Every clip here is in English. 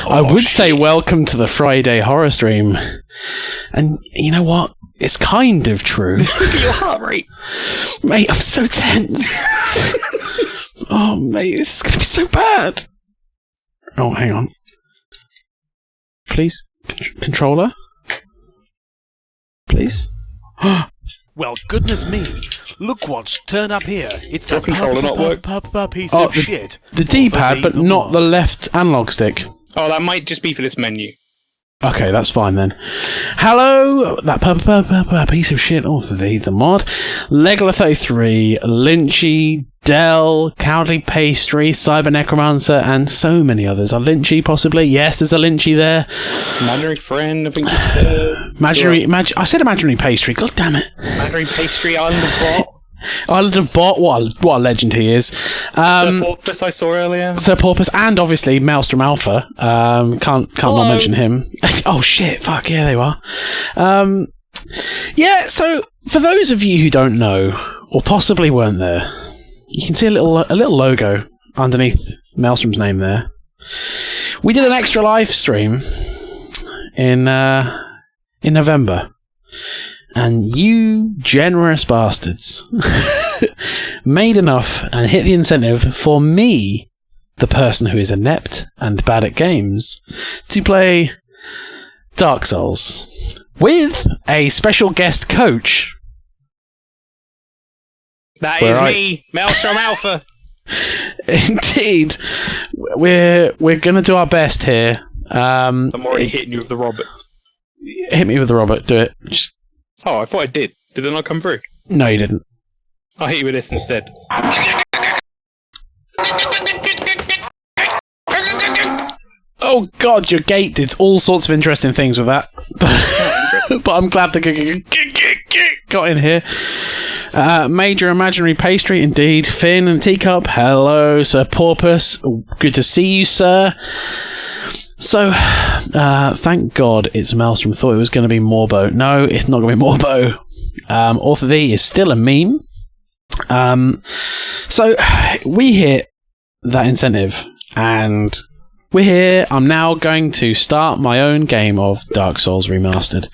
I would say welcome to the Friday horror stream. And you know what? It's kind of true. Look at your heart rate. Mate, I'm so tense. Oh, mate, this is going to be so bad. Oh, hang on. Please, controller? Please? Well, goodness me. Look what's turned up here. It's Your controller not work? piece of shit. The D-pad, but not the left analog stick. Oh, that might just be for this menu. Okay, that's fine then. Hello, that piece of shit off of the mod. Legler33, Lynchy, Dell, Cowardly Pastry, Cyber Necromancer, and so many others. A Lynchy, possibly? Yes, there's a Lynchy there. Imaginary friend, I think you said. I said Imaginary Pastry, god damn it. Imaginary pastry, Island of Bot. Island of Bot, what a legend he is. Sir Porpoise I saw earlier. Sir Porpoise, and obviously Maelstrom Alpha. Can't not mention him. Oh shit, fuck yeah, they are. Yeah, so for those of you who don't know, or possibly weren't there, you can see a little logo underneath Maelstrom's name there. We did an extra live stream in November. And you generous bastards made enough and hit the incentive for me, the person who is inept and bad at games, to play Dark Souls with a special guest coach. That is me, Maelstrom Alpha. Indeed. We're going to do our best here. I'm already hitting you with the Robert. Hit me with the Robert, do it. Just... Oh, I thought I did. Did it not come through? No, you didn't. I'll hit you with this instead. Oh god, your gate did all sorts of interesting things with that. But I'm glad the got in here. Major Imaginary Pastry, indeed. Finn and Teacup, hello. Sir Porpoise, good to see you, sir. So, thank God it's Maelstrom. Thought it was going to be Morbo. No, it's not going to be Morbo. Author V is still a meme. So, we hit that incentive, and we're here. I'm now going to start my own game of Dark Souls Remastered.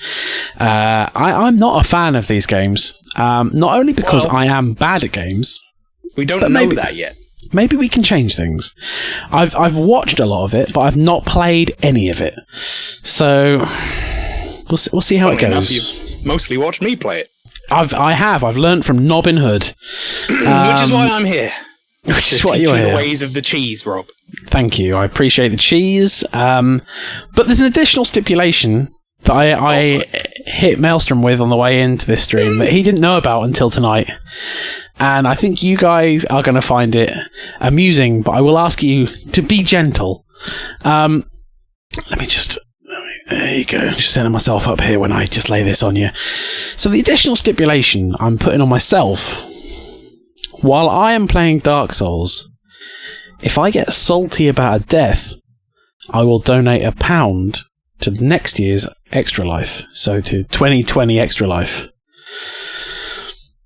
I'm not a fan of these games, not only because I am bad at games. We don't know that yet. Maybe we can change things. I've watched a lot of it, but I've not played any of it. So we'll see how it goes. You've mostly watched me play it. I've learnt from Nobbin Hood, which is why I'm here. Which is why you're here. The ways of the cheese, Rob. Thank you. I appreciate the cheese. But there's an additional stipulation that I hit Maelstrom with on the way into this stream that he didn't know about until tonight. And I think you guys are going to find it amusing, but I will ask you to be gentle. There you go. Just setting myself up here when I just lay this on you. So the additional stipulation I'm putting on myself, while I am playing Dark Souls, if I get salty about a death, I will donate £1 to next year's Extra Life. So to 2020 Extra Life.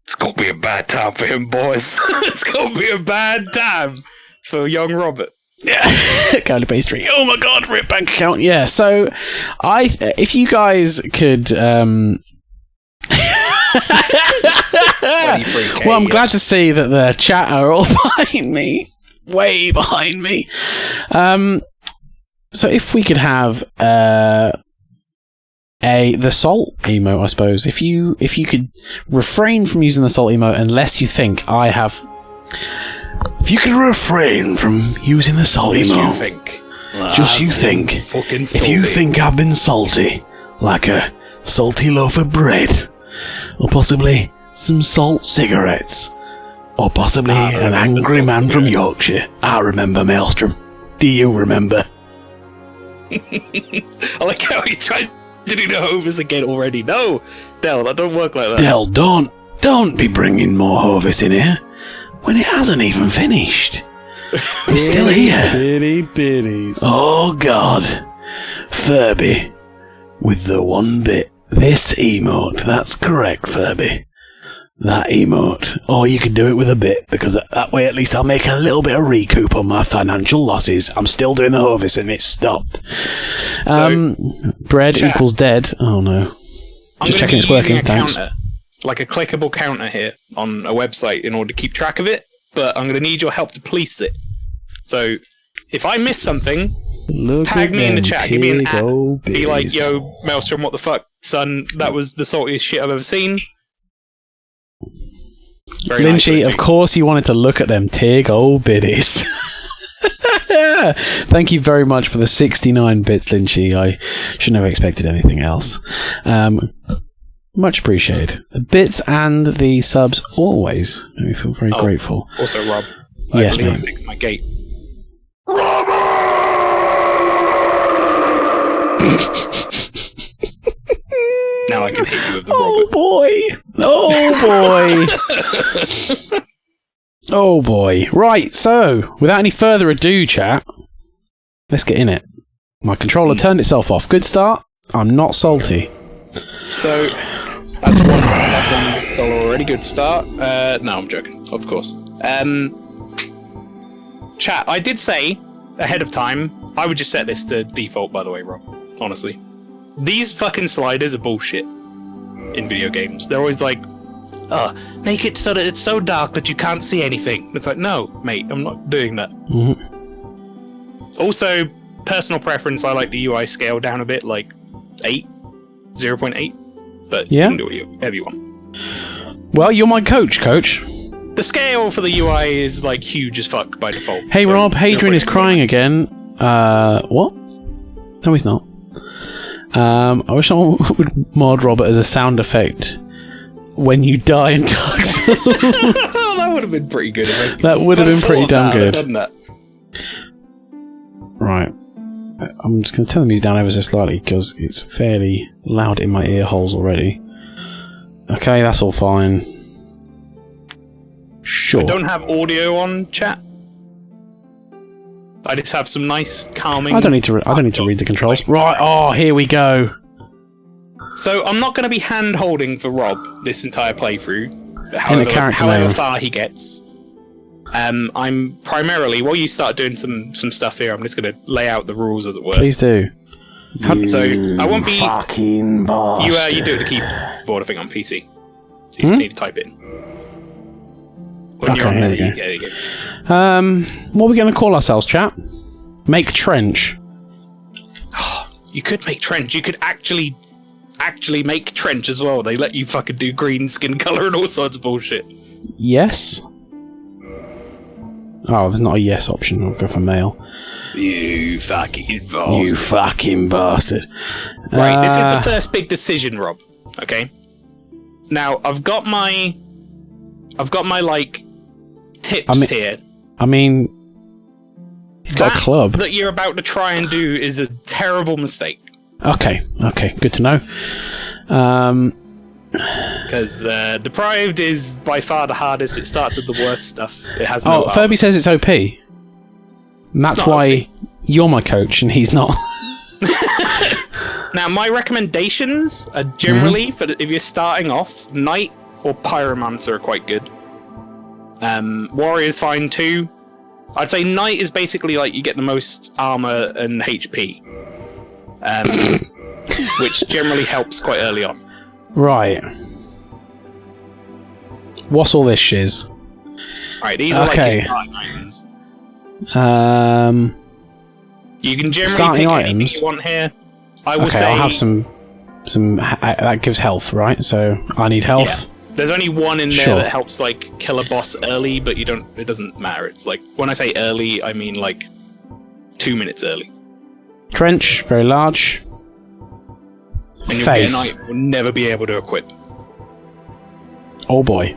It's going to be a bad time for him, boys. It's going to be a bad time for young Robert. Yeah, kind of pastry. Oh my god, rip bank account. Yeah, so if you guys could, well, I'm glad to see that the chat are all behind me, way behind me. So if we could have the salt emote, I suppose. If you could refrain from using the salt emote unless you think I have. If you could refrain from using the salt emote, just you think. If you think I've been salty, like a salty loaf of bread, or possibly some salt cigarettes, or possibly an angry man from Yorkshire. I remember Maelstrom. Do you remember? I like how you tried to do the Hovis again already. No, Del, that don't work like that. Del, don't be bringing more Hovis in here when it hasn't even finished. We're still here. Bitty bitties. Oh God, Furby with the one bit. This emote. That's correct, Furby. that emote. Or you can do it with a bit, because that way at least I'll make a little bit of recoup on my financial losses. I'm still doing the Hovis and it's stopped. Bread chat. equals dead. Oh no. I'm Just gonna checking be it's working. using a Thanks. counter, like a clickable counter here on a website in order to keep track of it, but I'm going to need your help to police it. So, if I miss something, tag me in the chat, give me an at, be like, yo, Maelstrom, what the fuck, son, that was the saltiest shit I've ever seen. Very Lynchy, nice, of course you wanted to look at them tig old biddies. Thank you very much for the 69 bits, Lynchy. I shouldn't have expected anything else. Much appreciated. The bits and the subs always make me feel very grateful. Also, Rob, Yes, I believe mate. I fixed my gate. Now I can hit you with the Oh Robert. boy! Oh boy! Oh boy. Right, so, without any further ado, chat, let's get in it. My controller turned itself off. Good start. I'm not salty. So, that's $1 already. Good start. No, I'm joking. Of course. Chat, I did say ahead of time, I would just set this to default, by the way, Rob. Honestly. These fucking sliders are bullshit in video games. They're always like, make it so that it's so dark that you can't see anything. It's like, no, mate, I'm not doing that. Mm-hmm. Also, personal preference, I like the UI scale down a bit, like 0.8. But Yeah. you can do whatever you want. Well, you're my coach. The scale for the UI is like huge as fuck by default. Hey so Rob, Hadrian is 0.8. crying again. What? No, he's not. I wish someone would mod Robert as a sound effect when you die in Dark Souls. Oh, that would have been pretty good. That would have been pretty damn good. That. Right. I'm just going to turn the music down ever so slightly because it's fairly loud in my ear holes already. Okay, that's all fine. Sure. I don't have audio on, chat. I just have some nice calming. I don't need to read the controls. Right. Oh, here we go. So I'm not going to be hand holding for Rob this entire playthrough. In the character however mode. far he gets. I'm primarily, while you start doing some stuff here, I'm just going to lay out the rules, as it were. Please do. So I won't be. Fucking bastard. You do it to keyboard, I think, on PC. So you just need to type it in. When you're Okay, on here there, we go. there you go. What are we going to call ourselves, chat? Make Trench. You could make Trench. You could actually make Trench as well. They let you fucking do green skin color and all sorts of bullshit. Yes. Oh, there's not a yes option. I'll go for male. You fucking bastard. You fucking bastard. Right, this is the first big decision, Rob. Okay. Now I've got my like tips here. I mean, he's got a club. That you're about to try and do is a terrible mistake. Okay, good to know. Because Deprived is by far the hardest. It starts with the worst stuff. It has no. Furby says it's OP. And that's not why you're my coach and he's not. Now, my recommendations are generally for if you're starting off, Knight or Pyromancer are quite good. Warrior's fine too. I'd say Knight is basically like you get the most armor and HP, which generally helps quite early on. Right. What's all this shiz? Alright, these are like Okay. your starting items. You can generally Starting pick anything items? you want here. I will Okay, say I'll have some that gives health, right? So I need health. Yeah. There's only one in there Sure. that helps like kill a boss early, but it doesn't matter. It's like when I say early, I mean like 2 minutes early. Trench, very large. And you'll Face. get an item you'll never be able to equip. Oh boy.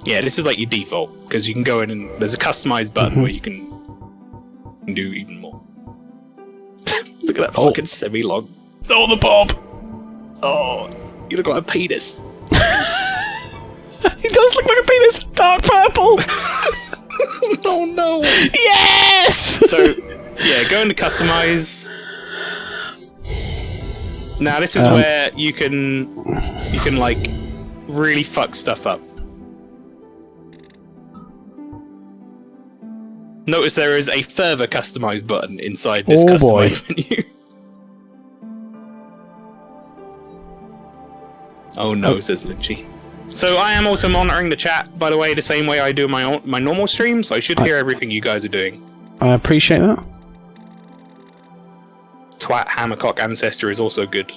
Yeah, this is like your default, because you can go in and there's a customized button where you can do even more. Look at that fucking semi-log. Oh, the bob. Oh, you look like a penis. He does look like a penis. Dark purple. Oh no! Yes. So, yeah, go into customize. Now this is where you can like really fucks stuff up. Notice there is a further customize button inside this customize menu. Oh no, says Lynchy. So I am also monitoring the chat, by the way, the same way I do my normal stream, so I should hear everything you guys are doing. I appreciate that. Twat Hammercock Ancestor is also good.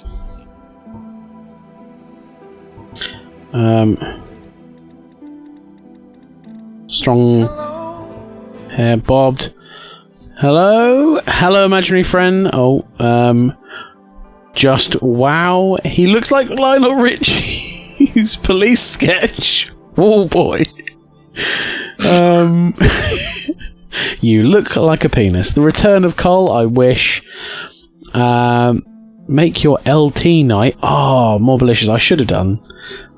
Strong hair bobbed. Hello? Hello, imaginary friend. Oh, just wow. He looks like Lionel Richie's police sketch. Oh boy. You look like a penis. The return of Cole, I wish. Make your LT night. Oh, more malicious. I should have done.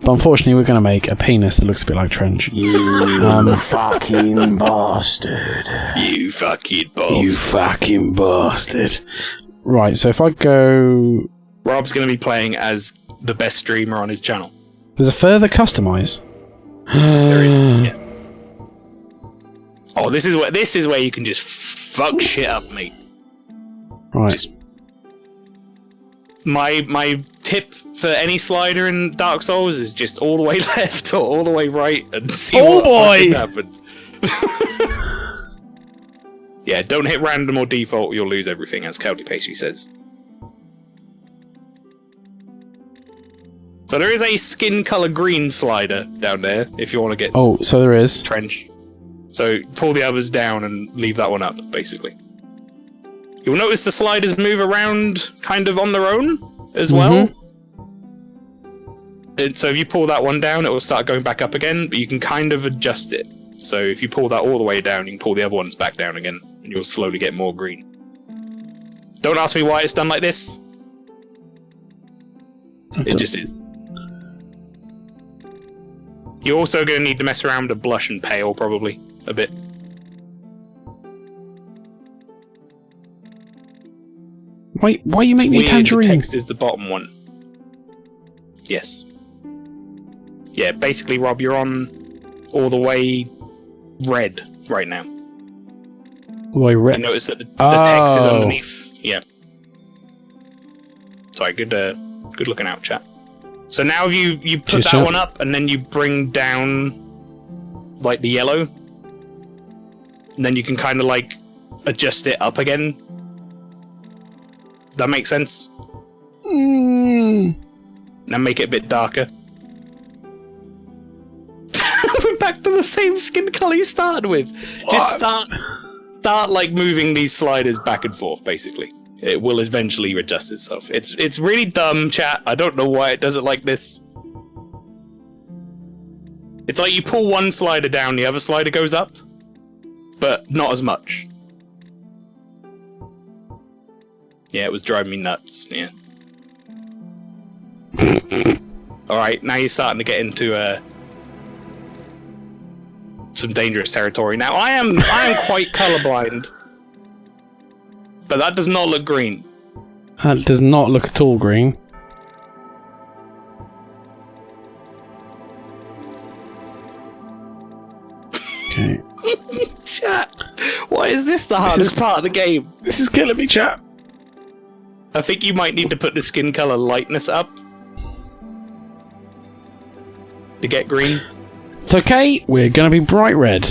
But unfortunately, we're going to make a penis that looks a bit like Trench. You fucking bastard. You fucking bastard. You fucking bastard. Right, so if I go... Rob's going to be playing as the best streamer on his channel. There's a further customize. There is, yes. Oh, this is where you can just fuck shit up, mate. Right. Just... My tip for any slider in Dark Souls is just all the way left or all the way right and see what happens. Yeah, don't hit random or default, you'll lose everything, as Cowdy Pastry says. So there is a skin color green slider down there, if you want to get... Oh, so there is. Trench. So pull the others down and leave that one up, basically. You'll notice the sliders move around kind of on their own as well. And so if you pull that one down, it will start going back up again, but you can kind of adjust it. So if you pull that all the way down, you can pull the other ones back down again, and you'll slowly get more green. Don't ask me why it's done like this. It just is. You're also going to need to mess around with blush and pale, probably, a bit. Why you make me Weird, tangerine? the text is the bottom one. Yes. Yeah, basically, Rob, you're on all the way red right now. Why red? I notice that the text is underneath. Yeah. Sorry, good looking out, chat. So now you put that one up, and then you bring down like the yellow, and then you can kind of like adjust it up again. That makes sense? Now make it a bit darker. We're back to the same skin color you started with. What? Just start like moving these sliders back and forth, basically. It will eventually adjust itself. It's really dumb, chat. I don't know why it does it like this. It's like you pull one slider down, the other slider goes up, but not as much. Yeah, it was driving me nuts. Yeah. Alright, now you're starting to get into some dangerous territory. Now, I am quite colorblind, but that does not look green. That does not look at all green. Okay. Chat, why is this the hardest part of the game? This is killing me, chat. I think you might need to put the skin color lightness up to get green. It's okay, we're gonna be bright red.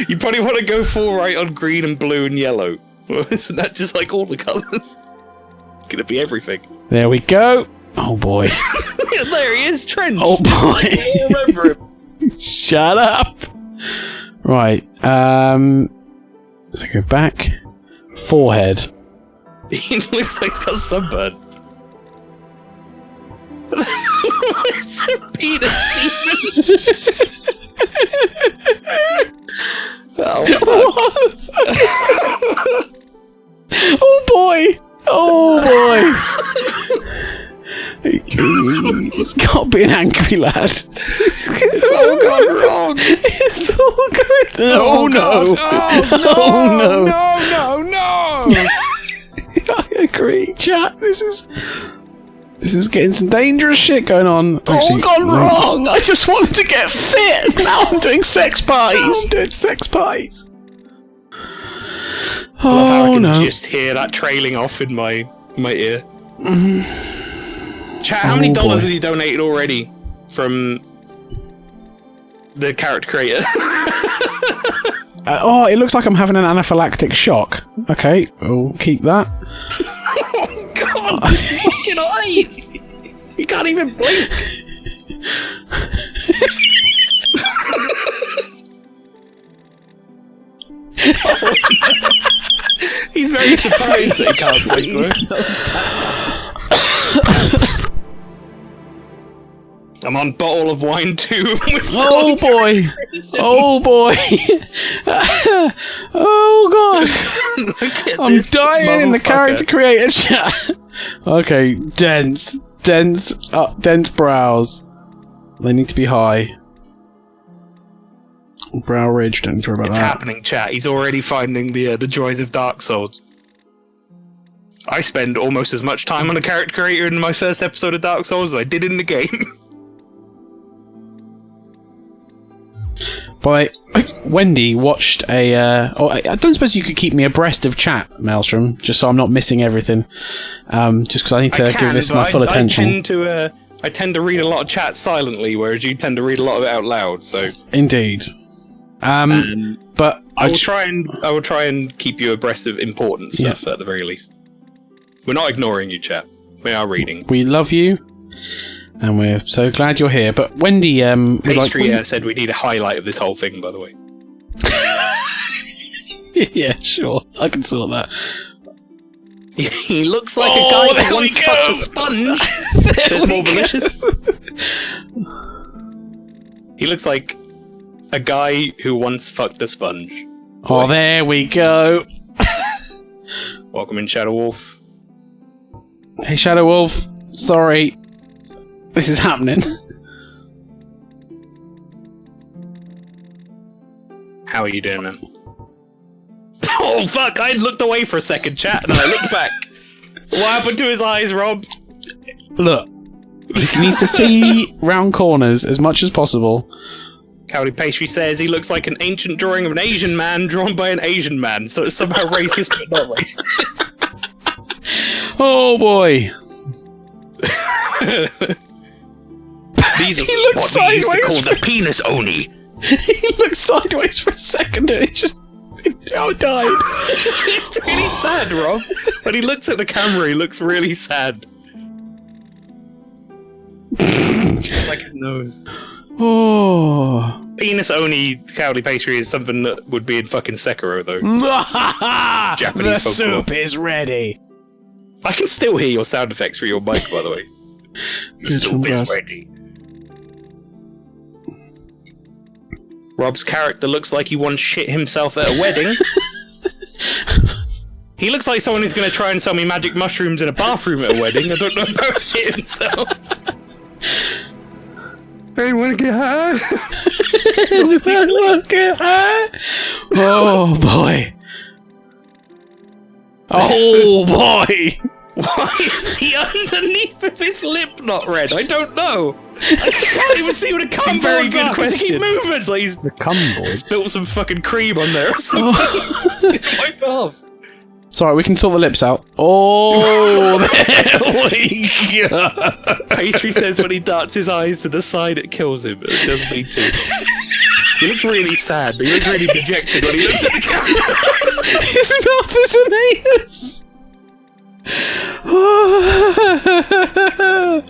You probably want to go full right on green and blue and yellow. Isn't that just like all the colors? It's gonna be everything. There we go. Oh boy. There he is, Trench. Oh boy. I remember him. Shut up. Right. So go back. Forehead. He looks like he's got sunburn. It's a penis demon. Oh, fuck. Oh boy! Oh boy! He's got to be an angry lad. It's all gone wrong. It's all going. Oh no! No! I agree, chat. This is. This is getting some dangerous shit going on. Actually, all gone wrong. I just wanted to get fit. Now I'm doing sex parties. I love how I Oh can no. just hear that trailing off in my ear. Chat, how many dollars have you donated already from the character creator? Oh, it looks like I'm having an anaphylactic shock. Okay, we'll keep that. Oh god, his fucking eyes! He can't even blink! He's very surprised that he can't blink. I'm on bottle of wine too. Oh boy! Oh boy! Oh god! I'm dying in the character creator chat. Okay, dense brows. They need to be high. Brow ridge. Don't need to worry about It's that. happening, chat. He's already finding the joys of Dark Souls. I spend almost as much time on a character creator in my first episode of Dark Souls as I did in the game. But Wendy watched a. I don't suppose you could keep me abreast of chat, Maelstrom, just so I'm not missing everything. Just because I need to give this my full attention. I tend to read a lot of chat silently, whereas you tend to read a lot of it out loud. So Indeed. But I will try and keep you abreast of important stuff at the very least. We're not ignoring you, chat. We are reading. We love you, and we're so glad you're here. But Wendy, was Pastry like, said we need a highlight of this whole thing, by the way. yeah, sure, I can sort that. He looks like a guy that once fucked a sponge. Says more malicious. He looks like a guy who once fucked a sponge. Oh, there we go. Welcome in, Shadow Wolf. Hey, Shadow Wolf. Sorry, this is happening. How are you doing, man? Oh fuck! I looked away for a second, chat, and then I looked back. What happened to his eyes, Rob? Look, he needs to see round corners as much as possible. Cowdy Pastry says he looks like an ancient drawing of an Asian man drawn by an Asian man, so it's somehow racist but not racist. Oh boy! These are He looks what sideways. we used to call the penis oni. He looked sideways for a second and it just died. It's really sad, Rob. When he looks at the camera, he looks really sad. Like his nose. Oh. Penis oni Cowdy Pastry is something that would be in fucking Sekiro, though. Japanese the folklore. soup is ready. I can still hear your sound effects through your mic, by the way. The soup is ready. Rob's character looks like he once shit himself at a wedding. He looks like someone who's going to try and sell me magic mushrooms in a bathroom at a wedding. I don't know about shit himself. Hey, wanna get high? Oh boy. Oh boy. Why is the underneath of his lip not red? I don't know. I can't even see what a cum very good question. Keep moving. It's like he's The cum boys. spilled some fucking cream on there or something. Wipe it off. Sorry, we can sort the lips out. Oh, there we go. Pastry says when he darts his eyes to the side, it kills him. It doesn't need to. He looks really sad, but he looks really dejected when he looks at the camera. His mouth is an anus.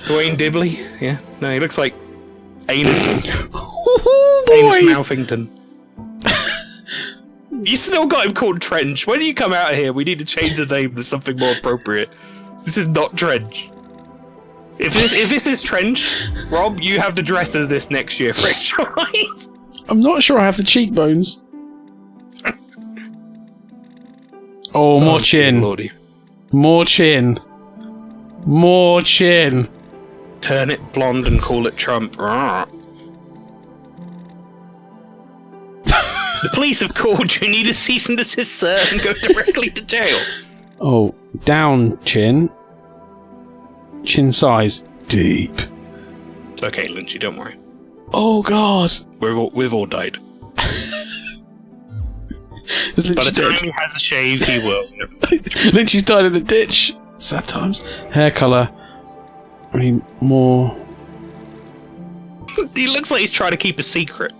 Dwayne Dibley? Yeah. No, he looks like Anus. Oh Anus boy. Mouthington. You still got him called Trench. When you come out of here, we need to change the name to something more appropriate. This is not Trench. If this is Trench, Rob, you have to dress as this next year for extra life. I'm not sure I have the cheekbones. Oh, more chin. Lordy. More chin. More chin. Turn it blonde and call it Trump. The police have called you. Need a cease and desist, sir, and go directly to jail. Oh, down chin. Chin size. Deep. It's okay, Lynchy, don't worry. Oh god. We've all died. Is By the Lynchy time dead? he has a shave, he will. Lynchy's died in a ditch. Sad times. Hair colour. I mean, more... He looks like he's trying to keep a secret.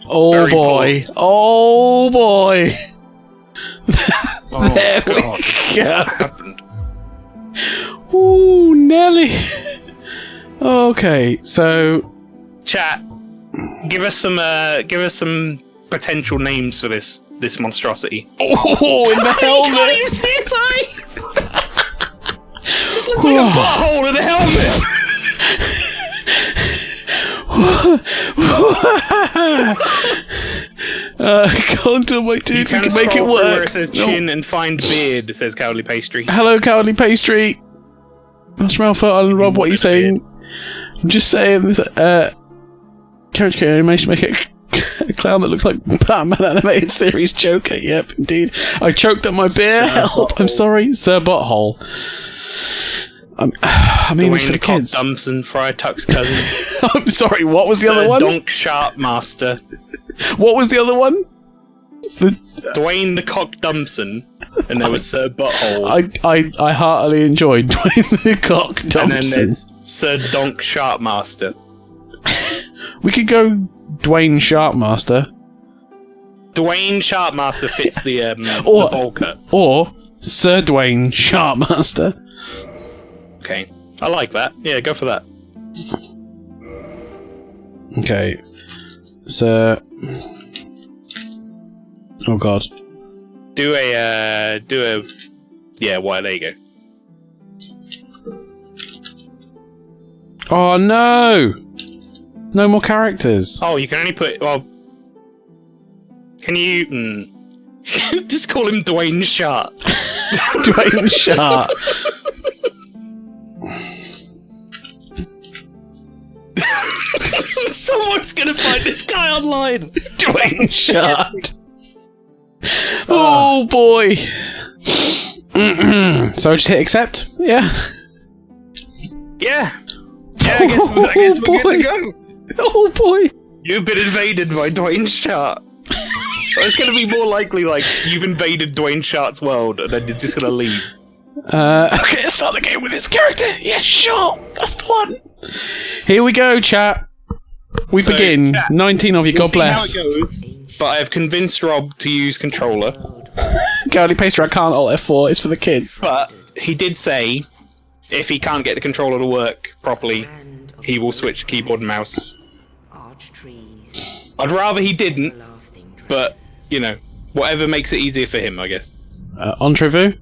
Oh Very boy. Oh boy. Oh, There we God. go. What happened? Ooh, Nelly. Okay, so... Chat, give us some potential names for this monstrosity. Oh, in the You can't helmet! even see his eyes! Just looks like a butthole in a helmet! Can't do my dude, we can make it scroll through work. where it says chin and find beard, it says cowardly pastry. Hello, Cowardly Pastry. Master Malfoy, Island Rob, what are you saying? I'm just saying this, character animation make it a clown that looks like Batman animated series Joker. Yep, indeed. I choked up my beer. Sir Help! I'm sorry, Sir Butthole. I mean, it's for the kids. Dumpson, Friar Tuck's cousin. I'm sorry. What was the other one? Donk Sharp Master. What was the other one? Dwayne the Cock Dumpson. And there was Sir Butthole. I heartily enjoyed Dwayne the Cock and then Thompson. there's Sir Donk Sharp Master. We could go Dwayne Sharpmaster. Dwayne Sharpmaster fits the Or- bowl cut. Or Sir Dwayne Sharpmaster. Okay, I like that. Yeah, go for that. Okay. Sir... Oh god. Do a yeah. Why? There you go. Oh no! No more characters. Oh, you can only put. Well, can you just call him Dwayne Sharp? Dwayne Sharp. Someone's gonna find this guy online. Dwayne Sharp. Oh boy. So just hit accept? Yeah. Yeah. Yeah, I guess we're good to go. Oh boy. You've been invaded by Dwayne Sharp. It's going to be more likely like you've invaded Dwayne Sharp's world and then you're just going to leave. Okay, let's start the game with this character. Yeah, sure. That's the one. Here we go, chat. We So, begin. chat, 19 of you, We'll God see bless. how it goes, but I have convinced Rob to use controller. Cowardly Pastry, I can't Alt F4. It's for the kids. But he did say if he can't get the controller to work properly, he will switch keyboard and mouse. I'd rather he didn't, but, you know, whatever makes it easier for him, I guess. Entrevue?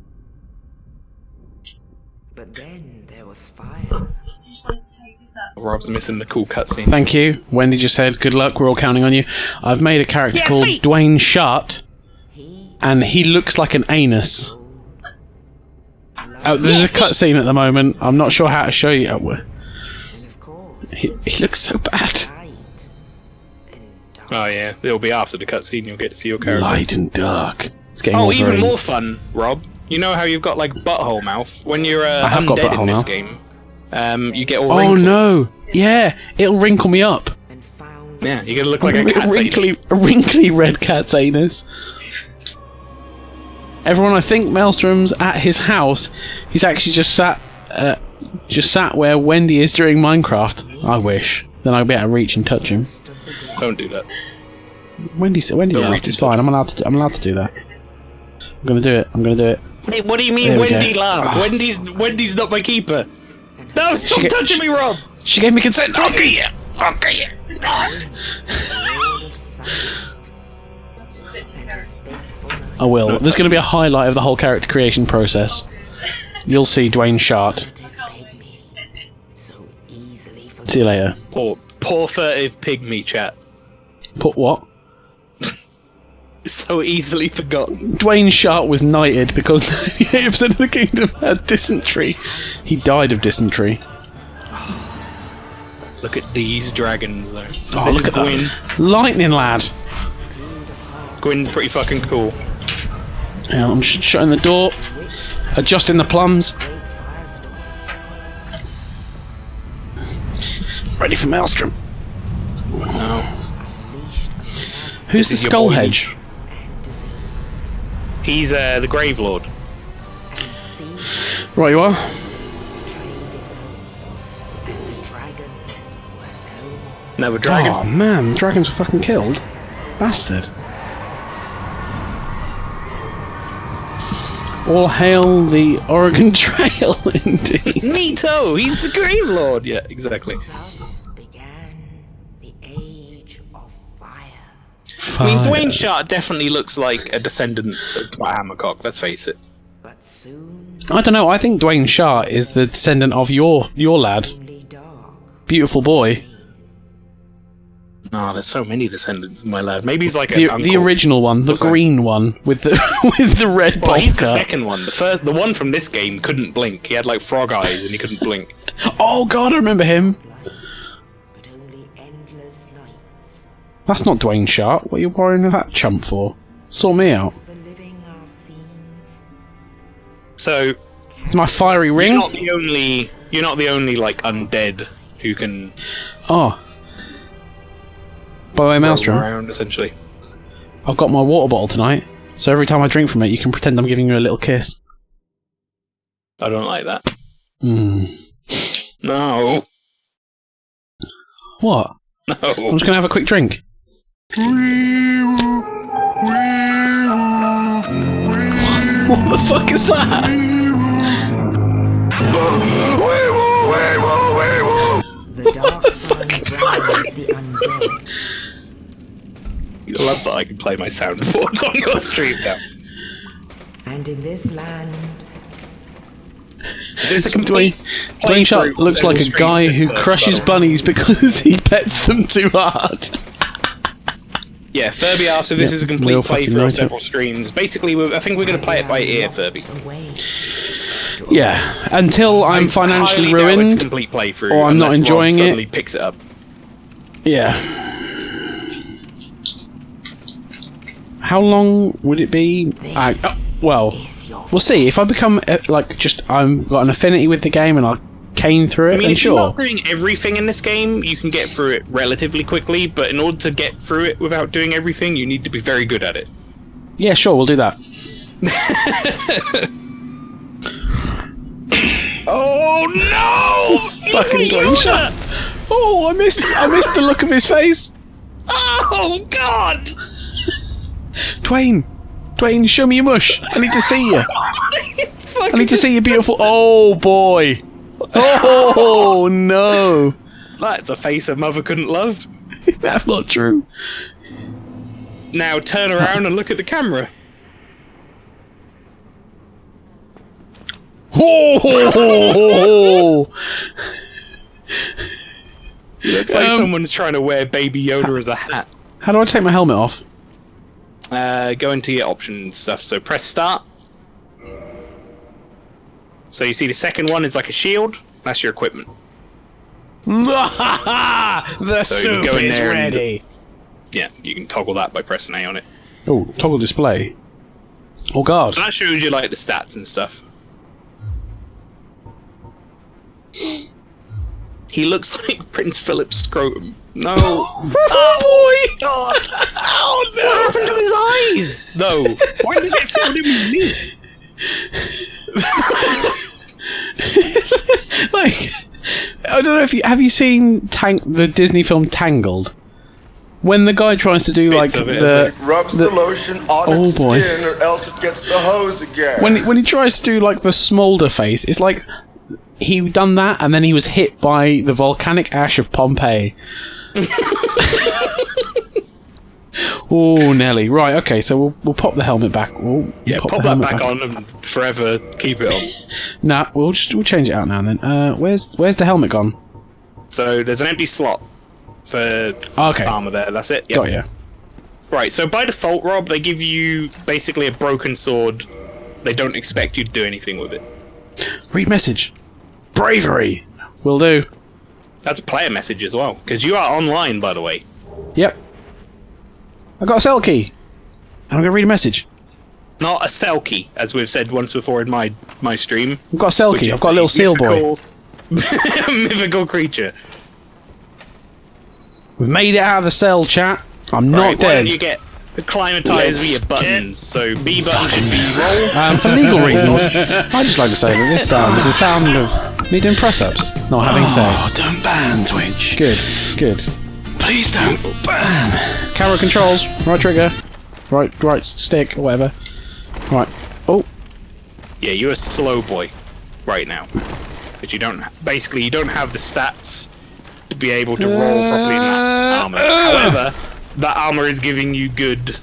But then there was fire. Rob's missing the cool cutscene. Thank you. Wendy just said, good luck, we're all counting on you. I've made a character called Dwayne Sharp, and he looks like an anus. There's a cutscene at the moment. I'm not sure how to show you. And of course, He looks so bad. light and dark. Oh yeah, it'll be after the cutscene. You'll get to see your character. Light and dark. It's getting Oh, all even very- more fun, Rob. You know how you've got like butthole mouth when you're have got undead butthole in this mouth. game. You get all Oh wrinkled. no! Yeah, it'll wrinkle me up. And found Yeah, you're gonna look like a A cat's anus. wrinkly red cat's anus. Everyone, I think Maelstrom's at his house. He's actually just sat where Wendy is during Minecraft. I wish. Then I'd be able to reach and touch him. Don't do that. Wendy Don't laughed. reach It's and fine. I'm allowed to do that. I'm gonna do it. What do you mean There we Wendy go. laughed? Wendy's not my keeper. No, stop touching me, Rob! She gave me consent. Okay, yeah. Lord of Sunlight. And his faithful knight. I will. There's going to be a highlight of the whole character creation process. You'll see Dwayne Sharp. Pygmy, so easily forgotten. See you later. Poor furtive pygmy chat. Put what? So easily forgotten. Dwayne Sharp was knighted because 98% of the kingdom had dysentery. He died of dysentery. Look at these dragons, though. Oh, This look is at Gwyn. that. Lightning lad. Gwyn's pretty fucking cool. Yeah, I'm shutting the door. Adjusting the plums. Great firestorms. Ready for Maelstrom. No. Who's the This is your Skull boy. Hedge? He's the Grave Lord. Right, you are. No, a dragon. Oh man, the dragons were fucking killed. Bastard. All hail the Oregon Trail, indeed. Neato! He's the Grave Lord! Yeah, exactly. Thus began the age of fire. I mean, Dwayne Sharp definitely looks like a descendant of Dwight Hammercock, let's face it. But soon I don't know, I think Dwayne Sharp is the descendant of your lad. only dark. Beautiful boy. Oh, there's so many descendants of my lad. Maybe he's like The, an uncle. the original one, the What's that? green one, with the with the red Well, bowl he's the cut. second one. The one from this game couldn't blink. He had like frog eyes and he couldn't blink. Oh god, I remember him. But only endless nights. That's not Dwayne Sharp. What are you worrying that chump for? Sort me out. As the living are seen. So It's my fiery ring. you're not the only like undead who can Oh. By the way, roam Maelstrom, around essentially. I've got my water bottle tonight, so every time I drink from it, you can pretend I'm giving you a little kiss. I don't like that. Mm. No. What? No. I'm just gonna have a quick drink. What the fuck is that? The dark side drowns the undead. I love that I can play my soundboard on your stream now. And in this land, Is this a complete Dwayne Sharp playthrough looks of like the a stream guy who that's crushes battle? bunnies because he pets them too hard. Yeah, Furby asked if this Yep, is a we'll complete fucking playthrough write of it. several streams. Basically, I think we're going to play it by ear, Furby. away. Yeah, until I'm financially highly doubt it's a ruined. complete playthrough, or I'm not unless Rob enjoying it. suddenly picks it up. Yeah. How long would it be? Well, Is your we'll see. If I become I've got an affinity with the game and I cane through it, I mean, then if you're sure. not doing everything in this game, you can get through it relatively quickly, but in order to get through it without doing everything, you need to be very good at it. Yeah, sure, we'll do that. Oh no! Fucking Dwayne Sharp. Oh, I missed the look of his face. Oh god! Dwayne, show me your mush. I need to see you. I need to see your beautiful. Oh boy. Oh no. That's a face a mother couldn't love. That's not true. Now turn around and look at the camera. Oh. Looks like someone's trying to wear Baby Yoda as a hat. How do I take my helmet off? Go into your options stuff. So press start. So you see the second one is like a shield. That's your equipment. The So you can go in there and- Yeah, you can toggle that by pressing A on it. Oh, toggle display. Oh god. So that shows you like the stats and stuff. He looks like Prince Philip's scrotum. No. Oh boy. God. Oh no. What happened to his eyes? No. Why did it filled in with meat? Like, I don't know if you seen the Disney film Tangled? When the guy tries to do like Bits of it, the Rubs the lotion on Oh, its boy. skin or else it gets the hose again. when he tries to do like the smolder face, it's like he done that and then he was hit by the volcanic ash of Pompeii. Oh, Nelly. Right, okay, so we'll pop the helmet back. We'll Yeah, pop the that helmet back on and forever keep it on. Nah, we'll change it out now and then. Where's the helmet gone? So there's an empty slot for Okay, armor there. That's it. Yep. got you. Right. So by default, Rob, they give you basically a broken sword. They don't expect you to do anything with it. Read message. Bravery. Will do. That's a player message as well, because you are online, by the way. Yep. I got a cell key. And I'm gonna read a message. Not a Selkie, as we've said once before in my stream. I've got a cell which key. is I've got a little seal boy. mythical creature. We've made it out of the cell, chat. I'm not Right, why dead. don't you get acclimatized with your buttons? So B button should be roll. For legal reasons, I'd just like to say that this sound is the sound of me doing press-ups, not having sex. don't ban Twitch. Good, good. Please don't ban. Camera controls, right trigger, right stick, or whatever. Right. Oh, Yeah, you're a slow boy right now. But you don't have the stats to be able to roll properly in that armor. However, that armor is giving you good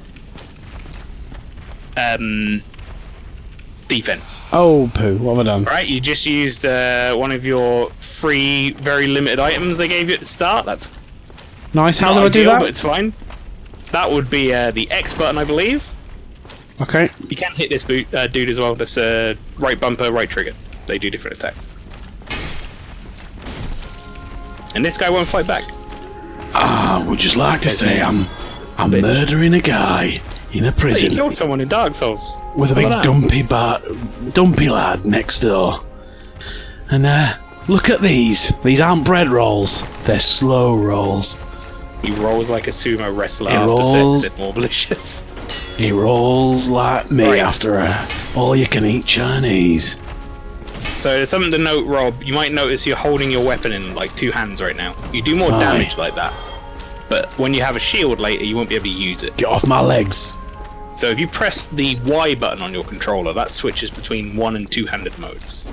defense. oh, poo. What have I done? Right? You just used one of your free, very limited items they gave you at the start. That's Nice. How not do I do ideal, that? but it's fine. That would be the X button, I believe. Okay. You can hit this dude as well. That's right bumper, right trigger. They do different attacks. And this guy won't fight back. I would just like to say I'm murdering a guy in a Hey, prison you killed someone in Dark Souls. with a big How about that? dumpy lad next door. And look at these. These aren't bread rolls. They're slow rolls. He rolls like a sumo wrestler He after rolls. sex at more malicious. He rolls like me Right. after a all-you-can-eat Chinese. So there's something to note, Rob. You might notice you're holding your weapon in like two hands right now. You do more Aye. damage like that. But when you have a shield later, you won't be able to use it. Get off my legs. So if you press the Y button on your controller, that switches between one and two-handed modes.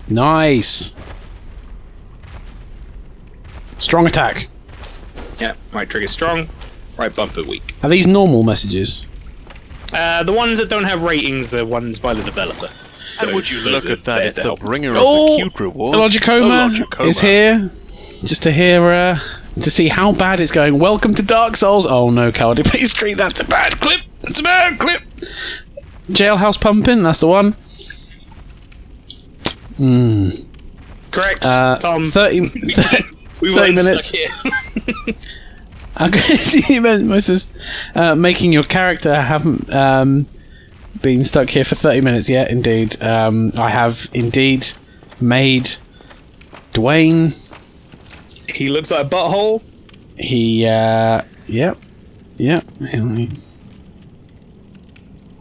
Nice. Strong attack. Yeah, right trigger strong, right bumper weak. Are these normal messages? The ones that don't have ratings are ones by the developer. And So would you those look are at that, there it's to the help. bringer of Oh, the cute reward. Logicoma Logicoma. is here. Just to hear, to see how bad it's going. Welcome to Dark Souls. Oh no, Cowardly Pastry, that's a bad clip. That's a bad clip. Jailhouse Pumping, that's the one. Correct, Tom. 30 we 30 weren't minutes. stuck here. Okay, so you meant most making your character haven't been stuck here for 30 minutes yet. Indeed, I have indeed made Dwayne. He looks like a butthole. He, yep.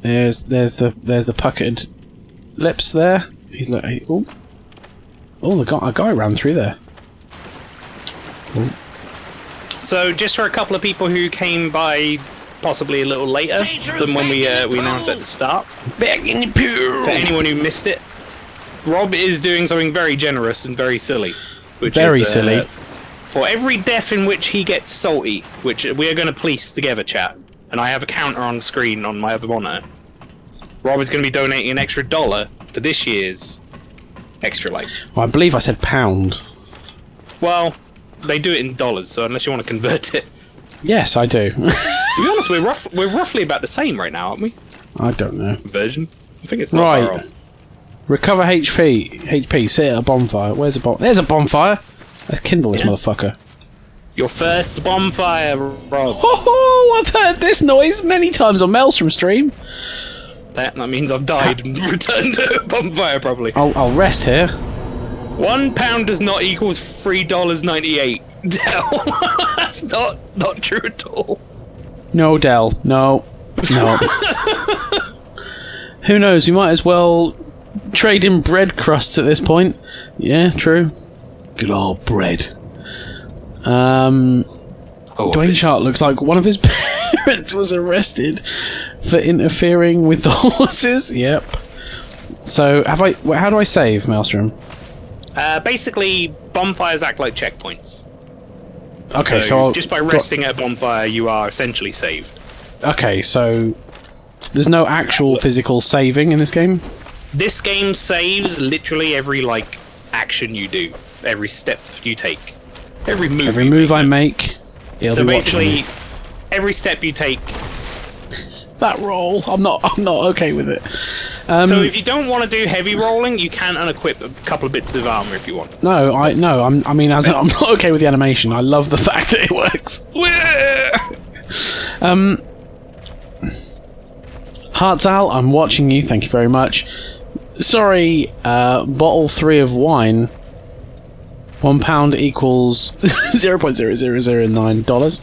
There's the puckered lips there. He's like, oh, a guy ran through there. So just for a couple of people who came by possibly a little later than when we announced at the start, Back in the pool. for anyone who missed it, Rob is doing something very generous and very silly. Which Very is, silly. For every death in which he gets salty, which we are going to police together, chat, and I have a counter on screen on my other monitor, Rob is going to be donating an extra $1 to this year's Extra Life. Well, I believe I said pound. Well, they do it in dollars, so unless you want to convert it. Yes, I do. To be honest, we're roughly about the same right now, aren't we? I don't know. Conversion? I think it's not far Right. off. Recover HP. Sit at a bonfire. Where's a bonfire? There's a bonfire. Let's kindle this motherfucker. Your first bonfire, Rob. Oh, I've heard this noise many times on Maelstrom stream. That means I've died and returned to a bonfire, probably. I'll rest here. £1 does not equals $3.98. That's not true at all. No, Del. No. Who knows? We might as well trade in bread crusts at this point. Yeah, true. Good old bread. Dwayne Sharp looks like one of his parents was arrested for interfering with the horses. Yep. So, how do I save, Maelstrom? Basically, bonfires act like checkpoints. Okay, So, so I'll, just by resting at a bonfire, you are essentially saved. Okay, so there's no actual physical saving in this game? This game saves literally every action you do, every step you take, every move. Every you move make. I make, it'll So be watching basically, me. every step you take. That roll, I'm not okay with it. So if you don't want to do heavy rolling, you can unequip a couple of bits of armor if you want. I'm not okay with the animation. I love the fact that it works. Hartzal, I'm watching you. Thank you very much. Sorry, bottle 3 of wine. £1 equals $0.0009.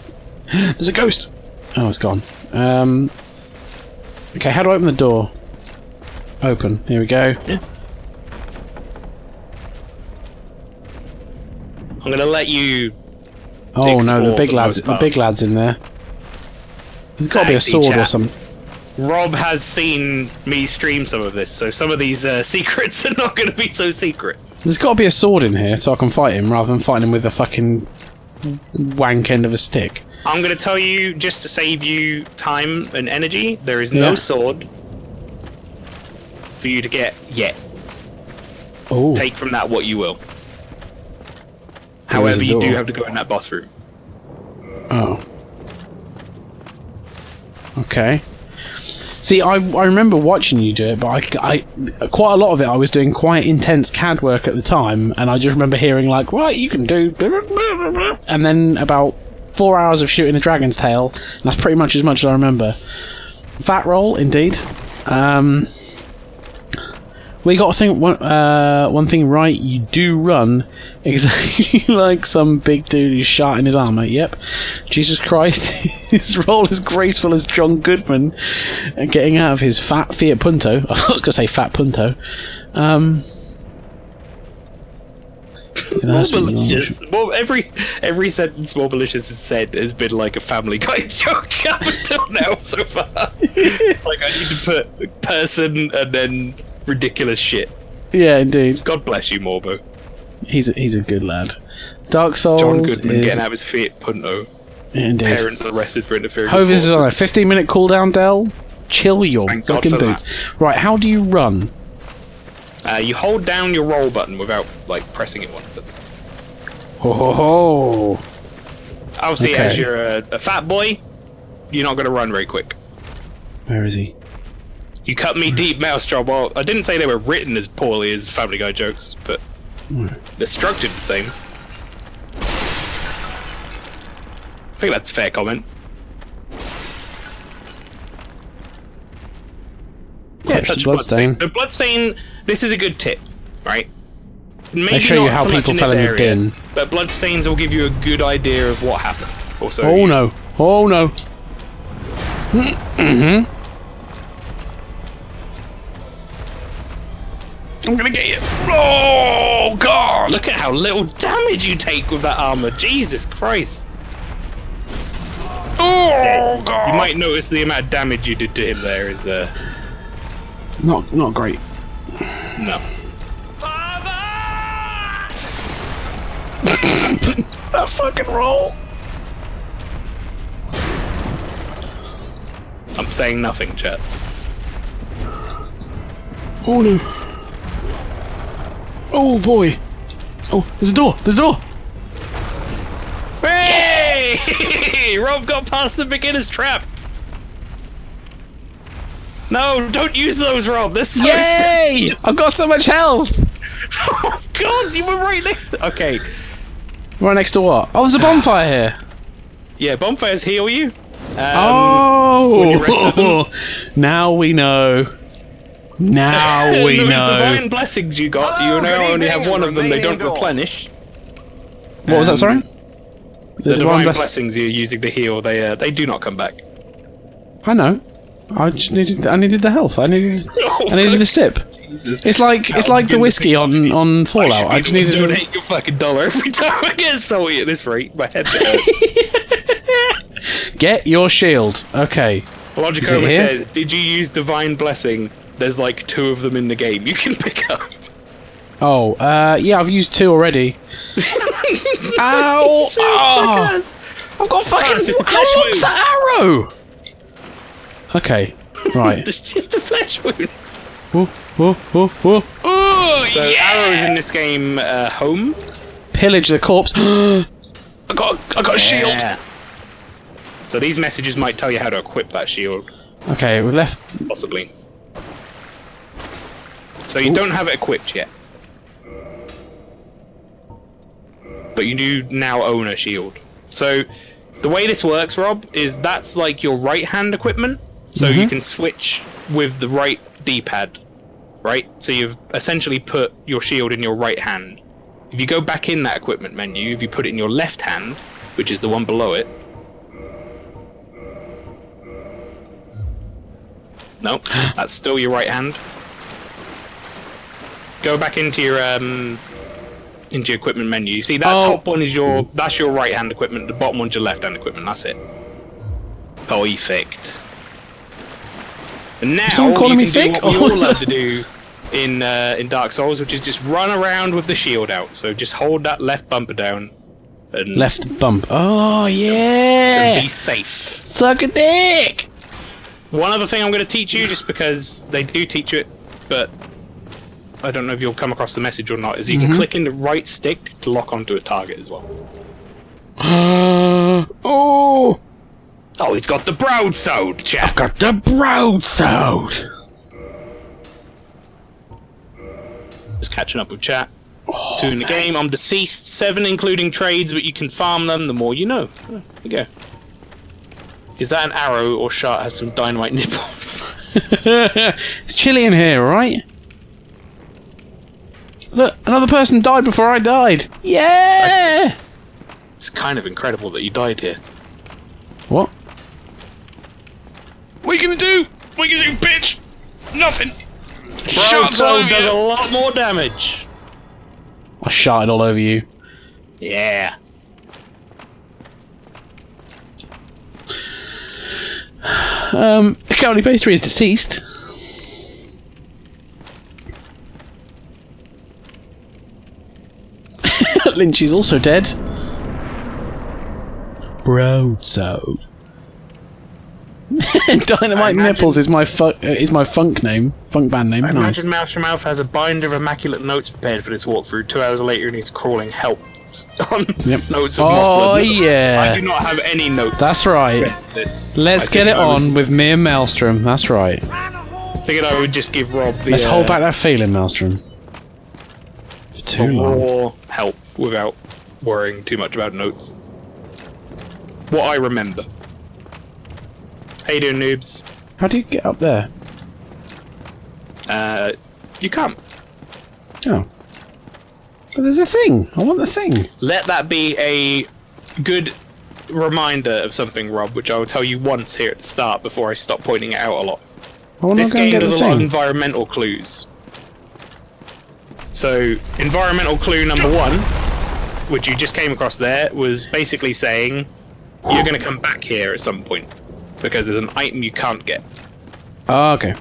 There's a ghost! Oh, it's gone. Okay, how do I open the door? Open. Here we go. Yeah. I'm gonna let you. Oh no, the big for the lad's most part. in there. There's got to be a Actually, sword or chat. something. Rob has seen me stream some of this, so some of these secrets are not going to be so secret. There's got to be a sword in here so I can fight him rather than fighting him with a fucking wank end of a stick. I'm going to tell you, just to save you time and energy, there is no Yeah. sword for you to get yet. Oh, Take from that what you will. There is However, a you do door. have to go in that boss room. oh. Okay. See, I remember watching you do it, but I quite a lot of it I was doing quite intense CAD work at the time, and I just remember hearing like, right, you can do, and then about 4 hours of shooting a dragon's tail, and that's pretty much as I remember. Fat roll, indeed. We got to think one thing right. You do run exactly like some big dude who's shot in his armor. Yep. Jesus Christ, his roll is graceful as John Goodman getting out of his fat Fiat Punto. I was going to say Fat Punto. More malicious. Well, every sentence more malicious is said has been like a Family Guy joke up until now so far. Like I need to put person and then ridiculous shit. Yeah, indeed. God bless you, Morbo. He's a good lad. Dark Souls John Goodman is getting out of his Fiat Punto. indeed. Parents arrested for interfering. Hovis with is on a forces. 15-minute cooldown, Del. Chill your Thank God fucking for boots. Right, how do you run? You hold down your roll button without like pressing it once. Does it? Ho ho ho! Obviously, Okay. as you're a fat boy, you're not going to run very quick. Where is he? You cut me deep, Mousetrap. Well, I didn't say they were written as poorly as Family Guy jokes, but they're structured the same. I think that's a fair comment. Yeah, Touch the touch bloodstain. The bloodstain. This is a good tip, right? Maybe They show you not how so much people in this fell in the area, bin. but bloodstains will give you a good idea of what happened. Also, Oh no! Oh no! I'm gonna get you! Oh god! look at how little damage you take with that armor. Jesus Christ! Oh god! You might notice the amount of damage you did to him there is Not great. no. That fucking roll! I'm saying nothing, chat. Oh no! Oh boy! Oh, there's a door! There's a door! Hey! Rob got past the beginner's trap. No, don't use those, Rob. They're so Yay! I've got so much health! Oh God, you were right next. Okay, Right next to what? Oh, there's a bonfire here! yeah, bonfires heal you. when you rest at Oh! Now we know. Now we those know. divine blessings you got, you now only have one of them. They don't replenish. What was that, sorry? The divine bless- blessings you're using to heal, they do not come back. I know. I needed the health. I needed a sip. It's like the whiskey on Fallout. I just needed to to donate your fucking dollar every time I get salty at this rate. My head hurts. get your shield. Okay. Logic Is it Over here? says, did you use divine blessing? There's like 2 of them in the game you can pick up. Oh, yeah, I've used 2 already. Ow! Oh, I've got fucking. it's just a How flesh long's wound. that arrow? Okay, right. It's just a flesh wound. Whoa, whoa, whoa, whoa. So arrows in this game, home. Pillage the corpse. I got a shield. Yeah. So these messages might tell you how to equip that shield, Okay, we left. possibly. So you don't have it equipped yet. But you do now own a shield. So the way this works, Rob, is that's like your right hand equipment. So you can switch with the right D-pad, right? So you've essentially put your shield in your right hand. If you go back in that equipment menu, if you put it in your left hand, which is the one below it. No, that's still your right hand. Go back into your equipment menu. You see that top one is that's your right hand equipment. The bottom one's your left hand equipment. That's it. Perfect. And now Someone calling me thick? What we all love to do in Dark Souls, which is just run around with the shield out. So just hold that left bumper down. And Left bump. Oh, yeah! and be safe. Suck a dick! One other thing I'm going to teach you, just because they do teach you it, but I don't know if you'll come across the message or not, is you can click in the right stick to lock onto a target as well. Oh! Oh, he's got the broadsword, chap. I've got the broadsword! Just catching up with chat. 2 in the game. I'm deceased. 7 including trades, but you can farm them the more you know. There you go. Is that an arrow or Shart has some dynamite nipples? It's chilly in here, right? Look, another person died before I died. Yeah! It's kind of incredible that you died here. What? What are you gonna do? What are you gonna do, bitch? Nothing. Broadsword does a lot more damage. I shot it all over you. Yeah. Cowley Pastry is deceased. Lynch is also dead. Broadsword. Dynamite Nipples is my funk name, funk band name. I Nice. imagine Mouse from Mouth has a binder of immaculate notes prepared for this walkthrough. 2 hours later, and he's crawling help on notes of Oh Mothman. yeah. I do not have any notes. That's right. Let's get it on with me and Maelstrom. That's right. Figured I would just give Rob the Let's hold back that feeling, Maelstrom. For too long. raw help without worrying too much about notes. What I remember. How you doing, noobs? How do you get up there? You can't. Oh. But there's a thing. I want the thing. Let that be a good reminder of something, Rob, which I will tell you once here at the start before I stop pointing it out a lot. I want This to go and game get does the a lot of thing. environmental clues. So, environmental clue number 1, which you just came across there, was basically saying you're going to come back here at some point because there's an item you can't get. Oh, okay.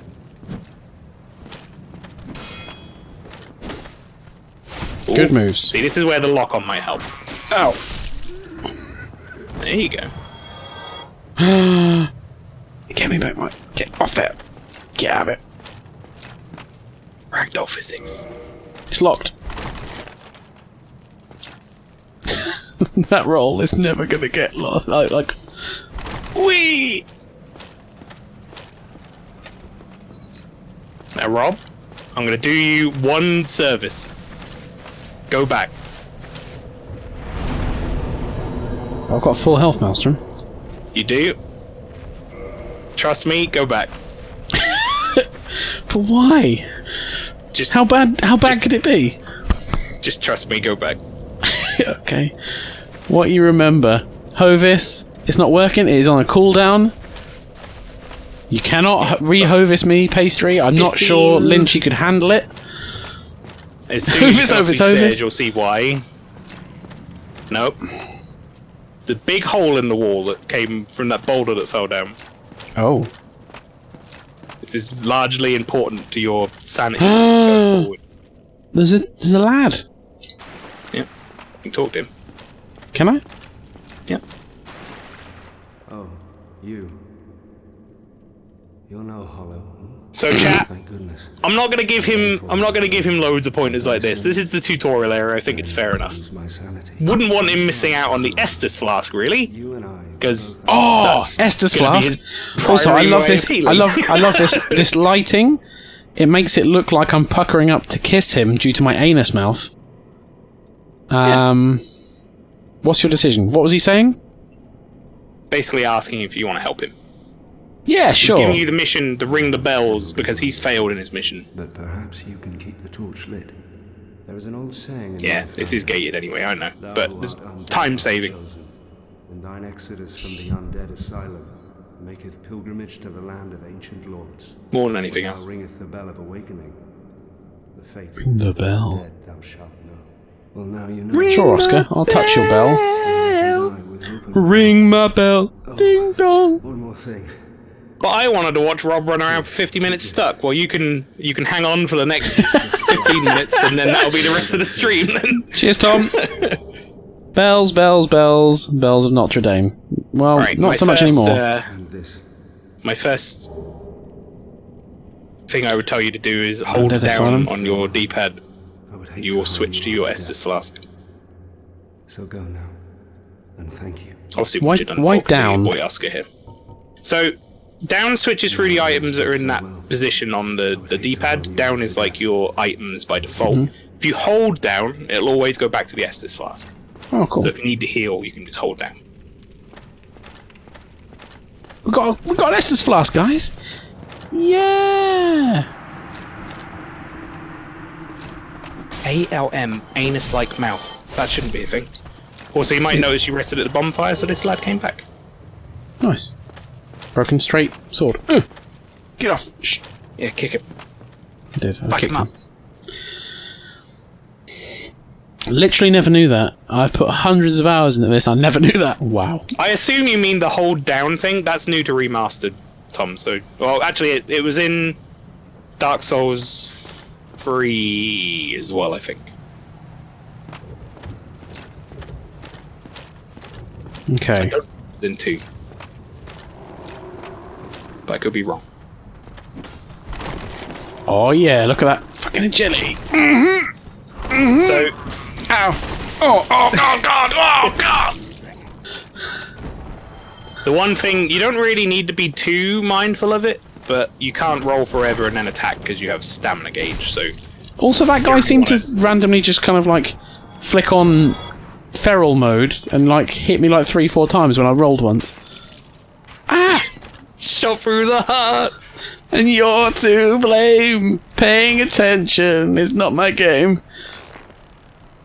Ooh. Good moves. See, this is where the lock-on might help. Ow. There you go. Get me back, Mike. Get off it. Get out of it. Ragdoll physics. It's locked. That roll is never gonna get lost. Like, wee. Now, Rob, I'm going to do you one service. Go back. I've got full health, Maelstrom. You do? Trust me, go back. But why? Just How bad? How bad could it be? Just trust me, go back. Okay. What you remember? Hovis. It's not working. It is on a cooldown. You cannot re-Hovis me, Pastry. I'm not 15. sure Lynchy could handle it. As soon as you Hovis, come up these Hovis. stairs, you'll see why. Nope. The big hole in the wall that came from that boulder that fell down. Oh. This is largely important to your sanity going forward. There's a lad. Yeah, you can talk to him. Can I? Yeah. Oh, you. You're no hollow. So, chat. Thank goodness. I'm not gonna give him loads of pointers like this. This is the tutorial area. I think it's fair enough. Lose my sanity. Wouldn't want him missing out on the Estus flask, really, You and I. because Oh, Estes flask. Also, I love this. I love this lighting. It makes it look like I'm puckering up to kiss him due to my anus mouth. What's your decision? What was he saying? basically asking if you want to help him. Yeah, He's sure. giving you the mission to ring the bells because he's failed in his mission. But perhaps you can keep the torch lit. There is an old saying in Yeah, my this is family, gated anyway, I know. "Thou But art there's undead time saving. chosen, and thine exodus from the undead asylum maketh pilgrimage to the land of ancient lords. More than anything Now else. ringeth the bell of awakening. The faith Ring the of bell. undead thou shalt know. Well, now you know. Sure, Oscar. I'll touch your bell. And I with open Ring my bell. Ding dong. One more thing. But I wanted to watch Rob run around for 50 minutes stuck. Well, you can hang on for the next 15 minutes, and then that'll be the rest of the stream. Then. Cheers, Tom. Bells, bells, bells. Bells of Notre Dame. Well, Right, not my so much first, anymore. And this. My first thing I would tell you to do is hold Undead down Asylum. on your D-pad. I would hate You will to switch harm to you your like Estus that. Flask. So go now. And thank you. Obviously, Why- what you done why talking to your down? boy Oscar here. So, down switches through the items that are in that position on the D-pad. Down is like your items by default. Mm-hmm. If you hold down, it'll always go back to the Estus Flask. Oh, cool. So if you need to heal, you can just hold down. We got an Estus Flask, guys. Yeah. ALM, anus-like mouth. That shouldn't be a thing. Also, you might notice you rested at the bonfire, so this lad came back. Nice. Broken straight sword. Get off. Shh. Yeah, kick him. I did. I Back kicked him up. Literally never knew that. I've put hundreds of hours into this. I never knew that. Wow. I assume you mean the hold down thing. That's new to remastered, Tom. So, well, actually, it was in Dark Souls 3 as well, I think. Okay. Then 2. But I could be wrong. Oh yeah, look at that fucking agility. So, Ow. Oh god. Oh god. the one thing, you don't really need to be too mindful of it, but you can't roll forever and then attack because you have stamina gauge, so... Also, that guy seemed to randomly just kind of like flick on feral mode and like hit me like 3-4 times when I rolled once. Ah! Shot through the heart! And you're to blame. Paying attention is not my game.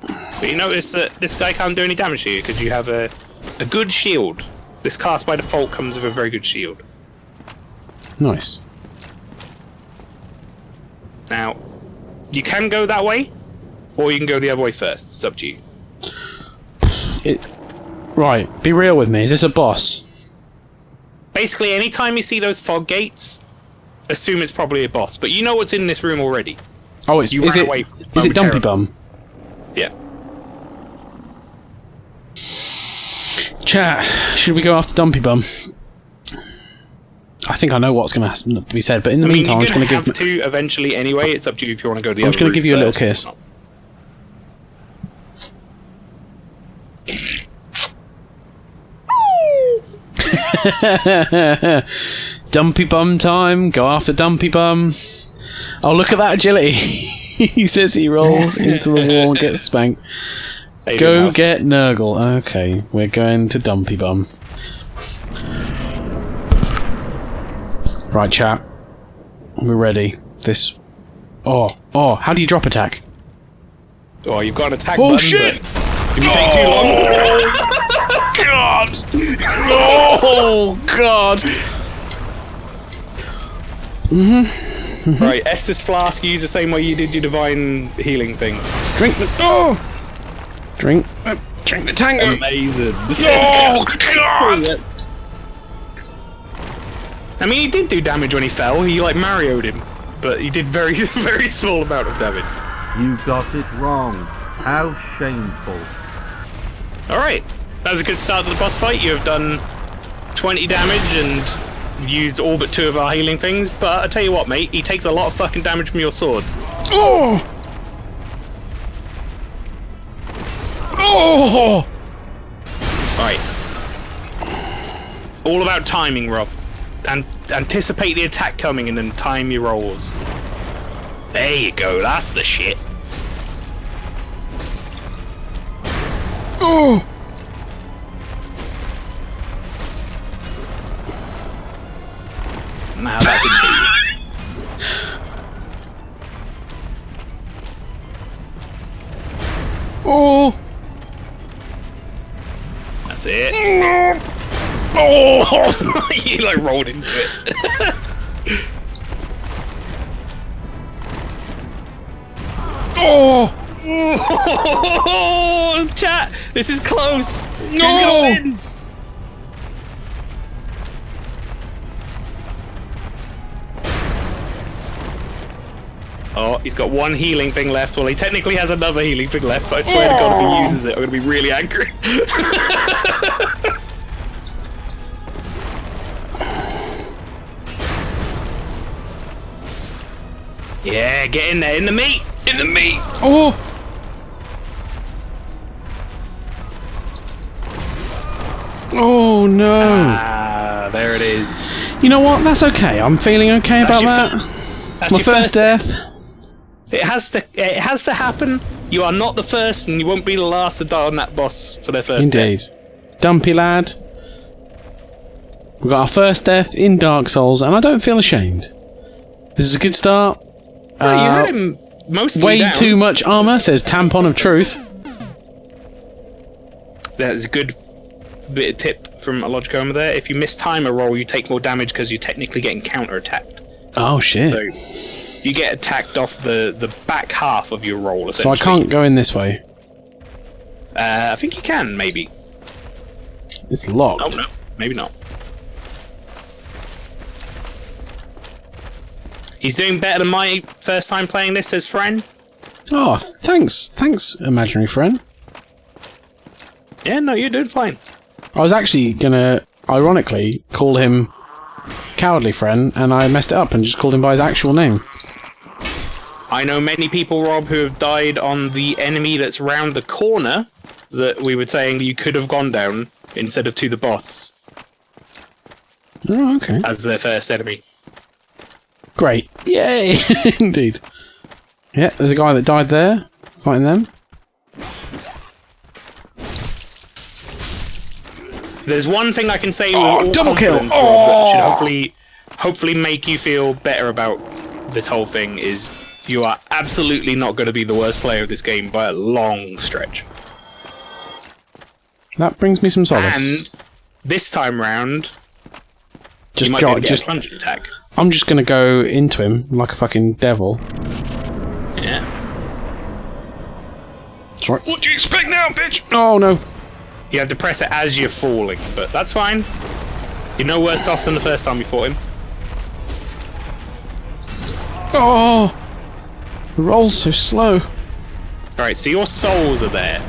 But you notice that this guy can't do any damage to you because you have a good shield. This cast by default comes with a very good shield. Nice. Now, you can go that way, or you can go the other way first. It's up to you. Right, be real with me. Is this a boss? Basically, anytime you see those fog gates, assume it's probably a boss. But you know what's in this room already. Oh, is You it ran away Dumpy momentarily. Bum? Yeah. Chat, should we go after Dumpy Bum? I think I know what's going to be said, but in the I mean, meantime, I'm you're just going going to to have to eventually anyway. It's up to you if you want to go the I'm other just gonna route give you a little first kiss. or not. Dumpy Bum time. Go after Dumpy Bum. Oh, look at that agility. He says he rolls into the wall and gets spanked. David Go Mouse. get Nurgle. Okay, we're going to Dumpy Bum. Right, chat. We're ready. This... Oh, how do you drop attack? Oh, you've got an attack Oh, button, shit! but if you take too long... God! Oh, God! Right, Estus Flask, use the same way you did your divine healing thing. Drink the... Oh! Drink the tango! Amazing. Oh, God! I mean, he did do damage when he fell. He, like, Mario'd him. But he did very, very small amount of damage. You got it wrong. How shameful. Alright, that was a good start to the boss fight. You have done 20 damage and used all but 2 of our healing things. But I tell you what, mate, he takes a lot of fucking damage from your sword. Oh! Oh! Right. All about timing, Rob. And anticipate the attack coming and then time your rolls. There you go, that's the shit. Oh! Now that didn't hit you. Oh! That's it. Oh! You like rolled into it. Oh! Oh, chat! This is close! Who's No! gonna win? Oh, he's got one healing thing left. Well, he technically has another healing thing left, but I swear to God, if he uses it, I'm gonna be really angry. Yeah, get in there, in the meat! In the meat! Oh! Oh no! Ah, there it is. You know what? That's okay. I'm feeling okay about your that. That's My your first death. It has to happen. You are not the first, and you won't be the last to die on that boss for their first Indeed. death. Dumpy lad. We got our first death in Dark Souls, and I don't feel ashamed. This is a good start. No, you had him mostly Way down. too much armor, says Tampon of Truth. That's a good bit of tip from Logicoma there. If you mistime a roll, you take more damage because you're technically getting counter-attacked. Oh shit. So you get attacked off the back half of your roll, So I essentially. can't go in this way. I think you can, maybe. It's locked. Oh, no. Maybe not. He's doing better than my first time playing this, says Fran. Oh, thanks. Thanks, imaginary friend. Yeah, no, you're doing fine. I was actually gonna, ironically, call him Cowardly Friend, and I messed it up and just called him by his actual name. I know many people, Rob, who have died on the enemy that's round the corner that we were saying you could have gone down instead of to the boss Oh, okay. as their first enemy. Great. Yay! Indeed. Yeah, there's a guy that died there, fighting them. There's one thing I can say with Oh, all double kill! confidence, Rob, that should hopefully make you feel better about this whole thing is you are absolutely not going to be the worst player of this game by a long stretch. That brings me some solace. And this time round, Just you might be able to get a plunging attack. I'm just gonna go into him like a fucking devil. Yeah. Sorry. What do you expect now, bitch? Oh no. You have to press it as you're falling, but that's fine. You're no worse off than the first time you fought him. Oh! The roll's so slow. Alright, so your souls are there.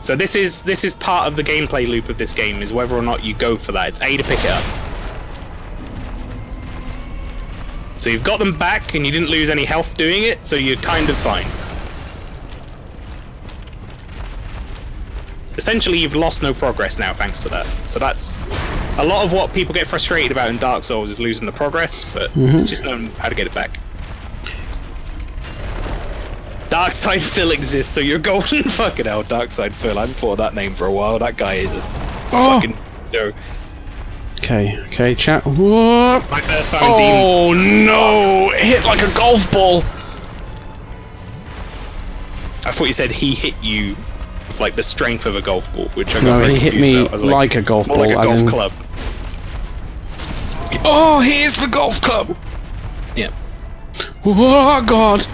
So this is part of the gameplay loop of this game, is whether or not you go for that. It's A, to pick it up. So you've got them back, and you didn't lose any health doing it, so you're kind of fine. Essentially, you've lost no progress now, thanks to that. So that's a lot of what people get frustrated about in Dark Souls is losing the progress, but it's just knowing how to get it back. Darkside Phil exists, so you're golden. Fucking hell, Darkside Phil. I haven't thought of that name for a while. That guy is a fucking no. Okay, chat. Whoop. My first time in Demon. Oh no! It hit like a golf ball. I thought you said he hit you with like the strength of a golf ball, which I got No, very he hit confused me about. I was like a golf more ball, like a as golf in- club. Oh, here's the golf club. Yeah. Oh god.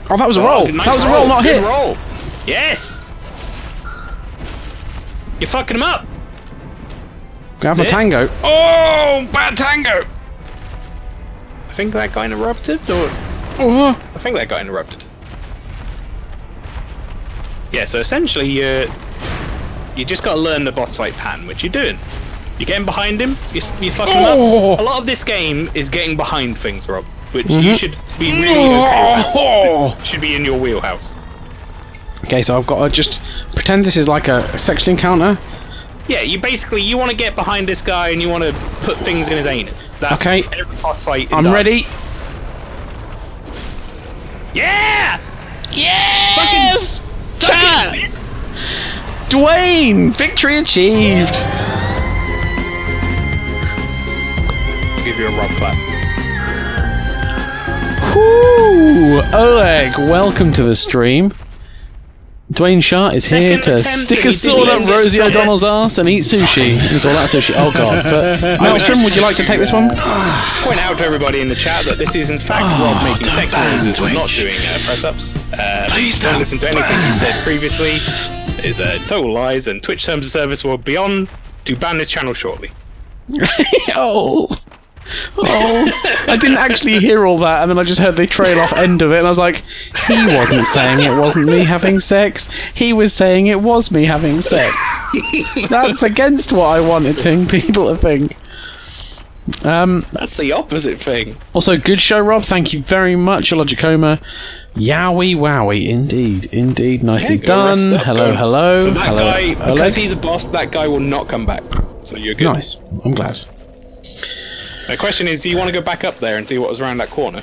Oh, that was a roll. Nice That was a roll, not a Good hit. roll. Yes. You're fucking him up. Have a it. tango. Oh, bad tango. I think that got interrupted, or Oh. I think that got interrupted. Yeah, so essentially you just got to learn the boss fight pattern, which you're doing. You're getting behind him, you fucking him Oh. up. A lot of this game is getting behind things, Rob, which you should be really okay with. Oh. Should be in your wheelhouse. Okay, so I've got to just pretend this is like a sexual encounter. Yeah, you want to get behind this guy and you want to put things in his anus. That's Okay. every boss fight. in I'm Dark ready. Yeah! Yes! Chat! Dwayne! Victory achieved! I'll give you a Rob clap. Whoo! Oleg, welcome to the stream. Dwayne Shart is here Second to attempt stick that a he sword didn't up get Rosie it. O'Donnell's ass and eat sushi. It's all that sushi. Oh god. Maelstrom, would you like to take this one? Point out to everybody in the chat that this is in fact Rob making don't sex ban noises, Twitch. not doing press-ups. Please Don't don't listen to anything he said previously. It is total lies, and Twitch terms of service will be on to ban this channel shortly. Oh. I didn't actually hear all that, and then I just heard the trail off end of it, and I was like, he wasn't saying it wasn't me having sex. He was saying it was me having sex. That's against what I wanted people to think. That's the opposite thing. Also, good show, Rob. Thank you very much, Logicoma. Yowie wowie, indeed. Nicely Yeah, go rest done. up, Hello, go. hello. So that hello, guy, hello. because he's a boss, that guy will not come back. So you're good. Nice. I'm glad. The question is, do you want to go back up there and see what was around that corner?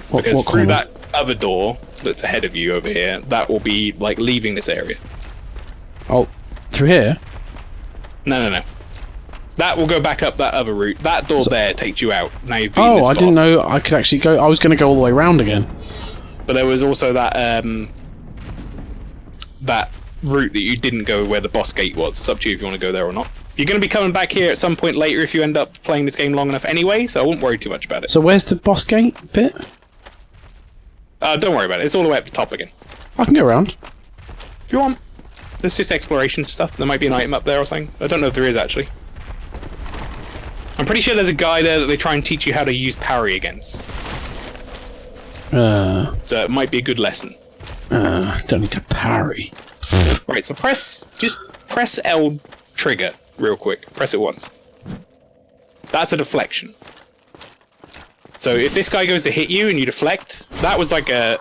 What Because through corner? that other door that's ahead of you over here, that will be like leaving this area. Oh, through here? No. That will go back up that other route. That door there takes you out. Now you've beaten Oh, this I didn't boss. know I could actually go. I was going to go all the way around again. But there was also that that route that you didn't go where the boss gate was. It's up to you if you want to go there or not. You're going to be coming back here at some point later if you end up playing this game long enough anyway, so I wouldn't worry too much about it. So where's the boss gate bit? Don't worry about it. It's all the way up the top again. I can go around. If you want. There's just exploration stuff. There might be an item up there or something. I don't know if there is, actually. I'm pretty sure there's a guy there that they try and teach you how to use parry against. So it might be a good lesson. Don't need to parry. Right, so just press L trigger real quick. Press it once. That's a deflection. So if this guy goes to hit you and you deflect, that was like a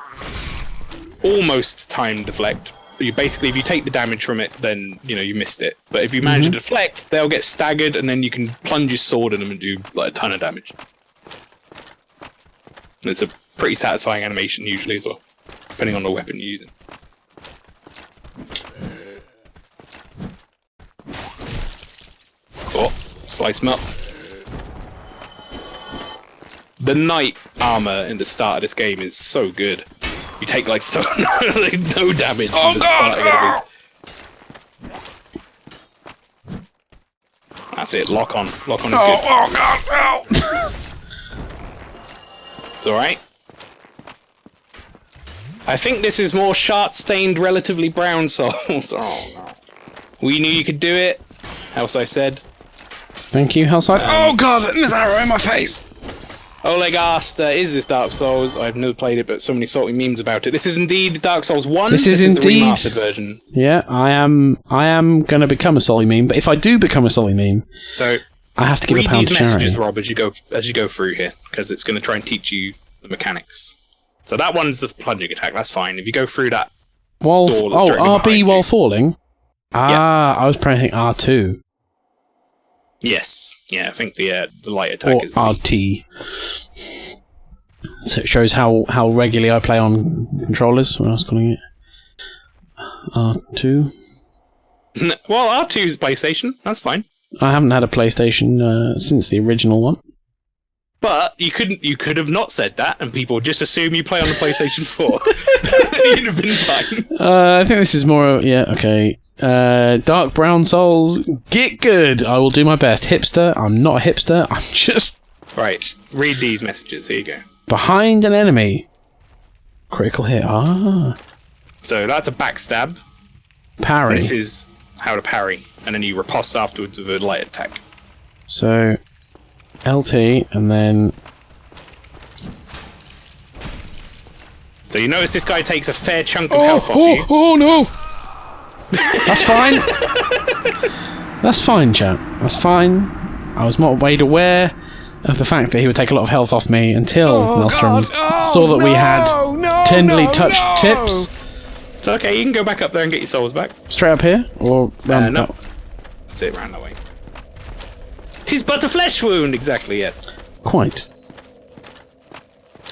almost timed deflect. You basically, if you take the damage from it, then you missed it. But if you manage to deflect, they'll get staggered, and then you can plunge your sword in them and do like a ton of damage. It's a pretty satisfying animation usually as well, depending on the weapon you're using. Oh, slice them up. The knight armor in the start of this game is so good. You take like no damage from the start of enemies. That's it. Lock on. Lock on is good. Oh god, ow! It's alright. I think this is more shard-stained, relatively brown souls. Oh no. We knew you could do it. Else I said. Thank you, Hellside. Oh god, there's an arrow in my face! Oleg asked, is this Dark Souls? I've never played it, but so many salty memes about it. This is indeed Dark Souls 1. This is indeed the remastered version. Yeah, I am going to become a Solly meme, but if I do become a Solly meme, So I have to give a read pound these to charity. messages, Rob, as you go through here, because it's going to try and teach you the mechanics. So that one's the plunging attack. That's fine. If you go through that, While door that's directly RB behind while you. falling. I was pressing R2 yes, yeah, I think the light attack or is the RT. So it shows how regularly I play on controllers. What I was calling it R2. Well, R2 is PlayStation. That's fine. I haven't had a PlayStation since the original one. But you could have not said that, and people would just assume you play on the PlayStation 4. You'd have been fine. I think this is more. Yeah, okay. Dark brown souls. Get good. I will do my best. Hipster. I'm not a hipster. I'm just Right, read these messages. Here you go. behind an enemy. Critical hit. So that's a backstab. Parry. This is how to parry, and then you riposte afterwards with a light attack. So LT and then So you notice this guy takes a fair chunk of health off you. Oh no! That's fine. That's fine, chap. That's fine. I was not made aware of the fact that he would take a lot of health off me until Maelstrom saw that we had tenderly touched tips. It's okay, you can go back up there and get your souls back. Straight up here or round? No. That's it, round that way. 'Tis but a flesh wound, exactly, yes. Quite.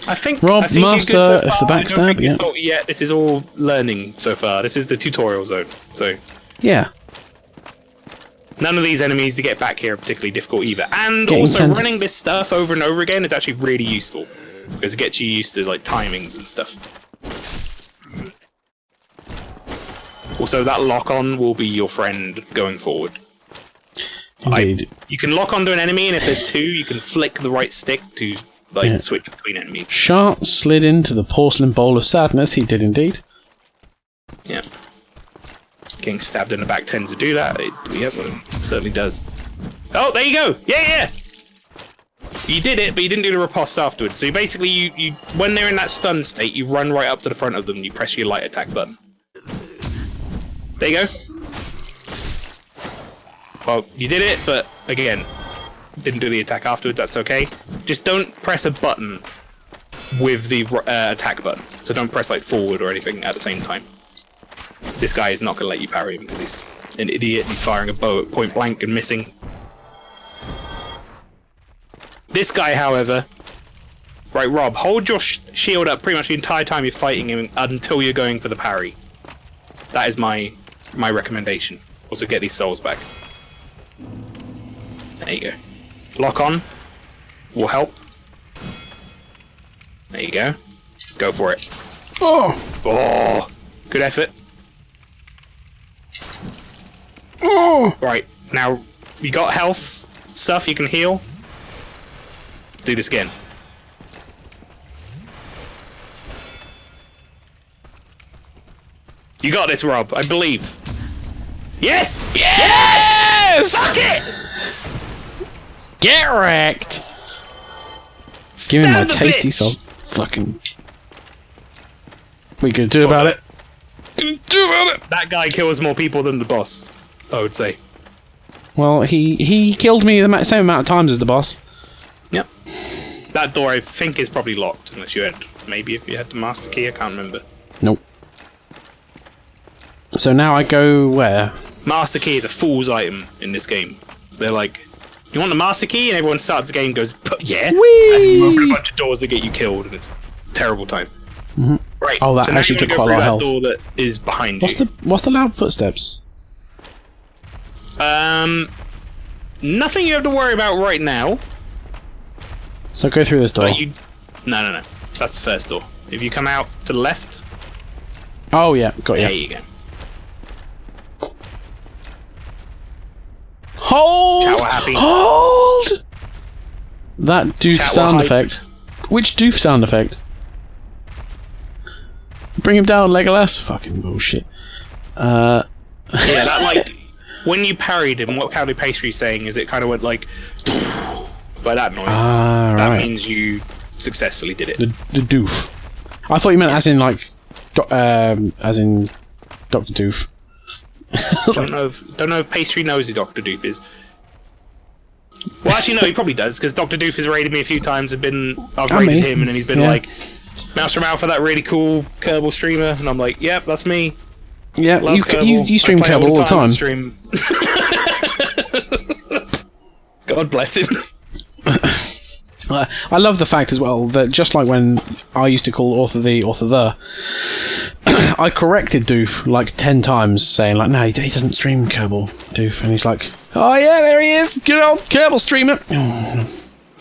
I think Rob, I think you're master good so of the far. I don't backstab, think you're yeah. salty yet. This is all learning so far. This is the tutorial zone. So Yeah. none of these enemies to get back here are particularly difficult either. And Getting also tempted. running this stuff over and over again is actually really useful. Because it gets you used to like timings and stuff. Also, that lock-on will be your friend going forward. Indeed. You can lock onto an enemy, and if there's two, you can flick the right stick to switch between enemies. Shart slid into the porcelain bowl of sadness. He did indeed. Yeah. Getting stabbed in the back tends to do that. It certainly does. Oh, there you go! Yeah! You did it, but you didn't do the riposte afterwards. So basically, you when they're in that stun state, you run right up to the front of them and you press your light attack button. There you go. Well, you did it, but again, didn't do the attack afterwards, that's okay. Just don't press a button with the attack button. So don't press like forward or anything at the same time. This guy is not going to let you parry him because he's an idiot. He's firing a bow at point blank and missing. This guy, however... Right, Rob, hold your shield up pretty much the entire time you're fighting him until you're going for the parry. That is my recommendation. Also get these souls back. There you go. Lock on. Will help. There you go. Go for it. Oh! Good effort. Right, now you got health stuff, you can heal. Do this again. You got this, Rob, I believe. Yes! Yes! Suck it! Get wrecked! Give me my Stand the tasty bitch! sauce. Fucking. We can do about it. That guy kills more people than the boss, I would say. Well, he killed me the same amount of times as the boss. Yep. That door, I think, is probably locked, unless you had... Maybe if you had the master key, I can't remember. Nope. So now I go where? Master key is a fool's item in this game. They're like, you want the master key? And everyone starts the game and goes, yeah. Whee! And you open a bunch of doors that get you killed, and it's a terrible time. Mm-hmm. Right. Oh, that so now actually you took wanna quite a go lot of through health. that door that is behind What's the loud footsteps? Nothing you have to worry about right now. So go through this door. But no. That's the first door. If you come out to the left, Oh yeah, got there you. you go. Hold! Chat were happy. Hold! That doof Chat were sound hyped. effect. Which doof sound effect? Bring him down, Legolas. Fucking bullshit. Yeah, that like when you parried him, what Cowley Pastry is saying is it kind of went like by that noise. Ah, that right. means you successfully did it. The doof. I thought you meant as in like, as in Dr. Doof. don't know if Pastry knows who Dr. Doof is. Well, actually, no, he probably does because Dr. Doof has raided me a few times. I've raided him, and then he's been like, "Mouse from Alpha, that really cool Kerbal streamer," and I'm like, "Yep, that's me." Yeah, Love you stream I play Kerbal all the time. on stream. God bless him. I love the fact as well that just like when I used to call author the, I corrected Doof like 10 times, saying like, no, he doesn't stream Kerbal, Doof, and he's like, oh yeah, there he is, good old Kerbal streamer.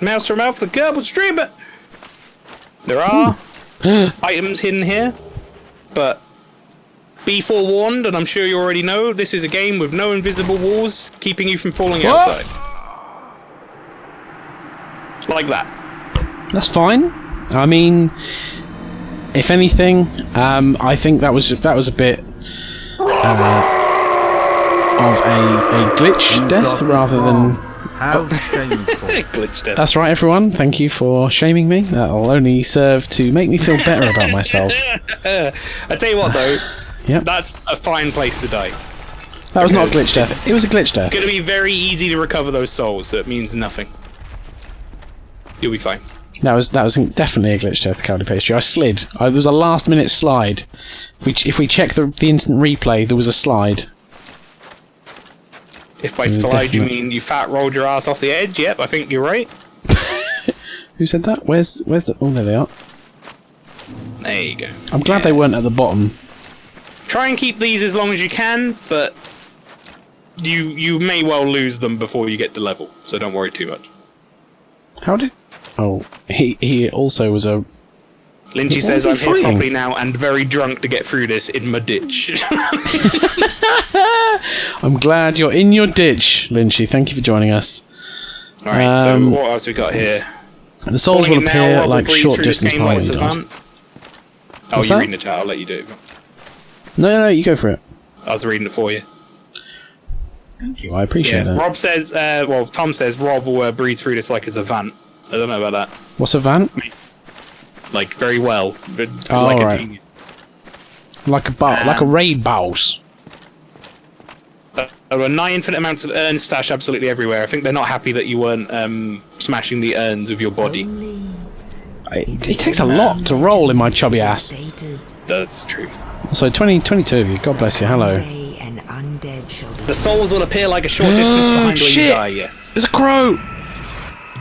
Mouse from Alpha, the Kerbal streamer. There are items hidden here, but be forewarned, and I'm sure you already know, this is a game with no invisible walls keeping you from falling outside. Like that. That's fine. I mean, if anything, I think that was a bit of a glitch death rather than. How shameful. Glitch death. That's right, everyone. Thank you for shaming me. That'll only serve to make me feel better about myself. I tell you what, though, Yep. that's a fine place to die. That was not a glitch death. It was a glitch death. It's going to be very easy to recover those souls, so it means nothing. You'll be fine. That was definitely a glitch death, Cowley Pastry. I slid. There was a last minute slide. If we check the instant replay, there was a slide. If by slide you definite. mean you fat rolled your ass off the edge, yep, I think you're right. Who said that? Where's the? Oh, there they are. There you go. I'm glad they weren't at the bottom. Try and keep these as long as you can, but you may well lose them before you get to level, so don't worry too much. How did? Oh, he also was a Lynchy What says, was he I'm here fighting? properly now and very drunk to get through this in my ditch. I'm glad you're in your ditch, Lynchy. Thank you for joining us. Alright, so what else we got here? The souls will Calling it now, appear Rob like agrees short through this distance game like behind you. Savant. Oh, What's you're that? reading the chat, I'll let you do it. No, you go for it. I was reading it for you. Thank you. I appreciate that. Rob says, Tom says Rob will breeze through this like a Savant. I don't know about that. What's a van? Like, very well. But Oh, like right. a genius. Like a raid boss. There are nigh infinite amounts of urns stashed absolutely everywhere. I think they're not happy that you weren't smashing the urns with your body. It takes a lot to roll in my chubby ass. That's true. So 2022 of you. God bless you. Hello. The souls will appear like a short distance behind where shit. you die, yes. There's a crow.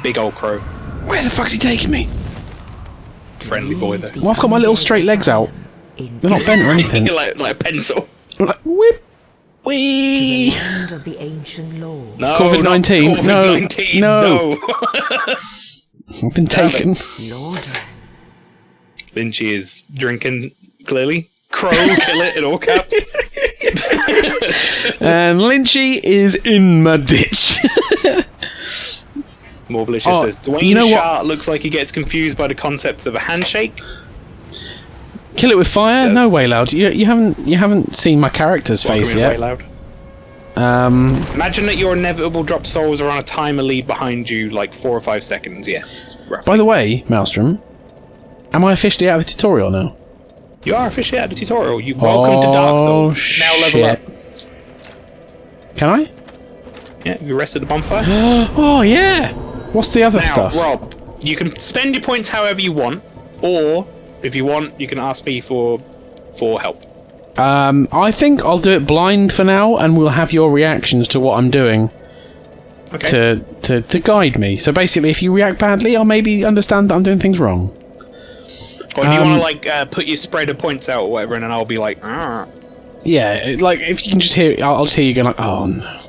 Big old crow. Where the fuck's he taking me? Friendly boy, though. Well, I've got my little straight legs out. They're not bent or anything. like a pencil. Like, whip. Wee. Of the ancient law. No, COVID-19. not No. COVID-19. No. I've been Damn taken. Lord. Lynchy is drinking, clearly. Crow, kill it in all caps. And Lynchy is in my ditch. More Malicious says, Dwayne you know what? Sharp looks like he gets confused by the concept of a handshake. Kill it with fire? Yes. No way, loud. You haven't seen my character's face Welcome in, yet. Way Loud. Imagine that your inevitable drop souls are on a timer lead behind you, like 4 or 5 seconds. Yes, roughly. By the way, Maelstrom, am I officially out of the tutorial now? You are officially at the tutorial. Welcome to Dark Souls. Now level up. Can I? Yeah, you rested the bonfire. Oh yeah. What's the other Now, stuff? Rob, you can spend your points however you want, or if you want, you can ask me for help. I think I'll do it blind for now, and we'll have your reactions to what I'm doing Okay. to guide me. So basically, if you react badly, I'll maybe understand that I'm doing things wrong. Or do you want to like put your spread of points out or whatever, and then I'll be like, ah. Yeah, like if you can just hear, I'll just hear you going like, oh no.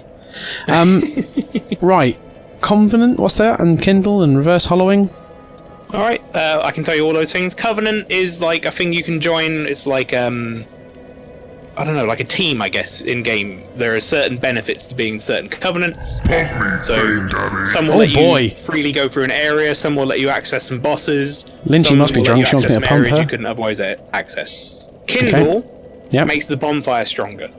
Right, Covenant, what's that? And Kindle and Reverse Hollowing. All right, I can tell you all those things. Covenant is like a thing you can join. It's like I don't know, like a team, I guess, in game. There are certain benefits to being certain covenants. So some will let you freely go through an area. Some will let you access some bosses. Lynchy some must be will drunk. let She you wants me access to some pump areas her. you couldn't otherwise access. Kindle makes the bonfire stronger.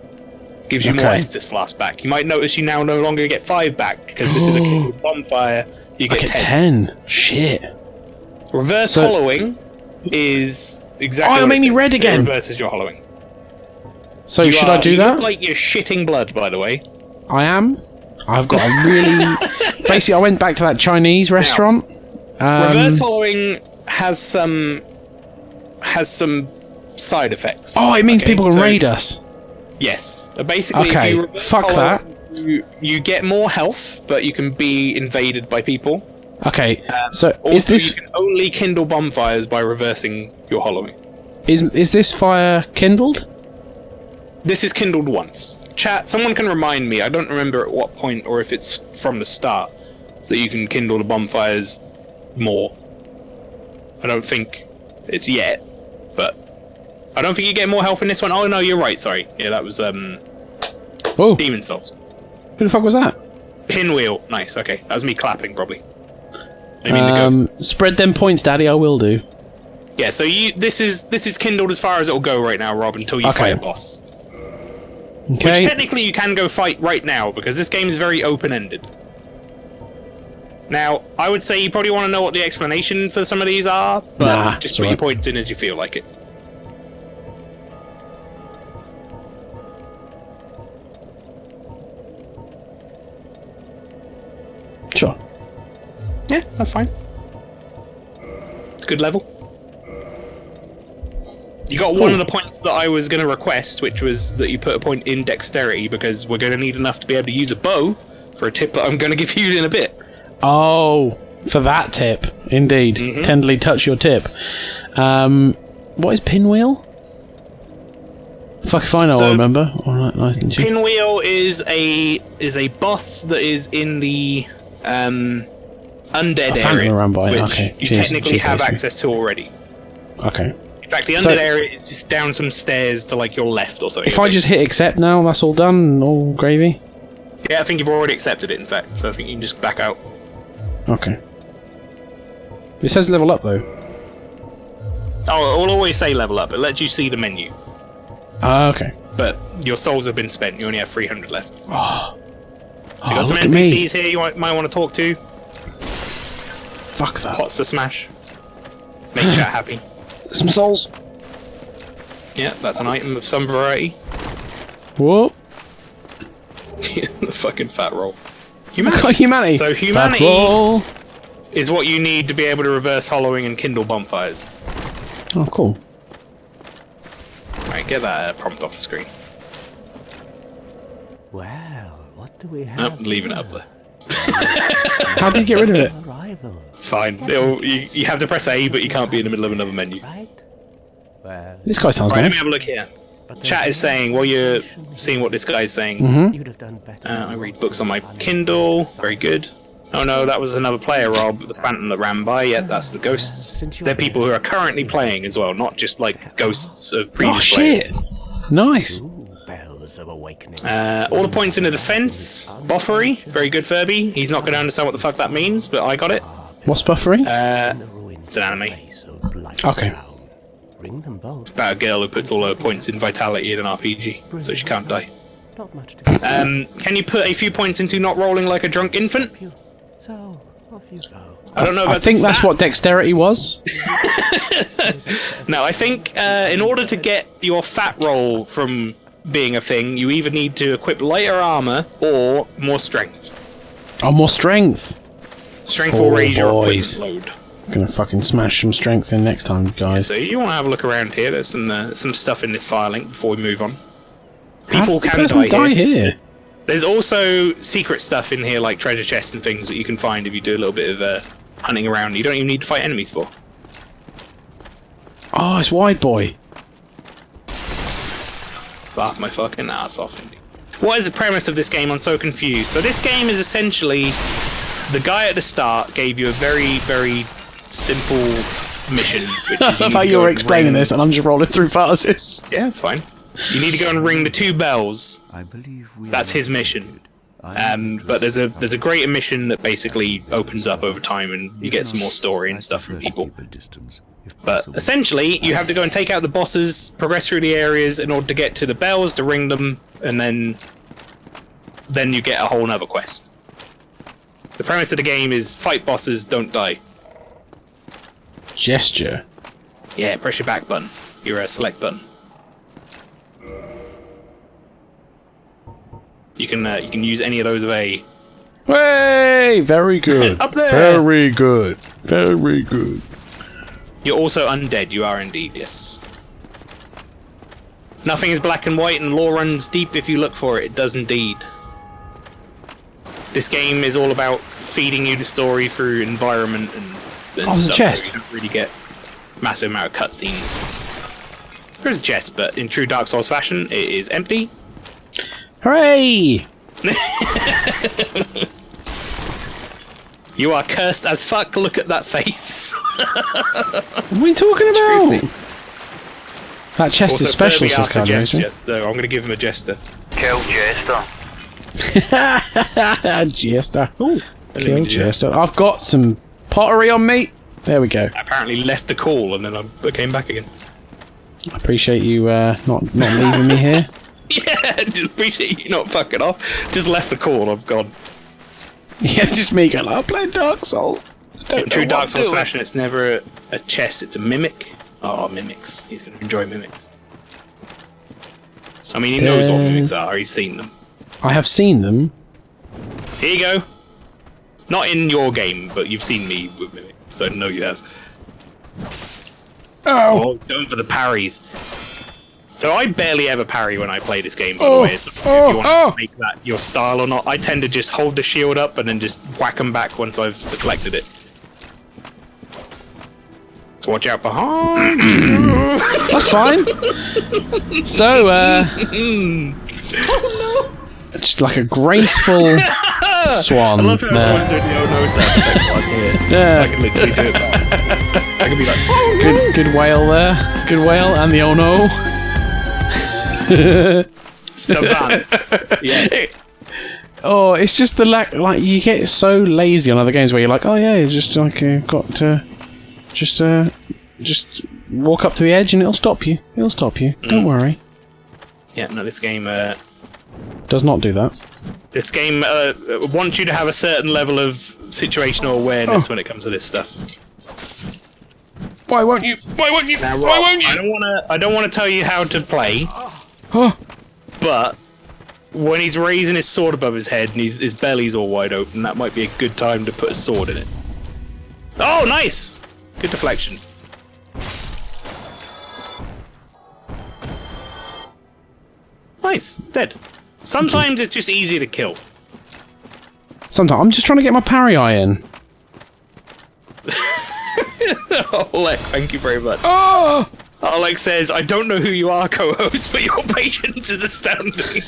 Gives you more Estus flask back. You might notice you now no longer get 5 back because this is a Kindle bonfire. You get 10. Shit. Reverse hollowing is exactly. Oh, it made me red again. It reverses your hollowing. So should I do you that? Look like you're shitting blood, by the way. I am. I've got a really. Basically, I went back to that Chinese restaurant. Reverse hollowing has some side effects. Oh, it means people can raid us. Yes. Basically, Okay, if you reverse fuck hollow, that. You get more health, but you can be invaded by people. Okay, so Also, is this you can only kindle bonfires by reversing your hollowing. is this fire kindled? This is kindled once. Chat, someone can remind me, I don't remember at what point, or if it's from the start, that you can kindle the bonfires more. I don't think it's yet, but I don't think you get more health in this one. Oh no, you're right, sorry. Yeah, that was Demon Souls. Who the fuck was that? Pinwheel. Nice, okay. That was me clapping, probably. I mean the ghost. Spread them points, Daddy, I will do. Yeah, so this is kindled as far as it'll go right now, Rob, until you fight a boss. Okay. Which technically you can go fight right now, because this game is very open-ended. Now, I would say you probably want to know what the explanation for some of these are, but just put your points in as you feel like it. Sure. Yeah, that's fine. Good level. You got one of the points that I was going to request, which was that you put a point in dexterity, because we're going to need enough to be able to use a bow for a tip that I'm going to give you in a bit. Oh, for that tip, indeed. Tenderly touch your tip. What is Pinwheel? Fuck if I know. I remember. All right, nice and cheap. Pinwheel is a boss that is in the undead area, around by. which Okay. you Cheers, technically cheers, have cheers. access to already. Okay. In fact, the So- undead area is just down some stairs to like your left or something. If I just hit accept now, that's all done, all gravy? Yeah, I think you've already accepted it, in fact, so I think you can just back out. Okay. It says level up, though. Oh, it'll always say level up. It lets you see the menu. Ah, okay. But your souls have been spent. You only have 300 left. Oh, So you got some look at me. NPCs here you might want to talk to. Fuck that. Pots to smash. Make chat happy. Some souls. Yeah, that's an item of some variety. Whoa. The fucking fat roll. Humanity. So humanity Fat roll. is what you need to be able to reverse hollowing and kindle bonfires. Oh, cool. Right, get that prompt off the screen. Well, what do we have? Nope, leaving it up there. How do you get rid of it? Arrival, It's fine. You have to press A, but you can't be in the middle of another menu. right? Well, This guy sounds Right, let me nice. have a look here. but Chat is saying, while you're seeing what this guy's saying, you'd have done better. I read books on my Kindle. Very good. Oh no, that was another player, Rob. The Phantom that ran by. Yeah, that's the ghosts. They're people who are currently playing as well, not just like ghosts of Oh, previous players. shit. Nice. Ooh, bells of awakening. All the points in the defense. Boffery. Very good, Furby. He's not going to understand what the fuck that means, but I got it. What's buffering? It's an anime. Okay. Ring them both. About a girl who puts all her points in vitality in an RPG, so she can't die. Not much to Can you put a few points into not rolling like a drunk infant? So, off you go. I don't know if I think that's what dexterity was. No, I think in order to get your fat roll from being a thing, you either need to equip lighter armor or more strength. Oh, more strength. Strength Oh, will raise your boys. equipment load. Gonna fucking smash some strength in next time, guys. So you want to have a look around here. There's some stuff in this file link before we move on. How People did the can person die here. here. There's also secret stuff in here, like treasure chests and things that you can find if you do a little bit of hunting around. You don't even need to fight enemies for. Oh, it's Wide Boy. Laugh my fucking ass off, indeed. What is the premise of this game? I'm so confused. So this game is essentially the guy at the start gave you a very, very simple mission. Which is I need thought to you go were and explaining ring- this and I'm just rolling through passes. Yeah, it's fine. You need to go and ring the 2 bells. I believe we That's his mission. But there's a greater mission that basically opens up over time, and you get some more story and stuff from people. But essentially, you have to go and take out the bosses, progress through the areas in order to get to the bells, to ring them, and then you get a whole nother quest. The premise of the game is fight bosses, don't die. Gesture. Yeah, press your back button, your select button. You can use any of those of A. Hey, very good. Up there! Very good. Very good. You're also undead, you are indeed, yes. Nothing is black and white, and lore runs deep if you look for it. It does indeed. This game is all about feeding you the story through environment and there's a stuff. chest. You don't really get massive amount of cutscenes. There's a chest, but in true Dark Souls fashion, it is empty. Hooray! You are cursed as fuck. Look at that face. What are you talking about? That chest Also, is special, Furby says asked for Carnation. Jester, so I'm going to give him a Jester. Kill Jester. Jester. Ooh, Kill Jester. I've got some pottery on me. There we go. I apparently left the call and then I came back again. I appreciate you not leaving me here. Yeah, just appreciate you not fucking off. Just left the call, I'm gone. Yeah, it's just me going, I'm playing Dark Souls. In true Dark Souls fashion, it's never a chest, it's a mimic. Oh, mimics. He's going to enjoy mimics. I mean, he knows what mimics are, he's seen them. I have seen them. Here you go. Not in your game, but you've seen me with mimics, so I know you have. Oh, going for the parries. So I barely ever parry when I play this game, by the way. So if you want to make that your style or not, I tend to just hold the shield up and then just whack them back once I've deflected it. So watch out behind you. That's fine. So, just like a graceful Swan. I love how there. someone's doing the oh no sound effect while I'm here. Yeah. I can literally do it back. I can be like, oh no! Good whale there. Good whale, and the oh no. Savant. Yes. Oh, it's just the like you get so lazy on other games where you're like, oh yeah, just like got to just walk up to the edge and it'll stop you. It'll stop you. Don't worry. Yeah, no, this game Does not do that. This game wants you to have a certain level of situational awareness when it comes to this stuff. Why won't you? Why won't you? Now, Rob, Why won't you? I don't want to tell you how to play, Oh, but when he's raising his sword above his head and his belly's all wide open, that might be a good time to put a sword in it. Oh, nice! Good deflection. Nice, dead. Sometimes it's just easy to kill. sometimes I'm just trying to get my parry eye in. Oleg, thank you very much. Oh! Oleg says, I don't know who you are, co-host, but your patience is astounding.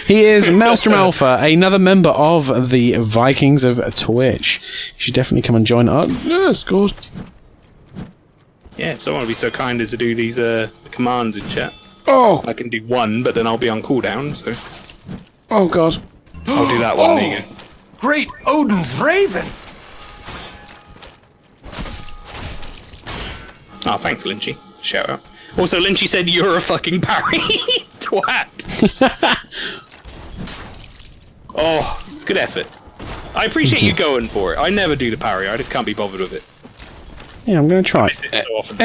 He is Maelstrom Alpha, another member of the Vikings of Twitch. You should definitely come and join us. Yes, good. Yeah, if someone would be so kind as to do these commands in chat. Oh! I can do one, but then I'll be on cooldown, so Oh, God. I'll do that one. There you go. Great Odin's Raven! Oh, thanks, Lynchy. Shout out. Also, Lynchy said, you're a fucking parry. Twat. Oh, it's good effort. I appreciate you going for it. I never do the parry. I just can't be bothered with it. Yeah, I'm going to try. I miss it so often.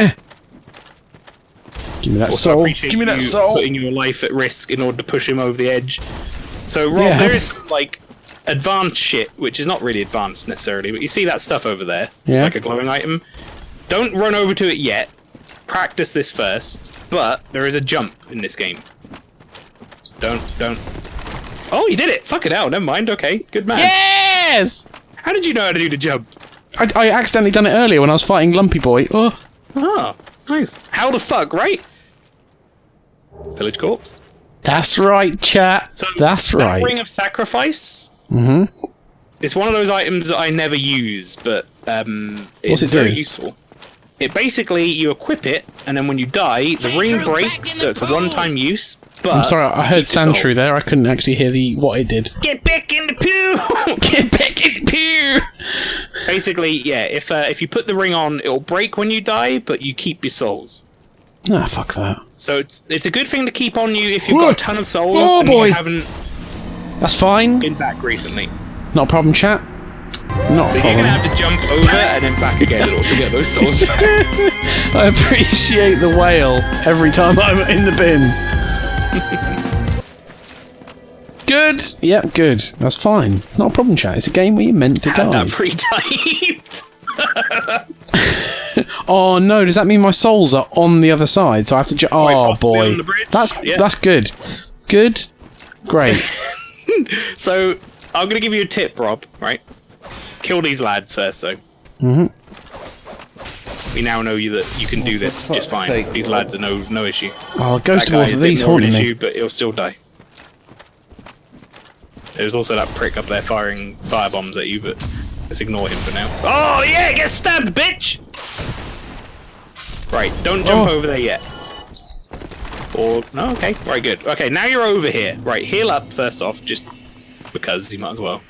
Give me that Also, I soul. appreciate Give me that you soul. putting your life at risk in order to push him over the edge. So, Rob, Yeah. there is some, like, advanced shit, which is not really advanced necessarily, but you see that stuff over there? Yeah. It's like a glowing item. Don't run over to it yet. Practice this first. But there is a jump in this game. Don't. Oh, you did it! Fuck it out. Never mind. Okay, good man. Yes! How did you know how to do the jump? I accidentally done it earlier when I was fighting Lumpy Boy. Oh. Oh, nice. How the fuck, right? Village corpse. That's right, chat. So That's that right. Ring of Sacrifice. Mm-hmm. It's one of those items that I never use, but What's it's it do? very useful. It basically, you equip it, and then when you die, the ring breaks, so it's a one-time use. But I'm sorry, I heard keeps your Sandshrew souls. there. I couldn't actually hear what it did. Get back in the pew! Get back in the pew! Basically, yeah. If you put the ring on, it'll break when you die, but you keep your souls. Ah, fuck that. So it's a good thing to keep on you if you've got a ton of souls Oh, and boy. you haven't That's fine. been back recently. Not a problem, chat. Not So a you're problem. gonna have to jump over and then back again in order to get those souls back. I appreciate the whale every time I'm in the bin. Good. Yeah, good. That's fine. It's not a problem, chat. It's a game where you're meant to Had die. that pre-typed. Oh no! Does that mean my souls are on the other side? So I have to. Quite Oh possibly boy, on the bridge, that's yeah. good. Good. Great. So I'm gonna give you a tip, Rob. Right? Kill these lads first, though. Mhm. We now know that you can do this just fine. These lads are no issue. Oh, Ghost That of War guy for is a these bit more of an haunting issue, me. but he'll still die. There's also that prick up there firing firebombs at you, but let's ignore him for now. Oh yeah, get stabbed, bitch! Right, don't jump over there yet. Or no, okay, right, good. Okay, now you're over here. Right, heal up first off, just because you might as well.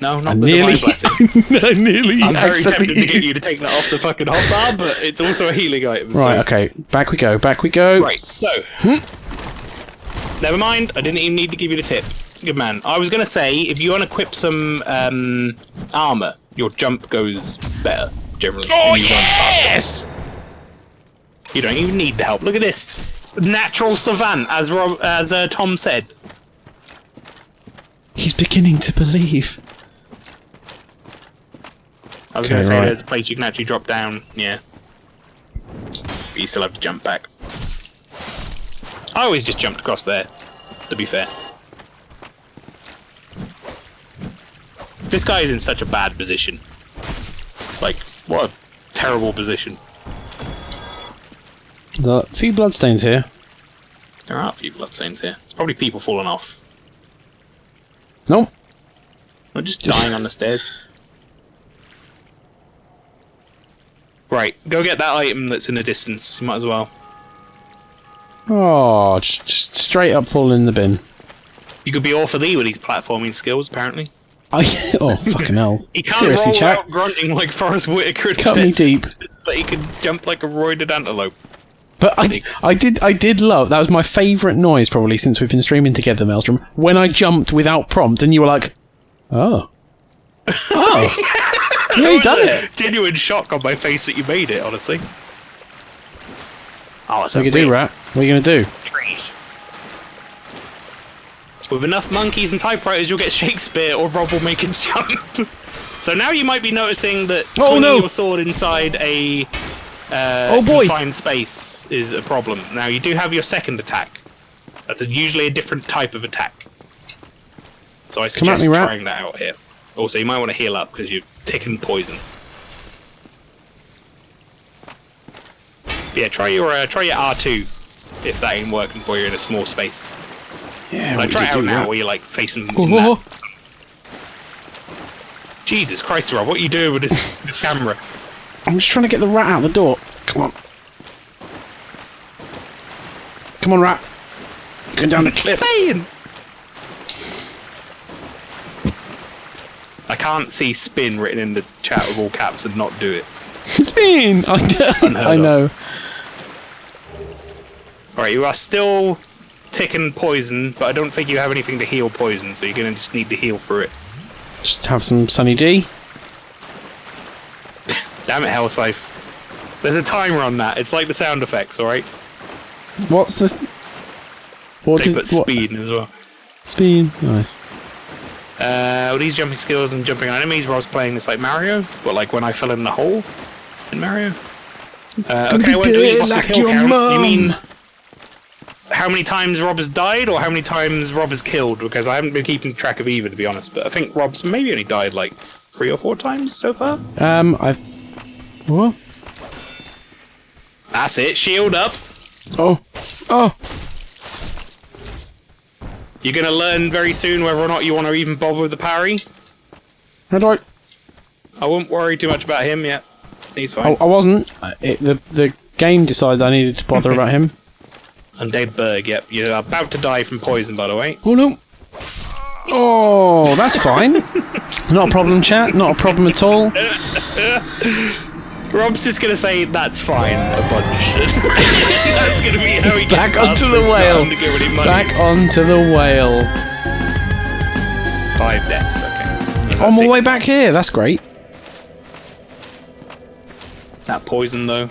No, not the Nearly. divine blessing. I nearly. I'm very accidentally- tempted to get you to take that off the fucking hotbar, but it's also a healing item. Right. so. Okay. Back we go. Back we go. Right, so. Never mind, I didn't even need to give you the tip. Good man. I was going to say, if you unequip some armor, your jump goes better, generally. Oh, and you run faster. yes! You don't even need the help. Look at this. Natural savant, as Tom said. He's beginning to believe. I was Okay, going to say right. there's a place you can actually drop down, yeah. But you still have to jump back. I always just jumped across there, to be fair. This guy is in such a bad position. Like, what a terrible position. A few bloodstains here. There are a few bloodstains here. It's probably people falling off. Nope. I'm just dying on the stairs. Right, go get that item that's in the distance. You might as well. Oh, just straight up fall in the bin. You could be all for thee with these platforming skills, apparently. Oh, fucking hell. He can't Seriously, roll chat. out grunting like Forrest Whitaker. Cut me deep. But he can jump like a roided antelope. But I did love, that was my favourite noise probably since we've been streaming together, Maelstrom, when I jumped without prompt and you were like, oh. Oh. Yeah, he's done it. Genuine shock on my face that you made it, honestly. Oh, it's What are you going to do, Rat? What are you going to do? With enough monkeys and typewriters, you'll get Shakespeare, or Rob will make him jump. So now you might be noticing that swinging your sword inside a confined space is a problem. Now you do have your second attack. That's usually a different type of attack. So I suggest trying that out here. Also, you might want to heal up because you're taking poison. Yeah, try your R2 if that ain't working for you in a small space. Yeah, like, try it out now where you're like facing that. Jesus Christ, Rob, what are you doing with this camera? I'm just trying to get the rat out the door. Come on. Come on, rat. Going down the cliff. I can't see spin written in the chat with all caps and not do it. Spin! I know. Alright, you are still ticking poison, but I don't think you have anything to heal poison, so you're going to just need to heal through it. Just have some Sunny D. Damn it, Hellscythe. There's a timer on that. It's like the sound effects, alright? What's this? They put speed in as well. Speed, nice. These jumping skills and jumping on enemies, where I was playing this like Mario, but like when I fell in the hole in Mario. Okay, what's the kill count? You mean how many times Rob has died, or how many times Rob has killed? Because I haven't been keeping track of either, to be honest. But I think Rob's maybe only died like 3 or 4 times so far. What? That's it. Shield up. Oh. You're gonna learn very soon whether or not you want to even bother with the parry. How do I won't worry too much about him yet. He's fine. I wasn't. The game decided I needed to bother about him. Undead Berg, yep. You're about to die from poison, by the way. Oh no. Oh, that's fine. Not a problem, chat. Not a problem at all. Rob's just gonna say that's fine a bunch. That's gonna be how he gets back onto the whale. Back onto the whale. 5 deaths, okay. On my way back here. That's great. That poison though.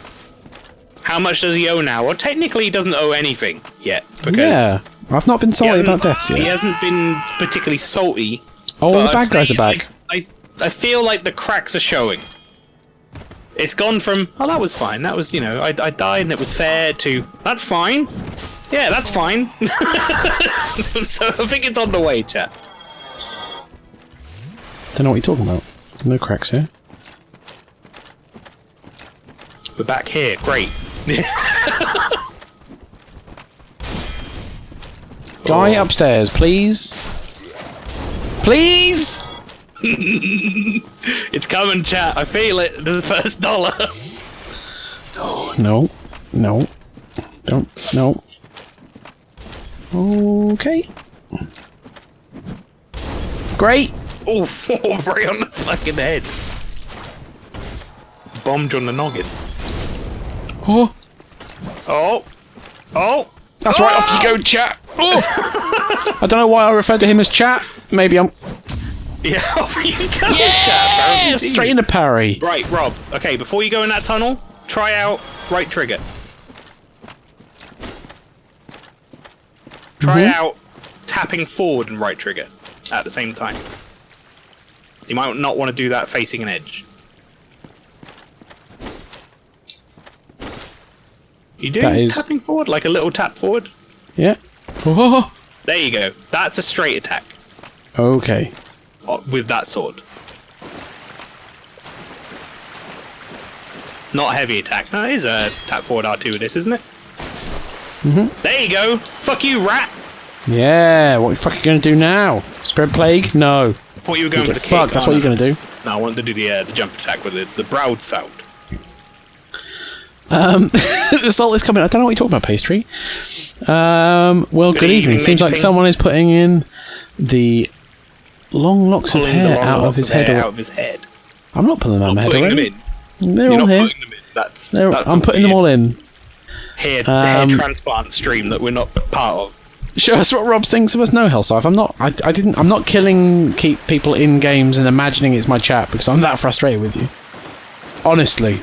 How much does he owe now? Well, technically he doesn't owe anything yet. Because I've not been salty about deaths yet. He hasn't been particularly salty. Oh, the bad guys are back. I feel like the cracks are showing. It's gone from, oh, that was fine. That was, I died and it was fair, to, that's fine. Yeah, that's fine. So I think it's on the way, chat. Don't know what you're talking about. No cracks here. We're back here. Great. Guy upstairs, please. Please! It's coming, chat. I feel it. The first dollar. No. Don't. No. Okay. Great. Oh, right on the fucking head. Bombed on the noggin. Oh. That's right, off you go, chat. Oh. I don't know why I referred to him as chat. Maybe I'm... Yeah, off you go, chat. Straight into parry. Right, Rob. Okay, before you go in that tunnel, try out right trigger. Try out tapping forward and right trigger at the same time. You might not want to do that facing an edge. You doing tapping forward? Like a little tap forward? Yeah. Oh. There you go. That's a straight attack. Okay. With that sword. Not a heavy attack. No, it is a tap forward R2 with this, isn't it? There you go. Fuck you, rat. Yeah, what the fuck are you going to do now? Spread plague? No. I thought you were going for the kick. Fuck, that's what you're going to do. No, I wanted to do the jump attack with the broad sound. The salt is coming. I don't know what you're talking about, Pastry. Well, good evening. Seems like someone is putting in the long locks of hair out of his head. I'm not pulling them out of my head already. They're all here. I'm putting them all in. Hair transplant stream that we're not part of. Show us what Rob thinks of us. No, Hellscythe. I'm not killing people in games and imagining it's my chat because I'm that frustrated with you. Honestly.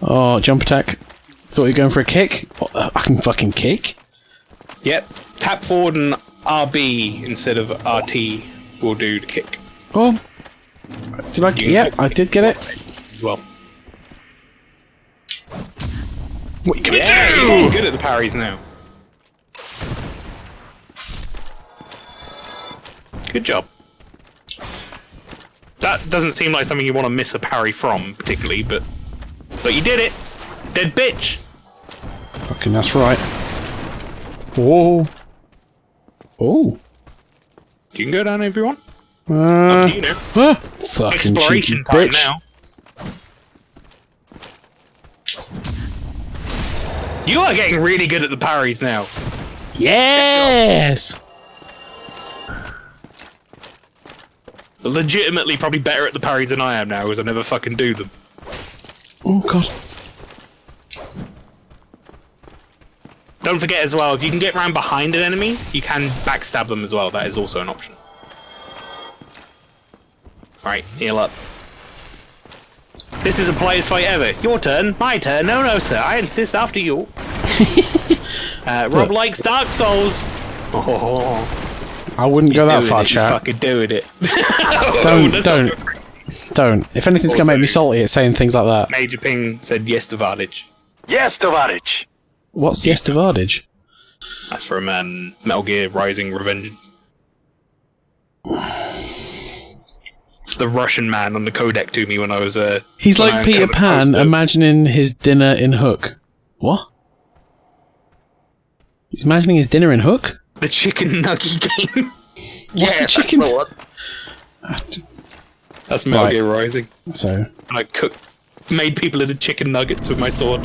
Oh, jump attack. Thought you were going for a kick? I can fucking kick. Yep. Tap forward and RB instead of RT will do the kick. Oh. Did I? Yep, I did get it. As well. What are you gonna do? You're getting good at the parries now. Good job. That doesn't seem like something you want to miss a parry from, particularly, but you did it! Dead bitch! Fucking that's right. Whoa. Oh. You can go down if you want. Fucking Exploration cheeky time bitch. now. You are getting really good at the parries now. Yes! Legitimately probably better at the parries than I am now, as I never fucking do them. Oh god. Don't forget as well, if you can get round behind an enemy, you can backstab them as well. That is also an option. Alright, heal up. This is the politest fight ever. Your turn, my turn. No, sir. I insist after you. Rob likes Dark Souls. Oh. I wouldn't go that far, He's chat. fucking doing it. Don't. If anything's gonna make me salty, it's saying things like that. Major Ping said yes to Vardage. Yes, Tovarich. What's yes to Vardage? That's from Metal Gear Rising Revengeance. It's the Russian man on the codec to me when I was He's when like I Peter uncovered Pan poster. imagining his dinner in Hook. What? He's imagining his dinner in Hook? The chicken nugget game. What's the chicken? That's Metal Right. Gear Rising. So, And I made people into chicken nuggets with my sword.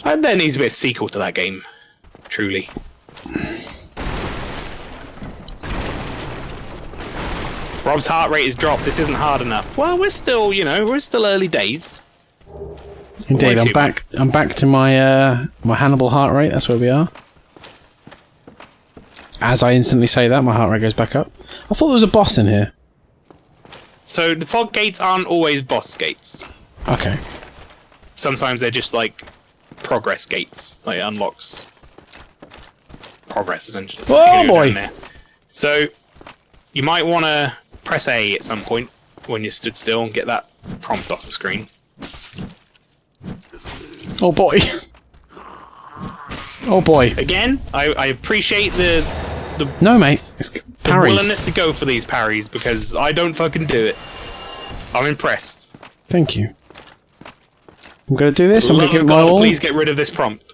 And there needs to be a sequel to that game. Truly. Rob's heart rate has dropped. This isn't hard enough. Well, we're still, we're still early days. indeed, Won't I'm you? back. I'm back to my my Hannibal heart rate. That's where we are. As I instantly say that, my heart rate goes back up. I thought there was a boss in here. So the fog gates aren't always boss gates. Okay. Sometimes they're just like progress gates. Like it unlocks progress essentially. Oh, You can go boy. down there. So you might want to press A at some point when you stood still and get that prompt off the screen. Oh boy. Oh boy. Again, I appreciate the No, mate. It's parries. willingness to go for these parries because I don't fucking do it. I'm impressed. Thank you. I'm going to do this. For I'm the going to love give of it my God, all. please get rid of this prompt.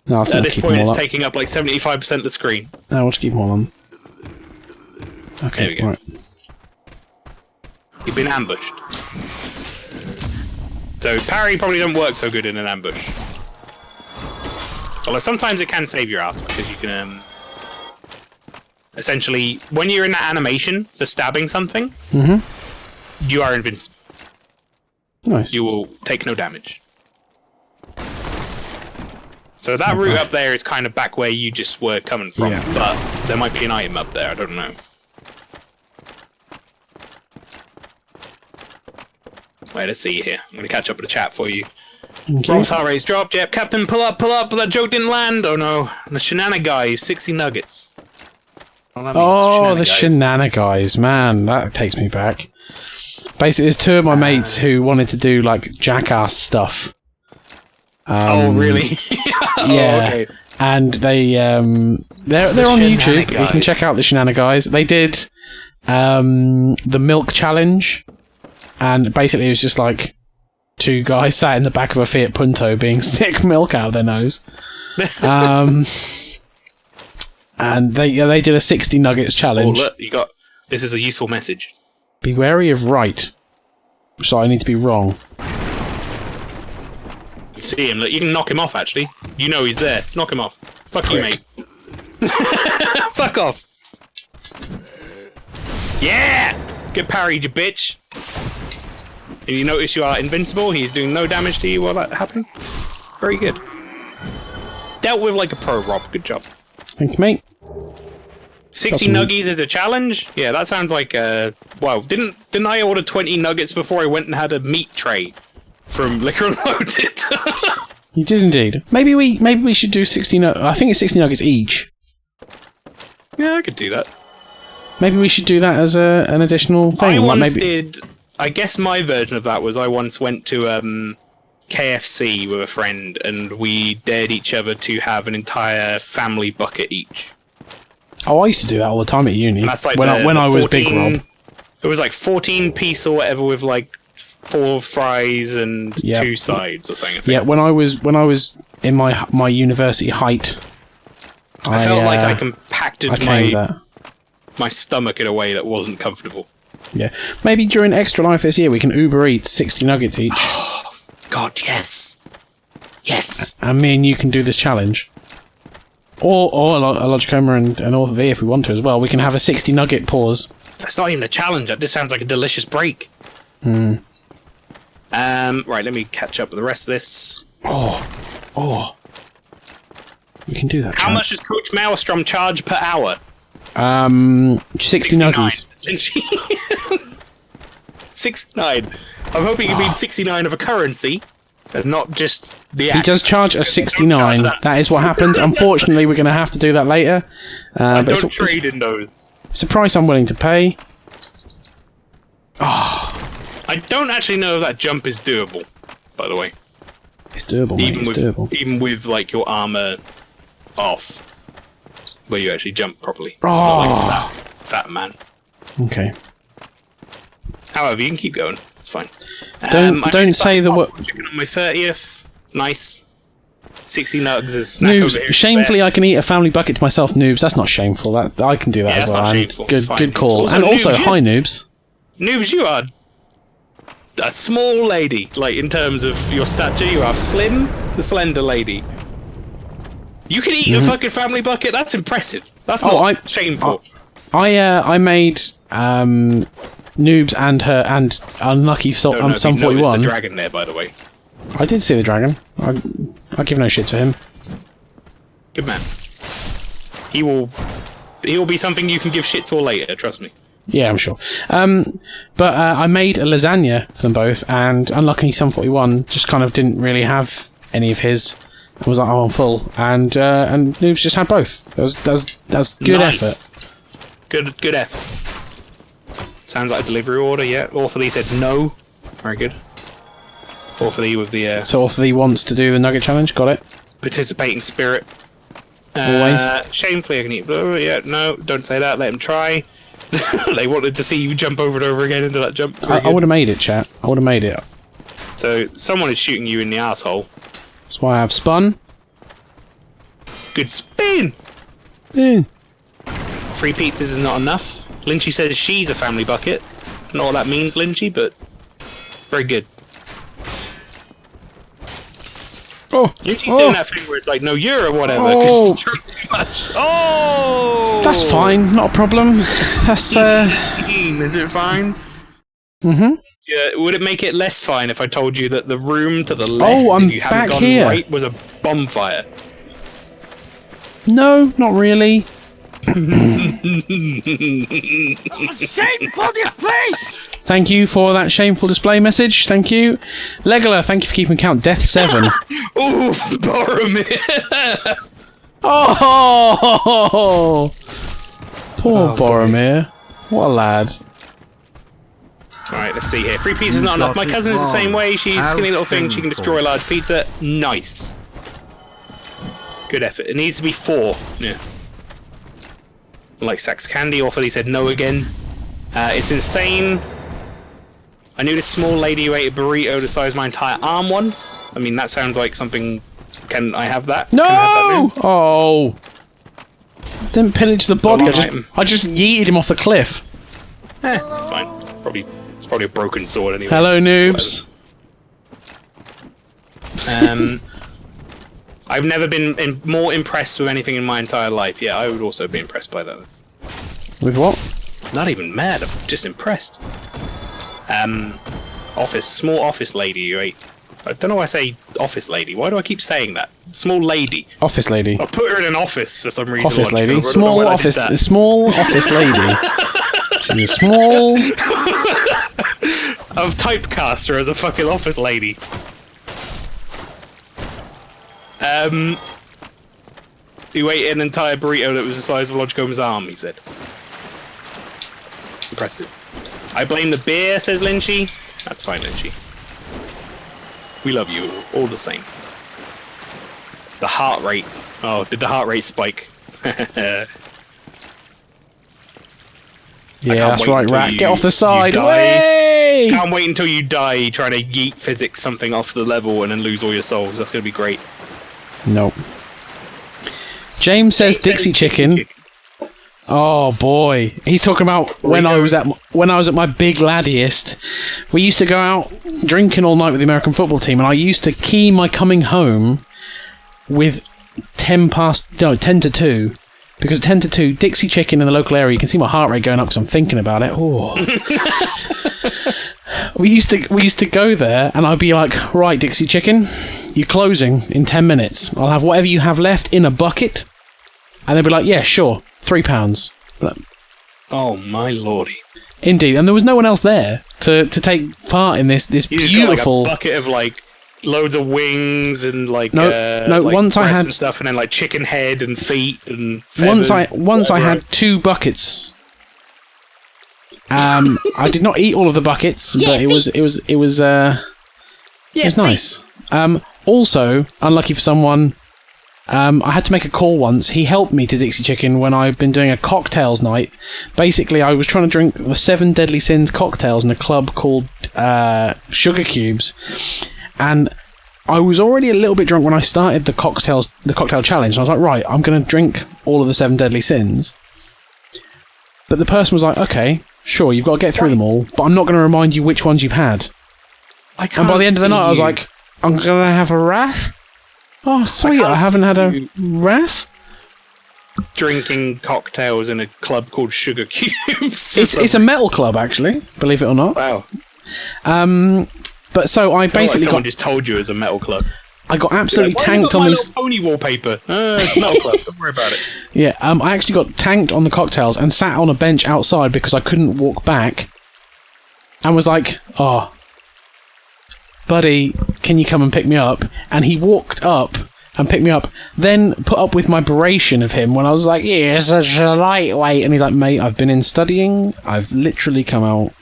No, I think At I'll this keep point, them all it's up. taking up like 75% of the screen. No, we'll just keep them all on. Okay, There we go. right. You've been ambushed. So parry probably don't work so good in an ambush. Although sometimes it can save your ass because you can essentially, when you're in that animation for stabbing something, you are invincible. Nice. You will take no damage. So that route up there is kind of back where you just were coming from, Yeah. but there might be an item up there, I don't know. Wait, let's see here. I'm going to catch up with the chat for you. Rob's heart rate's dropped. Yep, Captain, pull up. That joke didn't land. Oh no. The shenanigan guy, 60 nuggets. Well, that means Oh, the shenanigans. shenanigans, man. That takes me back. Basically, there's two of my mates who wanted to do, like, jackass stuff. Oh, really? Yeah. Okay. And they're on YouTube. You can Shenanigans. check out the shenanigans. They did the milk challenge. And basically, it was just like two guys sat in the back of a Fiat Punto being sick milk out of their nose. And they did a 60 nuggets challenge. Oh, look, this is a useful message. Be wary of right. So I need to be wrong. You see him, look, you can knock him off actually. You know he's there. Knock him off. Fuck you, mate. Fuck off. Yeah! Get parried, you bitch. And you notice you are invincible, he's doing no damage to you while that's happening. Very good. Dealt with like a pro, Rob. Good job. Thank you, mate. 60 nuggies is a challenge? Yeah, that sounds like well, didn't I order 20 nuggets before I went and had a meat tray from Liquor Unloaded? You did indeed. Maybe we should do 60 I think it's 60 nuggets each. Yeah, I could do that. Maybe we should do that as an additional thing. I like once did. I guess my version of that was I once went to KFC with a friend, and we dared each other to have an entire family bucket each. Oh, I used to do that all the time at uni. And that's like when I was 14, big, Rob. It was like 14 piece or whatever with like 4 fries and Yep. 2 sides or something. I think. Yeah, when I was in my university height, I felt like I compacted I claimed that. my stomach in a way that wasn't comfortable. Yeah, maybe during Extra Life this year we can Uber Eats 60 nuggets each. God, yes, yes. And me and you can do this challenge. Or Logicoma and Author V if we want to as well. We can have a 60 nugget pause. That's not even a challenge. That just sounds like a delicious break. Hmm. Right, let me catch up with the rest of this. Oh. You can do that. How much does Coach Maelstrom charge per hour? 60 nuggies. 69. I'm hoping you mean 69 of a currency, and not just the He does charge a 69. That is what happens. Unfortunately, we're going to have to do that later. I but don't trade in those. It's a price I'm willing to pay. I don't actually know if that jump is doable, by the way. It's doable, mate. It's doable. Even with, like, your armor off, where you actually jump properly. Oh. Not like fat man. Okay. However, you can keep going. It's fine. Don't say the word. Chicken on my 30th. Nice. 60 nugs as snack over here. Noobs. Shamefully, I can eat a family bucket to myself. Noobs. That's not shameful. That I can do that Yeah, as that's well. not And shameful. It's fine. Good call. Also, And also, Noobs, hi, noobs. Noobs, you are a small lady. Like, in terms of your stature, you are slim, the slender lady. You can eat a fucking family bucket? That's impressive. That's not shameful. I made Noobs and her and Unlucky Some Some 41. the dragon there, by the way. I did see the dragon. I give no shit to him. Good man. He will be something you can give shit to later, trust me. Yeah, I'm sure. But I made a lasagna for them both, and Unlucky Some 41 just kind of didn't really have any of his. I was like, oh, I'm full, and Noobs just had both. That was good Nice. effort. Good effort. Sounds like a delivery order, yeah. Awfully said no. Very good. Awfully with the So if he wants to do the nugget challenge, got it. participating spirit. Always. Shamefully I can eat. Oh, yeah, no, don't say that. Let him try. They wanted to see you jump over and over again into that jump. I would have made it, chat. I would have made it. So someone is shooting you in the asshole. That's why I've spun. Good spin. Eh. 3 pizzas is not enough. Lynchy says she's a family bucket. I don't know what that means, Lynchy, but very good. Lynchy's doing that thing where it's like, no, you're or whatever, because you drink too much. Oh! That's fine, not a problem. That's Is it fine? Mm-hmm. Yeah, would it make it less fine if I told you that the room to the left, I'm if you hadn't back gone here. right, was a bonfire? No, not really. Shameful display! Thank you for that shameful display message. Thank you. Legola, thank you for keeping count. Death 7. Ooh, Boromir! Oh! Poor Boromir. What a lad. Alright, let's see here. 3 pizzas not enough. My cousin is the same way. She's a skinny little thing. She can destroy a large pizza. Nice. Good effort. It needs to be 4. Yeah. Like Sax Candy, Awfully said no again. It's insane. I knew this small lady who ate a burrito the size of my entire arm once. I mean, that sounds like something... Can I have that? No! Can I have that Oh! Didn't pillage the body. Item. I just yeeted him off the cliff. It's fine. It's probably a broken sword anyway. Hello, noobs. I've never been more impressed with anything in my entire life. Yeah, I would also be impressed by that. With what? Not even mad. I'm just impressed. Small office lady who ate. I don't know why I say office lady. Why do I keep saying that? Small lady. Office lady. I put her in an office for some reason. Office lady. I don't know Small why I did office. that. Small office lady. She's a small. I've typecast her as a fucking office lady. Who ate an entire burrito that was the size of Lodge Combs' arm, he said. Impressive. I blame the beer, says Lynchy. That's fine, Lynchy. We love you all the same. The heart rate. Oh, did the heart rate spike? Yeah, that's right, Rat. Get off the side. Die. Way! Can't wait until you die trying to yeet physics something off the level and then lose all your souls. That's going to be great. Nope. James says Dixie Chicken. Oh boy, he's talking about when I was at my big laddiest. We used to go out drinking all night with the American football team, and I used to key my coming home with 10 to 2, because at 10 to 2, Dixie Chicken in the local area. You can see my heart rate going up because I'm thinking about it. Oh. We used to go there, and I'd be like, right, Dixie Chicken, you're closing in 10 minutes. I'll have whatever you have left in a bucket. And they'd be like, yeah, sure, £3. Oh my lordy! Indeed, and there was no one else there to take part in this You just beautiful got, like, a bucket of like loads of wings and like no. like Once I had and stuff, and then like chicken head and feet and feathers, once I had 2 buckets. I did not eat all of the buckets, but it was nice. Also, unlucky for someone. I had to make a call once. He helped me to Dixie Chicken when I've been doing a cocktails night. Basically, I was trying to drink the 7 Deadly Sins cocktails in a club called Sugar Cubes, and I was already a little bit drunk when I started the cocktail challenge. And I was like, right, I'm going to drink all of the 7 Deadly Sins. But the person was like, okay, sure, you've got to get through them all, but I'm not going to remind you which ones you've had. And by the end of the night, I was like, I'm going to have a wrath? Oh, sweet, I haven't had a wrath? Drinking cocktails in a club called Sugar Cubes. It's a metal club, actually, believe it or not. Wow. But so I basically someone just told you it was a metal club. I got absolutely tanked on these... Pony wallpaper. It's a metal club, don't worry about it. Yeah, I actually got tanked on the cocktails and sat on a bench outside because I couldn't walk back. And was like, oh... buddy, can you come and pick me up? And he walked up and picked me up, then put up with my beration of him when I was like, yeah, such a lightweight. And he's like, mate, I've been in studying. I've literally come out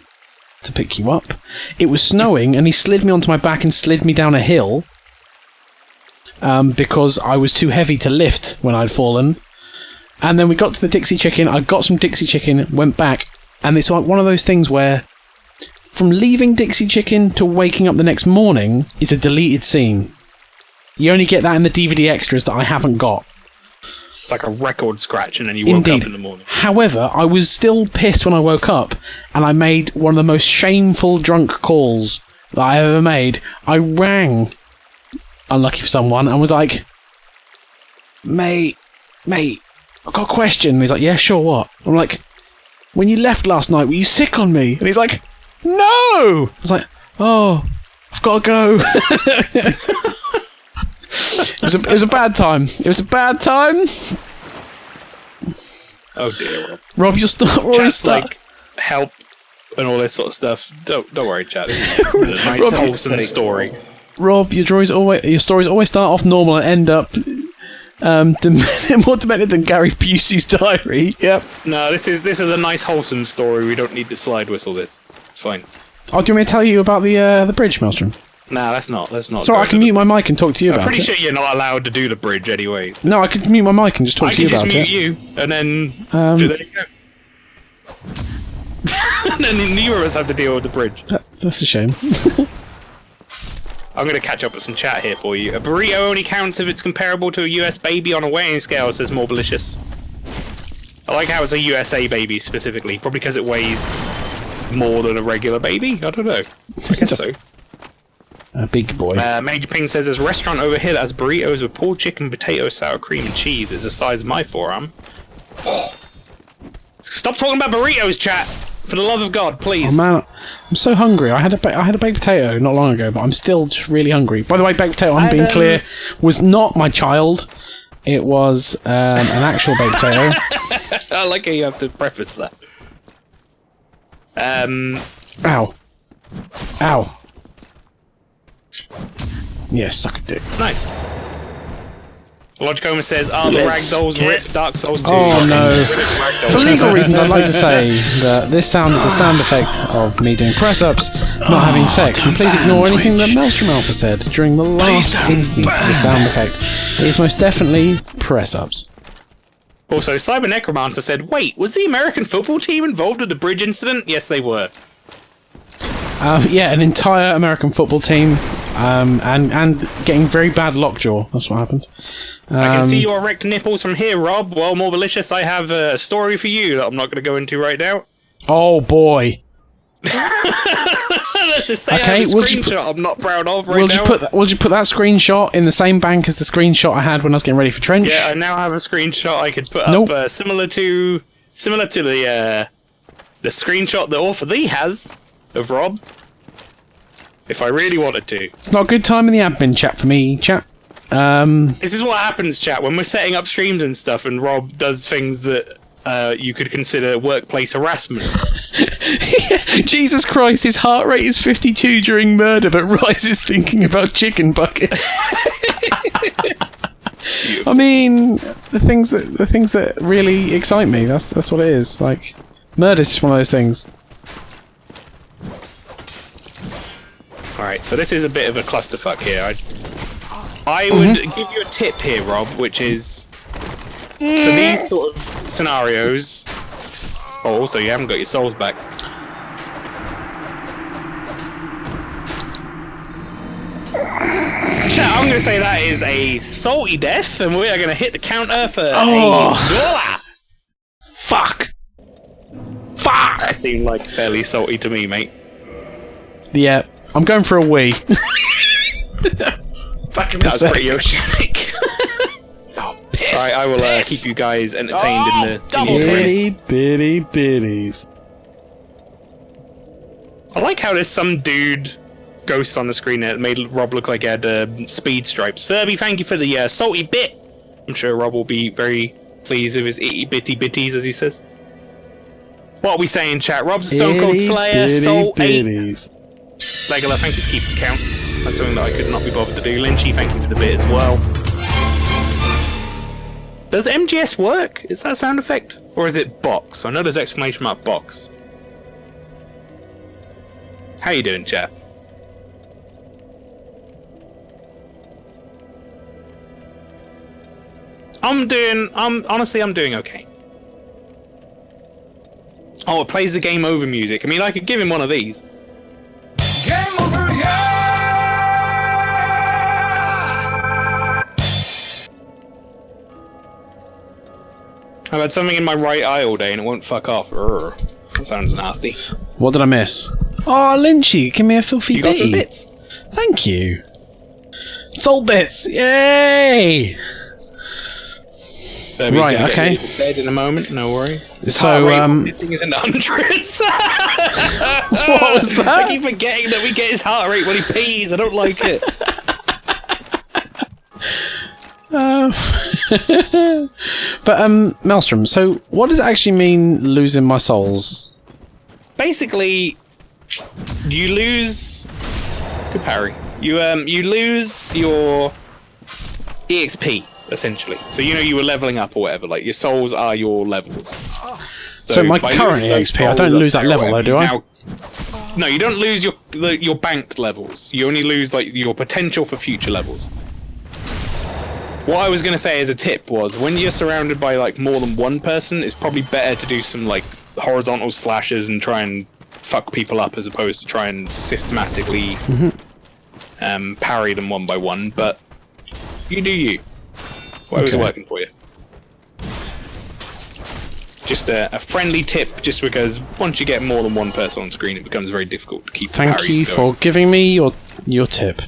to pick you up. It was snowing, and he slid me onto my back and slid me down a hill because I was too heavy to lift when I'd fallen. And then we got to the Dixie Chicken. I got some Dixie Chicken, went back, and it's like one of those things where from leaving Dixie Chicken to waking up the next morning is a deleted scene. You only get that in the DVD extras that I haven't got. It's like a record scratch, and then you woke up in the morning. However, I was still pissed when I woke up, and I made one of the most shameful drunk calls that I ever made. I rang, unlucky for someone, and was like, mate, I've got a question. And he's like, yeah, sure, what? I'm like, when you left last night, were you sick on me? And he's like, no! I was like, oh, I've got to go. It was a bad time. It was a bad time. Oh dear, Rob. Rob, you'll start. Chat's like help and all this sort of stuff. Don't worry, chat. It's a nice, wholesome story. Rob, your stories always start off normal and end up more demented than Gary Busey's diary. Yep. No, this is a nice, wholesome story. We don't need to slide whistle this. It's fine. Oh, do you want me to tell you about the bridge, Maelstrom? Nah, that's not. So I can mute my mic and talk to you about it. I'm pretty sure you're not allowed to do the bridge anyway. No, I could mute my mic and just talk to you about it. I can just mute you, and then there you go. And then neither of us have to deal with the bridge. That's a shame. I'm going to catch up with some chat here for you. A burrito only counts if it's comparable to a US baby on a weighing scale, says More Malicious. I like how it's a USA baby specifically, probably because it weighs more than a regular baby. I don't know. I guess so. A big boy. Major Ping says there's a restaurant over here that has burritos with pulled chicken, potatoes, sour cream, and cheese. It's the size of my forearm. Oh. Stop talking about burritos, chat! For the love of God, please. Oh man, I'm so hungry. I had a baked potato not long ago, but I'm still just really hungry. By the way, baked potato, I'm being clear, was not my child. It was an actual baked potato. I like how you have to preface that. Ow. Ow. Yeah, suck a dick. Nice. Logicoma says, the ragdolls rip Dark Souls 2? Oh no. For legal reasons, I'd like to say that this sound is a sound effect of me doing press-ups, not having sex, and please ignore anything that Maelstrom Alpha said during the last instance of the sound effect. It is most definitely press-ups. Also, Cyber Necromancer said, wait, was the American football team involved with the bridge incident? Yes, they were. Yeah, an entire American football team, and getting very bad lockjaw. That's what happened. I can see your erect nipples from here, Rob. Well, More Malicious, I have a story for you that I'm not going to go into right now. Oh boy. Let's just say okay, I have a screenshot I'm not proud of right now. Would you put that screenshot in the same bank as the screenshot I had when I was getting ready for Trench? Yeah, I now have a screenshot I could put up similar to the screenshot that Author Thee has of Rob. If I really wanted to. It's not a good time in the admin chat for me, chat. This is what happens, chat, when we're setting up streams and stuff and Rob does things that you could consider workplace harassment. Jesus Christ, his heart rate is 52 during murder, but rises thinking about chicken buckets. I mean, the things that really excite me, that's what it is. Like, murder's just one of those things. Alright, so this is a bit of a clusterfuck here. I would give you a tip here, Rob, which is for these sort of scenarios. Oh, also, you haven't got your souls back. Chat, I'm going to say that is a salty death, and we are going to hit the counter for $1. Fuck! That seemed like fairly salty to me, mate. Yeah, I'm going for a wee. That was pretty oceanic. Oh, piss! Alright, I will keep you guys entertained in the Itty bitty bitties. I like how there's some dude ghosts on the screen that made Rob look like he had speed stripes. Furby, thank you for the salty bit. I'm sure Rob will be very pleased with his itty bitty bitties, as he says. What are we saying, chat? Rob's a Stone Cold Slayer, Soul 8. Legula, thank you for keeping count. That's something that I could not be bothered to do. Lynchy, thank you for the bit as well. Does MGS work? Is that a sound effect? Or is it box? I know there's exclamation mark box. How you doing, chat? Honestly, I'm doing okay. Oh, it plays the game over music. I mean, I could give him one of these. Game over, yeah! I've had something in my right eye all day and it won't fuck off. Urgh. That sounds nasty. What did I miss? Oh, Lynchy, give me a filthy You got some bits. Thank you. Soul bits! Yay! Right, okay. Dead in a moment, no worries. So, this thing is in the hundreds. What was that? I keep forgetting that we get his heart rate when he pees. I don't like it. But, Maelstrom, so what does it actually mean losing my souls? Basically, you lose... Good parry. You lose your EXP. Essentially. So you were leveling up or whatever, like your souls are your levels. So my current EXP, I don't lose that level though, do I? No, you don't lose your banked levels. You only lose like your potential for future levels. What I was going to say as a tip was when you're surrounded by like more than one person, it's probably better to do some like horizontal slashes and try and fuck people up as opposed to try and systematically parry them one by one. But you do you. Whatever's working for you. Just a friendly tip, just because once you get more than one person on screen, it becomes very difficult to keep. Thank you for giving me your tip.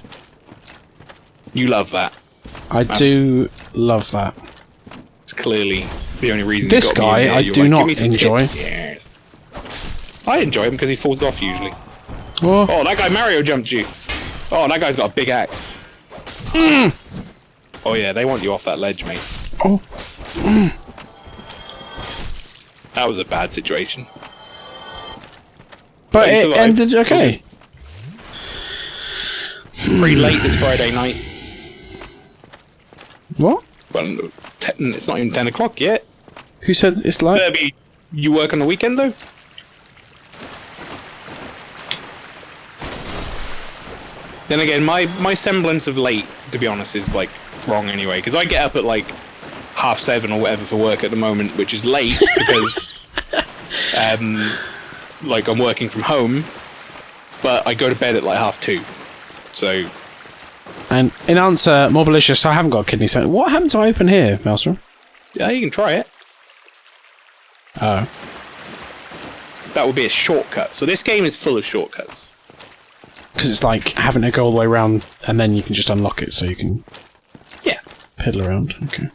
You love that. That's, do love that. It's clearly the only reason. This guy, I do not enjoy. Yes. I enjoy him because he falls off usually. Oh, that guy Mario jumped you. Oh, that guy's got a big axe. Oh yeah, they want you off that ledge, mate. Oh. That was a bad situation. But it ended okay. Pretty late this Friday night. What? Well, it's not even 10 o'clock yet. Who said it's late? Kirby, you work on the weekend though? Then again, my semblance of late, to be honest, is like wrong anyway. Because I get up at like 7:30 or whatever for work at the moment, which is late because like I'm working from home, but I go to bed at like 2:30. So. And in answer, Mobilicious, I haven't got a kidney stone. What happened to open here, Maelstrom? Yeah, you can try it. Oh. That would be a shortcut. So this game is full of shortcuts. Because it's like having to go all the way around and then you can just unlock it so you can piddle around. Okay.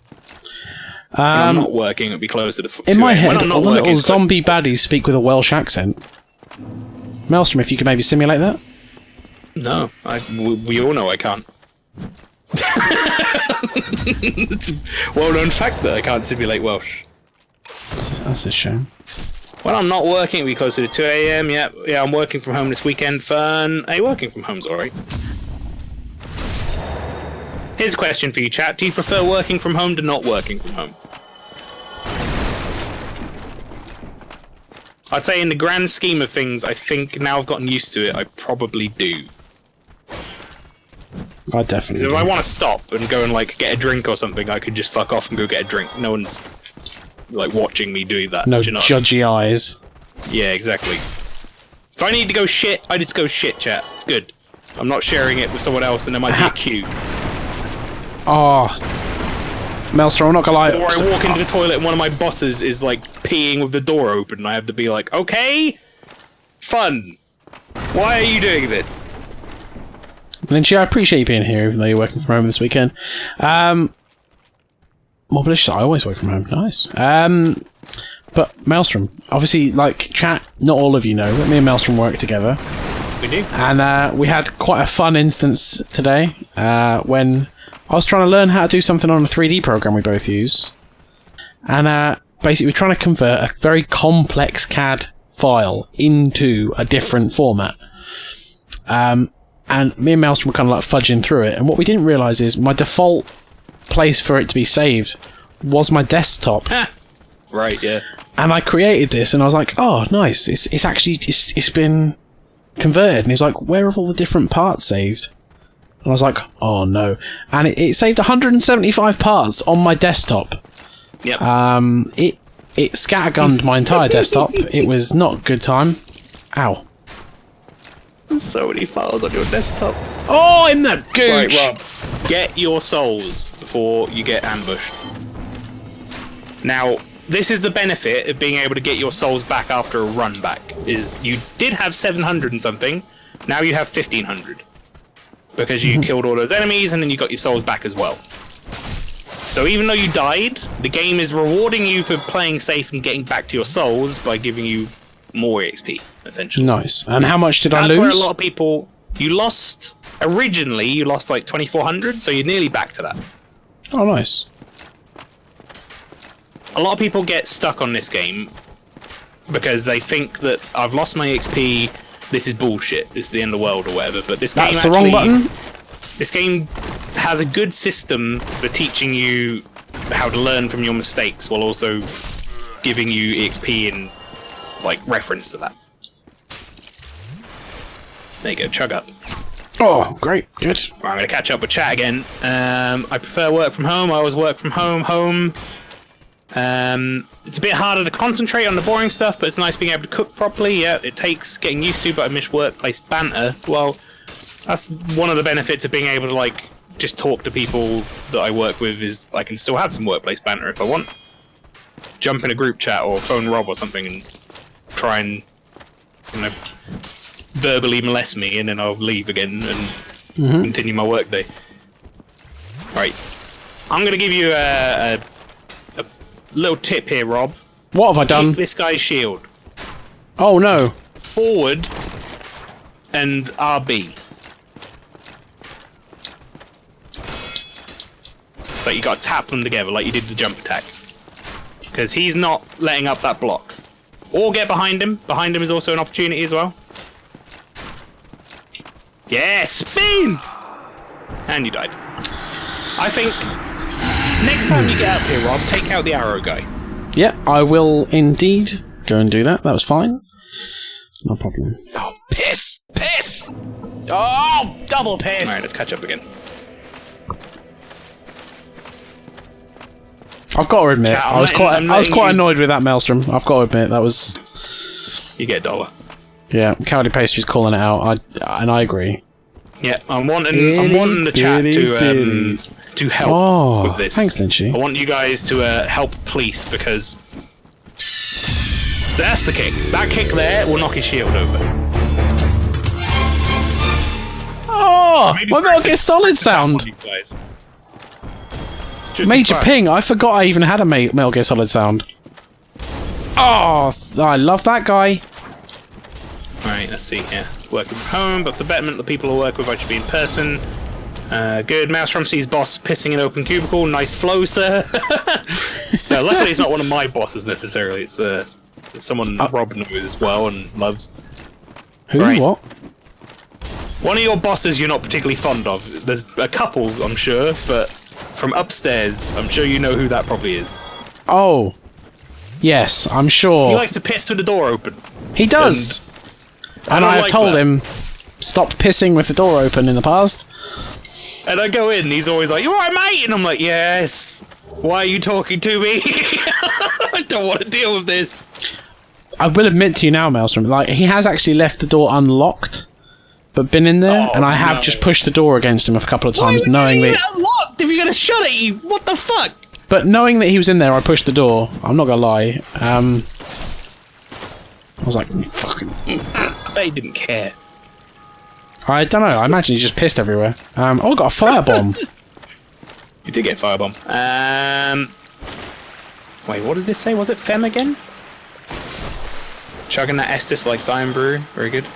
When I'm not working, it'd be closer to 2 in my head, when all the little zombie baddies speak with a Welsh accent. Maelstrom, if you could maybe simulate that? No, we all know I can't. It's a well-known fact that I can't simulate Welsh. That's a shame. When I'm not working, it'll be closer to 2 AM. Yeah, I'm working from home this weekend. Fun. Hey, working from home's alright. Here's a question for you, chat. Do you prefer working from home to not working from home? I'd say in the grand scheme of things, I think now I've gotten used to it, I probably do. I definitely If I want to stop and go and like get a drink or something, I could just fuck off and go get a drink. No one's like watching me do that. No do you know? judgy eyes. Yeah, exactly. If I need to go shit, I just go shit, chat. It's good. I'm not sharing it with someone else and there might be a queue. Oh. Maelstrom, I'm not gonna lie. Or I walk into the toilet and one of my bosses is like peeing with the door open and I have to be like, okay, fun. Why are you doing this? Lynchy, I appreciate you being here even though you're working from home this weekend. Mobilicious, I always work from home. Nice. But Maelstrom, obviously, like chat, not all of you know, but me and Maelstrom work together. We do. And we had quite a fun instance today when I was trying to learn how to do something on a 3D program we both use. And basically we're trying to convert a very complex CAD file into a different format. And me and Maelstrom were kind of like fudging through it. And what we didn't realise is my default place for it to be saved was my desktop. Right, yeah. And I created this and I was like, oh, nice. It's actually, it's been converted. And he's like, where have all the different parts saved? And I was like, oh no. And it saved 175 parts on my desktop. Yep. It scattergunned my entire desktop. It was not a good time. Ow. There's so many files on your desktop. Oh, in the gooch! Right, Rob. Get your souls before you get ambushed. Now, this is the benefit of being able to get your souls back after a run back. Is you did have 700 and something, now you have 1500. Because you killed all those enemies and then you got your souls back as well. So even though you died, the game is rewarding you for playing safe and getting back to your souls by giving you more XP, essentially. Nice. And how much did I lose? That's where a lot of people... Originally, you lost like 2400, so you're nearly back to that. Oh, nice. A lot of people get stuck on this game because they think that I've lost my XP, this is bullshit, this is the end of the world or whatever, but this game That's the wrong button? This game has a good system for teaching you how to learn from your mistakes while also giving you XP in like reference to that. There you go, chug up. Oh, great, good. Right, I'm going to catch up with chat again. I prefer work from home. I always work from home. It's a bit harder to concentrate on the boring stuff, but it's nice being able to cook properly. Yeah, it takes getting used to, but I miss workplace banter. Well, that's one of the benefits of being able to, like, just talk to people that I work with, is I can still have some workplace banter if I want. Jump in a group chat or phone Rob or something and try and, you know, verbally molest me, and then I'll leave again and continue my workday. Right. I'm going to give you a little tip here, Rob. What have I done? Kick this guy's shield. Oh no. Forward and RB. So you got to tap them together like you did the jump attack. Because he's not letting up that block. Or get behind him. Behind him is also an opportunity as well. Yeah, spin! And you died. I think next time you get out here, Rob, take out the arrow guy. Yeah, I will indeed go and do that. That was fine. No problem. Oh, piss! Piss! Oh, double piss! Alright, let's catch up again. I've got to admit, Yeah, I was quite annoyed with that Maelstrom. I've got to admit, that was... You get $1. Yeah, Cowley Pastry's calling it out, and I agree. Yeah, I'm wanting the chat to help with this. Thanks, Lynchy. I want you guys to help police, because that's the kick. That kick there will knock his shield over. Oh, my Metal Gear Solid sound. Major ping. I forgot I even had a Metal Gear Solid sound. Oh, I love that guy. Alright, let's see here. Working from home, but for the betterment of the people I work with, I should be in person. Good. Maelstrom sees boss pissing in open cubicle. Nice flow, sir. No, luckily it's not one of my bosses necessarily. It's someone Rob knows as well and loves. Who? Right. What? One of your bosses you're not particularly fond of. There's a couple, I'm sure, but from upstairs, I'm sure you know who that probably is. Oh. Yes, I'm sure. He likes to piss with the door open. He does. And I have told him, stop pissing with the door open in the past. And I go in, and he's always like, "You alright, mate?" And I'm like, "Yes. Why are you talking to me? I don't want to deal with this." I will admit to you now, Maelstrom, like, he has actually left the door unlocked, but been in there, and I have just pushed the door against him a couple of times, knowing that... unlocked if you're gonna shut at you? What the fuck? But knowing that he was in there, I pushed the door. I'm not gonna lie. I was like, fucking... I bet he didn't care. I don't know. I imagine he just pissed everywhere. Oh, I got a firebomb. You did get a firebomb. Wait, what did this say? Was it Fem again? Chugging that Estus like Iron Brew. Very good.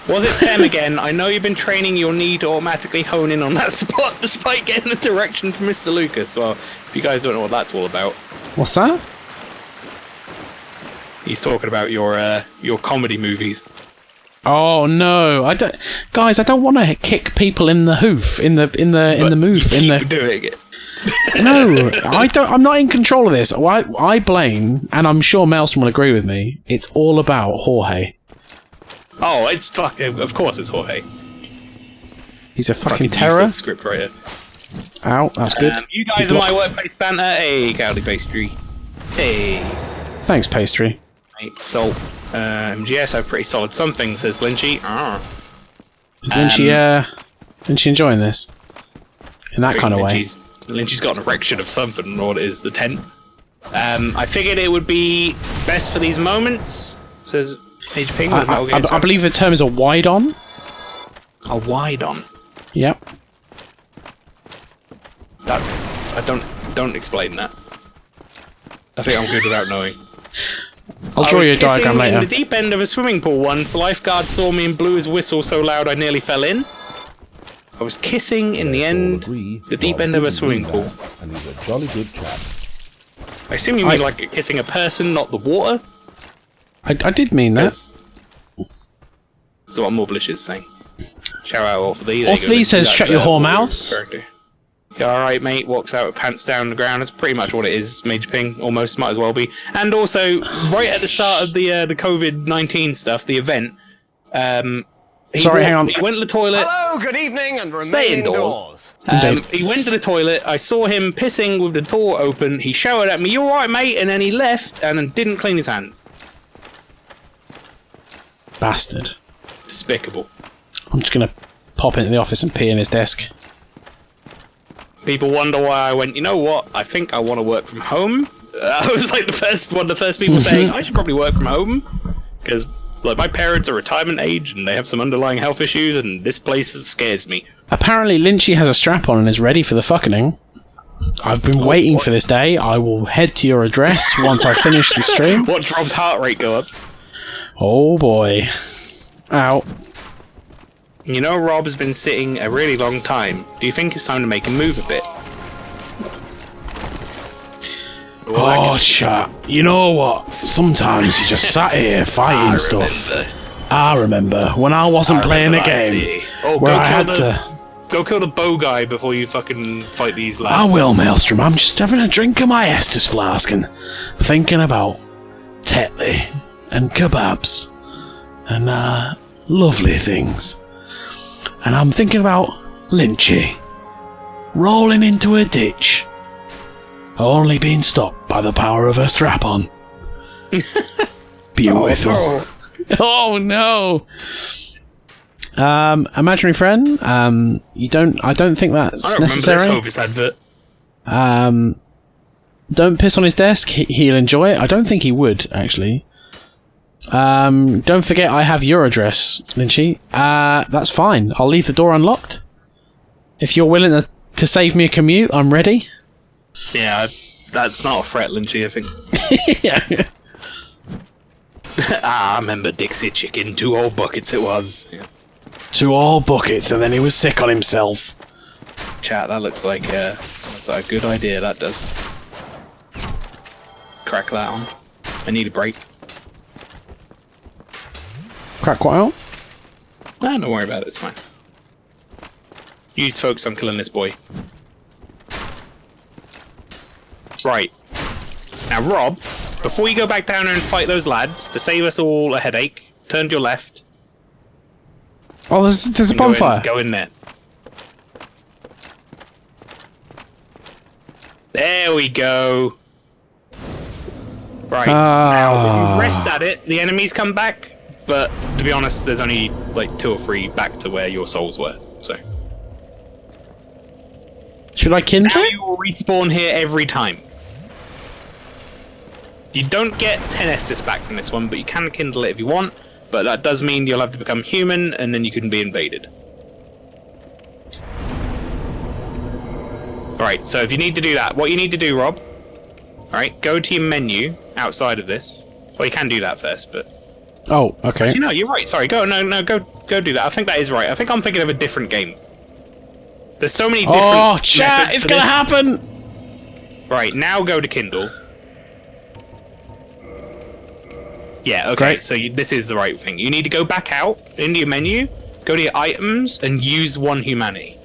Was it Fem again? I know you've been training your knee to automatically hone in on that spot despite getting the direction from Mr. Lucas. Well, if you guys don't know what that's all about. What's that? He's talking about your comedy movies. Oh no! I don't, guys. I don't want to kick people in the hoof, in the move, Keep doing it. No, I don't. I'm not in control of this. I blame, and I'm sure Maelstrom will agree with me. It's all about Jorge. Oh, it's fucking. Of course, it's Jorge. He's a fucking terror. Script writer. Ow, that's good. You guys are my workplace banter. Hey, Cowley Pastry. Hey. Thanks, Pastry. Right, salt. MGS, I'm pretty solid something, says Lynchy. Is Lynchy enjoying this? In that kind of way? Lynchy's got an erection of something, or what it is, the tent. I figured it would be best for these moments, says Age Ping. I believe the term is a wide-on. A wide-on? Yep. Don't explain that. I think I'm good without knowing. I'll draw you a diagram later. In the deep end of a swimming pool once, lifeguard saw me and blew his whistle so loud I nearly fell in. I was kissing in the deep end of a swimming pool. And he's a jolly good chap. I assume you mean like kissing a person, not the water? I did mean that. That's what Morblish is saying. Shout out Off Thee. Off Thee says, shut your whore mouths. Yeah, alright, mate. Walks out with pants down on the ground. That's pretty much what it is. Major Ping, almost. Might as well be. And also, right at the start of the COVID-19 stuff, the event, Sorry, hang on. He went to the toilet. Hello, good evening, and Stay remain indoors. indoors. He went to the toilet. I saw him pissing with the door open. He shouted at me, "You alright, mate?" And then he left and then didn't clean his hands. Bastard. Despicable. I'm just gonna pop into the office and pee in his desk. People wonder why I went, you know what? I think I want to work from home. I was like one of the first people saying, I should probably work from home. Because like my parents are retirement age and they have some underlying health issues and this place scares me. Apparently Lynchy has a strap on and is ready for the fucking. I've been waiting for this day. I will head to your address once I finish the stream. Watch Rob's heart rate go up. Oh boy. Ow. You know Rob's been sitting a really long time. Do you think it's time to make him move a bit? Oh, chat. You know what? Sometimes you just sat here fighting stuff. I remember when I wasn't playing a game where I had to. Go kill the bow guy before you fucking fight these lads. I will, Maelstrom. I'm just having a drink of my Estus flask and thinking about Tetley and kebabs and lovely things. And I'm thinking about Lynchy rolling into a ditch, only being stopped by the power of a strap-on. Beautiful. Oh no! Imaginary friend. You don't. I don't think that's I don't necessary. remember this Hovis advert. Don't piss on his desk. He'll enjoy it. I don't think he would actually. Don't forget I have your address, Lynchy. That's fine. I'll leave the door unlocked. If you're willing to save me a commute, I'm ready. Yeah, that's not a threat, Lynchy, I think. Yeah. I remember Dixie Chicken, 2 old buckets it was. Yeah. 2 old buckets, and then he was sick on himself. Chat, that looks like a good idea, that does. Crack that on. I need a break. Crack what out? Nah, don't worry about it, it's fine. You just focus on killing this boy. Right. Now, Rob, before you go back down there and fight those lads, to save us all a headache, turn to your left. Oh, there's a bonfire. Go in there. There we go. Right. Now, you rest at it, the enemies come back. But, to be honest, there's only, like, 2 or 3 back to where your souls were, so... Should I kindle? Now you will respawn here every time. You don't get 10 Estus back from this one, but you can kindle it if you want, but that does mean you'll have to become human, and then you can be invaded. Alright, so if you need to do that, what you need to do, Rob... Alright, go to your menu, outside of this. Well, you can do that first, but... Oh, okay. Actually, no, you're right. Sorry, go do that. I think that is right. I think I'm thinking of a different game. There's so many different. Oh, chat! It's gonna happen. Right now, go to Kindle. Yeah. Okay. Great. So this is the right thing. You need to go back out into your menu, go to your items, and use 1 humanity.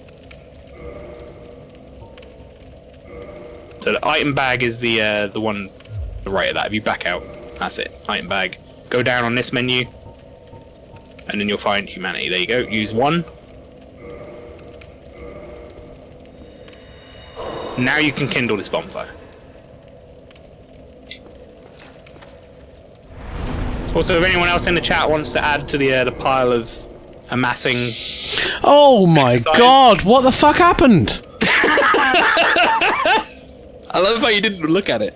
So the item bag is the one, the right of that. If you back out, that's it. Item bag. Go down on this menu, and then you'll find humanity. There you go. Use 1. Now you can kindle this bonfire. Also, if anyone else in the chat wants to add to the pile of amassing... Oh my god, what the fuck happened? I love how you didn't look at it.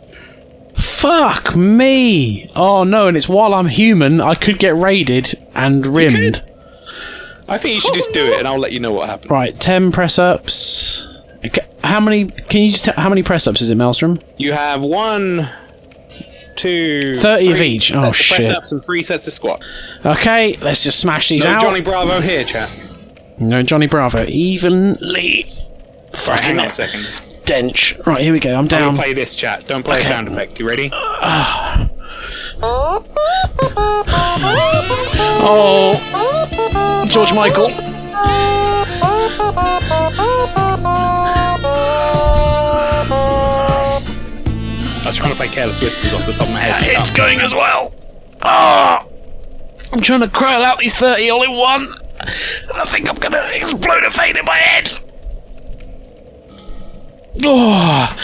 Fuck me! Oh no, and it's while I'm human, I could get raided and rimmed. I think you should just do it, and I'll let you know what happens. Right, 10 press-ups. How many... Can you just tell... How many press-ups is it, Maelstrom? You have 1, 2... 30 of each. Oh, shit. Press-ups and 3 sets of squats. Okay, let's just smash these No out. Johnny Bravo here, chat. No Johnny Bravo. Evenly. Right, hang on a second. Dench. Right, here we go. I'm I'm down. gonna play this, chat. Don't play a sound effect. You ready? Oh, George Michael. I was trying to play Careless Whispers off the top of my head. It's going as well. Oh, I'm trying to crowd out these 30 all in one. I think I'm gonna explode a vein in my head. Oh.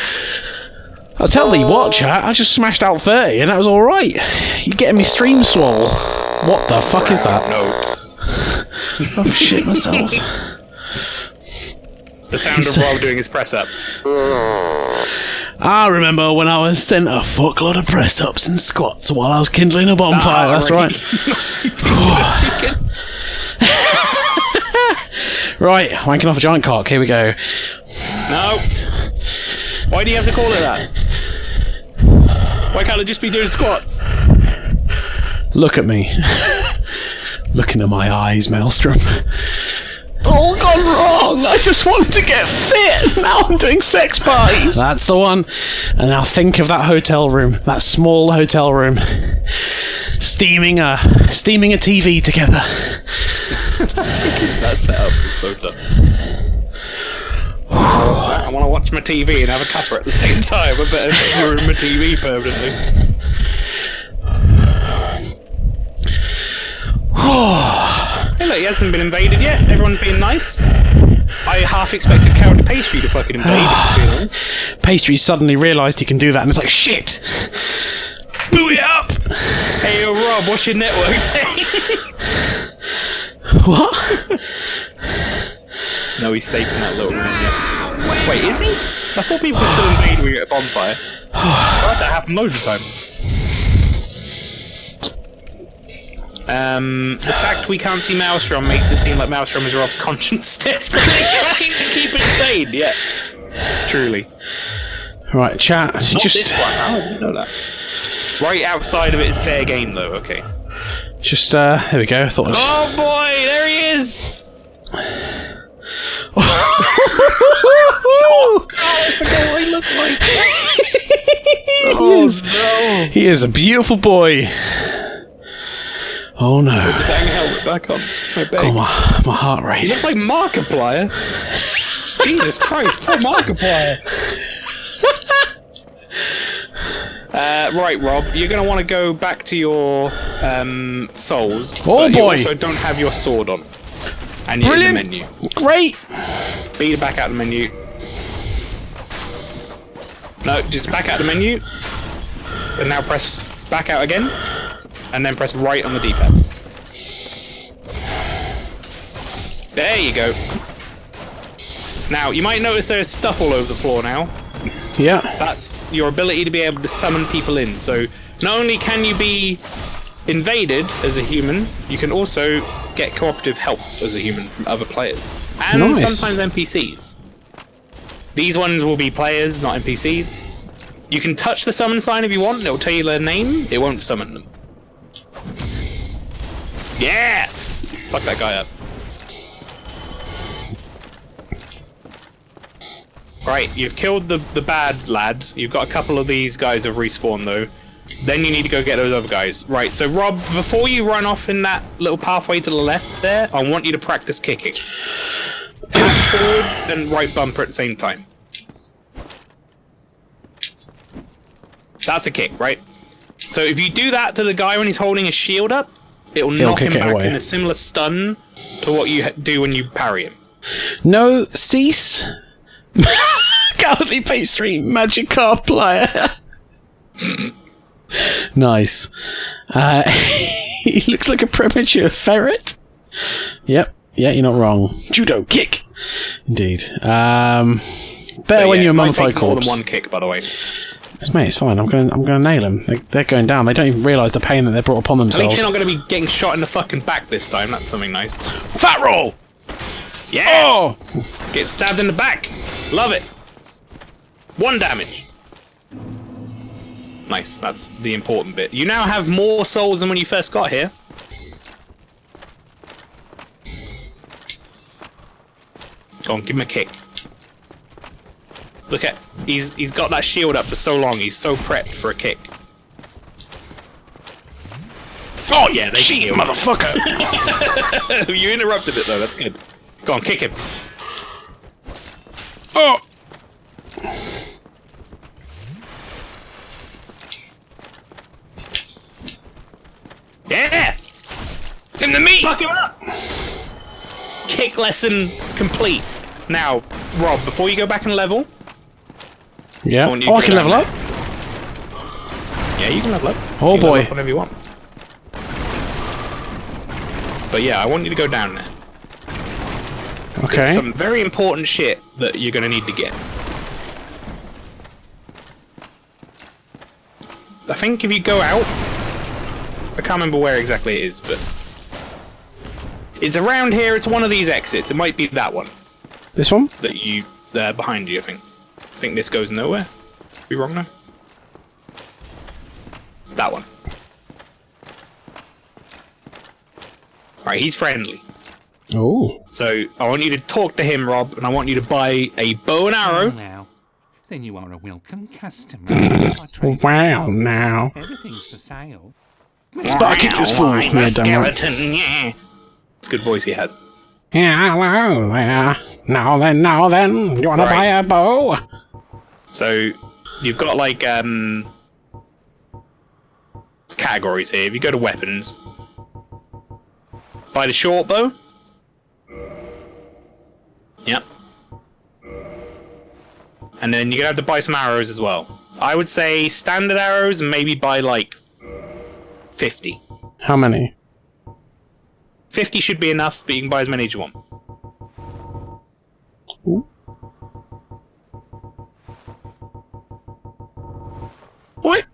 I'll tell you what, chat, I just smashed out 30 and that was alright. You're getting me stream swole. What the fuck is that? No. I've shit myself. The sound of Rob doing his press-ups. I remember when I was sent a fuckload of press-ups and squats while I was kindling a bonfire, that's right. Right, wanking off a giant cock, here we go. No. Why do you have to call it that? Why can't it just be doing squats? Look at me. Look into my eyes, Maelstrom. It's all gone wrong. I just wanted to get fit. Now I'm doing sex parties. That's the one. And now think of that hotel room, that small hotel room, steaming a TV together. That setup is so dumb. I want to watch my TV and have a cuppa at the same time. I better ruin my TV permanently. Hey, look, he hasn't been invaded yet. Everyone's being nice. I half expected Carrot Pastry to fucking invade. Pastry suddenly realised he can do that and it's like, shit! Boot it up! Hey, yo, Rob, what's your network saying? What? No, he's safe in that little room, yeah. Wait, is he? I thought people could still invade when we get a bonfire. That happened loads of times. The fact we can't see Maelstrom makes it seem like Maelstrom is Rob's conscience desperately trying to keep it sane, yeah. Truly. Right, chat, Not just... this one, I didn't know that. Right outside of it is fair game, though, okay. Just, there we go, I thought... Oh boy, there he is! Oh, I forgot what he looked like. He is a beautiful boy. Oh no. Put the dang helmet back on. Oh, my heart He rate. looks like Markiplier. Jesus Christ, poor Markiplier. Right, Rob, you're going to want to go back to your souls. Oh but boy! You also don't have your sword on. And you're in the menu. Great! Beat it back out of the menu. No, just back out of the menu. And now press back out again. And then press right on the D-pad. There you go. Now, you might notice there's stuff all over the floor now. Yeah. That's your ability to be able to summon people in. So, not only can you be invaded as a human, you can also get cooperative help as a human from other players. And Nice. sometimes NPCs. These ones will be players, not NPCs. You can touch the summon sign if you want, it'll tell you their name, it won't summon them. Yeah! Fuck that guy up. Right, you've killed the bad lad. You've got a couple of these guys have respawned though. Then you need to go get those other guys. Right, so Rob, before you run off in that little pathway to the left there, I want you to practice kicking. Forward and right bumper at the same time. That's a kick, right? So if you do that to the guy when he's holding his shield up, it'll knock him kick it back away. in a similar stun to what you do when you parry him. No, cease. Cowardly Pastry, magic card player. Nice. He looks like a premature ferret. Yep. Yeah, you're not wrong. Judo kick. Indeed. Better when you're a mummified more than corpse. one kick, by the way. Mate, it's fine. I'm gonna nail them. They're going down. They don't even realise the pain that they brought upon At least themselves. you're not going to be getting shot in the fucking back this time. That's something nice. Fat roll. Yeah! Oh, Get stabbed in the back. Love it. 1 damage. Nice. That's the important bit. You now have more souls than when you first got here. Go on, give him a kick. Look at he's got that shield up for so long. He's so prepped for a kick. Oh yeah, they cheat, motherfucker. You interrupted it though. That's good. Go on, kick him. Oh. Yeah. In the meat. Fuck him up. Kick lesson complete. Now, Rob, before you go back and level... Yeah. Oh, I can level up? Yeah, you can level up. Oh, you can boy. level up whenever you want. But yeah, I want you to go down there. Okay. There's some very important shit that you're going to need to get. I think if you go out... I can't remember where exactly it is, but... It's around here, it's one of these exits. It might be that one. This one? That you... behind you, I think. I think this goes nowhere. Be wrong now? That one. Alright, he's friendly. Oh. So, I want you to talk to him, Rob, and I want you to buy a bow and arrow. Now, then you are a welcome customer. Wow, now. Everything's for sale. Spark kick this fool. I'm a skeleton, yeah. It's a good voice he has. Yeah, hello there. Now then, you wanna buy a bow? So, you've got like, categories here. If you go to weapons, buy the short bow. Yep. And then you're gonna have to buy some arrows as well. I would say standard arrows and maybe buy like 50. How many? 50 should be enough, but you can buy as many as you want. Ooh. What?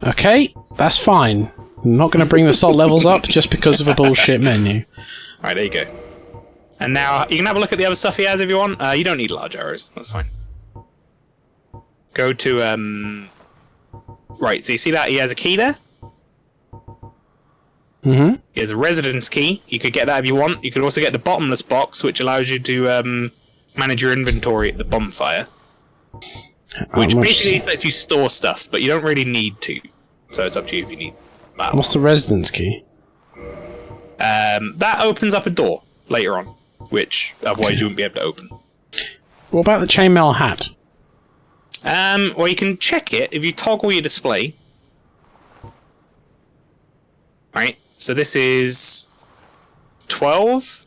Okay, that's fine. I'm not going to bring the salt levels up just because of a bullshit menu. Alright, there you go. And now, you can have a look at the other stuff he has if you want. You don't need large arrows, that's fine. Go to, Right, so you see that he has a key there? Mm-hmm. He has a residence key. You could get that if you want. You could also get the bottomless box, which allows you to manage your inventory at the bonfire. Which basically lets you store stuff, but you don't really need to. So it's up to you if you need that. What's the residence key? That opens up a door later on, which otherwise you wouldn't be able to open. What about the chainmail hat? Well, you can check it if you toggle your display. Right, so this is 12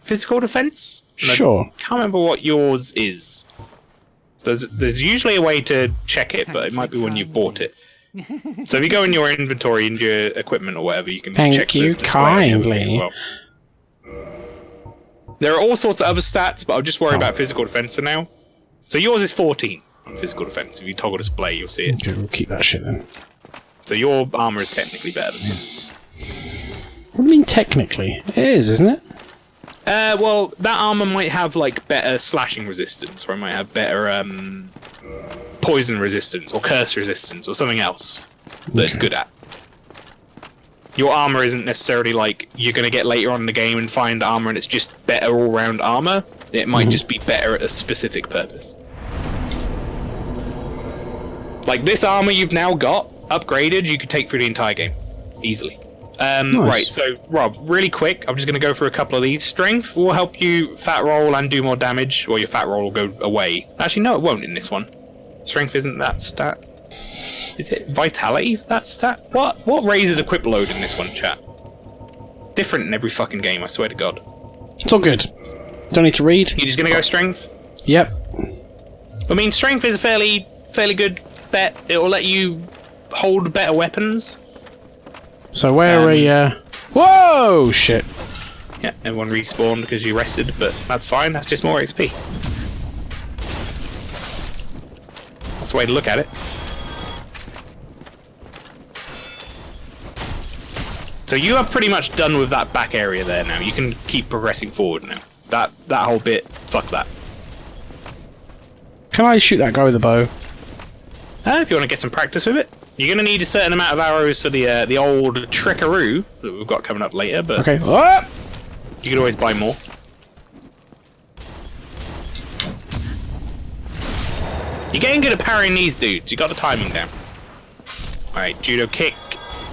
physical defense. Sure. I can't remember what yours is. There's usually a way to check it, but it might be when you bought it. So if you go in your inventory and your equipment or whatever, you can check Thank you the display kindly. well. There are all sorts of other stats, but I'll just worry about physical defense for now. So yours is 14 on physical defense. If you toggle display, you'll see it. Okay, we'll keep that shit then. So your armor is technically better than his. What do you mean technically? It is, isn't it? Well, that armor might have like better slashing resistance, or it might have better poison resistance, or curse resistance, or something else that it's good at. Your armor isn't necessarily like you're going to get later on in the game and find armor and it's just better all-round armor. It might just be better at a specific purpose. Like this armor you've now got, upgraded, you could take through the entire game. Easily. Nice. Right, so Rob, really quick, I'm just going to go through a couple of these. Strength will help you fat roll and do more damage, or your fat roll will go away. Actually, no, it won't in this one. Strength isn't that stat. Is it vitality that stat? What raises equip load in this one, chat? Different in every fucking game, I swear to God. It's all good. Don't need to read. You're just going to go strength? Yep. I mean, strength is a fairly good bet. It will let you hold better weapons. So where are we, Whoa! Shit. Yeah, everyone respawned because you rested, but that's fine, that's just more XP. That's the way to look at it. So you are pretty much done with that back area there now. You can keep progressing forward now. That whole bit, fuck that. Can I shoot that guy with a bow? If you want to get some practice with it. You're going to need a certain amount of arrows for the old trickaroo that we've got coming up later, but okay. Oh! You can always buy more. You're getting good at parrying these dudes. You got the timing down. Alright, judo kick.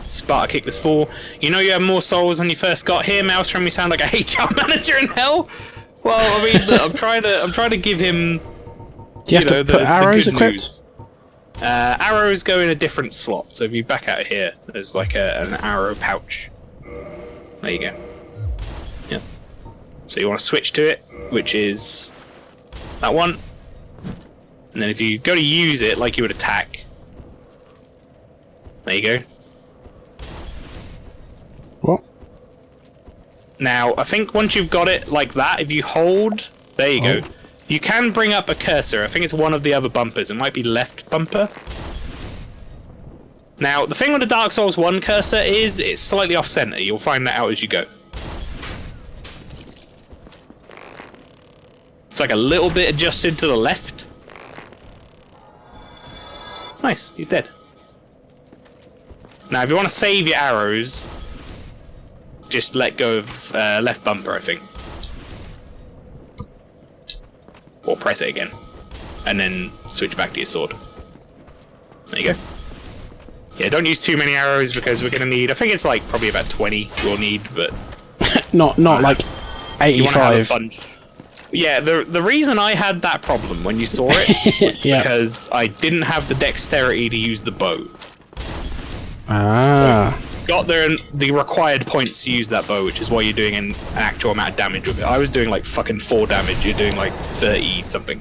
Sparta kick this fool. You know you have more souls when you first got here, Maelstrom. You sound like a HR manager in hell. Well, I mean, look, I'm trying to give him. Do you have to put arrows equipped? Arrows go in a different slot. So if you back out of here, there's like an arrow pouch. There you go. Yeah. So you want to switch to it, which is that one. And then if you go to use it like you would attack, there you go. What? Now, I think once you've got it like that, if you hold, there you go. You can bring up a cursor. I think it's one of the other bumpers. It might be left bumper. Now, the thing with the Dark Souls 1 cursor is it's slightly off-center. You'll find that out as you go. It's like a little bit adjusted to the left. Nice, he's dead. Now, if you want to save your arrows, just let go of left bumper, I think. Or press it again. And then switch back to your sword. There you go. Yeah, don't use too many arrows because we're going to need... I think it's like probably about 20 we'll need, but... not like 85. Yeah, the reason I had that problem when you saw it was yeah. because I didn't have the dexterity to use the bow. Ah. So got the required points to use that bow, which is why you're doing an actual amount of damage with it. I was doing like fucking 4 damage, you're doing like 30 something.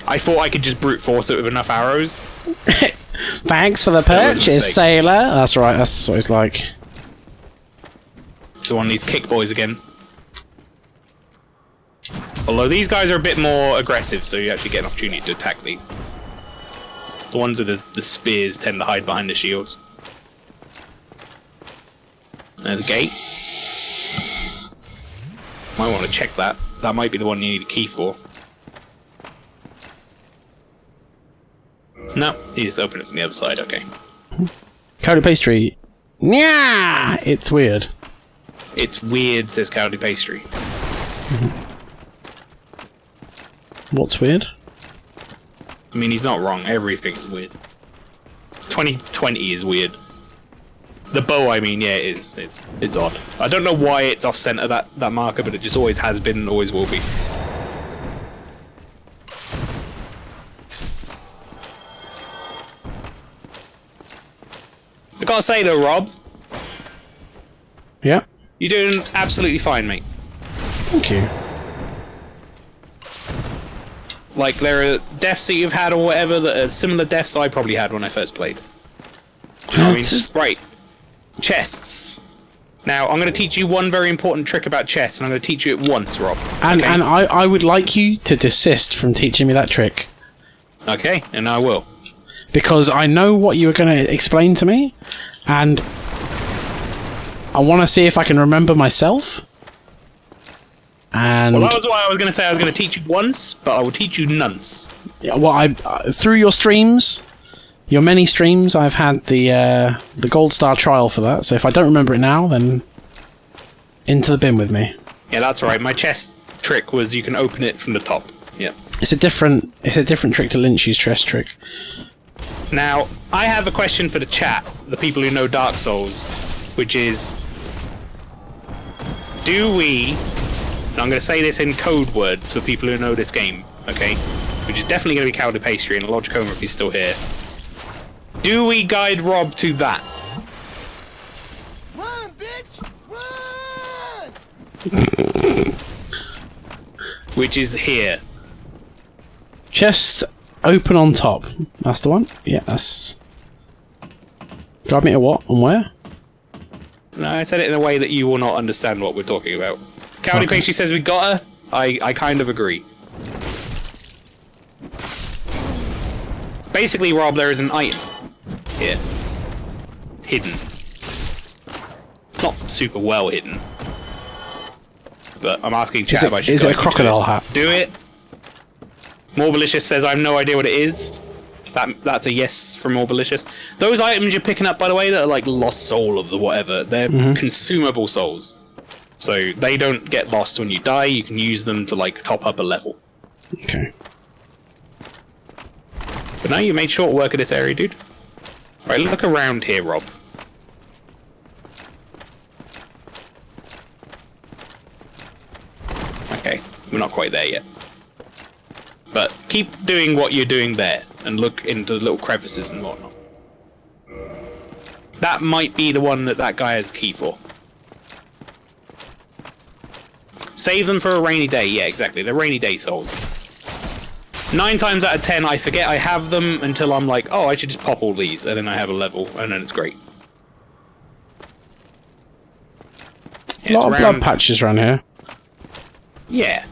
I thought I could just brute force it with enough arrows. Thanks for the purchase, sailor. That's right, that's what it's like. So one needs kick boys again. Although these guys are a bit more aggressive, so you actually get an opportunity to attack these. The ones with the spears tend to hide behind the shields. There's a gate. Might want to check that. That might be the one you need a key for. No, you just open it from the other side, okay. Cowdy pastry. Yeah, it's weird. It's weird, says Cowdy Pastry. What's weird? I mean, he's not wrong. Everything's weird. 2020 is weird. The bow, I mean, yeah, it is. It's odd. I don't know why it's off-center, that marker, but it just always has been and always will be. I gotta say though, Rob. Yeah? You're doing absolutely fine, mate. Thank you. Like, there are deaths that you've had or whatever that are similar deaths I probably had when I first played. You know what I mean? Right. Chests. Now, I'm going to teach you one very important trick about chests, and I'm going to teach you it once, Rob. And okay? and I would like you to desist from teaching me that trick. Okay, and I will. Because I know what you were going to explain to me, and I want to see if I can remember myself. And well, that was why I was going to say I was going to teach you once, but I will teach you nonce. Yeah, well, through your streams, your many streams, I've had the gold star trial for that. So if I don't remember it now, then into the bin with me. Yeah, that's right. My chest trick was you can open it from the top. Yeah. It's a different trick to Lynch's chest trick. Now, I have a question for the chat, the people who know Dark Souls, which is, do we... And I'm going to say this in code words for people who know this game, okay? Which is definitely going to be Cowdy Pastry and Logicoma if he's still here. Do we guide Rob to that? Run, bitch! Run! Which is here. Chest open on top. That's the one? Yeah, that's... Guide me to what and where? No, I said it in a way that you will not understand what we're talking about. Cowdy Pastry says we got her. I kind of agree. Basically, Rob, there is an item here. Hidden. It's not super well hidden. But I'm asking chat if I should Is it a crocodile hat? Do it. Morbalicious says I have no idea what it is. That's a yes from Morbalicious. Those items you're picking up, by the way, that are like lost soul of the whatever, they're consumable souls. So they don't get lost when you die, you can use them to like top up a level. Okay. But now you made short work of this area, dude. Right, look around here, Rob. Okay, we're not quite there yet. But keep doing what you're doing there, and look into the little crevices and whatnot. That might be the one that guy has a key for. Save them for a rainy day. Yeah, exactly. They're rainy day souls. 9 times out of 10, I forget I have them until I'm like, oh, I should just pop all these, and then I have a level, and then it's great. A lot of blood patches around here. Yeah.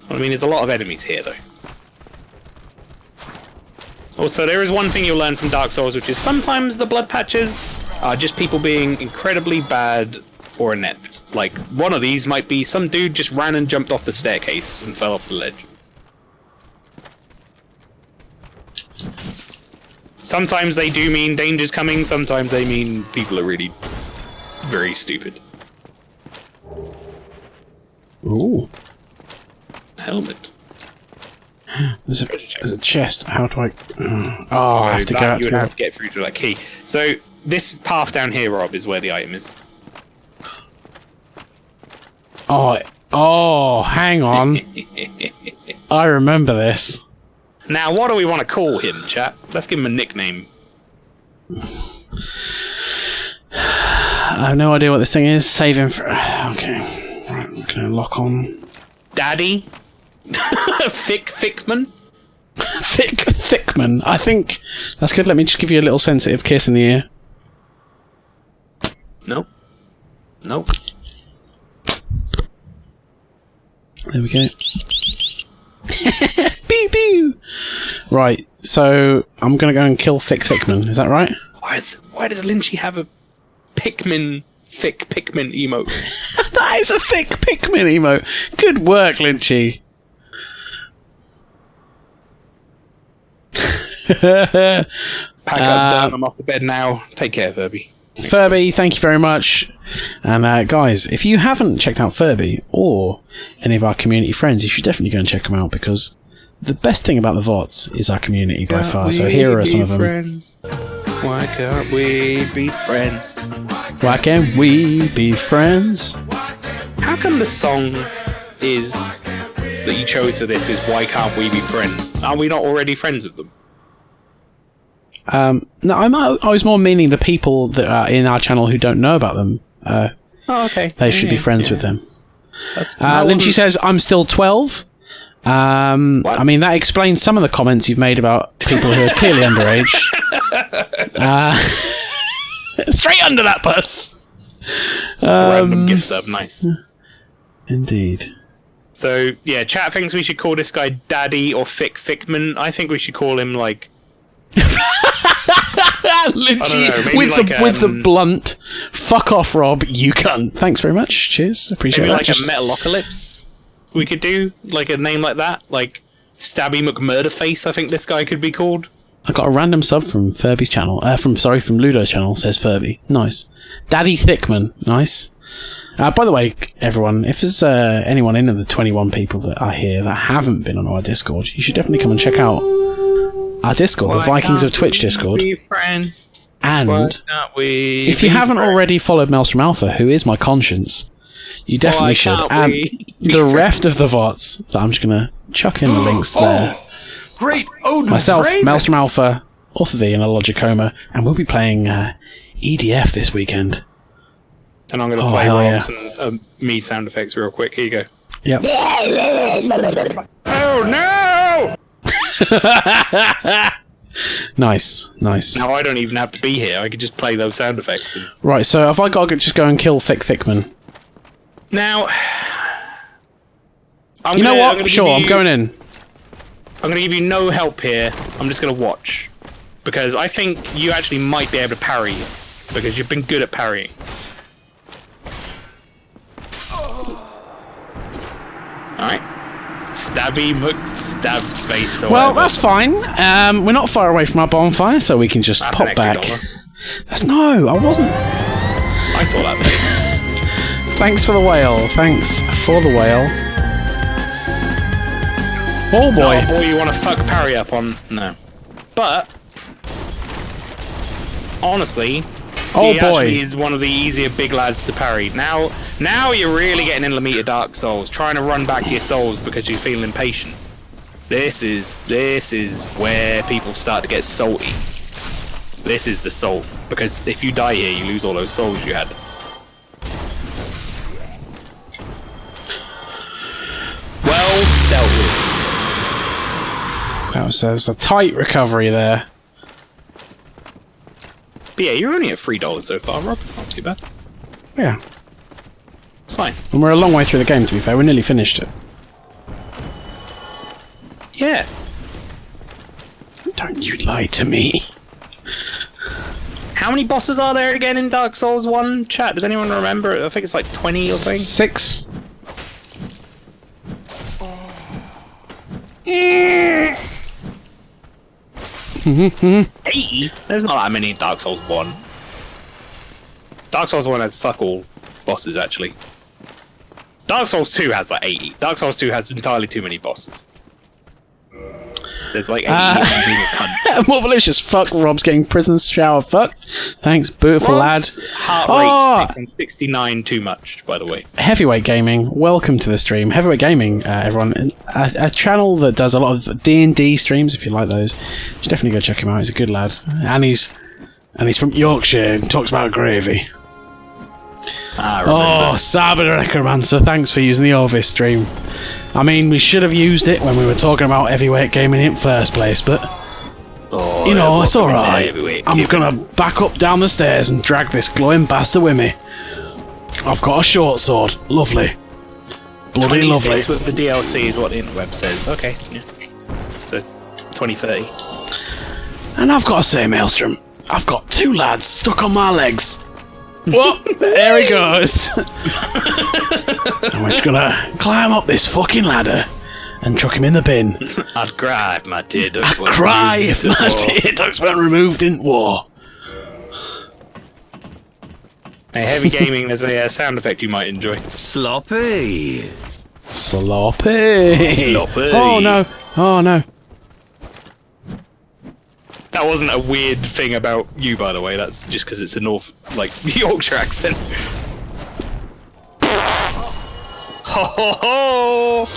I mean, there's a lot of enemies here, though. Also, there is one thing you'll learn from Dark Souls, which is sometimes the blood patches are just people being incredibly bad or inept. Like, one of these might be some dude just ran and jumped off the staircase and fell off the ledge. Sometimes they do mean danger's coming, sometimes they mean people are really very stupid. Ooh. Helmet. There's a chest. How do I... Oh, I have to go out you to would have to get through to that key. So, this path down here, Rob, is where the item is. Oh, hang on. I remember this. Now, what do we want to call him, chat? Let's give him a nickname. I have no idea what this thing is. Save him for... Okay. Right, I'm gonna lock on. Daddy? Thickman? Thickman. I think... That's good. Let me just give you a little sensitive kiss in the ear. Nope. Nope. There we go. Pew pew! Right, so I'm gonna go and kill Thickman, is that right? Why does Lynchy have a thick Pikmin emote? That is a thick Pikmin emote! Good work, Lynchy! Pack up, done. I'm off to bed now. Take care, Furby. Furby, thank you very much. And guys, if you haven't checked out Furby or any of our community friends, you should definitely go and check them out, because the best thing about the VODs is our community by far. So here are some of them. Friends? Why can't we be friends? Why can't we be friends? How come the song is that you chose for this is Why Can't We Be Friends? Are we not already friends with them? No, I was more meaning the people that are in our channel who don't know about them. Oh, okay. They should be friends with them. That's, Lynchy says, I'm still 12. I mean, that explains some of the comments you've made about people who are clearly underage. Straight under that bus! Random gift sub, nice. Indeed. So, yeah, chat thinks we should call this guy Daddy or Thickman. I think we should call him, like... Lynchy, with the blunt, fuck off, Rob, you cunt. Thanks very much. Cheers. Appreciate maybe that. Like a Metalocalypse. We could do like a name like that, like Stabby McMurderface. I think this guy could be called. I got a random sub from Furby's channel. From Ludo's channel. Says Furby. Nice. Daddy Thickman. Nice. By the way, everyone, if there's anyone in of the 21 people that are here that haven't been on our Discord, you should definitely come and check out our Discord, the Vikings of Twitch Discord. And if you haven't already followed Maelstrom Alpha, who is my conscience, you definitely should. And the rest of the VODs, that I'm just going to chuck in the links there. Great! Odin's Myself, Raven. Maelstrom Alpha, Author V, and a Logicoma, and we'll be playing EDF this weekend. And I'm going to play Rob's and me sound effects real quick. Here you go. Yep. Oh no! Nice. Now I don't even have to be here. I could just play those sound effects. Right, so have I got to just go and kill Thickman? Now, you know what? Sure, I'm going in. I'm going to give you no help here. I'm just going to watch. Because I think you actually might be able to parry. Because you've been good at parrying. Alright. Stabby stab face. Well, that's fine. We're not far away from our bonfire, so we can just pop back. No, I wasn't. I saw that face. Thanks for the whale. Thanks for the whale. Oh boy. Oh boy, you want to fuck parry up on... No. But... honestly... he actually is one of the easier big lads to parry. Now you're really getting in the meat of Dark Souls, trying to run back your souls because you feel impatient. This is where people start to get salty. This is the soul, because if you die here, you lose all those souls you had. Well dealt with. That was a tight recovery there. But yeah, you're only at $3 so far, Rob. It's not too bad. Yeah. It's fine. And we're a long way through the game, to be fair. We nearly finished it. Yeah. Don't you lie to me. How many bosses are there again in Dark Souls 1? Chat, does anyone remember? I think it's like 20 or something. 6. 80? There's not that many in Dark Souls 1. Dark Souls 1 has fuck all bosses, actually. Dark Souls 2 has like 80. Dark Souls 2 has entirely too many bosses. There's like 80 being a cunt. More malicious. Fuck, Rob's getting prison shower fucked. Thanks, beautiful Rob's lad. heart rate's 69 too much, by the way. Heavyweight Gaming, welcome to the stream. Heavyweight Gaming, everyone, a channel that does a lot of D&D streams. If you like those, you should definitely go check him out. He's a good lad, and he's from Yorkshire and talks about gravy. Oh, Saber the Necromancer, thanks for using the Orvis stream. I mean, we should have used it when we were talking about heavyweight gaming in first place, but you know, it's alright. I'm gonna back up down the stairs and drag this glowing bastard with me. I've got a short sword. Lovely. Bloody lovely. With the DLC is what the interweb says. Okay, yeah. So, 2030. And I've got to say, Maelstrom, I've got 2 lads stuck on my legs. What? There he goes. I'm just gonna climb up this fucking ladder and chuck him in the bin. I'd cry if my tear ducts I'd cry if my tear ducts weren't removed in war. Hey, heavy gaming, there's a sound effect you might enjoy. Sloppy. Sloppy. Sloppy. Oh no. Oh no. That wasn't a weird thing about you, by the way. That's just because it's a North, like, Yorkshire accent. Ho ho ho!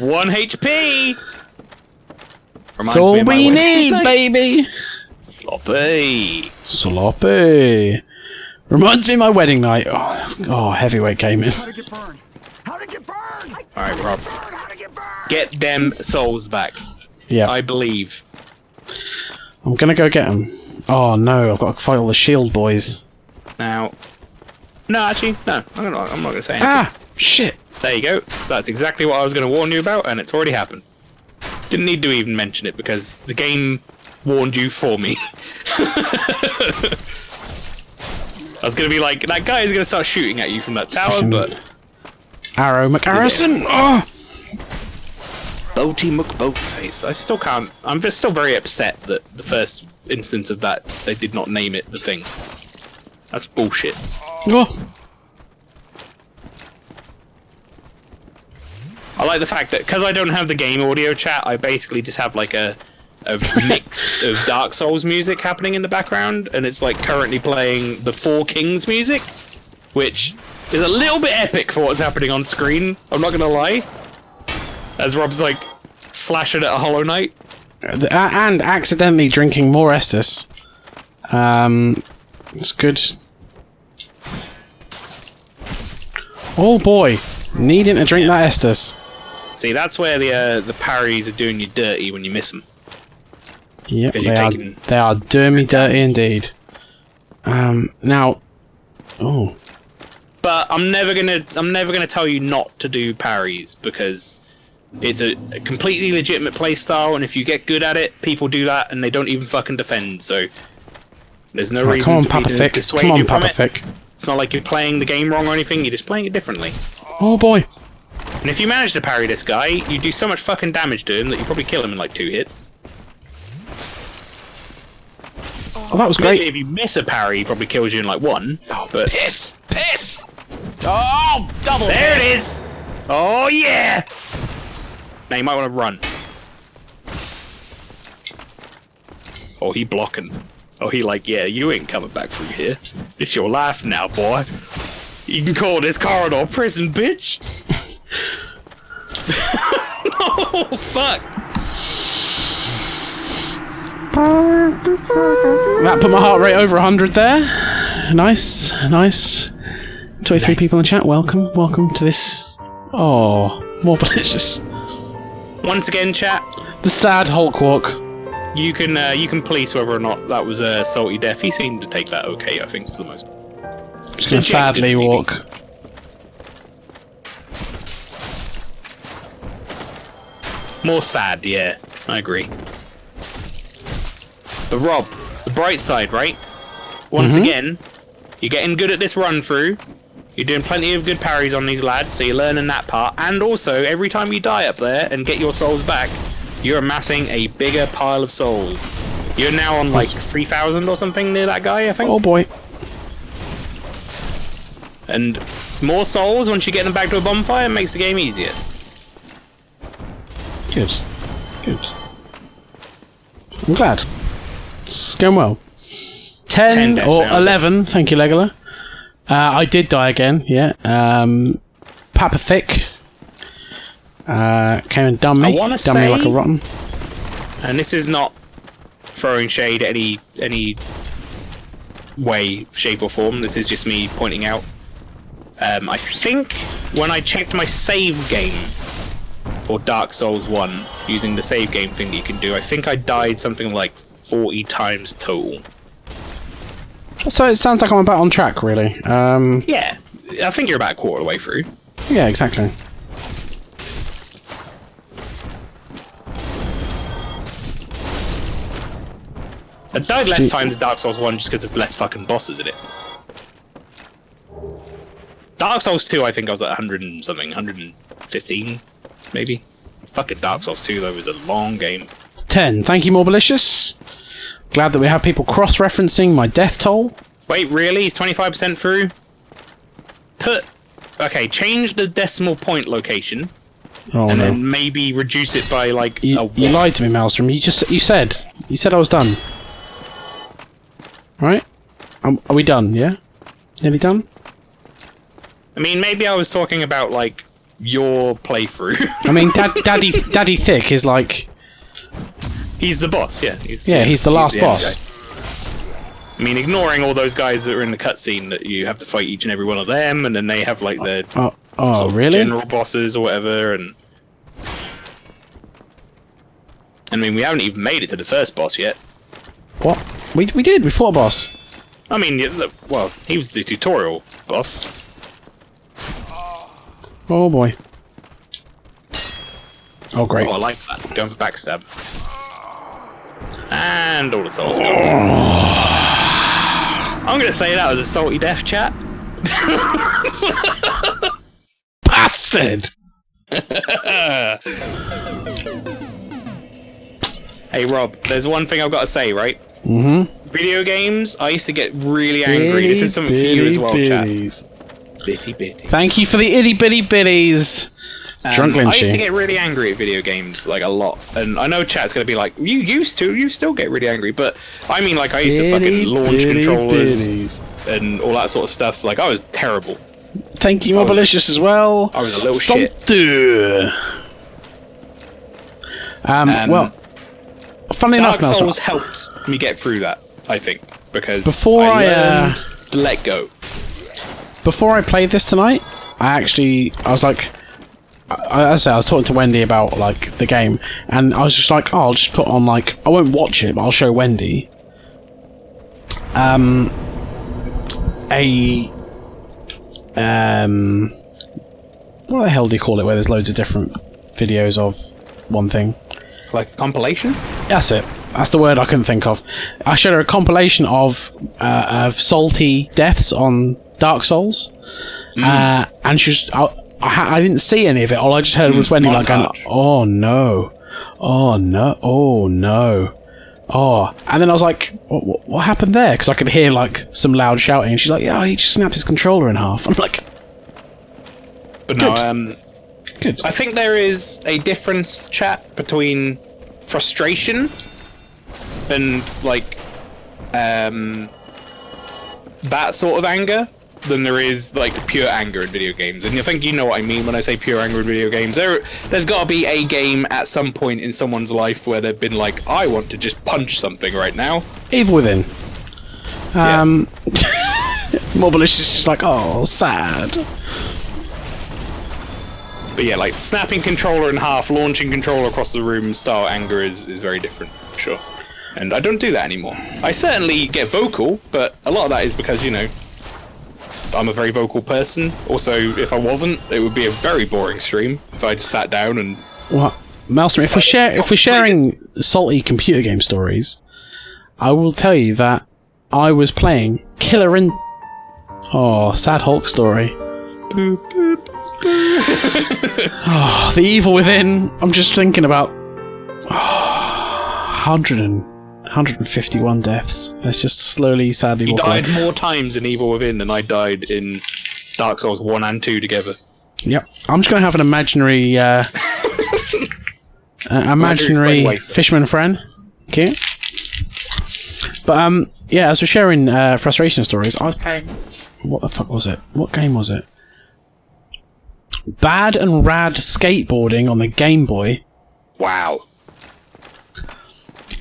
1 HP! That's all we need, baby! Sloppy! Sloppy! Reminds me of my wedding night. Oh, heavyweight gaming. Alright, Rob. Get them souls back. Yeah. I believe. I'm gonna go get them. Oh no, I've got to fight all the shield boys. Now. No, actually, no. I'm not going to say anything. Ah! Shit! There you go. That's exactly what I was going to warn you about, and it's already happened. Didn't need to even mention it, because the game warned you for me. I was going to be like, that guy is going to start shooting at you from that tower, but... Arrow McHarrison! Oh! Boaty McBoatface. I still can't... I'm just still very upset that the first instance of that, they did not name it the thing. That's bullshit. Oh! I like the fact that, because I don't have the game audio chat, I basically just have like a mix of Dark Souls music happening in the background, and it's like currently playing the Four Kings music, which is a little bit epic for what's happening on screen, I'm not gonna lie. As Rob's like slashing at a Hollow Knight. And accidentally drinking more Estus. It's good. Oh boy, needing to drink that Estus. See, that's where the parries are doing you dirty when you miss them. Yep, they are doing me dirty indeed. Now, oh. But I'm never gonna tell you not to do parries, because it's a completely legitimate playstyle, and if you get good at it, people do that and they don't even fucking defend. So there's no reason for me to dissuade you from it. It's not like you're playing the game wrong or anything. You're just playing it differently. Oh boy! And if you manage to parry this guy, you do so much fucking damage to him that you probably kill him in like 2 hits. Oh, that was great. Maybe if you miss a parry, he probably kills you in like 1. Oh, but piss! Piss! Oh, double there piss. It is! Oh yeah! Now you might want to run. Oh, he blocking. Oh, he like, yeah, you ain't coming back through here. It's your life now, boy. You can call this corridor prison, bitch. Oh, fuck. That put my heart rate over 100 there. Nice, nice. 23 people in the chat. Welcome to this. Oh, more delicious. Once again, chat. The sad Hulk walk. You can police whether or not that was a salty death. He seemed to take that okay, I think, for the most part. Just gonna sadly walk. More sad, yeah. I agree. But Rob, the bright side, right? Once again, you're getting good at this run through. You're doing plenty of good parries on these lads, so you're learning that part. And also, every time you die up there and get your souls back, you're amassing a bigger pile of souls. You're now on like 3,000 or something near that guy, I think. Oh boy. And more souls, once you get them back to a bonfire, makes the game easier. Good. Good. I'm glad. It's going well. 10 or 11, thank you, Legola. I did die again, yeah. Papa Thick came and done me. Done me like a rotten. And this is not throwing shade at any way, shape or form. This is just me pointing out. I think when I checked my save game for Dark Souls 1 using the save game thing that you can do, I think I died something like 40 times total. So it sounds like I'm about on track, really. Yeah, I think you're about a quarter of the way through. Yeah, exactly. I died less times Dark Souls 1 just because there's less fucking bosses in it. Dark Souls 2, I think I was at 100 and something, 115, maybe. Fucking Dark Souls 2, though, was a long game. 10. Thank you, Morbelicious. Glad that we have people cross-referencing my death toll. Wait, really? He's 25% through? Okay, change the decimal point location. Oh, and no. then maybe reduce it by, like, You lied to me, Maelstrom. You said I was done. Right? Are we done, yeah? Nearly done? I mean, maybe I was talking about, like, your playthrough. I mean, Daddy Thick is like... He's the boss, yeah. He's the last boss. I mean, ignoring all those guys that are in the cutscene that you have to fight each and every one of them, and then they have, like, their sort of really? general bosses or whatever, and... I mean, we haven't even made it to the first boss yet. What? We did, we fought a boss. I mean, well, he was the tutorial boss. Oh boy. Oh great. Oh, I like that. Going for backstab. And all the souls are gone. I'm gonna say that was a salty death, chat. Bastard! Hey Rob, there's one thing I've got to say, right? Mm-hmm. Video games, I used to get really angry. This is something for you as well, chat. Bitty bitty. Thank you for the itty bitty bitties. Drunk I used to Lynchy. get really angry at video games, like a lot. And I know chat's gonna be like, you still get really angry, but I mean, like, I used to fucking launch controllers and all that sort of stuff. Like, I was terrible. Thank you, Mobilicious, as well. I was a little shit. Well, funny enough, Dark Souls helped me get through that, I think, because I learned to let go. Before I played this tonight, I was like, I was talking to Wendy about, like, the game, and I was just like, oh, I'll just put on, like, I won't watch it, but I'll show Wendy what the hell do you call it, where there's loads of different videos of one thing? Like a compilation? That's it. That's the word I couldn't think of. I showed her a compilation of salty deaths on Dark Souls, and she was... I didn't see any of it. All I just heard was Wendy like going, "Oh no, oh no, oh no, oh!" And then I was like, "What happened there?" Because I could hear like some loud shouting. And she's like, "Yeah, he just snapped his controller in half." I'm like, "But no, good." I think there is a difference, chat, between frustration and like that sort of anger than there is like pure anger in video games, and I think you know what I mean when I say pure anger in video games. There's got to be a game at some point in someone's life where they've been like, I want to just punch something right now. Evil Within. More malicious, just like, oh, sad. But yeah, like snapping controller in half, launching controller across the room style anger is very different, for sure. And I don't do that anymore. I certainly get vocal, but a lot of that is because, you know, I'm a very vocal person. Also, if I wasn't, it would be a very boring stream if I just sat down and... What? Maelstrom, if we're sharing salty computer game stories, I will tell you that I was playing Killer in... Oh, sad Hulk story. Oh, the Evil Within. I'm just thinking about 151 deaths. That's just slowly, sadly. He died more times in Evil Within than I died in Dark Souls 1 and 2 together. Yep. I'm just going to have an imaginary imaginary fisherman friend. Okay. But yeah, as we're sharing frustration stories, I was playing... What the fuck was it? What game was it? Bad and Rad Skateboarding on the Game Boy. Wow.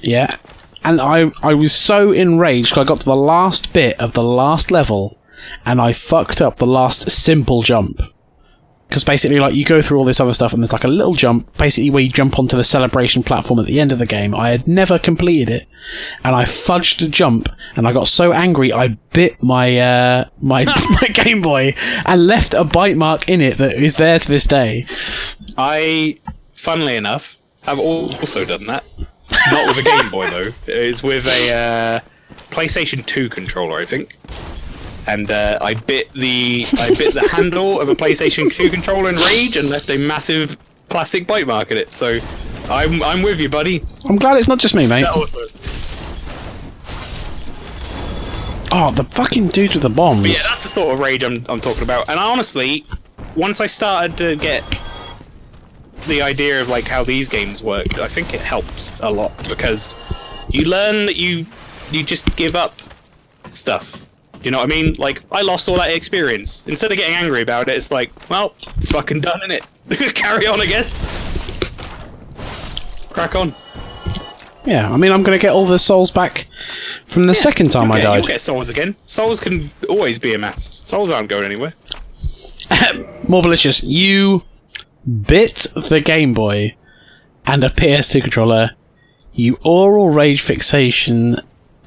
Yeah. And I was so enraged because I got to the last bit of the last level and I fucked up the last simple jump. Because basically, like, you go through all this other stuff and there's like a little jump, basically where you jump onto the celebration platform at the end of the game. I had never completed it, and I fudged the jump, and I got so angry I bit my my Game Boy and left a bite mark in it that is there to this day. I, funnily enough, have also done that. Not with a Game Boy though. It's with a PlayStation 2 controller, I think. And I bit the handle of a PlayStation 2 controller in rage and left a massive plastic bite mark in it. So I'm with you, buddy. I'm glad it's not just me, mate. That also. Oh, the fucking dude with the bombs. But yeah, that's the sort of rage I'm talking about. And honestly, once I started to get the idea of like how these games work, I think it helped a lot because you learn that you just give up stuff. You know what I mean? Like, I lost all that experience. Instead of getting angry about it, it's like, well, it's fucking done, innit? Carry on, I guess. Crack on. Yeah, I mean, I'm going to get all the souls back from the second time I died. You'll get souls again. Souls can always be a mess. Souls aren't going anywhere. More malicious. You bit the Game Boy and a PS2 controller. You oral rage fixation.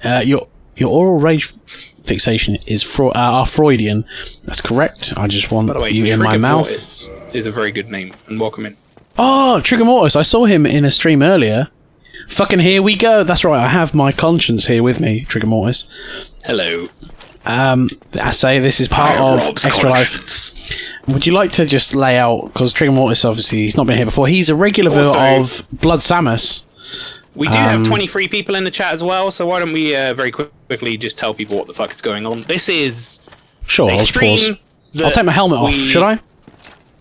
Your oral rage fixation is Freudian. That's correct. I just want you in my mouth. Is a very good name, and welcome in. Oh, Trigger Mortis. I saw him in a stream earlier. Fucking here we go. That's right. I have my conscience here with me, Trigger Mortis. Hello. I say this is part of Extra Life. Would you like to just lay out, because Trigger Mortis, obviously, he's not been here before. He's a regular viewer of Blood Samus. We do have 23 people in the chat as well, so why don't we very quickly just tell people what the fuck is going on. This is a stream. I'll take my helmet off, should I?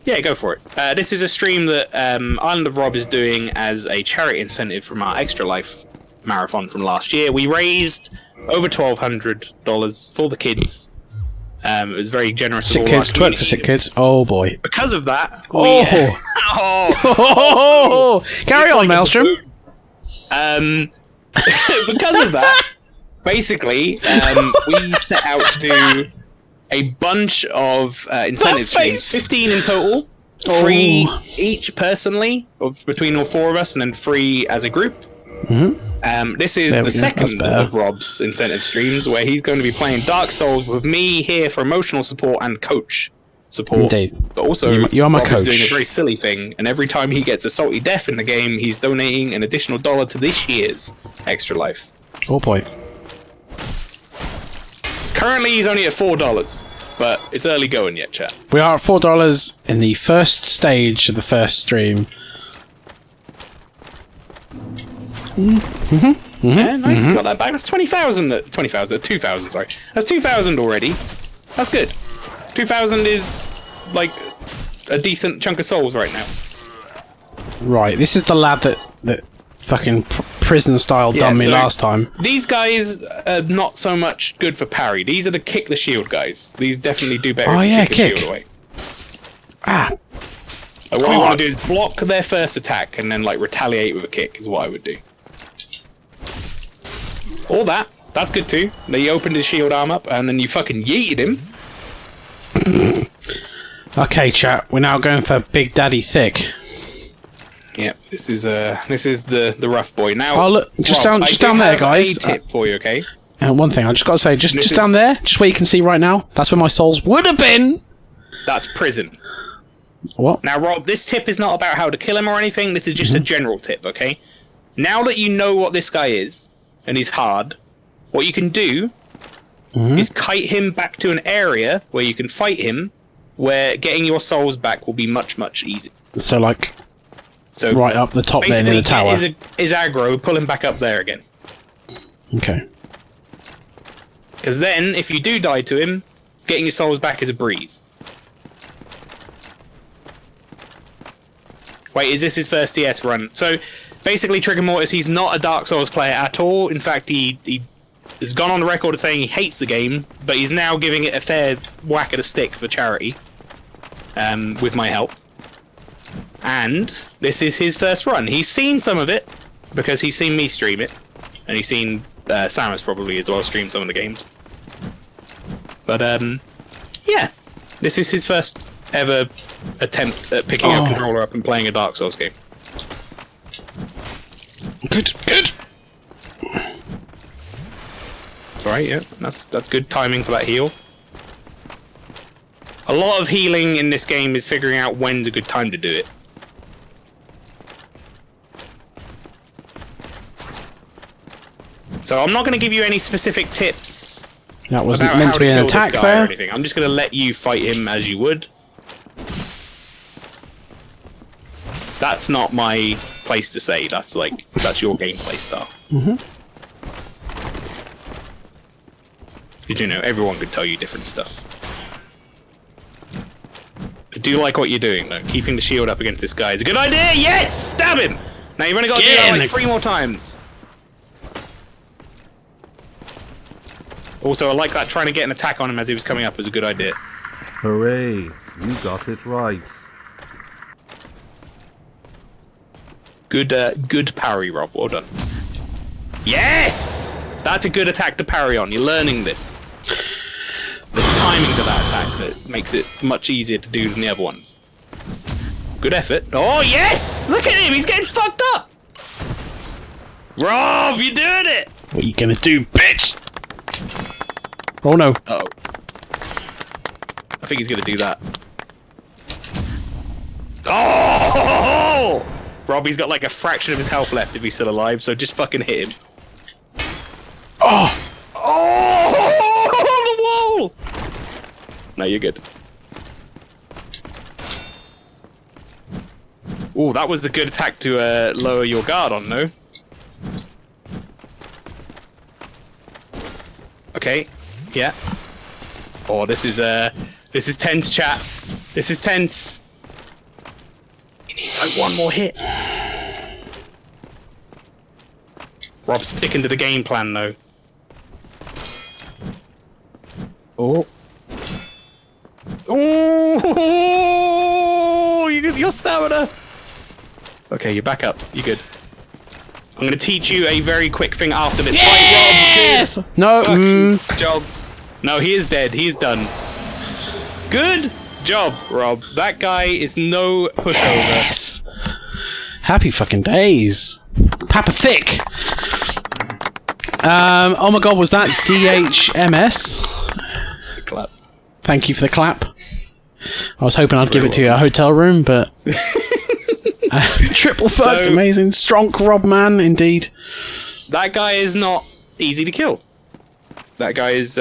Yeah, go for it. This is a stream that Island of Rob is doing as a charity incentive from our Extra Life marathon from last year. We raised over $1,200 for the kids. It was very generous. Sick kids, twerk for sick kids. Oh boy. Because of that, carry on, Maelstrom. Because of that, basically, we set out to do a bunch of incentive streams, 15 in total, 3 each personally, between all 4 of us, and then 3 as a group. This is the second of Rob's incentive streams, where he's going to be playing Dark Souls with me here for emotional support and coach support. Indeed. But also, you are my Rob coach. is doing a very silly thing, and every time he gets a salty death in the game, he's donating an additional $1 to this year's Extra Life. Oh boy. Currently, he's only at $4, but it's early going yet, chat. We are at $4 in the first stage of the first stream. Yeah, nice. Got that back. That's 20,000. 20,000. 2,000. Sorry, that's 2,000 already. That's good. 2,000 is like a decent chunk of souls right now. Right. This is the lad that fucking prison style done me so last time. These guys are not so much good for parry. These are the kick the shield guys. These definitely do better. Oh, if you yeah, kick. The kick. shield away. Ah. What you want to do is block their first attack and then like retaliate with a kick is what I would do. Or that. That's good too. Then you opened his shield arm up and then you fucking yeeted him. Okay, chat. We're now going for Big Daddy Thick. Yeah, this is the rough boy. Now, Oh look, just Rob, down there, guys. A tip for you, okay? And one thing I just got to say, just down there, just where you can see right now. That's where my souls would have been. That's prison. What? Now, Rob, this tip is not about how to kill him or anything. This is just a general tip, okay? Now that you know what this guy is and he's hard, what you can do is kite him back to an area where you can fight him, where getting your souls back will be much, much easier. So like, so right up the top there in the tower. His aggro, pull him back up there again. Okay. Because then, if you do die to him, getting your souls back is a breeze. Wait, is this his first DS run? So, basically, Trigger Mortis, he's not a Dark Souls player at all. In fact, he has gone on the record of saying he hates the game, but he's now giving it a fair whack of the stick for charity, with my help. And this is his first run. He's seen some of it, because he's seen me stream it, and he's seen Samus probably as well stream some of the games. But, yeah, this is his first ever attempt at picking a controller up and playing a Dark Souls game. Good. It's alright, yeah. That's good timing for that heal. A lot of healing in this game is figuring out when's a good time to do it. So I'm not going to give you any specific tips. That wasn't meant to be an attack there. I'm just going to let you fight him as you would. That's not my place to say. That's your gameplay style. Did you know everyone could tell you different stuff? I do like what you're doing though. Keeping the shield up against this guy is a good idea. Yes, stab him. Now you've only got to do that like 3 more times. Also, I like that trying to get an attack on him as he was coming up is a good idea. Hooray! You got it right. Good parry, Rob. Well done. Yes! That's a good attack to parry on. You're learning this. There's timing to that attack that makes it much easier to do than the other ones. Good effort. Oh, yes! Look at him! He's getting fucked up! Rob, you're doing it! What are you gonna do, bitch? Oh no. Uh-oh. I think he's gonna do that. Oh! Robbie's got like a fraction of his health left if he's still alive, so just fucking hit him. Oh! Oh! The wall! No, you're good. Oh, that was a good attack to lower your guard on, no? Okay. Yeah. Oh, this is tense, chat. This is tense. He needs like one more hit. Rob's sticking to the game plan, though. Oh. Oh! Your stamina! Okay, you're back up. You're good. I'm going to teach you a very quick thing after this fight, Rob. Yes! No. Good job. No, he is dead. He's done. Good job, Rob. That guy is no pushover. Yes! Happy fucking days. Papa Thick. Oh my god, was that DHMS? Clap. Thank you for the clap. I was hoping I'd give it to you at a hotel room, but... triple fucked, amazing. Stronk Rob man, indeed. That guy is not easy to kill. That guy is...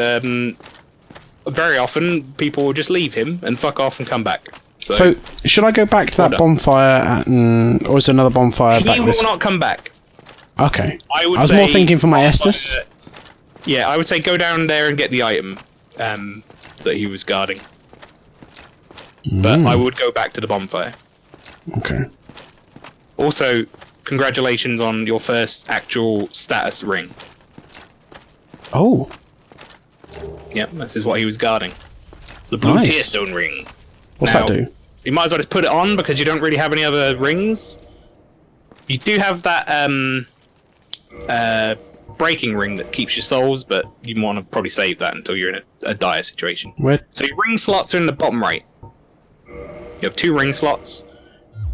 very often, people will just leave him and fuck off and come back. So should I go back to that bonfire, or is there another bonfire back this? He will not come back. Okay. I was more thinking for my Estus. Yeah, I would say go down there and get the item that he was guarding. But I would go back to the bonfire. Okay. Also, congratulations on your first actual status ring. Oh. Yep, this is what he was guarding. The blue Nice. tear stone ring. What's Now, that do? You might as well just put it on because you don't really have any other rings. You do have that breaking ring that keeps your souls, but you want to probably save that until you're in a dire situation. Where? So your ring slots are in the bottom right. You have 2 ring slots.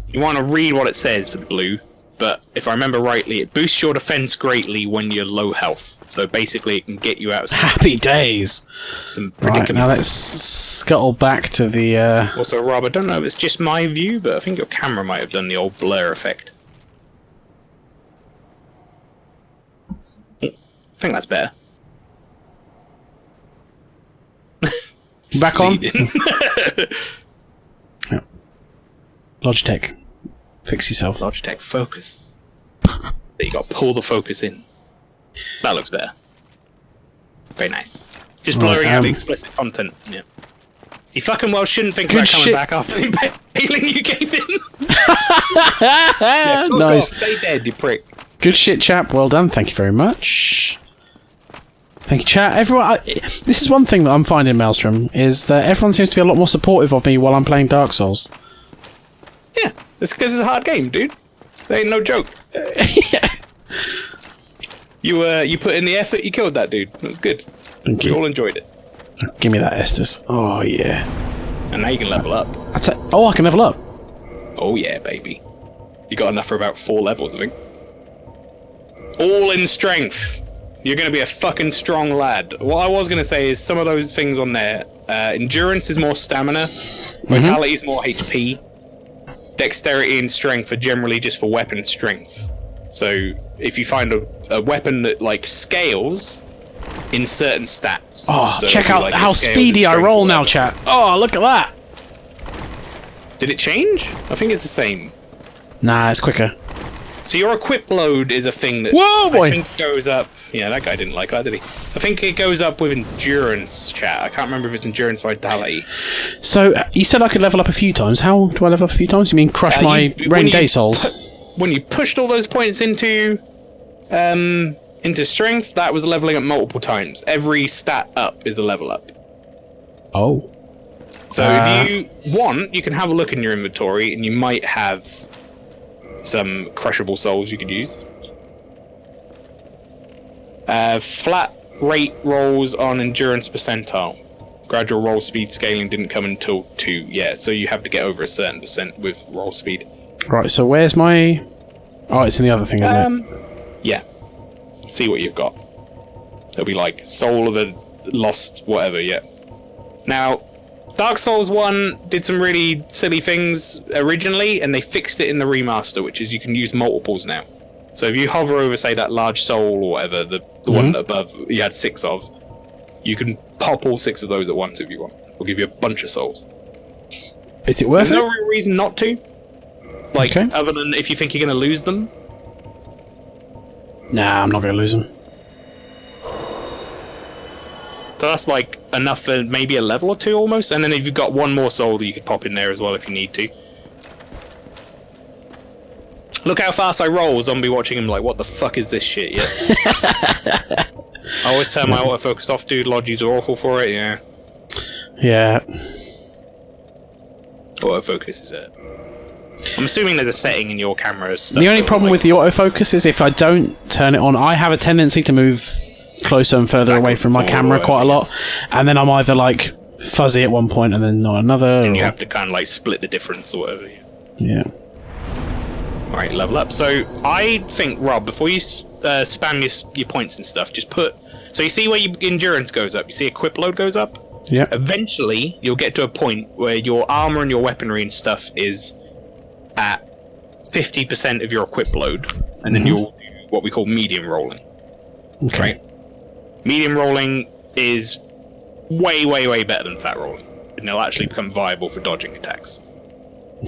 You want to read what it says for the blue, but if I remember rightly, it boosts your defense greatly when you're low health. So basically, it can get you out of Happy days. some Right, predicaments. now let's scuttle back to the... Also, Rob, I don't know if it's just my view, but I think your camera might have done the old blur effect. I think that's better. Back on? Bleeding. Yeah. Logitech. Fix yourself. Logitech focus. So you got to pull the focus in. That looks better. Very nice. Just blurring out the explicit content. Yeah. He fucking well shouldn't think about coming back after the impaling you gave him. Yeah, nice. Stay dead, you prick. Good shit, chap. Well done. Thank you very much. Thank you, chat. Everyone, this is one thing that I'm finding, Maelstrom, is that everyone seems to be a lot more supportive of me while I'm playing Dark Souls. Yeah, it's because it's a hard game, dude. That ain't no joke. Yeah. You put in the effort, you killed that dude. It was good. Thank We you. all enjoyed it. Give me that Estus. Oh, yeah. And now you can level up. Oh, I can level up. Oh yeah, baby. You got enough for about 4 levels, I think. All in strength. You're going to be a fucking strong lad. What I was going to say is some of those things on there. Endurance is more stamina. Vitality is more HP. Dexterity and strength are generally just for weapon strength. So if you find a weapon that like scales in certain stats. Oh, so check it'll be out like how it scales in speedy I strength roll or now, whatever. chat. Oh, look at that. Did it change? I think it's the same. Nah, it's quicker. So your equip load is a thing that Whoa, boy. I think goes up. Yeah, that guy didn't like that, did he? I think it goes up with endurance, chat. I can't remember if it's endurance vitality. So, you said I could level up a few times. How do I level up a few times? You mean crush my rainy day souls? When you pushed all those points into strength, that was leveling up multiple times. Every stat up is a level up. Oh. So if you want, you can have a look in your inventory, and you might have some crushable souls you could use. Flat rate rolls on endurance percentile. Gradual roll speed scaling didn't come until 2. Yeah, so you have to get over a certain percent with roll speed. Right, so where's my... Oh, it's in the other thing, isn't it? Yeah. See what you've got. It'll be like Soul of the Lost whatever, yeah. Now, Dark Souls 1 did some really silly things originally, and they fixed it in the remaster, which is you can use multiples now. So if you hover over, say, that large soul or whatever, the one above you had 6 of, you can pop all 6 of those at once if you want. It'll give you a bunch of souls. Is it worth There's it? no real reason not to. Like, Okay. other than if you think you're going to lose them. Nah, I'm not going to lose them. So that's like enough for maybe a level or 2 almost, and then if you've got one more soul that you could pop in there as well if you need to. Look how fast I roll, zombie watching him like, what the fuck is this shit, yeah? I always turn my autofocus off, dude, Logis are awful for it, yeah. Yeah. Autofocus is it. I'm assuming there's a setting in your camera stuff. The only problem with the autofocus is if I don't turn it on, I have a tendency to move closer and further away from my camera quite a lot, and then I'm either like fuzzy at one point and then not another. And you have to kind of like split the difference or whatever. Yeah. Alright, level up. So I think, Rob, before you spam your points and stuff, just put... So you see where your endurance goes up? You see equip load goes up? Yeah. Eventually, you'll get to a point where your armor and your weaponry and stuff is at 50% of your equip load, and then you'll do what we call medium rolling. Okay. Right? Medium rolling is way, way, way better than fat rolling, and it'll actually become viable for dodging attacks.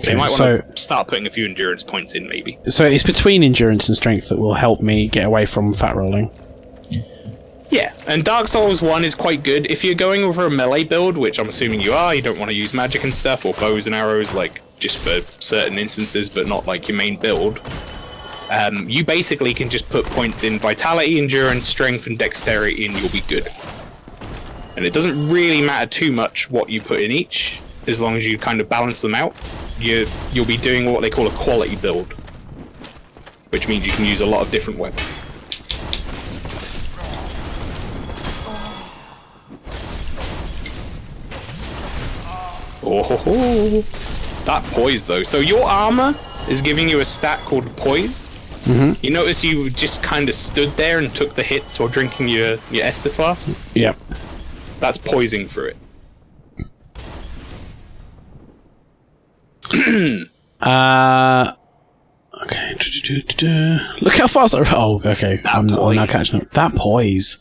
So you might want to start putting a few endurance points in, maybe. So it's between endurance and strength that will help me get away from fat rolling. Yeah, and Dark Souls 1 is quite good. If you're going over a melee build, which I'm assuming you are, you don't want to use magic and stuff, or bows and arrows, like, just for certain instances, but not like your main build. You basically can just put points in vitality, endurance, strength, and dexterity, and you'll be good. And it doesn't really matter too much what you put in each, as long as you kind of balance them out. You'll be doing what they call a quality build, which means you can use a lot of different weapons. Oh, that poise though. So your armor is giving you a stat called poise. You notice you just kind of stood there and took the hits while drinking your Estus flask? Yep. That's poising through it. Okay. Look how fast I roll. Oh, okay. I'm now catching up. That poise.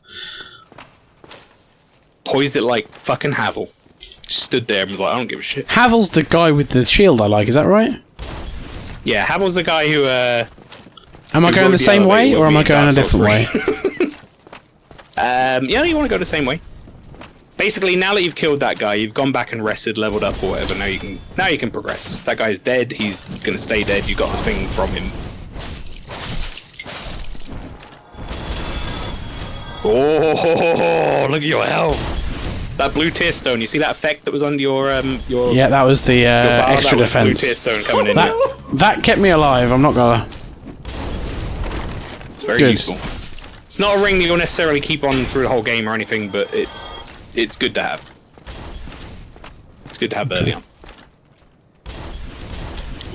Poised it like fucking Havel. Stood there and was like, I don't give a shit. Havel's the guy with the shield I like, is that right? Yeah, Havel's the guy who, Am I going the same way, or am I going a different way? Yeah, you want to go the same way. Basically, now that you've killed that guy, you've gone back and rested, leveled up, or whatever. Now you can progress. That guy's dead. He's gonna stay dead. You got the thing from him. Oh, look at your health. That blue tear stone. You see that effect that was on your Yeah, that was the extra defense. Blue tear stone coming in. That kept me alive. I'm not gonna. It's very useful. It's not a ring that you'll necessarily keep on through the whole game or anything, but it's good to have. It's good to have early on.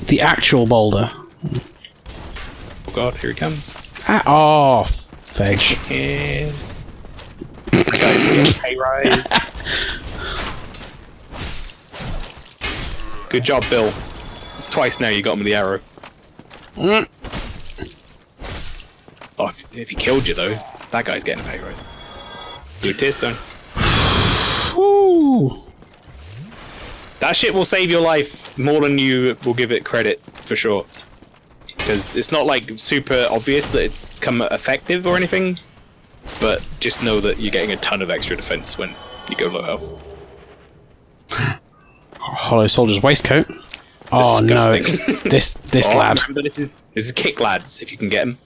The actual boulder. Oh god, here he comes. Oh, feg. Yeah. Guys, pay rise. Good job, Bill. It's twice now you got him with the arrow. Oh, if he killed you though, that guy's getting a pay rise. Blue tear stone. Ooh. That shit will save your life more than you will give it credit, for sure. Because it's not like super obvious that it's come effective or anything, but just know that you're getting a ton of extra defense when you go low health. Hollow soldier's waistcoat. Oh no, it's this lad. Remember, this is kick lads if you can get him.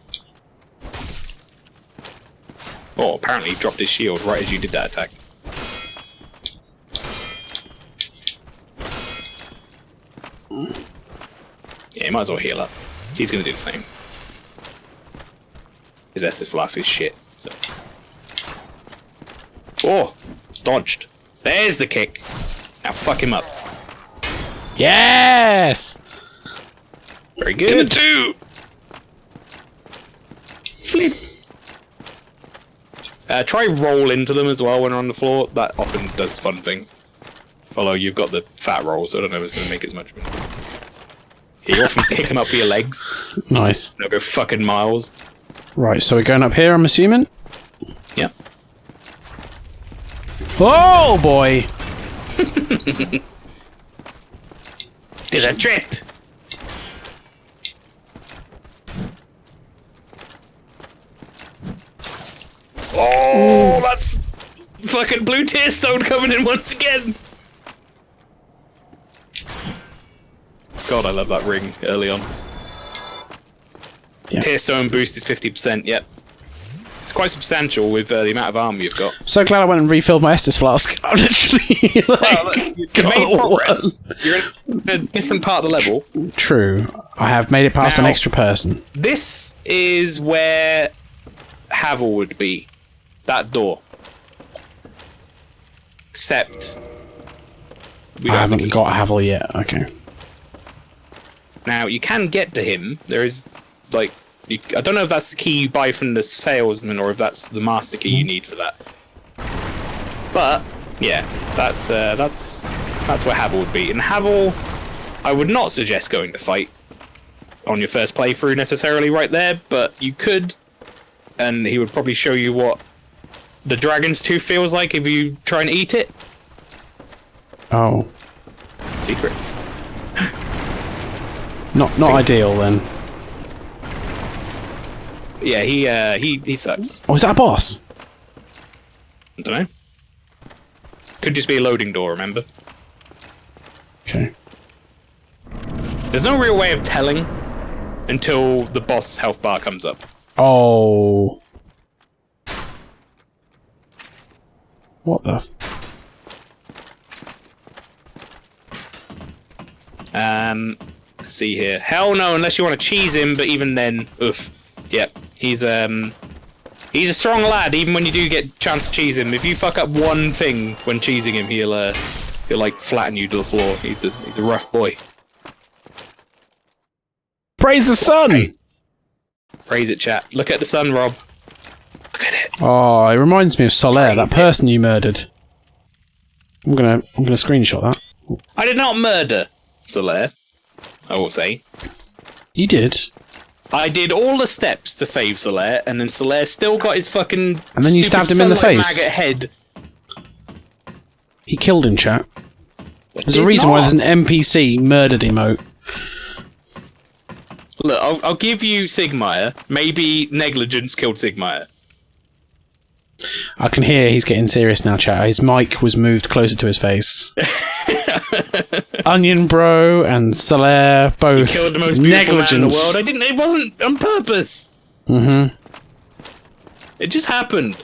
Oh, apparently he dropped his shield right as you did that attack. Yeah, you might as well heal up. He's gonna do the same. His Estus flask is shit, so. Oh! Dodged. There's the kick! Now fuck him up. Yes! Very good. Two! Flip! Try roll into them as well when they're on the floor. That often does fun things. Although you've got the fat roll, so I don't know if it's going to make as much of it. You often kick them up with your legs. Nice. They'll go fucking miles. Right, so we're going up here, I'm assuming? Yeah. Oh, boy! There's a trip! Oh, that's fucking blue tear stone coming in once again! God, I love that ring early on. Yep. Tear stone boost is 50%, yep. It's quite substantial with the amount of armor you've got. So glad I went and refilled my Estus flask. I'm literally like, you made progress. You're in a different part of the level. True. I have made it past an extra person. This is where Havel would be. That door. Except I haven't got Havel yet. Okay. Now, you can get to him. There is, like, I don't know if that's the key you buy from the salesman or if that's the master key you need for that. But, yeah, that's where Havel would be. And Havel, I would not suggest going to fight on your first playthrough necessarily right there, but you could, and he would probably show you what the dragon's tooth feels like if you try and eat it. Oh. Secret. Not ideal then. Yeah, he sucks. Oh, is that a boss? I don't know. Could just be a loading door, remember? Okay. There's no real way of telling until the boss health bar comes up. Oh. What the? See here. Hell no, unless you want to cheese him, but even then, oof. Yep, he's a strong lad, even when you do get a chance to cheese him. If you fuck up one thing when cheesing him, he'll like flatten you to the floor. He's a rough boy. Praise the sun! Hey. Praise it, chat. Look at the sun, Rob. Look at it. Oh, it reminds me of Solaire, that person you murdered. I'm gonna screenshot that. I did not murder Solaire, I will say. You did. I did all the steps to save Solaire, and then Solaire still got his fucking and then you stabbed him in the face. Maggot head. He killed him, chat. There's a reason why there's an NPC murdered emote. Look, I'll give you Sigmire. Maybe negligence killed Sigmire. I can hear he's getting serious now, chat. His mic was moved closer to his face. Onion Bro and Solaire both he killed the most beautiful negligence. man in the world. It wasn't on purpose. Mm-hmm. It just happened.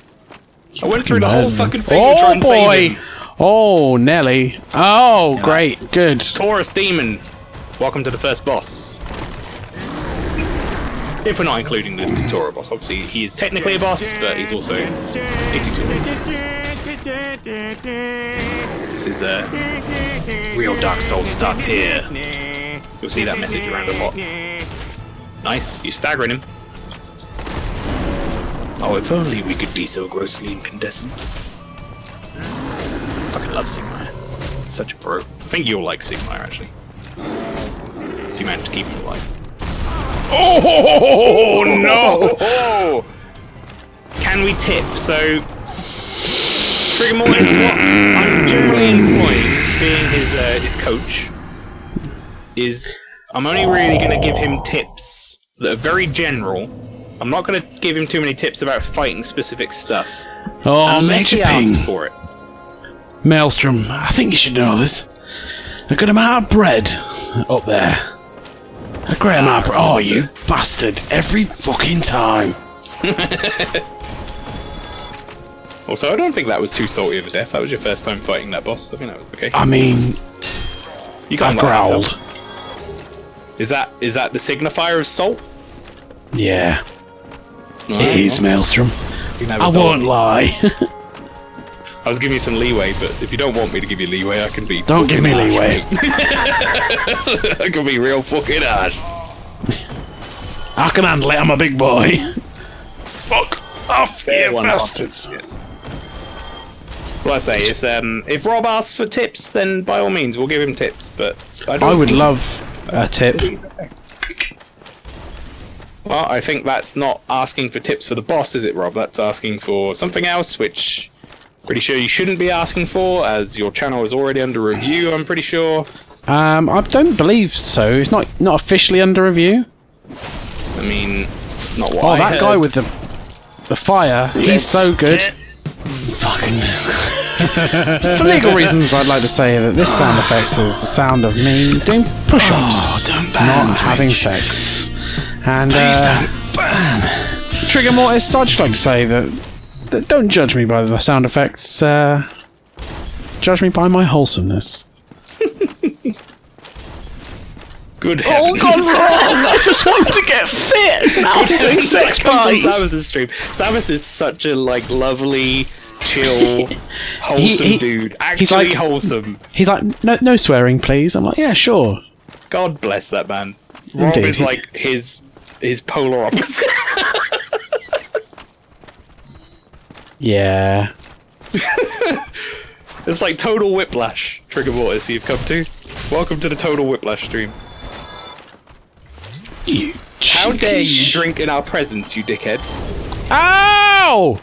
I went through the whole fucking thing to try Oh and save boy! him. Oh, Nelly. Oh, great. Good. Taurus Demon. Welcome to the first boss. If we're not including the tutorial boss, obviously he is technically a boss, but he's also a tutorial. This is real Dark Souls starts here. You'll see that message around a lot. Nice, you're staggering him. Oh, if only we could be so grossly incandescent. Fucking love Sigmire. Such a pro. I think you'll like Sigmire actually. If you manage to keep him alive. Oh no! Can we tip? So, Trigger Mortis, what I'm generally employing, being his coach, is I'm only really going to give him tips that are very general. I'm not going to give him too many tips about fighting specific stuff. Oh, unless he Major Ping. asks for it. Maelstrom, I think you should know this. A good amount of bread up there. A great amount of bread. Oh, you bastard. Every fucking time. Also, I don't think that was too salty of a death. That was your first time fighting that boss. I think that was okay. I mean, You I can't growled. Is that the signifier of salt? Yeah. No, It is, Maelstrom. I won't lie. I was giving you some leeway, but if you don't want me to give you leeway, I can be. Don't give me harsh, leeway. mate. I can be real fucking harsh. I can handle it, I'm a big boy. Fuck off, you bastards. Yes. Well, I say, it's, if Rob asks for tips, then by all means, we'll give him tips, but I would love a tip. Well, I think that's not asking for tips for the boss, is it, Rob? That's asking for something else, which pretty sure you shouldn't be asking for, as your channel is already under review, I'm pretty sure. I don't believe so. It's not officially under review. I mean, it's not what Oh, I that heard. guy with the fire, he's so good. Fucking. For legal reasons, I'd like to say that this sound effect is the sound of me doing push-ups, not having sex. And Trigger Mortis, I'd just like to say that don't judge me by the sound effects. Judge me by my wholesomeness. Good Oh, heavens. gone wrong! I just wanted to get fit. Now I'm doing sex parties. Samus' stream. Samus is such a lovely, chill, wholesome dude. Actually like- wholesome. He's like, no swearing, please. I'm like, yeah, sure. God bless that man. Rob Indeed. is like his polar opposite. Yeah. It's like total whiplash. Trigger Mortis, you've come to. Welcome to the total whiplash stream. You How dare you drink in our presence, you dickhead? Ow!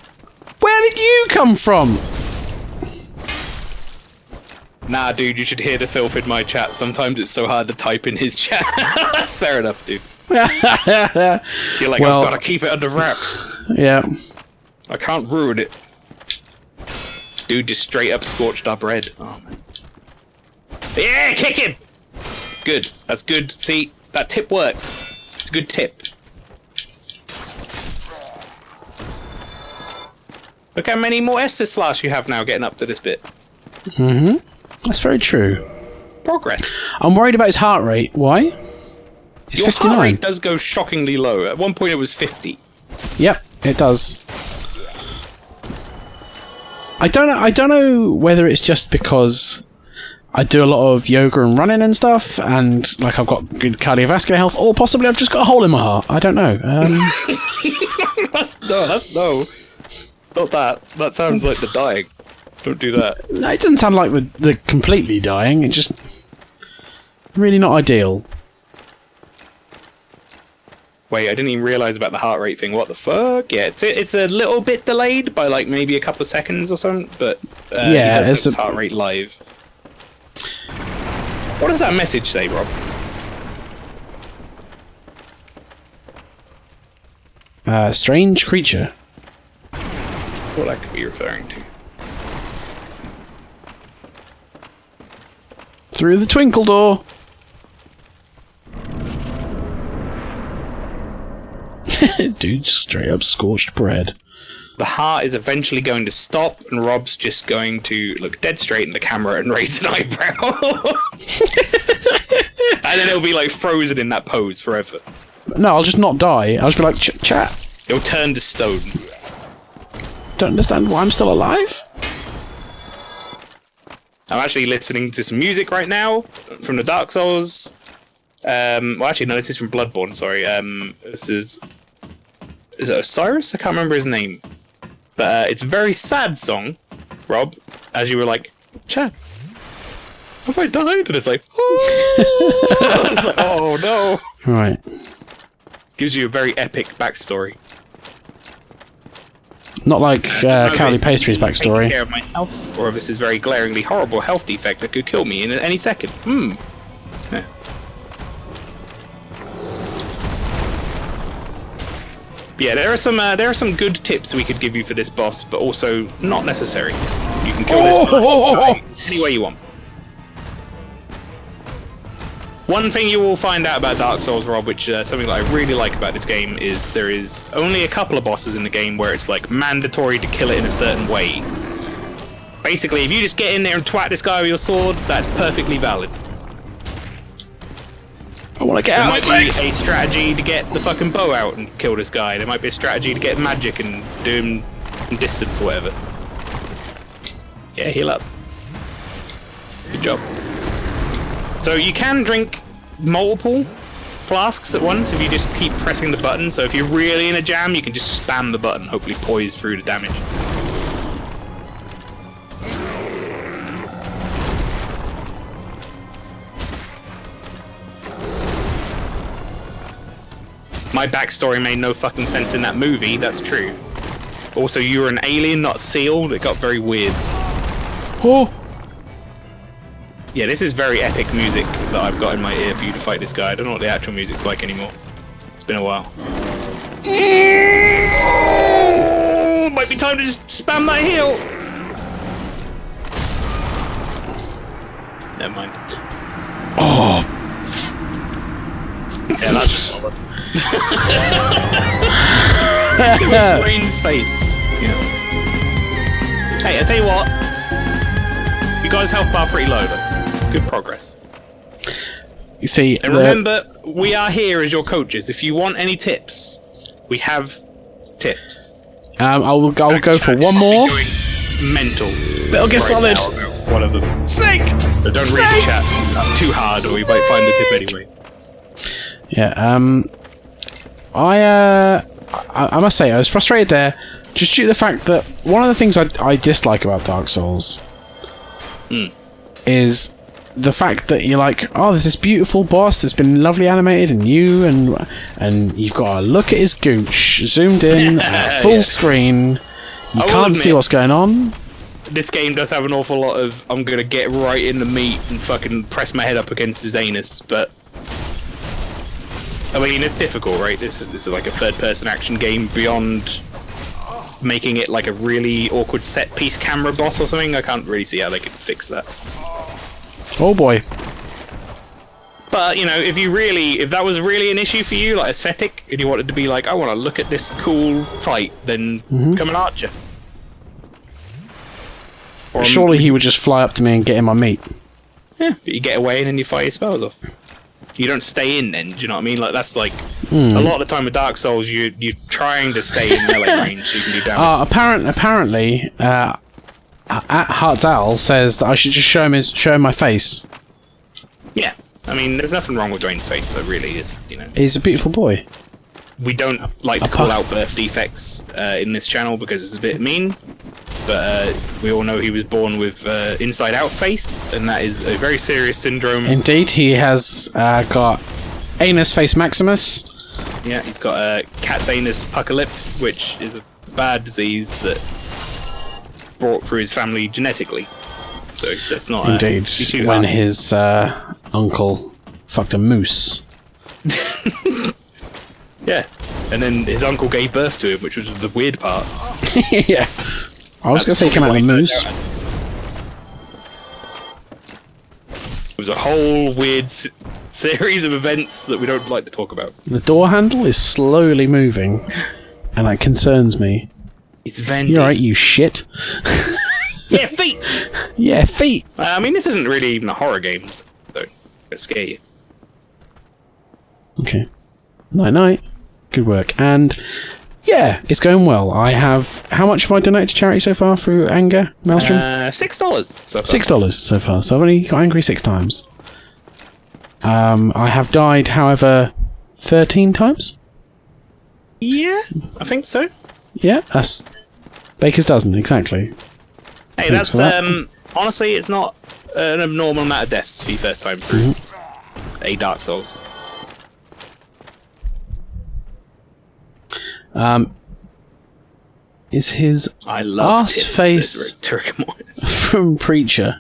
Where did you come from? Nah, dude, you should hear the filth in my chat. Sometimes it's so hard to type in his chat. That's fair enough, dude. You're like, Well- I've got to keep it under wraps. Yeah. I can't ruin it. Dude just straight up scorched our bread. Oh, man. Yeah, kick him! Good. That's good. See, that tip works. It's a good tip. Look how many more Estus flasks you have now getting up to this bit. Mm-hmm. That's very true. Progress. I'm worried about his heart rate. Why? It's Your 59. heart rate does go shockingly low. At one point it was 50. Yep, it does. I don't know whether it's just because I do a lot of yoga and running and stuff, and like I've got good cardiovascular health, or possibly I've just got a hole in my heart. I don't know. That's no. Not that. That sounds like the dying. Don't do that. No, it doesn't sound like the completely dying. It's just really not ideal. Wait, I didn't even realise about the heart rate thing. What the fuck? Yeah, it's a little bit delayed by like maybe a couple of seconds or something, but yeah, he does have it's his heart rate live. What does that message say, Rob? Strange creature. What that could be referring to. Through the twinkle door. Dude, straight up scorched bread. The heart is eventually going to stop, and Rob's just going to look dead straight in the camera and raise an eyebrow. And then it'll be like frozen in that pose forever. No, I'll just not die. I'll just be like, chat. It'll turn to stone. Don't understand why I'm still alive. I'm actually listening to some music right now from the Dark Souls. Well, actually, no, this is from Bloodborne. Sorry. This is it Osiris? I can't remember his name. But it's a very sad song, Rob. As you were like, Chad, have I died? And it's like, oh, it's like, oh no. Right. Gives you a very epic backstory. Not like Cowley Pastry's backstory. Taking care of my health, or if this is very glaringly horrible health defect that could kill me in any second. Yeah. Yeah, there are some good tips we could give you for this boss, but also not necessary. You can kill this boss any way you want. One thing you will find out about Dark Souls, Rob, which something that I really like about this game, is there is only a couple of bosses in the game where it's like mandatory to kill it in a certain way. Basically, if you just get in there and twat this guy with your sword, that's perfectly valid. I want to get out of his legs. There might be a strategy to get the fucking bow out and kill this guy. There might be a strategy to get magic and do him from distance or whatever. Yeah, heal up. Good job. So you can drink multiple flasks at once if you just keep pressing the button. So if you're really in a jam, you can just spam the button, hopefully poise through the damage. My backstory made no fucking sense in that movie, that's true. Also, you were an alien, not a seal. It got very weird. Oh! Yeah, this is very epic music that I've got in my ear for you to fight this guy. I don't know what the actual music's like anymore. It's been a while. Oh, might be time to just spam that heal! Never mind. Oh! Yeah, that's Brain's face. Yeah. Hey, I tell you what. You guys' health bar pretty low, though. Good progress. You see, and remember, we are here as your coaches. If you want any tips, we have tips. I'll go for one more. Mental. Metal Gear Solid. One of them. Snake. So don't read the chat too hard, or you might find the tip anyway. Yeah. I must say I was frustrated there, just due to the fact that one of the things I dislike about Dark Souls is the fact that you're like, oh, there's this beautiful boss that's been lovely animated and new, and you've got to look at his gooch zoomed in at full screen. You can't see what's going on. This game does have an awful lot of I'm gonna get right in the meat and fucking press my head up against his anus, but I mean, it's difficult, right? This is like a third-person action game beyond making it like a really awkward set-piece camera boss or something. I can't really see how they could fix that. Oh boy. But, you know, if that was really an issue for you, like aesthetic, and you wanted to be like, I want to look at this cool fight, then become an archer. Or Surely he would just fly up to me and get in my meat. Yeah, but you get away and then you fire your spells off. You don't stay in then, do you know what I mean? Like, that's like, a lot of the time with Dark Souls, you're trying to stay in melee range so you can do damage. Apparently, Hartzal says that I should just show him my face. Yeah, I mean, there's nothing wrong with Dwayne's face, though, really. It's, you know... He's a beautiful boy. We don't like to call out birth defects in this channel because it's a bit mean, but we all know he was born with inside-out face, and that is a very serious syndrome. Indeed, he has got anus face maximus. Yeah, he's got a cat's anus pucker lip, which is a bad disease that brought through his family genetically. So that's not indeed when his uncle fucked a moose. Yeah, and then his uncle gave birth to him, which was the weird part. Yeah, I was going to say he came out of a moose. It was a whole weird series of events that we don't like to talk about. The door handle is slowly moving, and that concerns me. It's Vendy. You're right, you shit. Yeah, feet! Yeah, feet! I mean, this isn't really even a horror game, so it'll scare you. Okay. Night-night. Good work. And, yeah, it's going well. I have... How much have I donated to charity so far through Anger, Maelstrom? $6 so far. $6 so far. So I've only got angry 6 times. I have died, however, 13 times? Yeah, I think so. Yeah, that's... Baker's dozen, exactly. Hey, Thanks that's, honestly, it's not an abnormal amount of deaths for your first time through a Dark Souls. Is his I love arse face from Preacher?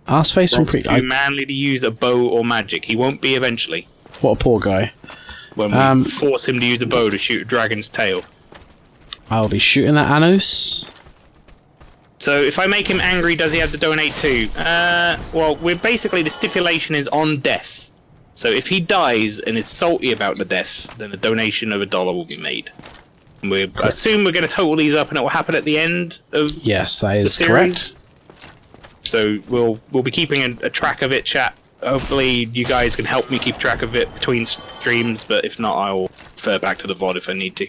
Arse face from Preacher. Too manly to use a bow or magic. He won't be eventually. What a poor guy. When we force him to use a bow to shoot a dragon's tail. I'll be shooting that Anos. So if I make him angry, does he have to donate too? Well, we're basically, the stipulation is on death. So if he dies and is salty about the death, then a donation of $1 will be made. And we assume we're going to total these up, and it will happen at the end of yes, that is correct. So we'll be keeping a track of it, chat. Hopefully you guys can help me keep track of it between streams, but if not, I'll refer back to the VOD if I need to.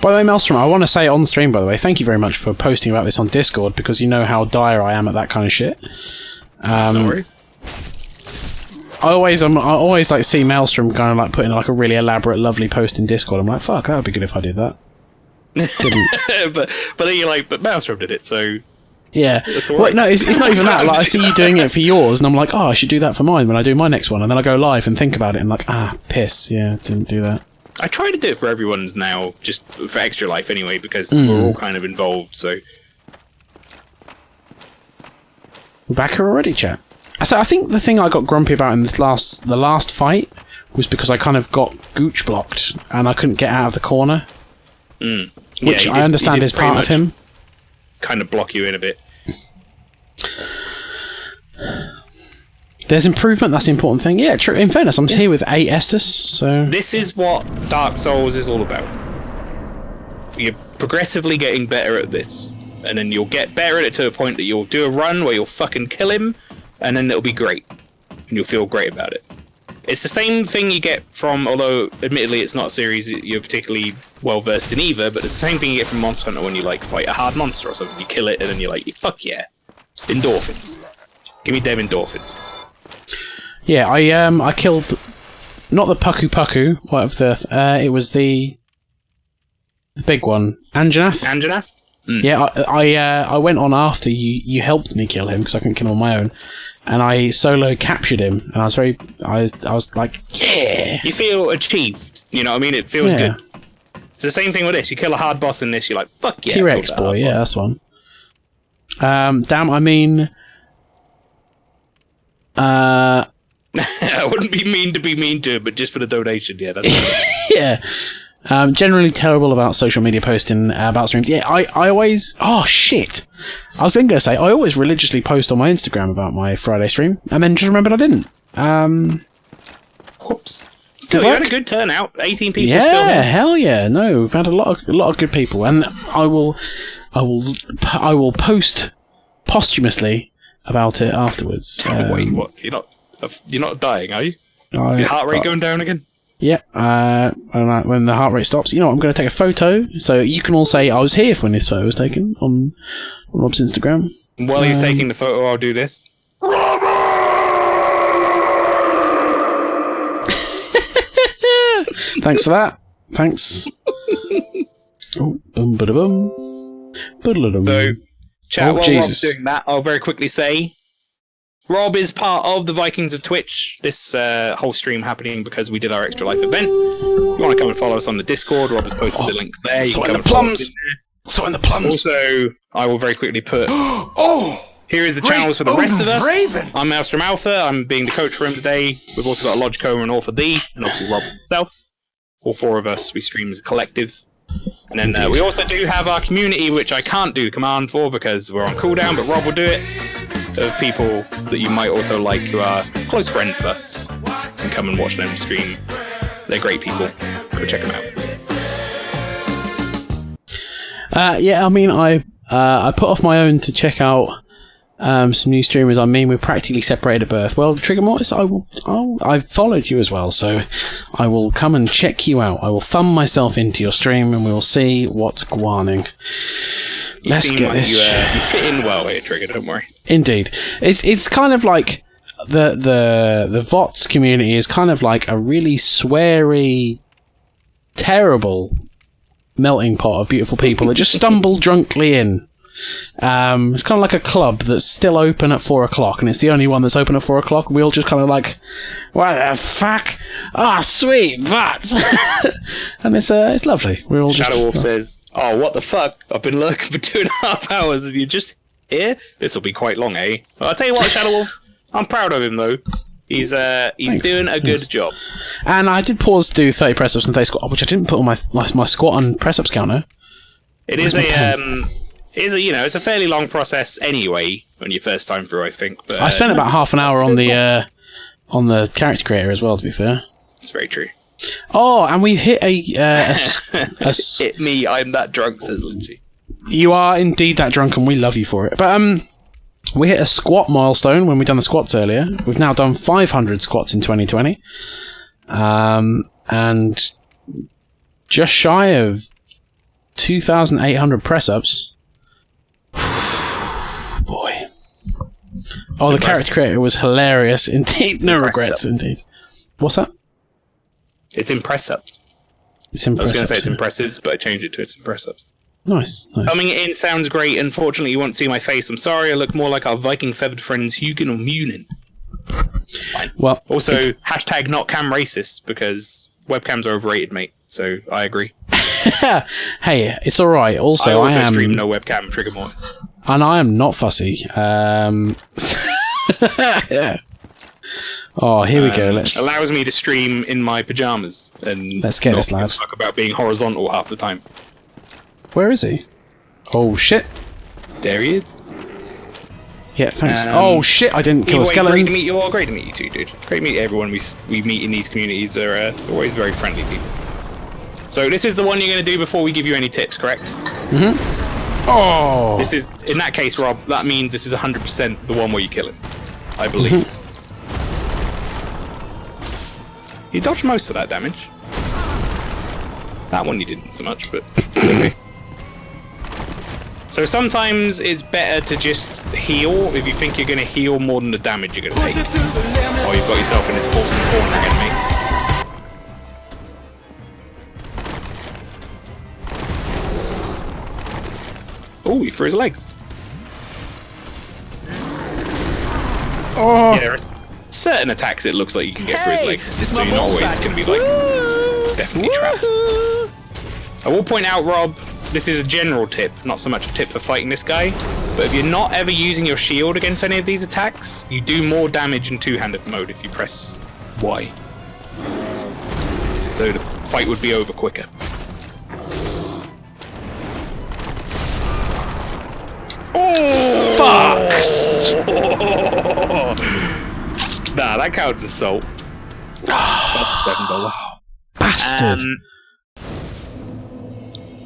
By the way, Maelstrom, I want to say on stream, by the way, thank you very much for posting about this on Discord, because you know how dire I am at that kind of shit. No worries. I always like see Maelstrom kind of like putting like a really elaborate, lovely post in Discord. I'm like, fuck, that would be good if I did that. but then you're like, but Maelstrom did it, so yeah. Well, no, it's not even that. Like, I see you doing it for yours, and I'm like, oh, I should do that for mine when I do my next one. And then I go live and think about it, and like, piss, yeah, didn't do that. I try to do it for everyone's now, just for Extra Life anyway, because we're all kind of involved. So we're back here already, chat. So I think the thing I got grumpy about in the last fight was because I kind of got gooch blocked and I couldn't get out of the corner. Which I understand is part of him. Kind of block you in a bit. There's improvement, that's the important thing. Yeah, true. In fairness, I'm here with 8 Estus, so... This is what Dark Souls is all about. You're progressively getting better at this. And then you'll get better at it to a point that you'll do a run where you'll fucking kill him, and then it'll be great. And you'll feel great about it. It's the same thing you get from, although admittedly it's not a series you're particularly well versed in either, but it's the same thing you get from Monster Hunter when you like fight a hard monster or something. You kill it and then you're like, fuck yeah. Endorphins. Give me them endorphins. Yeah, I killed not the Puku, it was the big one, Anjanath. Anjanath? Yeah, I went on after you helped me kill him because I couldn't kill him on my own, and I solo captured him, and I was like, yeah. You feel achieved, you know what I mean? It feels good. It's the same thing with this. You kill a hard boss in this, you're like, fuck yeah. T-Rex boy, yeah, that's one. Damn, I mean, I wouldn't be mean to him, but just for the donation, yeah. That's yeah. Generally terrible about social media posting about streams. Yeah, I always... Oh, shit! I was then going to say, I always religiously post on my Instagram about my Friday stream, and then just remembered I didn't. Whoops. Still, you had a good turnout. 18 people yeah, still here. Hell yeah. No, we've had a lot of good people, and I will post posthumously about it afterwards. Wait, what? You're not dying, are you? Your heart rate going down again? Yeah, when the heart rate stops, you know what, I'm going to take a photo, so you can all say I was here when this photo was taken on Rob's Instagram. While he's taking the photo, I'll do this. Thanks for that. Thanks. Oh, ba-da-bum. Ba-da-dum. So, chat, while Jesus. Rob's doing that, I'll very quickly say Rob is part of the Vikings of Twitch. This whole stream happening because we did our Extra Life event. If you want to come and follow us on the Discord, Rob has posted the link there. You So can in come the and follow us plums. in there. So in the plums. Also, I will very quickly put... Here is the channels for the rest of us. I'm Maelstrom Alpha. I'm being the coach for him today. We've also got a Logico and Author D, and obviously Rob himself. All four of us, we stream as a collective. And then we also do have our community, which I can't do the command for because we're on cooldown, but Rob will do it. Of people that you might also like who are close friends of us and come and watch them stream. They're great people. Go check them out. Yeah, I mean, I put off my own to check out some new streamers. I mean, we're practically separated at birth. Well, Trigger Mortis, I've followed you as well, so I will come and check you out. I will thumb myself into your stream, and we will see what's guaning. Let's get this. You fit in well here, Trigger. Don't worry. Indeed, it's kind of like the VOTS community is kind of like a really sweary, terrible melting pot of beautiful people that just stumble drunkenly in. It's kind of like a club that's still open at 4 o'clock, and it's the only one that's open at 4 o'clock. We all just kind of like, what the fuck? Ah, sweet VOTS, and it's lovely. We're all Shadow Wolf just, says, "Oh, what the fuck? I've been lurking for 2.5 hours, and you're just here. This will be quite long, eh?" Well, I'll tell you what, Shadow Wolf. I'm proud of him though. He's doing a good job. And I did pause to do 30 press ups and 30 squat, which I didn't put on my squat and press ups counter. It's a fairly long process anyway when you first time through, I think. But I spent about half an hour on the character creator as well, to be fair. It's very true. Oh, and we hit a Hit me, I'm that drunk, says Lynchy. You are indeed that drunk, and we love you for it. But we hit a squat milestone when we done the squats earlier. We've now done 500 squats in 2020, and just shy of 2,800 press ups. Boy. Oh, the character creator was hilarious indeed. No regrets, indeed. What's that? It's in press ups. It's in I was going to say press-ups, it's in presses, but I changed it to it's in press ups. Nice. Coming in sounds great. Unfortunately, you won't see my face. I'm sorry. I look more like our Viking feathered friends Hugin or Munin. Fine. Well, also, hashtag not cam racist because webcams are overrated, mate. So I agree. Hey, it's all right. Also, I also am stream no webcam. Trigger more. And I am not fussy. Oh, here we go. Allows me to stream in my pajamas and let's get this lad. Talk about being horizontal half the time. Where is he? Oh shit! There he is. Yeah, thanks. Oh shit! I didn't kill the skeletons. Great to meet you all. Great to meet you too, dude. Great to meet everyone we meet in these communities. They're always very friendly people. So this is the one you're going to do before we give you any tips, correct? Mm-hmm. Oh. This is, in that case, Rob. That means this is 100% the one where you kill him. I believe. Mm-hmm. You dodged most of that damage. That one you didn't so much, but okay. So sometimes it's better to just heal if you think you're going to heal more than the damage you're going to take. Or you've got yourself in this awesome corner again, mate. Oh, he threw his legs. Oh. Yeah, there are certain attacks it looks like you can get through his legs, so you're not always going to be like definitely trapped. I will point out, Rob, this is a general tip, not so much a tip for fighting this guy, but if you're not ever using your shield against any of these attacks, you do more damage in two-handed mode if you press Y. So fight would be over quicker. Oh! Fucks! Nah, that counts as salt. That's $7. Bastard.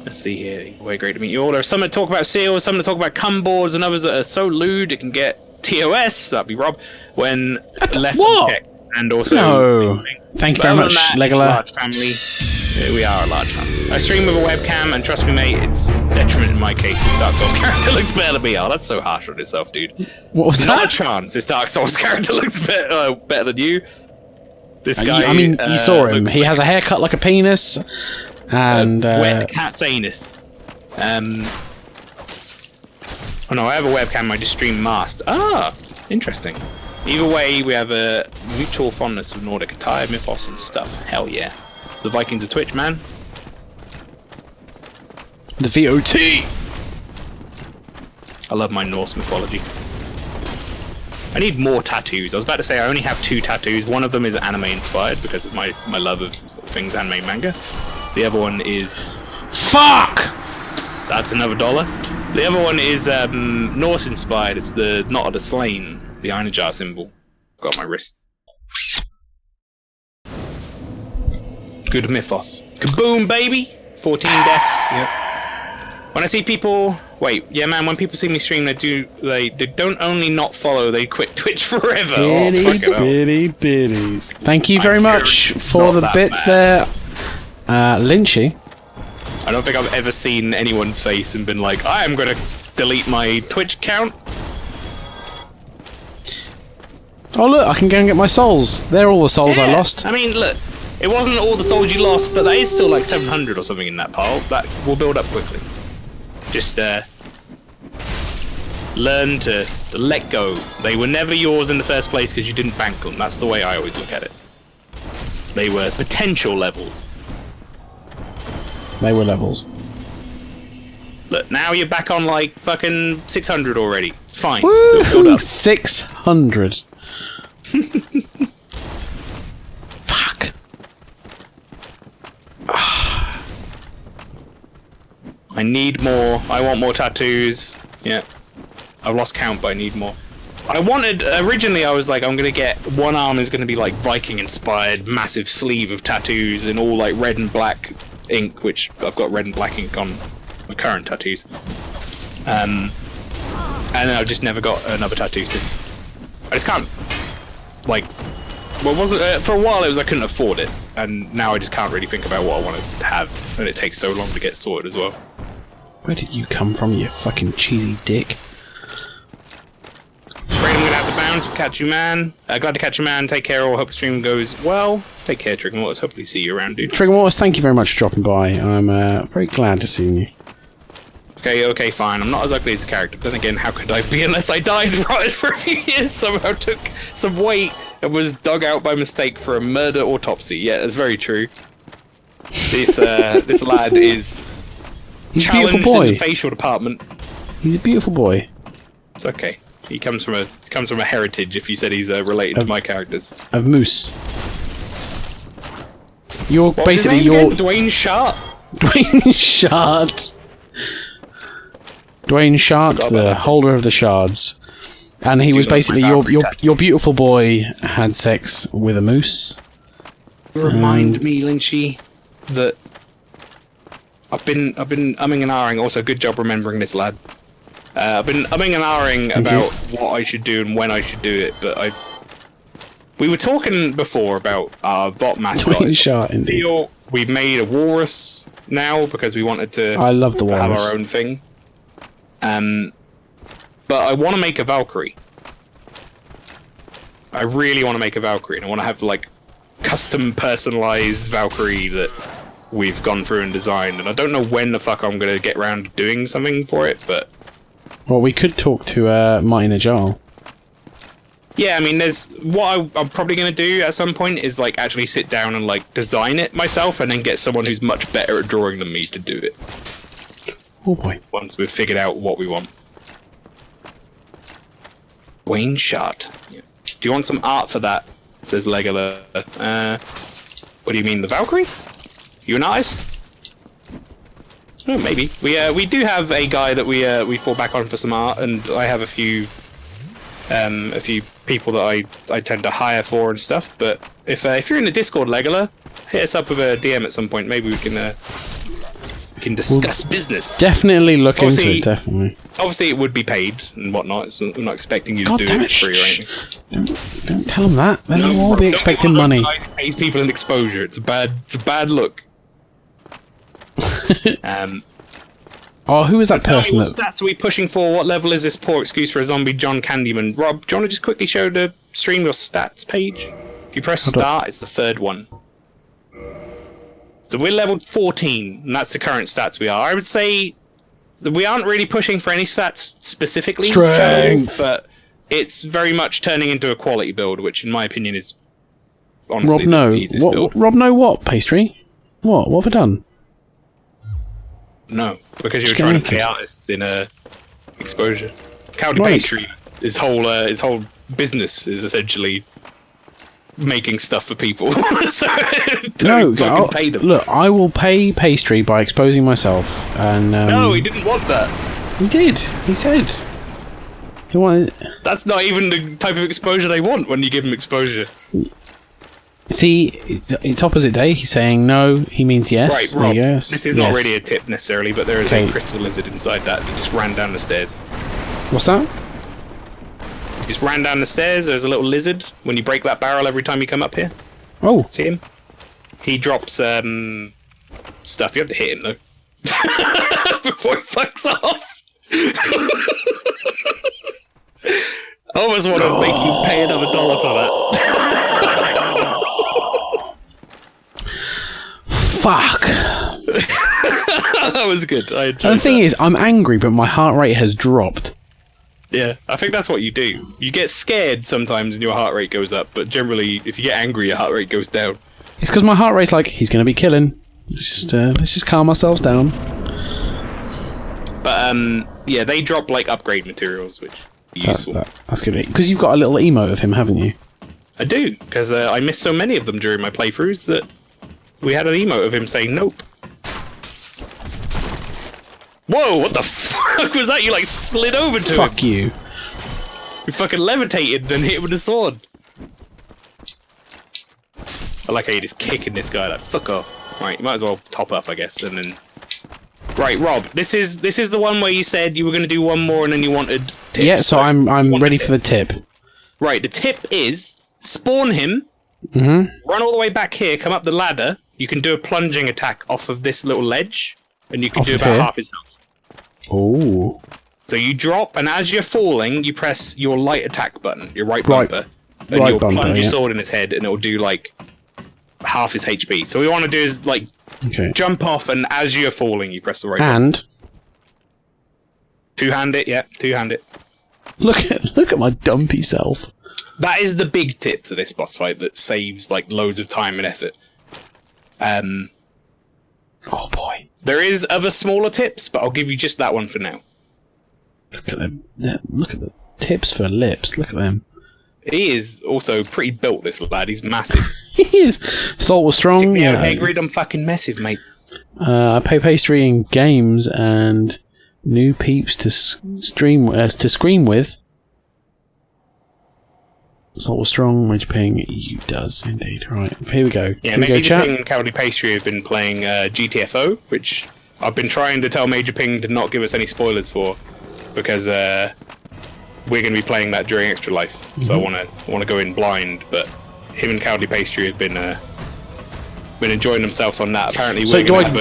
Let's see here. Way great to meet you all. There are some that talk about seals, some that talk about cum boards, and others that are so lewd it can get TOS. That'd be Rob. When left unchecked. And also... No. Thank you very much, Legola. Large family. We are a large family. I stream with a webcam, and trust me, mate, it's detriment in my case. This Dark Souls character looks better than me. Oh, that's so harsh on yourself, dude. What was Not that? a chance. This Dark Souls character looks better than you. This guy. I mean, you saw him. He has a haircut like a penis, and wet cat's anus. Oh no, I have a webcam. I just stream masked. Ah, interesting. Either way, we have a mutual fondness of Nordic attire, mythos, and stuff. Hell yeah. The Vikings of Twitch, man. the VOT. I love my Norse mythology. I need more tattoos. I was about to say I only have 2 tattoos. One of them is anime inspired because of my love of things anime and manga. The other one is... Fuck! That's another $1. The other one is Norse inspired. It's the Knot of the Slain, the Einerjar symbol. Got on my wrist. Good mythos. Kaboom, baby! 14 deaths. Yep. When I see people... Wait, yeah, man, when people see me stream, they don't only not follow, they quit Twitch forever. Bitty bitties. Thank you very much for the bits there, Lynchy. I don't think I've ever seen anyone's face and been like, I am going to delete my Twitch account. Oh look, I can go and get my souls. They're all the souls I lost. I mean, look, it wasn't all the souls you lost, but that is still like 700 or something in that pile. That will build up quickly. Just learn to let go. They were never yours in the first place because you didn't bank them. That's the way I always look at it. They were potential levels. They were levels. Look, now you're back on like fucking 600 already. It's fine. Woo! It'll build up. 600. Fuck. I need more. I want more tattoos. Yeah. I've lost count, but I need more. I wanted... Originally, I was like, I'm gonna get... One arm is gonna be, like, Viking-inspired, massive sleeve of tattoos and all, like, red and black ink, which I've got red and black ink on my current tattoos. And then I've just never got another tattoo since. I just can't... Like... Well, wasn't for a while it was I couldn't afford it, and now I just can't really think about what I want to have, and it takes so long to get sorted as well. Where did you come from, you fucking cheesy dick? Afraid I'm gonna have to bounce. Catch you, man. Glad to catch you, man. Take care. All hope the stream goes well. Take care, Trigger Mortis. Hopefully see you around, dude. Trigger Mortis, thank you very much for dropping by. I'm very glad to see you. Okay, fine. I'm not as ugly as a character, but then again, how could I be unless I died rotted for a few years? Somehow took some weight and was dug out by mistake for a murder autopsy. Yeah, that's very true. This this lad is He's a challenged beautiful boy. in the facial department. He's a beautiful boy. It's okay. He comes from a heritage. If you said he's related to my characters. Of Moose. You're What basically was his name again? Dwayne Sharp. Dwayne Shard. Dwayne Shard, the holder of the shards. And he was basically your beautiful boy had sex with a moose. Remind me, Lynchy, that I've been umming and ahhing. Also, good job remembering this, lad. I've been umming and ahhing about what I should do and when I should do it, but we were talking before about our bot mascot. Dwayne Shard, indeed. We've made a walrus now because we wanted to I love the have walrus. our own thing. But I want to make a Valkyrie. I really want to make a Valkyrie, and I want to have like custom personalized Valkyrie that we've gone through and designed, and I don't know when the fuck I'm gonna get around to doing something for it, but... Well, we could talk to Marty Najal. Yeah, I mean, there's... What I'm probably gonna do at some point is like actually sit down and like design it myself, and then get someone who's much better at drawing than me to do it. Oh boy. Once we've figured out what we want. Wayne Shot. Yeah. Do you want some art for that? Says Legola. What do you mean, the Valkyrie? You an artist? Oh, maybe. We do have a guy that we fall back on for some art, and I have a few people that I tend to hire for and stuff. But if you're in the Discord, Legola, hit us up with a DM at some point. Maybe we can discuss business. Definitely look into it. Definitely. Obviously, it would be paid and whatnot. So I'm not expecting you to do it for free or anything. Don't tell them that. Then they'll all be expecting money. Pays people in exposure. It's a bad look. Oh, who is that person? What stats are we pushing for? What level is this poor excuse for a zombie John Candyman? Rob, do you want to just quickly show the stream your stats page? If you press start, it's the third one. So we're leveled 14, and that's the current stats we are. I would say that we aren't really pushing for any stats specifically, Strength. but it's very much turning into a quality build, which in my opinion is honestly Rob, no. the easiest build. Rob, no what? Pastry? What? What have I done? No, because you're trying to pay artists in exposure. County Pastry, his whole business is essentially making stuff for people. So don't fucking pay them. Look, I will pay Pastry by exposing myself. And no, he didn't want that. He did. He said. He wanted. That's not even the type of exposure they want when you give them exposure. See, it's opposite day. He's saying no, he means yes. Right, Rob, yes. this is not really a tip necessarily, but there is a crystal lizard inside that just ran down the stairs. What's that? Just ran down the stairs. There's a little lizard. When you break that barrel every time you come up here. Oh. See him? He drops stuff. You have to hit him though. Before he fucks off. I almost want to make you pay another $1 for that. Fuck. That was good. I enjoyed And the thing is, I'm angry, but my heart rate has dropped. Yeah, I think that's what you do. You get scared sometimes and your heart rate goes up, but generally, if you get angry, your heart rate goes down. It's because my heart rate's like, he's going to be killing. Let's just calm ourselves down. But yeah, they drop like upgrade materials, which is useful. That's good. Because you've got a little emote of him, haven't you? I do, because I missed so many of them during my playthroughs that we had an emote of him saying nope. Whoa, what the fuck was that? You like slid over to him. Fuck you. You fucking levitated and hit him with a sword. I like how you're just kicking this guy like, fuck off. Right, you might as well top up, I guess, and then... Right, Rob, this is the one where you said you were going to do one more and then you wanted tips. Yeah, so I'm ready for the tip. Right, the tip is spawn him, run all the way back here, come up the ladder. You can do a plunging attack off of this little ledge, and you can do about half his health. Oh. So you drop, and as you're falling, you press your light attack button, your right bumper, and you'll plunge your sword in his head, and it'll do like half his HP. So what we want to do is like jump off, and as you're falling, you press the right button. Two-hand it, yeah, two-hand it. Look at my dumpy self. That is the big tip for this boss fight that saves like loads of time and effort. Oh boy. There is other smaller tips, but I'll give you just that one for now. Look at them. Yeah, look at the tips for lips. Look at them. He is also pretty built, this lad. He's massive. He is. Salt was strong. Yeah, Hagrid, I'm fucking massive, mate. I pay Pastry in games and new peeps to scream with. Salt was strong, Major Ping, you does indeed. Right, here we go. Yeah, Major Ping and Cowardly Pastry have been playing GTFO, which I've been trying to tell Major Ping to not give us any spoilers for, because we're going to be playing that during Extra Life. So I want to go in blind, but him and Cowardly Pastry have been enjoying themselves on that. Apparently, so do I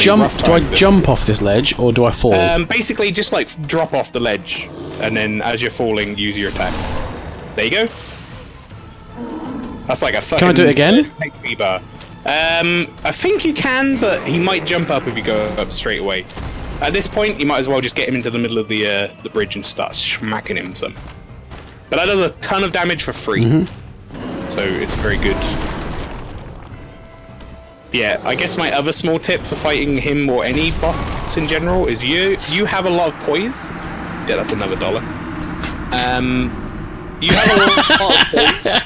jump off this ledge or do I fall? Basically, just like drop off the ledge, and then as you're falling, use your attack. There you go. That's like a fucking... Can I do it again? HP bar. I think you can, but he might jump up if you go up straight away. At this point, you might as well just get him into the middle of the bridge and start smacking him some. But that does a ton of damage for free. So it's very good. Yeah, I guess my other small tip for fighting him or any boss in general is you have a lot of poise. Yeah, that's another $1. You have a lot of poise.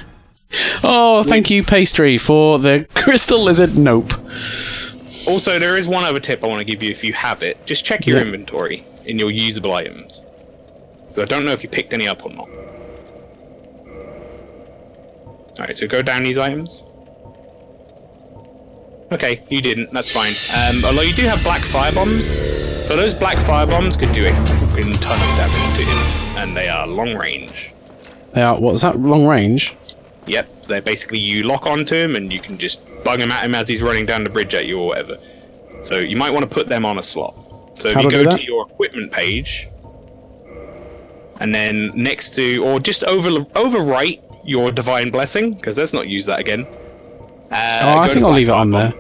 Oh, thank you, Pastry, for the crystal lizard. Nope. Also, there is one other tip I want to give you if you have it. Just check your inventory in your usable items. So I don't know if you picked any up or not. Alright, so go down these items. Okay, you didn't. That's fine. Although you do have black firebombs. So those black firebombs could do a fucking ton of damage to you. And they are long range. They are, what's that, long range? Yep, they're basically, you lock onto him and you can just bug him at him as he's running down the bridge at you or whatever. So you might want to put them on a slot. So if you go to your equipment page, and then next to, or just overwrite your Divine Blessing, because let's not use that again. I think I'll leave it on there.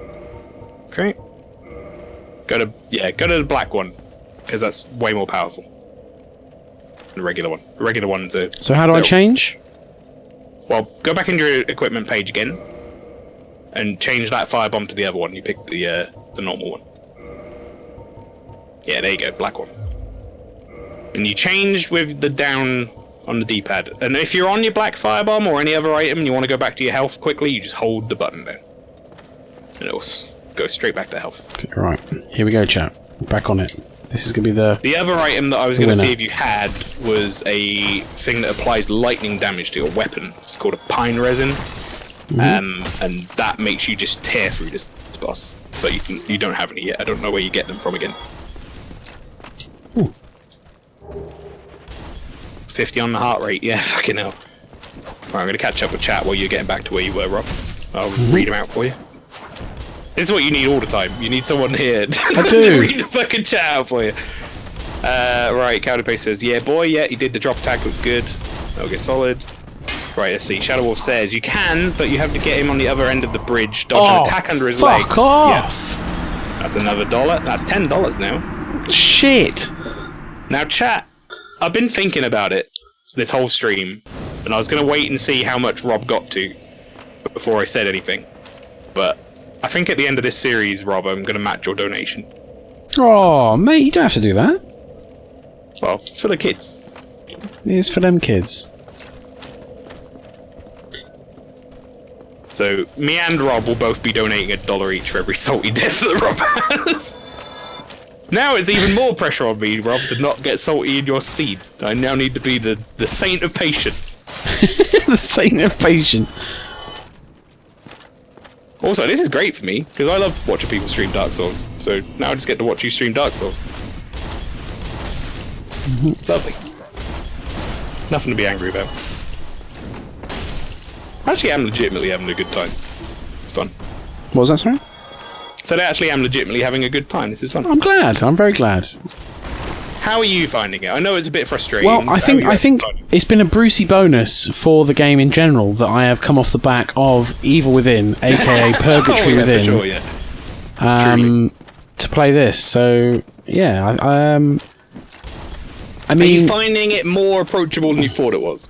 Okay. Go to the black one, because that's way more powerful than the regular one. The regular one's a... So how do I change? Well, go back into your equipment page again, and change that firebomb to the other one. You pick the normal one. Yeah, there you go, black one. And you change with the down on the D-pad. And if you're on your black firebomb or any other item and you want to go back to your health quickly, you just hold the button down. And it'll go straight back to health. Okay, right, here we go, chat. Back on it. This is going to be the... The other item that I was going to see if you had was a thing that applies lightning damage to your weapon. It's called a pine resin. And that makes you just tear through this boss. But you don't have any yet. I don't know where you get them from again. Ooh. 50 on the heart rate, yeah, fucking hell. Right, I'm going to catch up with chat while you're getting back to where you were, Rob. I'll read them out for you. This is what you need all the time. You need someone here to read the fucking chat out for you. Right, Counterpace says, yeah, boy, yeah, he did the drop attack, looks good. Okay, solid. Right, let's see. Shadow Wolf says, you can, but you have to get him on the other end of the bridge, dodge an attack under his legs. Fuck off! Yeah. That's another $1. That's $10 now. Shit! Now, chat, I've been thinking about it this whole stream, and I was going to wait and see how much Rob got to before I said anything. But I think at the end of this series, Rob, I'm going to match your donation. Oh, mate, you don't have to do that. Well, it's for the kids. It's for them kids. So, me and Rob will both be donating $1 each for every salty death that Rob has. Now it's even more pressure on me, Rob, to not get salty in your steed. I now need to be the saint of patience. The saint of patience. Also, this is great for me, because I love watching people stream Dark Souls. So now I just get to watch you stream Dark Souls. Lovely. Nothing to be angry about. Actually, I'm legitimately having a good time. It's fun. What was that, sorry? So actually, I'm legitimately having a good time. This is fun. I'm glad. I'm very glad. How are you finding it? I know it's a bit frustrating. Well, I think it's been a Brucey bonus for the game in general that I have come off the back of Evil Within, aka Purgatory Within, for sure, to play this. So yeah, I mean, are you finding it more approachable than you thought it was?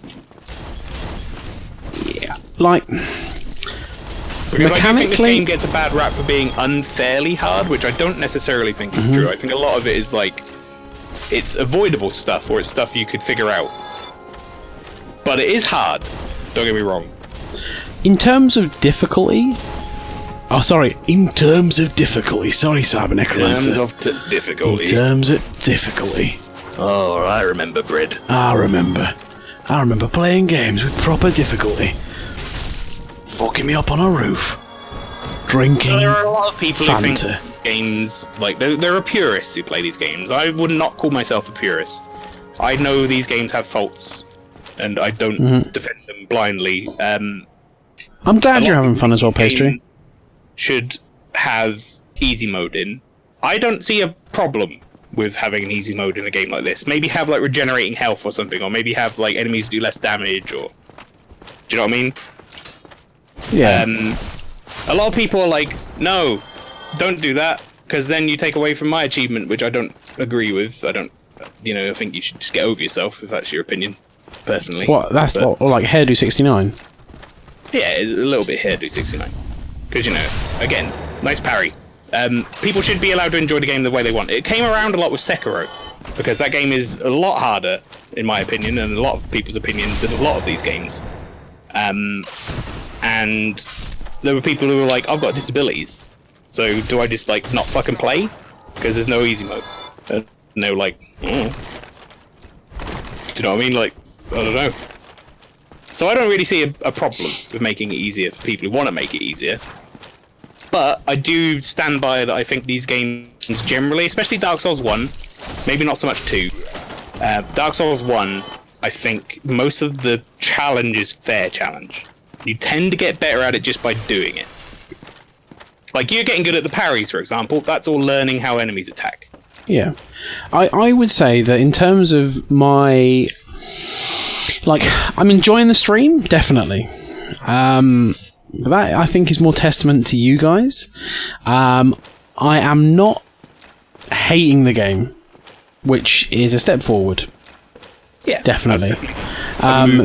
Yeah, like. Because I do think this game gets a bad rap for being unfairly hard, which I don't necessarily think is true. I think a lot of it is like, it's avoidable stuff, or it's stuff you could figure out. But it is hard, don't get me wrong. In terms of difficulty... Oh, sorry, in terms of difficulty. Sorry, Cybernecromancer. In terms of difficulty. In terms of difficulty. Oh, I remember, Brid. I remember playing games with proper difficulty. Fucking me up on a roof. Drinking. So there are a lot of people Fanta. who think games, like, there are purists who play these games. I would not call myself a purist. I know these games have faults, and I don't defend them blindly. I'm glad you're having fun as well, Pastry. Should have easy mode in. I don't see a problem with having an easy mode in a game like this. Maybe have, like, regenerating health or something, or maybe have, like, enemies do less damage, or... Do you know what I mean? Yeah. A lot of people are like, no, don't do that, because then you take away from my achievement, which I don't agree with. I think you should just get over yourself, if that's your opinion, personally. What, that's or like Hairdo 69? Yeah, a little bit Hairdo 69. Because, again, nice parry. People should be allowed to enjoy the game the way they want. It came around a lot with Sekiro, because that game is a lot harder, in my opinion, and a lot of people's opinions in a lot of these games. And there were people who were like, I've got disabilities, So do I just like not fucking play? Because there's no easy mode. No like, do you know what I mean? Like, I don't know. So I don't really see a problem with making it easier for people who want to make it easier. But I do stand by that I think these games generally, especially Dark Souls 1, maybe not so much 2, Dark Souls 1, I think most of the challenge is fair challenge. You tend to get better at it just by doing it. Like, you're getting good at the parries, for example. That's all learning how enemies attack. Yeah. I would say that in terms of my... Like, I'm enjoying the stream, definitely. But that, I think, is more testament to you guys. I am not hating the game, which is a step forward. Yeah, definitely.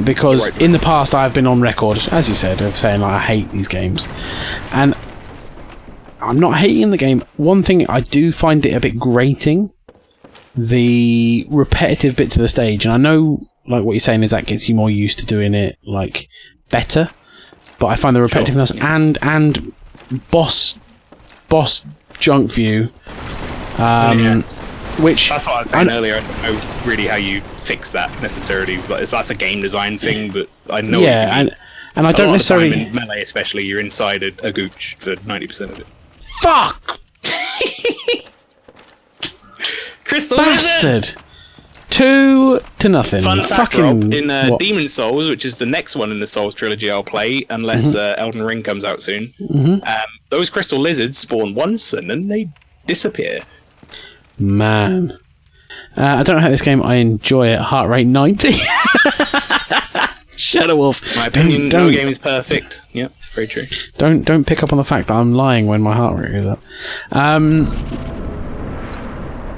Because in the past, I've been on record, as you said, of saying like, I hate these games. And I'm not hating the game. One thing, I do find it a bit grating, the repetitive bits of the stage. And I know, like, what you're saying is that gets you more used to doing it, like, better. But I find the repetitiveness and boss junk view, which... That's what I was saying earlier. I don't know really how you fix that, necessarily. That's a game design thing, but I know... Yeah, and I don't necessarily... In Melee especially, you're inside a gooch for 90% of it. Fuck! Crystal Bastard! 2-0. Fun fact, Fucking Rob, in Demon's Souls, which is the next one in the Souls trilogy I'll play, unless Elden Ring comes out soon, those crystal lizards spawn once and then they disappear. Man. I don't know how this game, I enjoy it. Heart rate 90. Shadow Wolf. My opinion, no game is perfect. Yep, very true. Don't pick up on the fact that I'm lying when my heart rate goes up.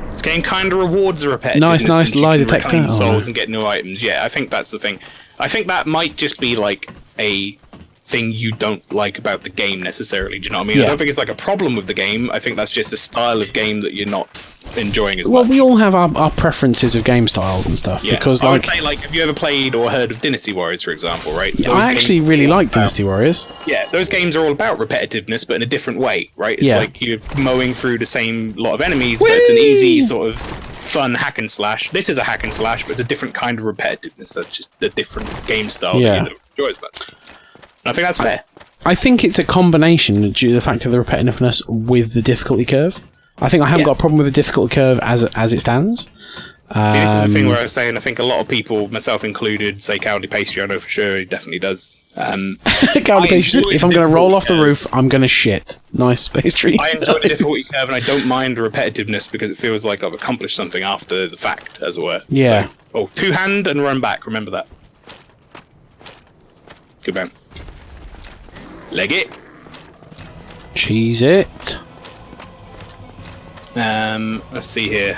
This game kind of rewards the repetitiveness. Nice lie detector. Souls and get new items. Yeah, I think that's the thing. I think that might just be like a thing you don't like about the game necessarily. Do you know what I mean? Yeah. I don't think it's like a problem with the game. I think that's just a style of game that you're not enjoying as well. much. We all have our preferences of game styles and stuff. Yeah, because I would say, like, have you ever played or heard of Dynasty Warriors, for example, right? Yeah, I actually really like Dynasty Warriors. Yeah, those games are all about repetitiveness, but in a different way, right? It's like you're mowing through the same lot of enemies, but it's an easy sort of fun hack and slash. This is a hack and slash, but it's a different kind of repetitiveness. So it's just a different game style that you don't enjoy as much. And I think that's fair. I think it's a combination due to the fact of the repetitiveness with the difficulty curve. I think I haven't got a problem with the difficulty curve as it stands. See, this is the thing where I was saying, I think a lot of people, myself included, say Cowardly Pastry. I know for sure he definitely does. Cowardly Pastry, if I'm going to roll off the roof, I'm going to shit. Nice pastry. I enjoy the difficulty curve, and I don't mind the repetitiveness because it feels like I've accomplished something after the fact, as it were. Yeah. So, two-hand and run back, remember that. Good man. Leg it. Cheese it. Let's see here.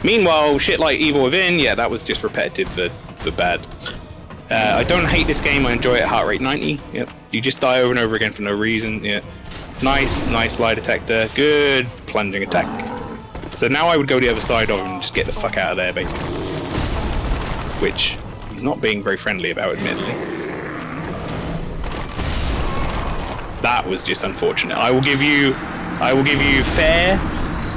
Meanwhile, shit like Evil Within, yeah, that was just repetitive for bad. I don't hate this game, I enjoy it at heart rate 90. Yep. You just die over and over again for no reason. Yeah. Nice lie detector. Good plunging attack. So now I would go the other side of him and just get the fuck out of there, basically. Which he's not being very friendly about, admittedly. That was just unfortunate. I will give you fair.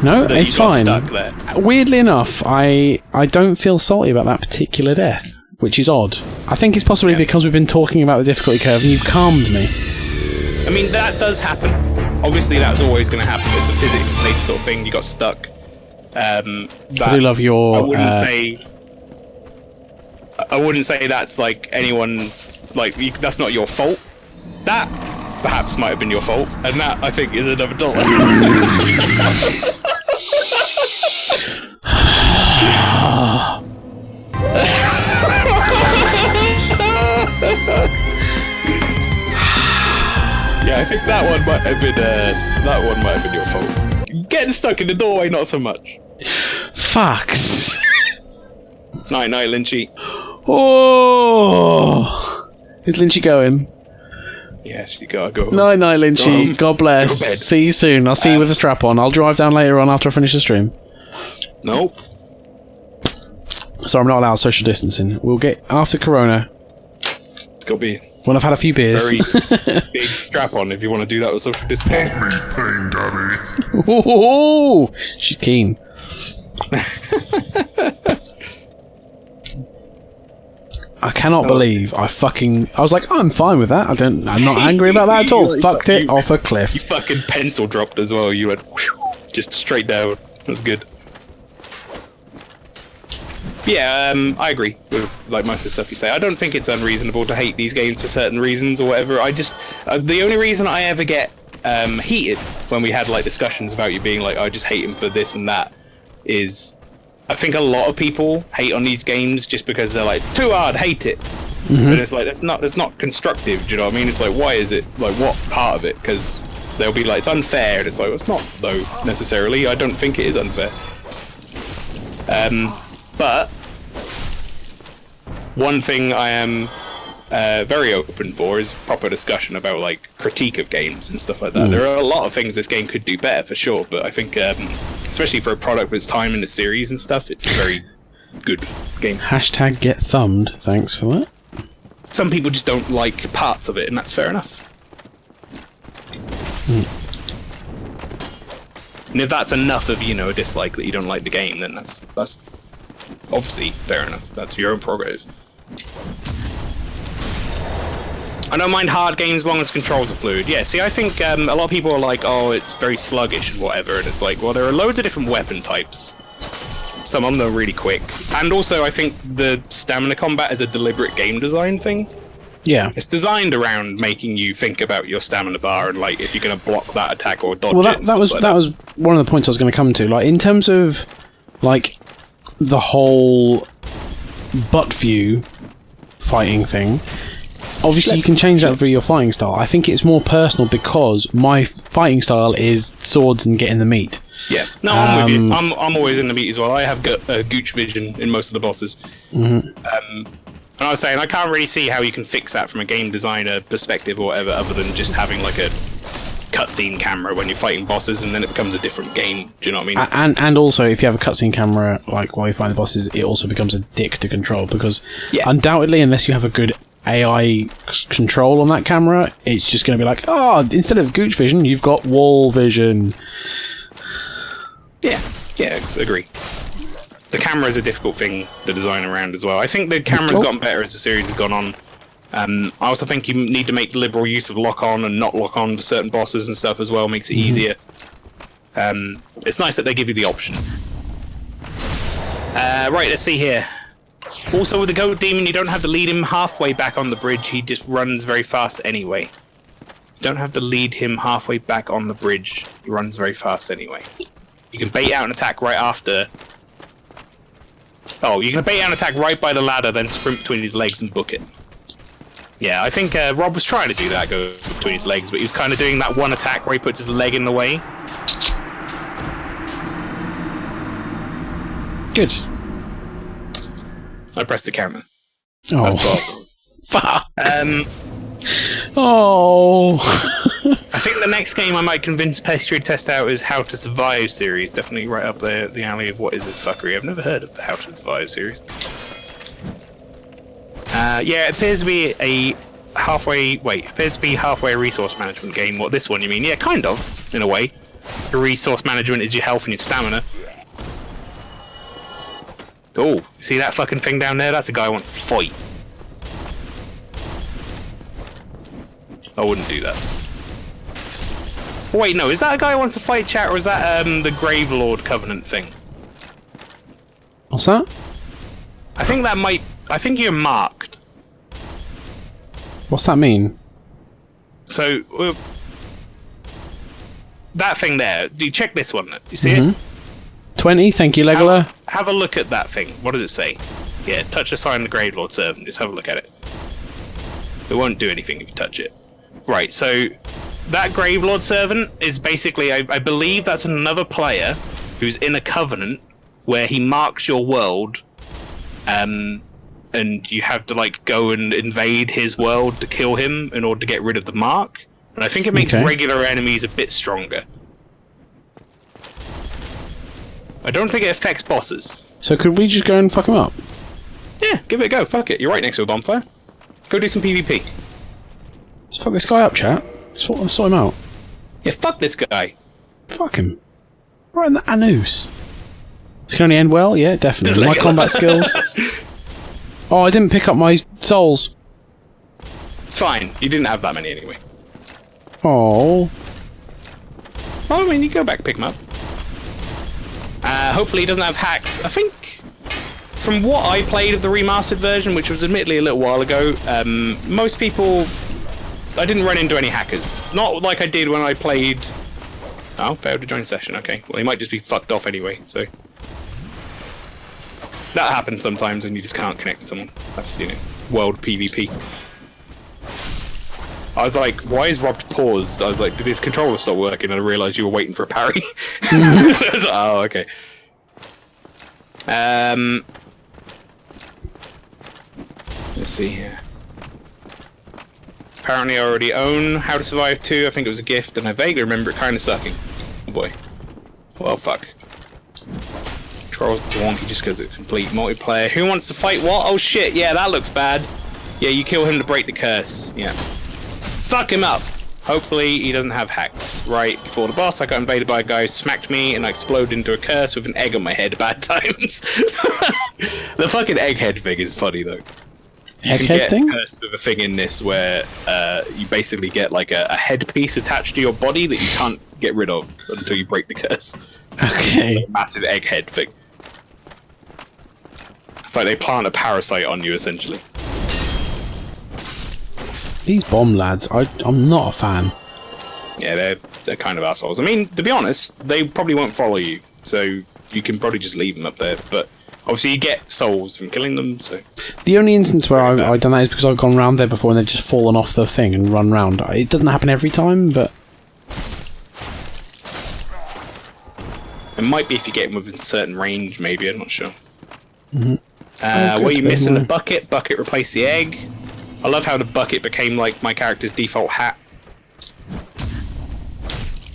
No, it's fine. Stuck there. Weirdly enough, I don't feel salty about that particular death, which is odd. I think it's possibly because we've been talking about the difficulty curve and you've calmed me. I mean, that does happen. Obviously, that's always going to happen. It's a physics-based sort of thing. You got stuck. I do love your... I wouldn't say that's like anyone... Like, that's not your fault. That perhaps might have been your fault, and that, I think, is another dollar. Yeah, I think that one might have been your fault. Getting stuck in the doorway, not so much. Fucks. Night, Lynchy. Oh, is Lynchy going? Yeah, she gotta go. Night, Lynchy. God bless. See you soon. I'll see you with the strap on. I'll drive down later on after I finish the stream. Nope. So I'm not allowed social distancing. We'll get after Corona. It's gotta be. When I've had a few beers. Very big strap on if you want to do that with social distancing. Gabby. Ooh, she's keen. I cannot believe I was like, I'm fine with that. I'm not angry about that at all. Fucked it off a cliff. You fucking pencil dropped as well. You went whew, just straight down. That's good. Yeah, I agree with like most of the stuff you say. I don't think it's unreasonable to hate these games for certain reasons or whatever. I just the only reason I ever get heated when we had like discussions about you being like, I just hate him for this and that, is I think a lot of people hate on these games just because they're like, too hard, hate it. But it's like that's not constructive. Do you know what I mean? It's like, why is it like, what part of it? Because they'll be like, it's unfair, and it's like, well, it's not though necessarily. I don't think it is unfair. But one thing I am very open for is proper discussion about like critique of games and stuff like that. There are a lot of things this game could do better for sure, but I think especially for a product with its time in the series and stuff, it's a very good game. Hashtag get thumbed. Thanks for that. Some people just don't like parts of it, and that's fair enough. And if that's enough of, you know, a dislike that you don't like the game, then that's obviously fair enough. That's your own prerogative. I don't mind hard games as long as controls are fluid. Yeah, see, I think a lot of people are like, oh, it's very sluggish and whatever, and it's like, well, there are loads of different weapon types. Some of them are really quick. And also, I think the stamina combat is a deliberate game design thing. Yeah. It's designed around making you think about your stamina bar and, like, if you're going to block that attack or dodge it. That was one of the points I was going to come to. Like, in terms of, like, the whole butt view fighting thing, obviously you can change that for your fighting style. I think it's more personal because my fighting style is swords and getting the meat. Yeah, no, I'm with you. I'm always in the meat as well. I have gooch vision in most of the bosses. And I was saying, I can't really see how you can fix that from a game designer perspective or whatever, other than just having like a cutscene camera when you're fighting bosses, and then it becomes a different game. Do you know what I mean? And also, if you have a cutscene camera, like while you find the bosses, it also becomes a dick to control because undoubtedly, unless you have a good AI control on that camera, it's just going to be like, oh, instead of gooch vision, you've got wall vision. Yeah, agree. The camera is a difficult thing to design around as well. I think the camera's gotten better as the series has gone on. I also think you need to make liberal use of lock-on and not lock-on for certain bosses and stuff as well, makes it easier. It's nice that they give you the option. Right, let's see here. Also, with the Goat Demon, you don't have to lead him halfway back on the bridge, he just runs very fast anyway. You don't have to lead him halfway back on the bridge, he runs very fast anyway. You can bait out an attack right after... Oh, you can bait out an attack right by the ladder, then sprint between his legs and book it. Yeah, I think Rob was trying to do that, go between his legs, but he was kind of doing that one attack where he puts his leg in the way. Good. I pressed the counter. Oh. That's Fuck. I think the next game I might convince Pestry to test out is How to Survive series. Definitely right up there, the alley of what is this fuckery. I've never heard of the How to Survive series. Yeah, it appears to be a halfway resource management game. What, this one you mean? Yeah, kind of, in a way. The resource management is your health and your stamina. Oh, you see that fucking thing down there? That's a guy who wants to fight. I wouldn't do that. Oh, wait, no, is that a guy who wants to fight, chat, or is that the Gravelord Covenant thing? What's that? I think you're marked. What's that mean? So, that thing there, you check this one, you see it? 20, thank you, Legola. Have a look at that thing. What does it say? Yeah, touch the sign of the Gravelord Servant. Just have a look at it. It won't do anything if you touch it. Right, so that Gravelord Servant is basically, I believe that's another player who's in a covenant where he marks your world, and you have to like go and invade his world to kill him in order to get rid of the mark. And I think it makes regular enemies a bit stronger. I don't think it affects bosses. So could we just go and fuck him up? Yeah, give it a go. Fuck it. You're right next to a bonfire. Go do some PvP. Let's fuck this guy up, chat. Sort him out. Yeah, fuck this guy. Fuck him. Right in the anus. It can only end well? Yeah, definitely. My combat skills. Oh, I didn't pick up my souls. It's fine. You didn't have that many anyway. Oh. Well, I mean, you go back and pick them up. Hopefully he doesn't have hacks. I think, from what I played of the remastered version, which was admittedly a little while ago, most people... I didn't run into any hackers. Not like I did when I played... Oh, failed to join session. Okay. Well, he might just be fucked off anyway, so... That happens sometimes when you just can't connect with someone. That's, you know, world PvP. I was like, why is Rob paused? I was like, did his controller stop working? And I realised you were waiting for a parry. I was like, oh, okay. Let's see here. Apparently I already own How to Survive 2. I think it was a gift, and I vaguely remember it kind of sucking. Oh boy. Well, fuck. Controls wonky just because it's complete multiplayer. Who wants to fight what? Oh shit, yeah, that looks bad. Yeah, you kill him to break the curse. Yeah. Fuck him up! Hopefully he doesn't have hacks. Right before the boss, I got invaded by a guy who smacked me and I exploded into a curse with an egg on my head bad times. The fucking egghead thing is funny though. Egghead thing? Cursed with a thing in this where you basically get like a headpiece attached to your body that you can't get rid of until you break the curse. Okay. Like a massive egghead thing. It's like they plant a parasite on you essentially. These bomb lads, I'm not a fan. Yeah, they're kind of assholes. I mean, to be honest, they probably won't follow you, so you can probably just leave them up there. But obviously, you get souls from killing them. So the only instance where I've done that is because I've gone round there before and they've just fallen off the thing and run round. It doesn't happen every time, but it might be if you get them within certain range. Maybe I'm not sure. Mm-hmm. What are you missing? The bucket. Bucket replaced the egg. I love how the bucket became like my character's default hat.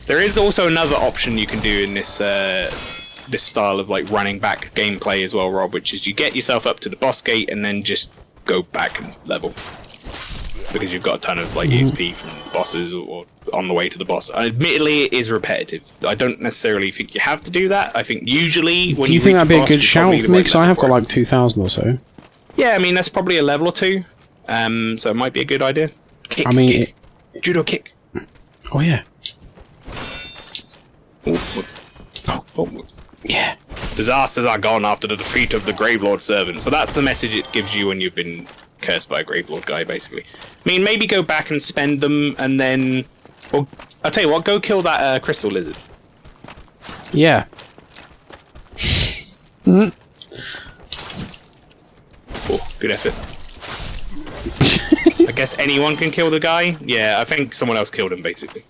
There is also another option you can do in this this style of like running back gameplay as well, Rob, which is you get yourself up to the boss gate and then just go back and level because you've got a ton of like EXP from bosses or on the way to the boss. Admittedly, it is repetitive. I don't necessarily think you have to do that. I think usually when you think that'd be a good shout for me? Because I have got like 2,000 or so. Yeah, I mean that's probably a level or two. So it might be a good idea. Kick, I mean, kick. Judo kick. Oh yeah. Oh, whoops. Oh, whoops. Yeah. Disasters are gone after the defeat of the Gravelord servant. So that's the message it gives you when you've been cursed by a Gravelord guy, basically. I mean, maybe go back and spend them, and then... Well, I'll tell you what, go kill that crystal lizard. Yeah. Oh, good effort. I guess anyone can kill the guy? Yeah, I think someone else killed him, basically.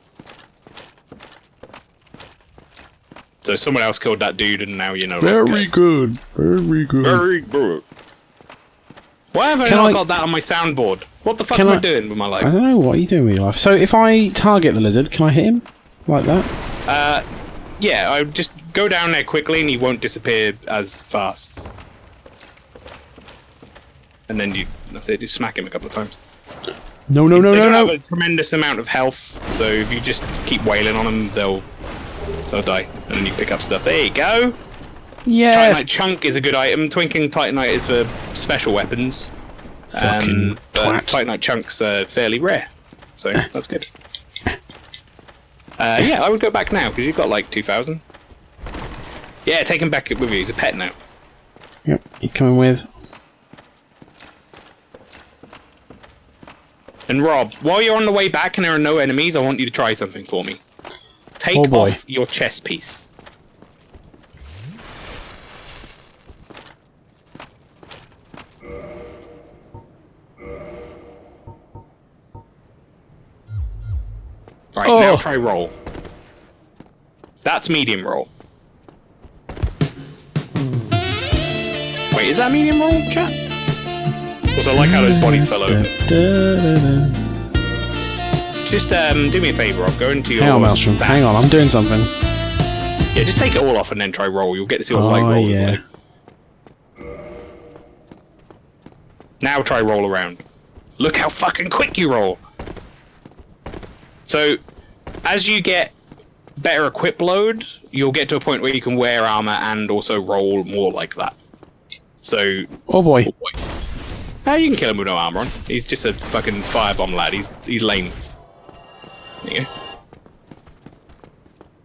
So someone else killed that dude, and now you know. Very good. Very good. Very good. Why have I not got that on my soundboard? What the fuck am I doing with my life? I don't know. What are you doing with your life? So if I target the lizard, can I hit him? Like that? Yeah, I just go down there quickly and he won't disappear as fast. And then that's it, you smack him a couple of times. No. They don't have a tremendous amount of health, so if you just keep wailing on them, they'll die. And then you pick up stuff. There you go! Yeah! Titanite Chunk is a good item. Twinkling Titanite is for special weapons. Fucking twat. Titanite Chunks are fairly rare, so that's good. Yeah, I would go back now, because you've got like 2,000. Yeah, take him back with you, he's a pet now. Yep, he's coming with. And Rob, while you're on the way back and there are no enemies, I want you to try something for me. Take off your chest piece. Right, now try roll. That's medium roll. Wait, is that medium roll, chat? Also, I like how those bodies fell over. Just do me a favour, Rob. Go into your stats. Hang on, I'm doing something. Yeah, just take it all off and then try roll. You'll get to see what light roll is like. Now try roll around. Look how fucking quick you roll. So, as you get better equip load, you'll get to a point where you can wear armor and also roll more like that. So, Oh boy. you can kill him with no armor on. He's just a fucking firebomb lad. He's lame. There you go.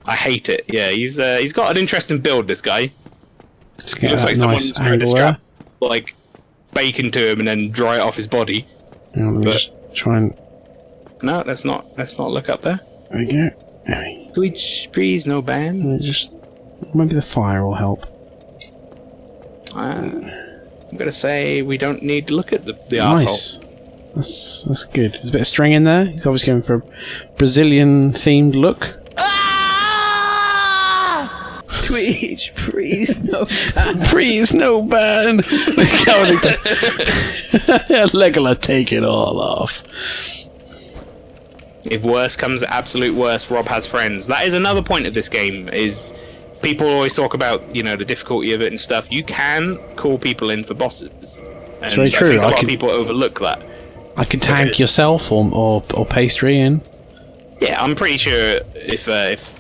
I hate it. Yeah, he's got an interesting build. This guy. He looks like someone's trying to strap like bacon to him and then dry it off his body. Yeah, let me just try and. No, let's not look up there. There we go. Sweet breeze, no ban. Just maybe the fire will help. I'm gonna say we don't need to look at the Nice. arsehole. That's good. There's a bit of string in there. He's obviously going for a Brazilian themed look. Twitch, please no ban. Please no ban. Legola, take it all off. If worse comes to absolute worst, Rob has friends. That is another point of this game. Is people always talk about the difficulty of it and stuff. You can call people in for bosses. It's very true. I think a lot of people overlook that. I could tank yourself or pastry in. Yeah, I'm pretty sure if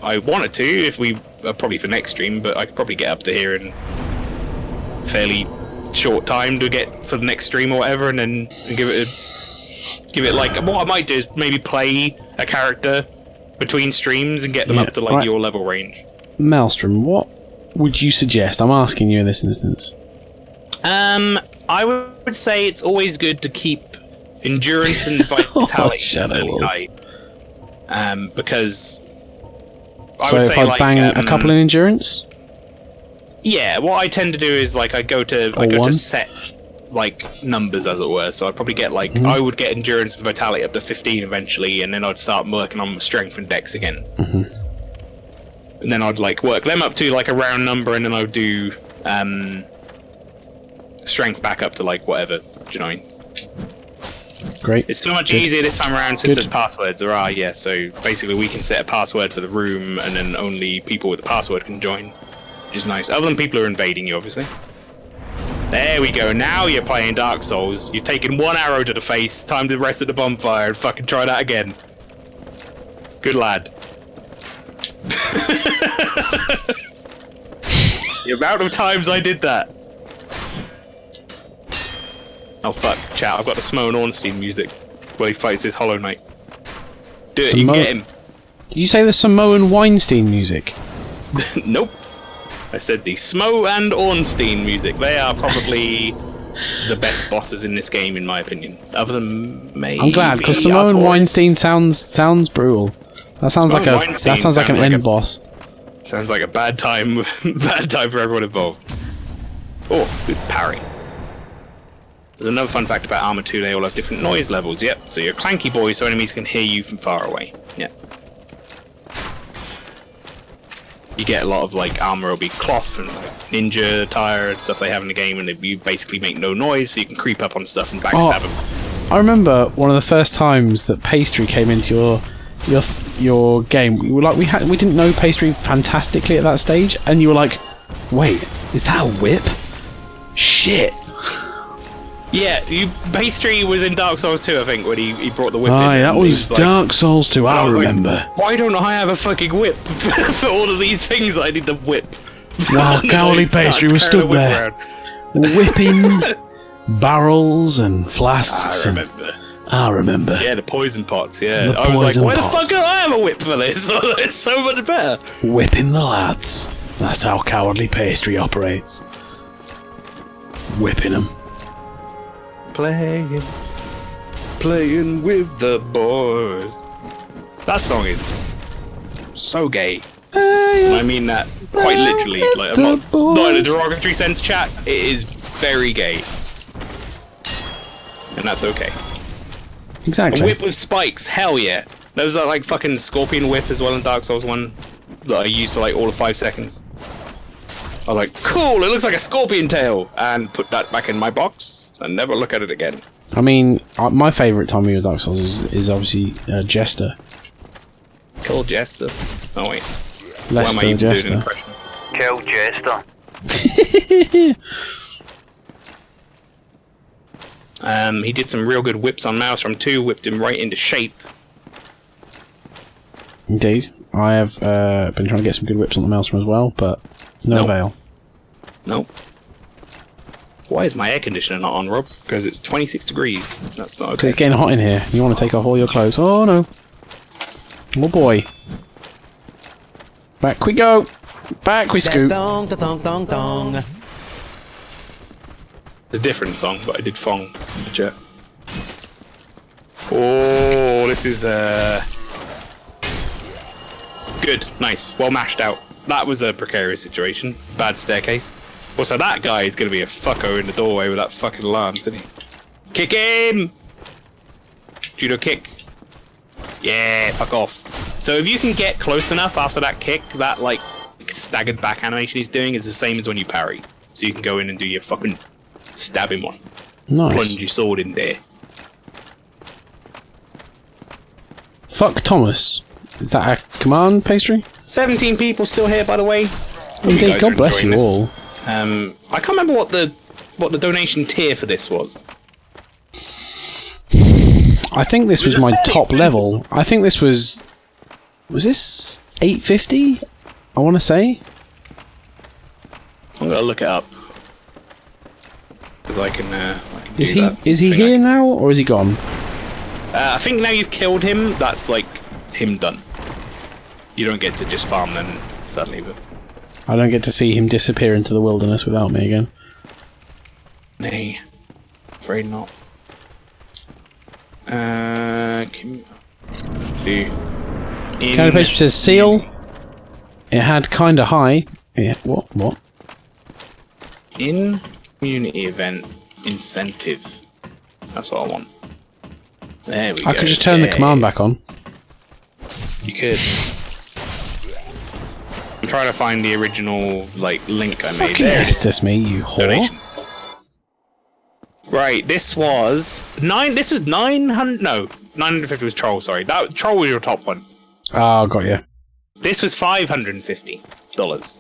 I wanted to, if we probably for next stream, but I could probably get up to here in fairly short time to get for the next stream or whatever, and then give it like what I might do is maybe play a character between streams and get them up to like your level range. Maelstrom, what would you suggest? I'm asking you in this instance. I would say it's always good to keep endurance and vitality really high. Because I would say, if I bang a couple in endurance? Yeah, what I tend to do is like I go to set like numbers, as it were. So I'd probably get like I would get endurance and vitality up to 15 eventually, and then I'd start working on strength and dex again. And then I'd like work them up to like a round number, and then I would do strength back up to like whatever. Do you know what I mean? Great. It's so much easier this time around since there's passwords. There are, yeah. So basically, we can set a password for the room, and then only people with the password can join, which is nice. Other than people who are invading you, obviously. There we go. Now you're playing Dark Souls. You've taken one arrow to the face. Time to rest at the bonfire and fucking try that again. Good lad. The amount of times I did that. Oh fuck, chat, I've got the Smo and Ornstein music where he fights his Hollow Knight. Do it, you can get him. Did you say the Samoan Weinstein music? Nope. I said the Smo and Ornstein music. They are probably the best bosses in this game, in my opinion. Other than maybe... I'm glad, because Samoan Weinstein sounds brutal. That sounds like an end boss. Sounds like a bad time for everyone involved. Oh, good parry. There's another fun fact about Armor 2, they all have different noise levels, yep. So you're a clanky boy, so enemies can hear you from far away. Yep. You get a lot of, like, armor will be cloth and ninja attire and stuff they have in the game, and you basically make no noise, so you can creep up on stuff and backstab them. I remember one of the first times that pastry came into your game. We were like, we didn't know pastry fantastically at that stage, and you were like, wait, is that a whip? Shit. Yeah, pastry was in Dark Souls 2, I think, when he brought the whip in. Aye, that was Dark Souls 2, I remember. Like, why don't I have a fucking whip for all of these things I need to whip? While Cowley Pastry was stood there, whipping barrels and flasks. I remember. Yeah, the poison pots, yeah. I was like, why the fuck don't I have a whip for this? It's so much better. Whipping the lads. That's how Cowardly Pastry operates. Whipping them. Playing with the boys. That song is so gay. I mean that quite literally. Like, I'm not in a derogatory sense, chat. It is very gay, and that's okay. Exactly. A whip with spikes, hell yeah. Those are like fucking Scorpion Whip as well in Dark Souls 1 that I used for like all of 5 seconds. I was like, cool, it looks like a scorpion tail, and put that back in my box and never look at it again. I mean, my favourite time of Dark Souls is obviously Jester. Kill Jester. Oh wait. Lester, what am I even Jester. doing an impression? Kill Jester. He did some real good whips on Maelstrom 2, whipped him right into shape. Indeed. I have been trying to get some good whips on the Maelstrom as well, but no avail. Nope. Why is my air conditioner not on, Rob? Because it's 26 degrees. That's not okay. Because it's getting hot in here. You want to take off all your clothes. Oh no. Oh boy. Back we go. Back we scoot. Dong, dong, dong, dong. It's a different song, but I did Fong in the chat. Oh, this is good. Nice. Well mashed out. That was a precarious situation. Bad staircase. Also, that guy is going to be a fucko in the doorway with that fucking alarm, isn't he? Kick him! Judo kick. Yeah, fuck off. So if you can get close enough after that kick, that, like, staggered back animation he's doing is the same as when you parry. So you can go in and do your fucking stabbing one. Nice. Plunge your sword in there. Fuck Thomas. Is that a command pastry? 17 people still here, by the way. Indeed, God bless you all. I can't remember what the donation tier for this was. I think this was my top level. I think this was this $8.50? I want to say. I'm gonna look it up because I can do that. Is he here now or is he gone? I think now you've killed him. That's like him done. You don't get to just farm then suddenly, but I don't get to see him disappear into the wilderness without me again. nay, afraid not. Can do. Counter pastry says seal. It had kinda high. Yeah. What? In community event incentive. That's what I want. There we go. I could just turn the command back on. You could. I'm trying to find the original like link I made Fucking there. Estus me, you whore. Donations. Right, this was 900. No, 950 was troll. Sorry, that troll was your top one. Oh, got you. This was $550.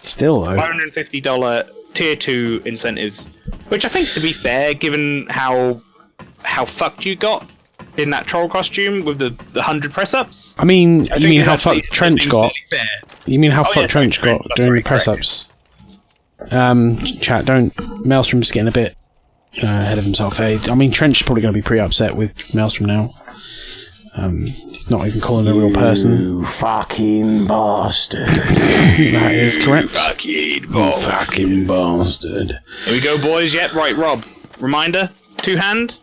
Still though. $550 tier 2 incentive, which I think, to be fair, given how fucked you got in that troll costume with the 100 press ups. I mean, you mean how fucked Trench got? You mean how fucked Trench got doing the press ups? Chat, don't. Maelstrom's getting a bit ahead of himself. I mean, Trench is probably going to be pretty upset with Maelstrom now. He's not even calling a real person. You fucking bastard. That is correct. Fucking bastard. Here we go, boys. Yep, right, Rob. Reminder: 2-hand.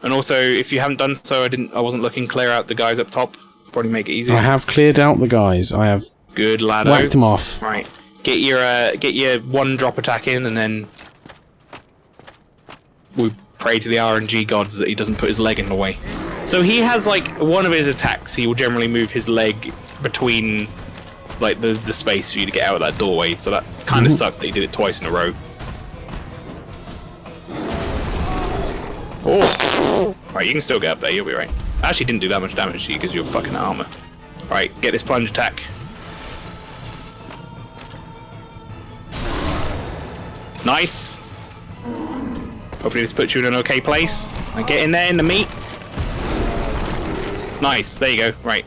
And also, if you haven't done so, I wasn't looking. Clear out the guys up top. Probably make it easier. I have cleared out the guys. I have good lad. Whacked them off. Right. Get your one drop attack in, and then we pray to the RNG gods that he doesn't put his leg in the way. So he has, like, one of his attacks, he will generally move his leg between, like, the space for you to get out of that doorway, so that kind of sucked that he did it twice in a row. Oh! Right, you can still get up there, you'll be right. I actually didn't do that much damage to you because you're fucking armor. Right, get this plunge attack. Nice! Hopefully this puts you in an okay place. And get in there in the meat. Nice, there you go, right.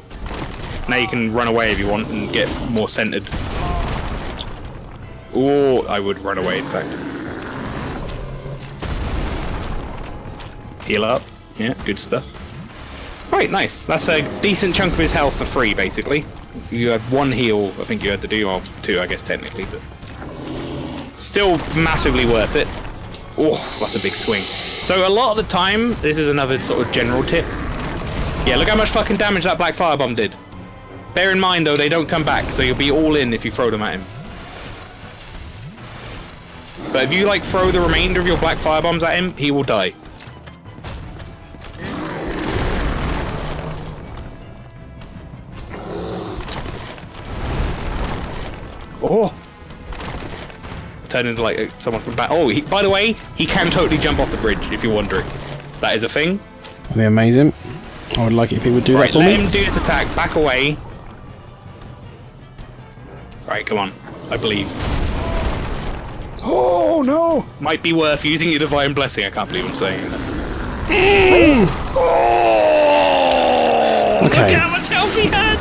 Now you can run away if you want and get more centered. Or I would run away, in fact. Heal up. Yeah, good stuff. Right, nice. That's a decent chunk of his health for free, basically. You had one heal, I think you had to do, or two, I guess, technically, but still massively worth it. Oh, that's a big swing. So a lot of the time, this is another sort of general tip. Yeah, look how much fucking damage that black firebomb did. Bear in mind, though, they don't come back, so you'll be all in if you throw them at him. But if you, like, throw the remainder of your black firebombs at him, he will die. Oh! Turned into, like, someone from back. Oh, by the way, he can totally jump off the bridge, if you're wondering. That is a thing. That'd be amazing. I would like it if he would do that for me. Let him do this attack. Back away. Right, come on. I believe. Oh, no! Might be worth using your Divine Blessing. I can't believe I'm saying that. Oh! Okay. Look how much health he had!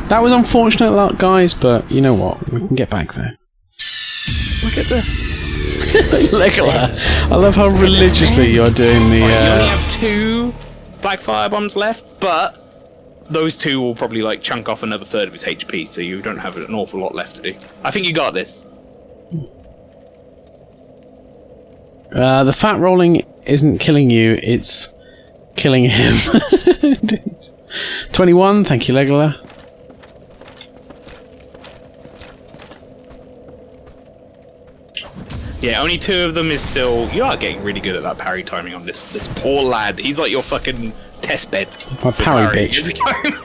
That was unfortunate luck, guys, but you know what? We can get back there. Look at the... Legola. I love how religiously you're doing the... You only have 2 black fire bombs left, but those 2 will probably like chunk off another third of his HP, so you don't have an awful lot left to do. I think you got this. The fat rolling isn't killing you, it's killing him. 21, thank you, Legola. Yeah, only 2 of them is still... You are getting really good at that parry timing on this poor lad. He's like your fucking test bed. My parry bitch. Every time.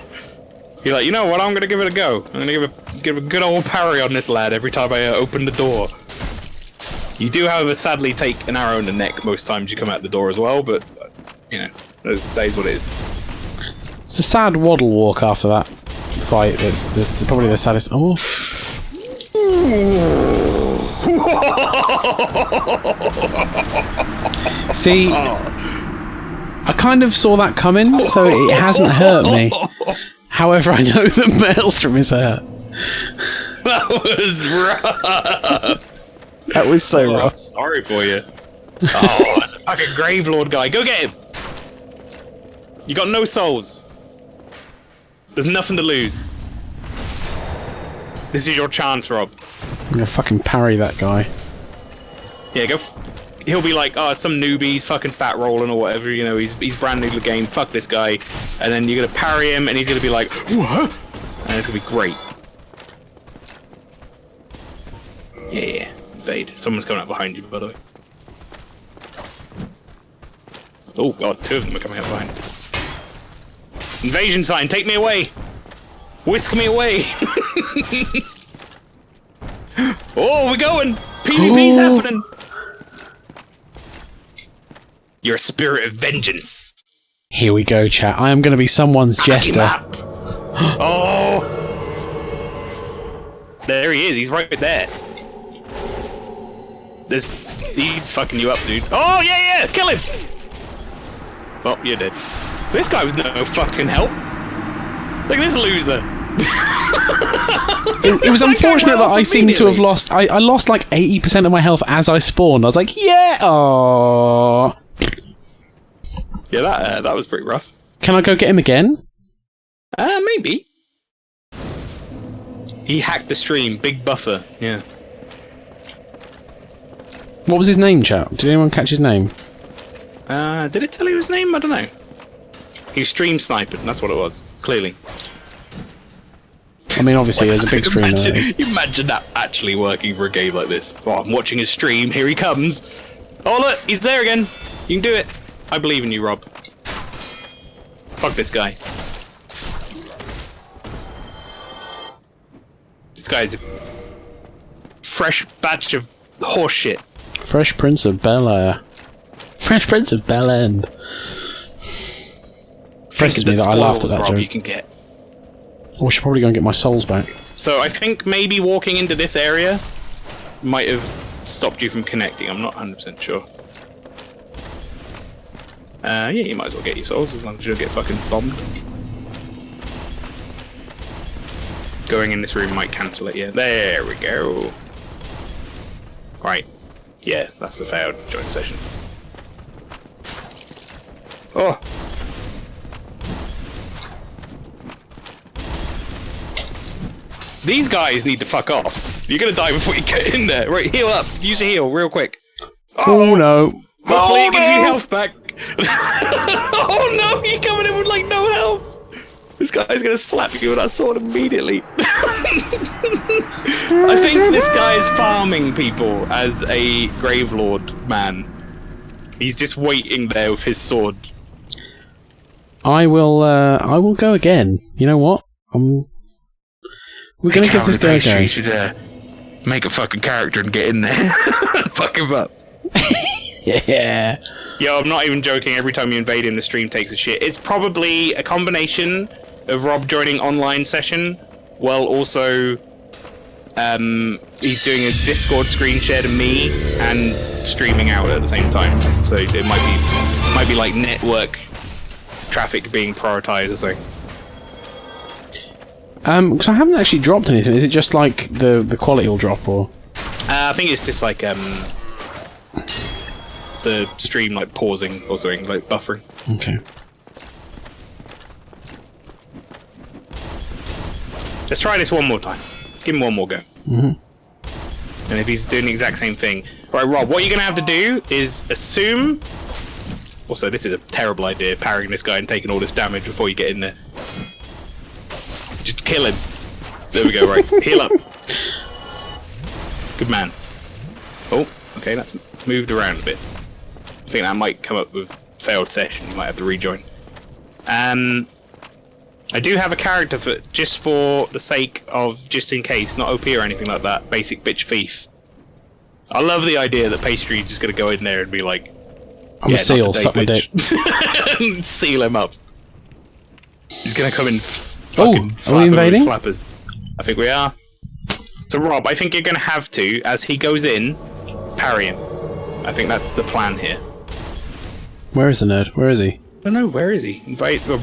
You're like, you know what? I'm gonna give it a go. I'm gonna give a good old parry on this lad every time I open the door. You do, however, sadly take an arrow in the neck most times you come out the door as well, but, you know, that is what it is. It's a sad waddle walk after that fight. That's probably the saddest... Oh. See, I kind of saw that coming, so it hasn't hurt me. However, I know that Maelstrom is hurt. That was rough. That was so rough. Sorry for you. Oh, that's a fucking Gravelord guy. Go get him. You got no souls. There's nothing to lose. This is your chance, Rob. I'm gonna fucking parry that guy. Yeah, go. He'll be like, oh, some newbie, he's fucking fat rolling or whatever, you know, he's brand new to the game, fuck this guy. And then you're gonna parry him and he's gonna be like, what? And it's gonna be great. Yeah, invade. Someone's coming up behind you, by the way. Oh god, 2 of them are coming up behind. Invasion sign, take me away! Whisk me away! Oh, we're going! PvP's happening! You're a spirit of vengeance. Here we go, chat. I am going to be someone's jester. Oh! There he is, he's right there. He's fucking you up, dude. Oh, yeah, kill him! Oh, you're dead. This guy was no fucking help. Look at this loser. It was unfortunate that I seemed to have lost... I lost like 80% of my health as I spawned. I was like, yeah! Aww. Yeah, that was pretty rough. Can I go get him again? Maybe. He hacked the stream. Big buffer. Yeah. What was his name, chat? Did anyone catch his name? Did it tell you his name? I don't know. He was stream sniping. That's what it was. Clearly. I mean, obviously, there's a big screen there. Imagine that actually working for a game like this. Oh, I'm watching his stream. Here he comes. Oh, look. He's there again. You can do it. I believe in you, Rob. Fuck this guy. This guy is a fresh batch of horse shit. Fresh Prince of Bel-Air. Fresh Prince of Bel-End. Fresses me that I laughed at that joke. You can get. Oh, I should probably go and get my souls back. So I think maybe walking into this area might have stopped you from connecting. I'm not 100% sure. Yeah, you might as well get your souls as long as you don't get fucking bombed. Going in this room might cancel it, yeah. There we go. Right. Yeah, that's the failed joint session. Oh! These guys need to fuck off. You're gonna die before you get in there. Right, heal up. Use a heal real quick. Oh no. Hopefully it gives you health back. Oh no, you're coming in with like no health. This guy's gonna slap you with that sword immediately. I think this guy is farming people as a Gravelord man. He's just waiting there with his sword. I will go again. You know what? We're gonna give this guy a go. You should make a fucking character and get in there. Fuck him up. Yeah. Yo, I'm not even joking. Every time you invade him, the stream takes a shit. It's probably a combination of Rob joining online session, while also he's doing a Discord screen share to me and streaming out at the same time. So it might be like network traffic being prioritized or something. Because I haven't actually dropped anything. Is it just like the quality will drop, or? I think it's just like the stream like pausing or something, like buffering. Okay. Let's try this one more time. Give him one more go. Mm-hmm. And if he's doing the exact same thing, right, Rob? What you're gonna have to do is assume. Also, this is a terrible idea, parrying this guy and taking all this damage before you get in there. Just kill him. There we go, right. Heal up. Good man. Oh, okay, that's moved around a bit. I think that might come up with failed session. You might have to rejoin. I do have a character for just for the sake of just in case, not OP or anything like that. Basic bitch thief. I love the idea that Pastry is just gonna go in there and be like, I'm a seal, suck my dick. and seal him up. He's gonna come in. Oh, are we invading? Flappers. I think we are. So Rob, I think you're gonna have to, as he goes in, parry him. I think that's the plan here. Where is the nerd? Where is he? I don't know, where is he?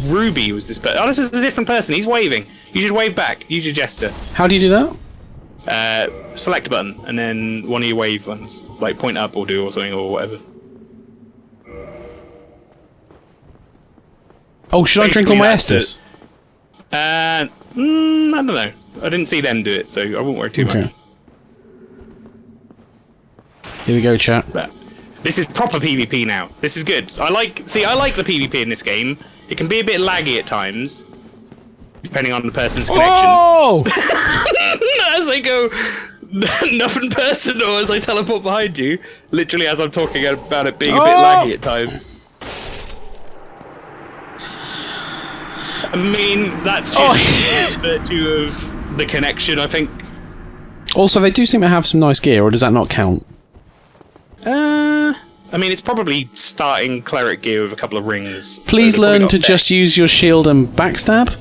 Ruby was this person. Oh, this is a different person. He's waving. You should wave back. Use your gesture. How do you do that? Select button, and then one of your wave ones. Like point up or do or something or whatever. Oh, should I drink all my Estus? I don't know. I didn't see them do it, so I won't worry too much. Here we go, chat. But this is proper PvP now. This is good. I like the PvP in this game. It can be a bit laggy at times, depending on the person's connection. Oh! As I go nothing personal as I teleport behind you, literally as I'm talking about it being a bit laggy at times. I mean, that's just virtue of the connection, I think. Also, they do seem to have some nice gear, or does that not count? I mean, it's probably starting cleric gear with a couple of rings. Please learn to just use your shield and backstab.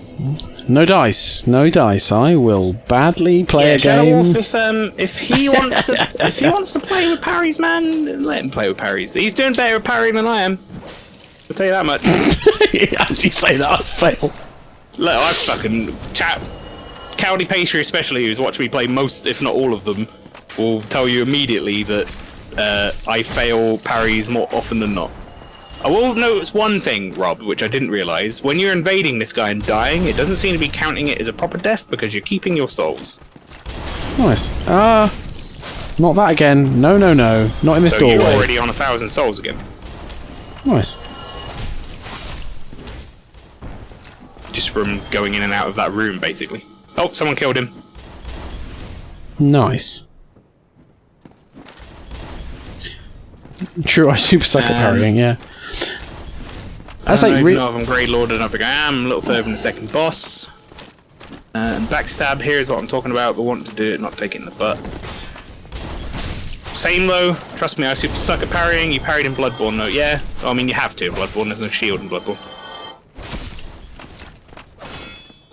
No dice, no dice. I will badly play a game. If he wants to play with parries, man, let him play with parries. He's doing better at parrying than I am. I'll tell you that much. As you say that, I fail. Look, I fucking chat. Cowdy Pastry, especially, who's watched me play most, if not all of them, will tell you immediately that I fail parries more often than not. I will notice one thing, Rob, which I didn't realise. When you're invading this guy and dying, it doesn't seem to be counting it as a proper death because you're keeping your souls. Nice. Not that again. No, no, no. Not in this doorway. So you're already on 1,000 souls again. Nice. Just from going in and out of that room, basically. Oh, someone killed him. Nice. True, I super suck at parrying, yeah. I don't know if I'm Grey Lord and I think I am, a little further than the second boss. Backstab here is what I'm talking about, but wanting to do it, not take it in the butt. Same though, trust me, I super suck at parrying. You parried in Bloodborne though, yeah? I mean, you have to in Bloodborne, there's no shield in Bloodborne.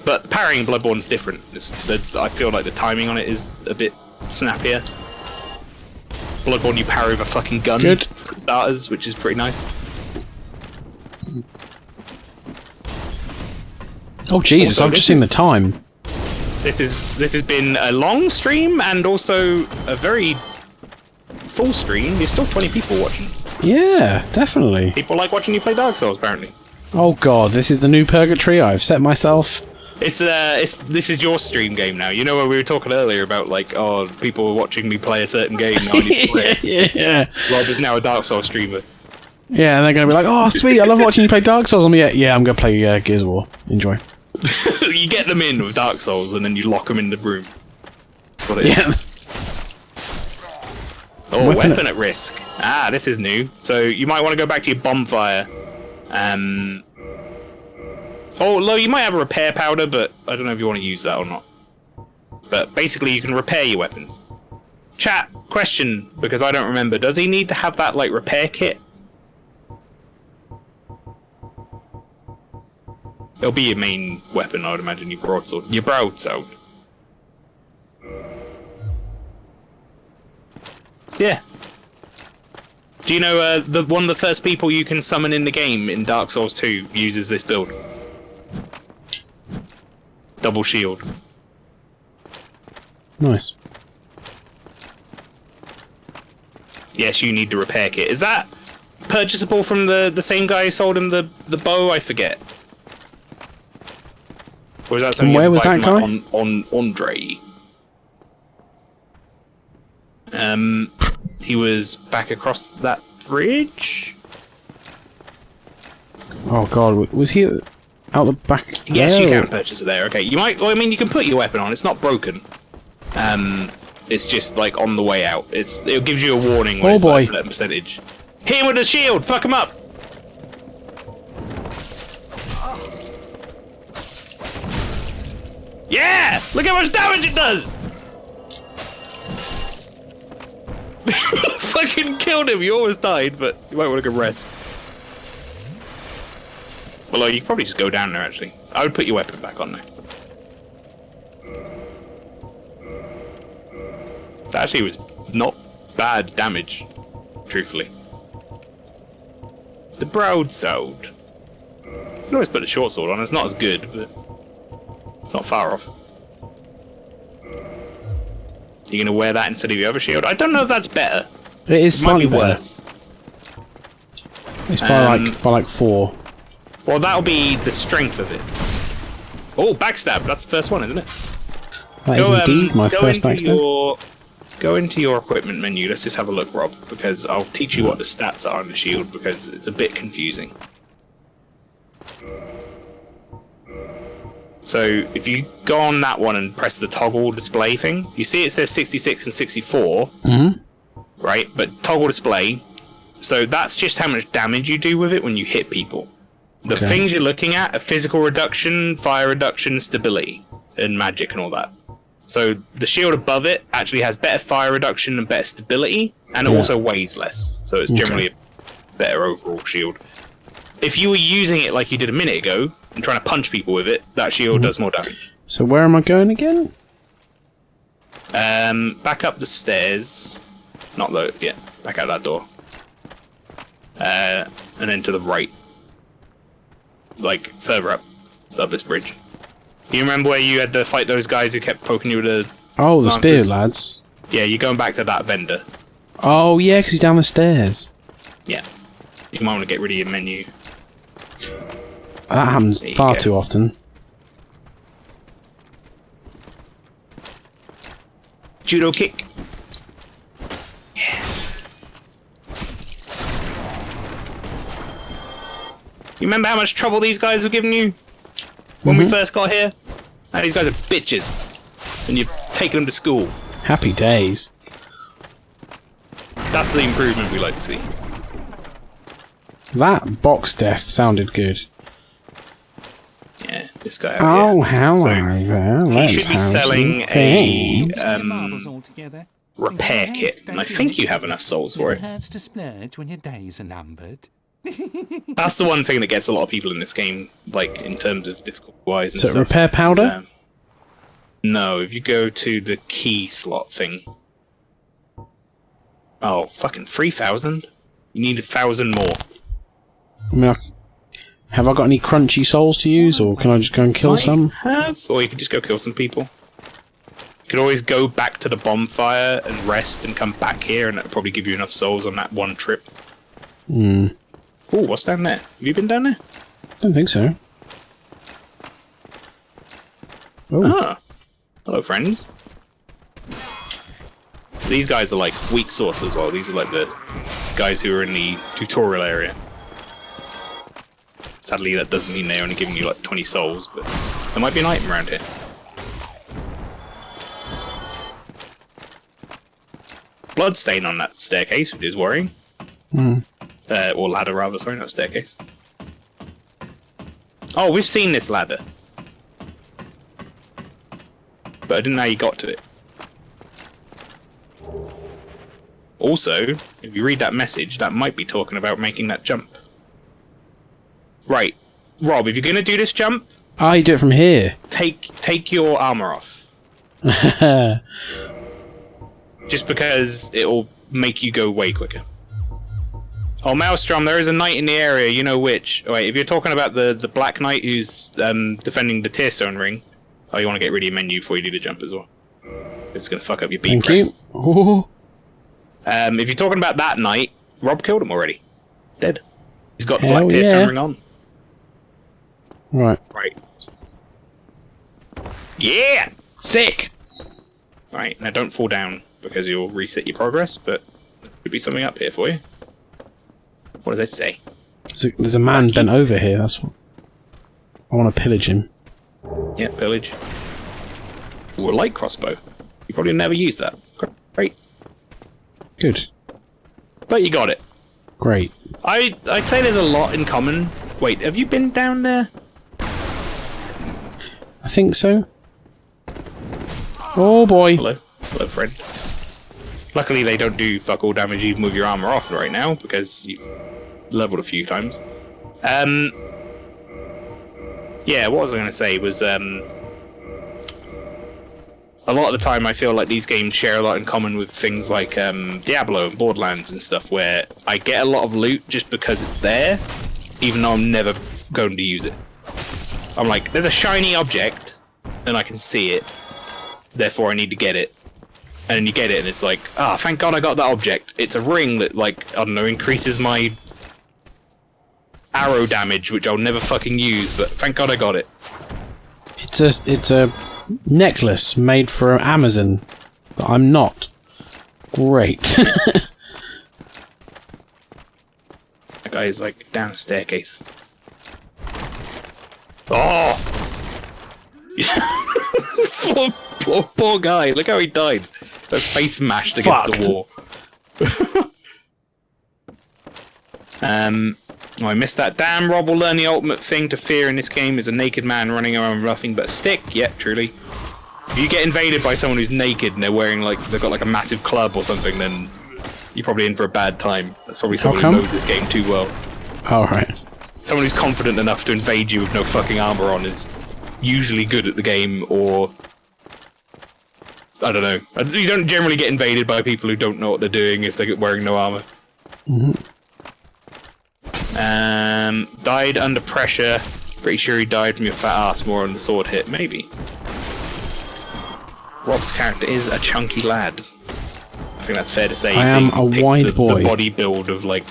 But parrying in Bloodborne is different. I feel like the timing on it is a bit snappier. Bloodborne, you parry with a fucking gun. Good. For starters, which is pretty nice. Oh Jesus! Also, I've just seen the time. This has been a long stream and also a very full stream. There's still 20 people watching. Yeah, definitely. People like watching you play Dark Souls, apparently. Oh God, this is the new purgatory I've set myself. This is your stream game now. You know when we were talking earlier about like, oh, people were watching me play a certain game. Now I need to play it. Yeah. Rob is now a Dark Souls streamer. Yeah, and they're gonna be like, oh sweet, I love watching you play Dark Souls. I'm I'm gonna play Gears of War. Enjoy. You get them in with Dark Souls and then you lock them in the room. That's what it is. Yeah. Oh, weapon at risk. Ah, this is new. So you might want to go back to your bonfire. Although you might have a repair powder, but I don't know if you want to use that or not. But basically, you can repair your weapons. Chat, question, because I don't remember. Does he need to have that, like, repair kit? It'll be your main weapon, I would imagine, your broadsword. Your broadsword. Yeah. Do you know one of the first people you can summon in the game in Dark Souls 2 uses this build? Double shield. Nice. Yes, you need the repair kit. Is that purchasable from the same guy who sold him the bow? I forget. Or is that something? And where was you that buy guy? on Andre. He was back across that bridge. Oh god, was he out the back? Yes, you Oh. can purchase it there. Okay, you might. Well, I mean, you can put your weapon on. It's not broken. It's just like on the way out. It gives you a warning when Oh it's boy. like a certain percentage. Hit him with the shield. Fuck him up. Yeah! Look how much damage it does! Fucking killed him. You almost died, but you might want to go rest. Well, you could probably just go down there, actually. I would put your weapon back on there. That actually was not bad damage, truthfully. The broadsword. You can always put the short sword on. It's not as good, but it's not far off. You're gonna wear that instead of your other shield? I don't know if that's better. It is It might be slightly better. worse. It's by like 4. Well, that'll be the strength of it. Oh, backstab. That's the first one, isn't it? That is indeed my first backstab. Go into your equipment menu. Let's just have a look, Rob, because I'll teach you what the stats are on the shield, because it's a bit confusing. So, if you go on that one and press the toggle display thing, you see it says 66 and 64, right? But toggle display, so that's just how much damage you do with it when you hit people. The things you're looking at are physical reduction, fire reduction, stability, and magic and all that. So the shield above it actually has better fire reduction and better stability, and it also weighs less. So it's generally a better overall shield. If you were using it like you did a minute ago, and trying to punch people with it, that shield does more damage. So where am I going again? Back up the stairs. Not though, yeah, back out that door. And then to the right. Like, further up this bridge. You remember where you had to fight those guys who kept poking you with the... Oh, the spear lances? lads. Yeah, you're going back to that vendor. Oh, yeah, because he's down the stairs. Yeah. You might want to get rid of your menu. That happens far too often. Judo kick. Yeah. You remember how much trouble these guys were giving you when we first got here? Now these guys are bitches, and you've taken them to school. Happy days. That's the improvement we like to see. That box death sounded good. Yeah, this guy. Oh, hello there. He should be selling a Marbles all together. repair kit, and I think you have enough souls for it. Hurts to splurge when your days are numbered. That's the one thing that gets a lot of people in this game, like in terms of difficulty wise and So stuff. repair powder? No, if you go to the key slot thing. Oh, fucking 3,000? You need 1,000 more. I mean, have I got any crunchy souls to use, or can I just go and kill some? Or you can just go kill some people. You could always go back to the bonfire and rest and come back here, and that'll probably give you enough souls on that one trip. Hmm. Oh, what's down there? Have you been down there? Don't think so. Oh. Ah. Hello, friends. These guys are like weak sauce as well. These are like the guys who are in the tutorial area. Sadly, that doesn't mean they're only giving you like 20 souls, but there might be an item around here. Bloodstain on that staircase, which is worrying. Or ladder, rather. Sorry, not staircase. Oh, we've seen this ladder. But I didn't know how you got to it. Also, if you read that message, that might be talking about making that jump. Right. Rob, if you're going to do this jump... Ah, you do it from here. Take your armor off. Just because it'll make you go way quicker. Oh, Maelstrom, there is a knight in the area, you know which. Oh, wait, if you're talking about the Black Knight who's defending the Tearstone Ring, Oh, you want to get rid of your menu before you do the jump as well. It's going to fuck up your B Thank press. you. Ooh. If you're talking about that knight, Rob killed him already. Dead. He's got the Hell black tear yeah. ring on. Right. Right. Yeah! Sick! Right, now don't fall down because you'll reset your progress, but there could be something up here for you. What does it say? There's a man bent over here, that's what... I want to pillage him. Yeah, pillage. Ooh, a light crossbow. You probably never used that. Great. Good. But you got it. Great. I'd say there's a lot in common. Wait, have you been down there? I think so. Oh boy. Hello. Hello, friend. Luckily they don't do fuck all damage even with your armor off right now, because you've leveled a few times. Yeah, what was I going to say was, a lot of the time I feel like these games share a lot in common with things like Diablo and Borderlands and stuff, where I get a lot of loot just because it's there, even though I'm never going to use it. I'm like, there's a shiny object, and I can see it, therefore I need to get it. And then you get it, and it's like, ah, thank God I got that object. It's a ring that, like, I don't know, increases my arrow damage, which I'll never fucking use, but thank God I got it. It's a necklace made for Amazon, but I'm not. Great. That guy is like down a staircase. Oh! poor guy, look how he died. A face mashed against the wall. Oh, I missed that. Damn, Rob will learn the ultimate thing to fear in this game is a naked man running around with nothing but a stick. Yep, truly. If you get invaded by someone who's naked and they're wearing like they've got like a massive club or something, then you're probably in for a bad time. That's probably someone who knows this game too well. Alright. Someone who's confident enough to invade you with no fucking armor on is usually good at the game, or I don't know. You don't generally get invaded by people who don't know what they're doing if they're wearing no armor. Died under pressure. Pretty sure he died from your fat ass more on the sword hit. Maybe. Rob's character is a chunky lad. I think that's fair to say. I am a wide boy. The body build of like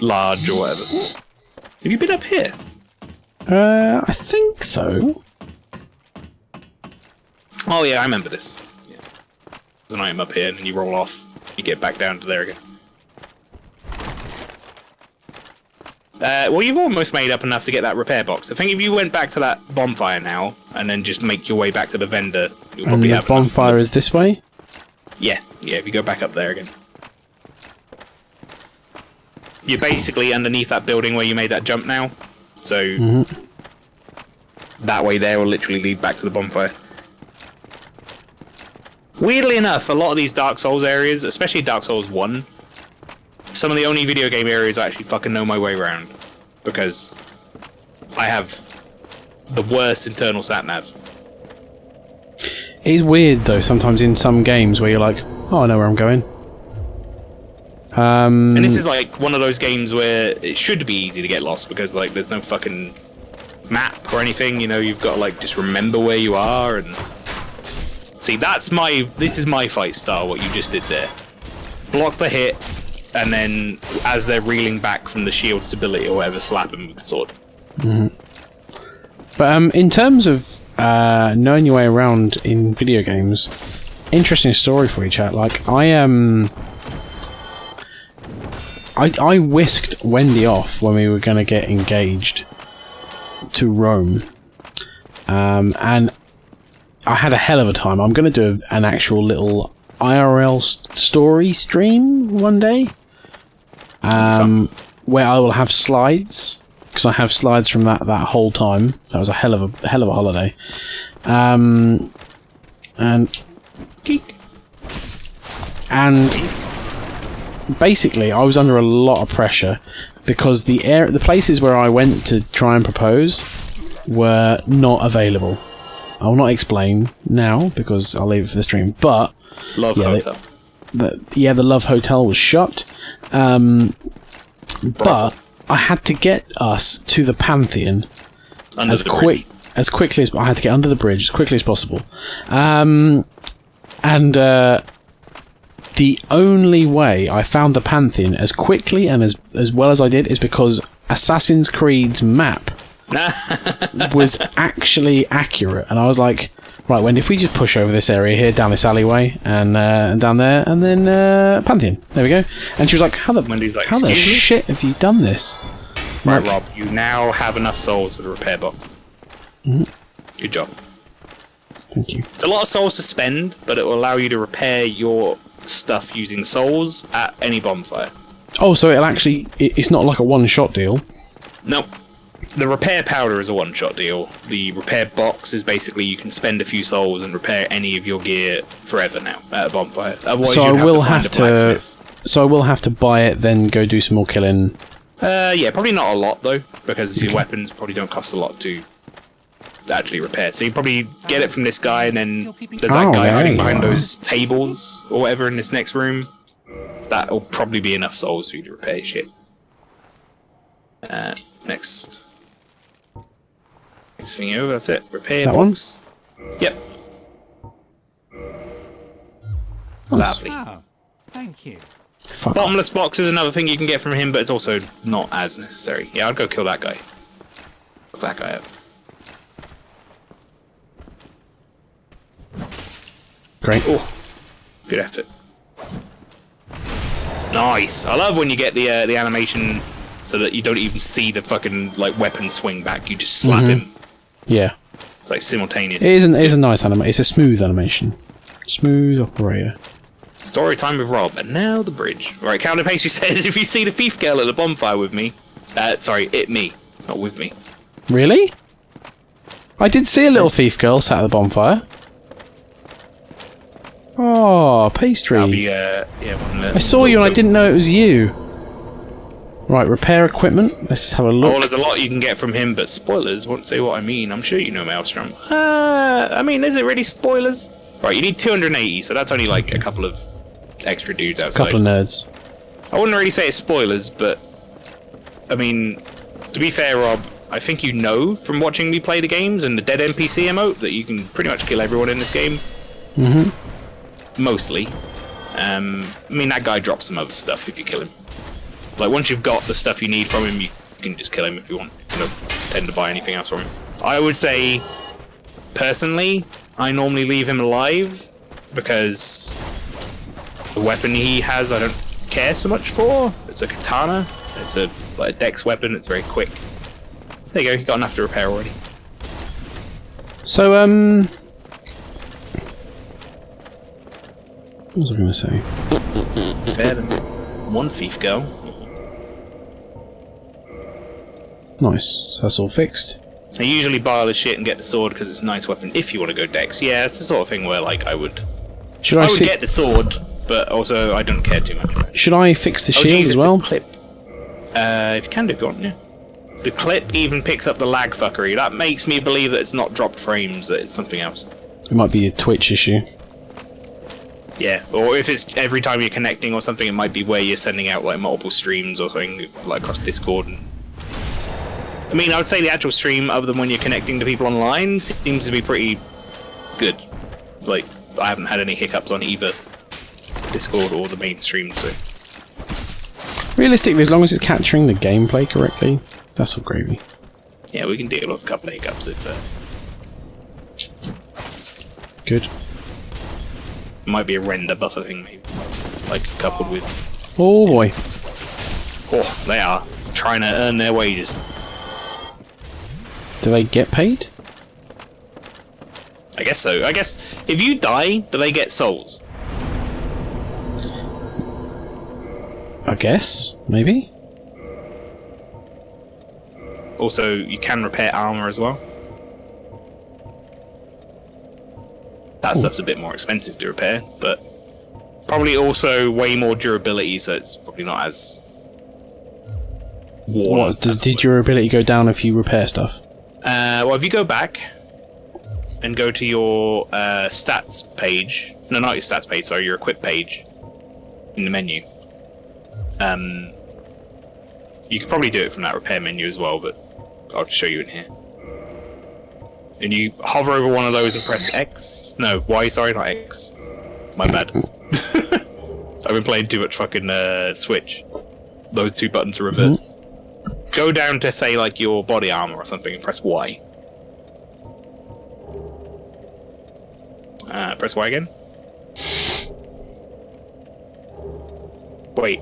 large or whatever. Have you been up here? I think so. Oh yeah, I remember this. Yeah. There's an item up here, and then you roll off. You get back down to there again. Well, you've almost made up enough to get that repair box. I think if you went back to that bonfire now, and then just make your way back to the vendor, you'll probably have the bonfire is this way? Yeah, if you go back up there again. You're basically underneath that building where you made that jump now, so that way there will literally lead back to the bonfire. Weirdly enough, a lot of these Dark Souls areas, especially Dark Souls 1, some of the only video game areas I actually fucking know my way around, because I have the worst internal sat-nav. It is weird though, sometimes in some games where you're like, oh, I know where I'm going. And this is like one of those games where it should be easy to get lost, because like there's no fucking map or anything, you know, you've got to like just remember where you are, and see, this is my fight style, what you just did there. Block the hit, and then as they're reeling back from the shield stability or whatever, slap them with the sword. But in terms of knowing your way around in video games, interesting story for you, chat. Like I whisked Wendy off when we were going to get engaged to Rome, and I had a hell of a time. I'm going to do an actual little IRL story stream one day, where I will have slides, because I have slides from that whole time. That was a hell of a holiday, and basically I was under a lot of pressure because the places where I went to try and propose were not available. I will not explain now because I'll leave it for the stream, but Love Hotel. The Love Hotel was shut, but I had to get us to the Pantheon as quick as quickly as I had to get under the bridge as quickly as possible. The only way I found the Pantheon as quickly and as well as I did is because Assassin's Creed's map was actually accurate, and I was like, right, Wendy, if we just push over this area here, down this alleyway, and down there, and then Pantheon. There we go. And she was like, how the shit have you done this? Right, Rob, you now have enough souls for the repair box. Good job. Thank you. It's a lot of souls to spend, but it will allow you to repair your stuff using souls at any bonfire. Oh, so it'll actually... It's not like a one-shot deal? Nope. The repair powder is a one-shot deal. The repair box is basically you can spend a few souls and repair any of your gear forever now at a bonfire. Otherwise, so you'd I will have to find a blacksmith. So I will have to buy it, then go do some more killing. Yeah, probably not a lot though, because your weapons probably don't cost a lot to actually repair. So you probably get it from this guy, and then there's that guy hiding behind those tables or whatever in this next room. That'll probably be enough souls for you to repair your shit. Next thing over, that's it. Repair that box. One? Yep. Lovely. Oh, thank you. Bottomless box is another thing you can get from him, but it's also not as necessary. Yeah, I'd go kill that guy. Look that guy up. Great. Oh, good effort. Nice. I love when you get the animation so that you don't even see the fucking like weapon swing back. You just slap him. Yeah. It's like simultaneous. It is a nice animation. It's a smooth animation. Smooth operator. Story time with Rob, and now the bridge. Right, Counter Pastry says, if you see the thief girl at the bonfire with me, sorry, me, not with me. Really? I did see a little thief girl sat at the bonfire. Oh, Pastry. That'll be, yeah, one I saw you and I didn't know it was you. Right, repair equipment. Let's just have a look. Oh, there's a lot you can get from him, but spoilers won't say what I mean. I'm sure you know Maelstrom. I mean, is it really spoilers? Right, you need 280, so that's only like a couple of extra dudes outside. Couple of nerds. I wouldn't really say it's spoilers, but I mean, to be fair, Rob, I think you know from watching me play the games and the dead NPC emote that you can pretty much kill everyone in this game. Mostly. I mean, that guy drops some other stuff if you kill him. Like, once you've got the stuff you need from him, you can just kill him if you want. You don't tend to buy anything else from him. I would say, personally, I normally leave him alive because the weapon he has I don't care so much for. It's a katana. It's like a dex weapon. It's very quick. There you go. You got enough to repair already. So, what was I going to say? Fair then. One thief girl. Nice. So that's all fixed. I usually buy all the shit and get the sword because it's a nice weapon if you want to go dex. Yeah, it's the sort of thing where like I would get the sword, but also I don't care too much. Should I fix the shield as well? The clip. If you can do, if you want, yeah. The clip even picks up the lag fuckery. That makes me believe that it's not dropped frames, that it's something else. It might be a Twitch issue. Yeah, or if it's every time you're connecting or something, it might be where you're sending out like multiple streams or something, like across Discord. I mean, I would say the actual stream, other than when you're connecting to people online, seems to be pretty good. Like, I haven't had any hiccups on either Discord or the main stream, so... Realistically, as long as it's capturing the gameplay correctly, that's all gravy. Yeah, we can deal with a couple of hiccups if... Good. It might be a render buffer thing, maybe. Like, coupled with... Oh boy. Oh, they are trying to earn their wages. Do they get paid? I guess so. I guess if you die, do they get souls? I guess. Maybe. Also, you can repair armor as well. That stuff's a bit more expensive to repair, but probably also way more durability, so it's probably not as worn. What, did your ability go down if you repair stuff? Well, if you go back and go to your stats page, no, not your stats page, sorry, your equip page in the menu, you could probably do it from that repair menu as well, but I'll show you in here. and you hover over one of those and press X. No, Y. Sorry, not X. My bad. I've been playing too much fucking Switch. Those two buttons are reversed. Go down to say like your body armor or something and press Y. Press Y again. Wait.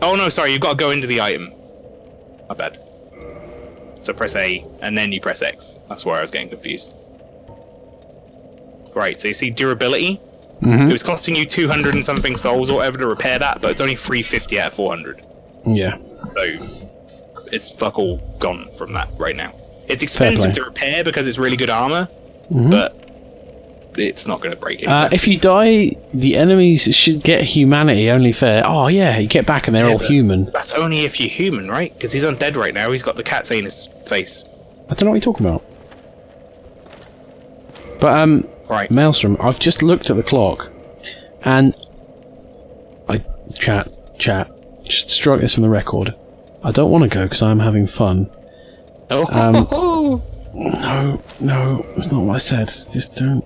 Oh no, sorry, you've got to go into the item. My bad. So press A, and then you press X. That's where I was getting confused. Right, so you see durability? It was costing you 200 and something souls or whatever to repair that, but it's only 350 out of 400. Yeah. So, it's fuck all gone from that right now. It's expensive to repair because it's really good armor, but it's not going to break it. If you die, the enemies should get humanity, only fair. Oh yeah, you get back and they're all human. That's only if you're human, right? Because he's undead right now, he's got the cat's anus face. I don't know what you're talking about. But, right. Maelstrom, I've just looked at the clock, and chat, just strike this from the record. I don't want to go because I'm having fun. Oh. No, that's not what I said. Just don't.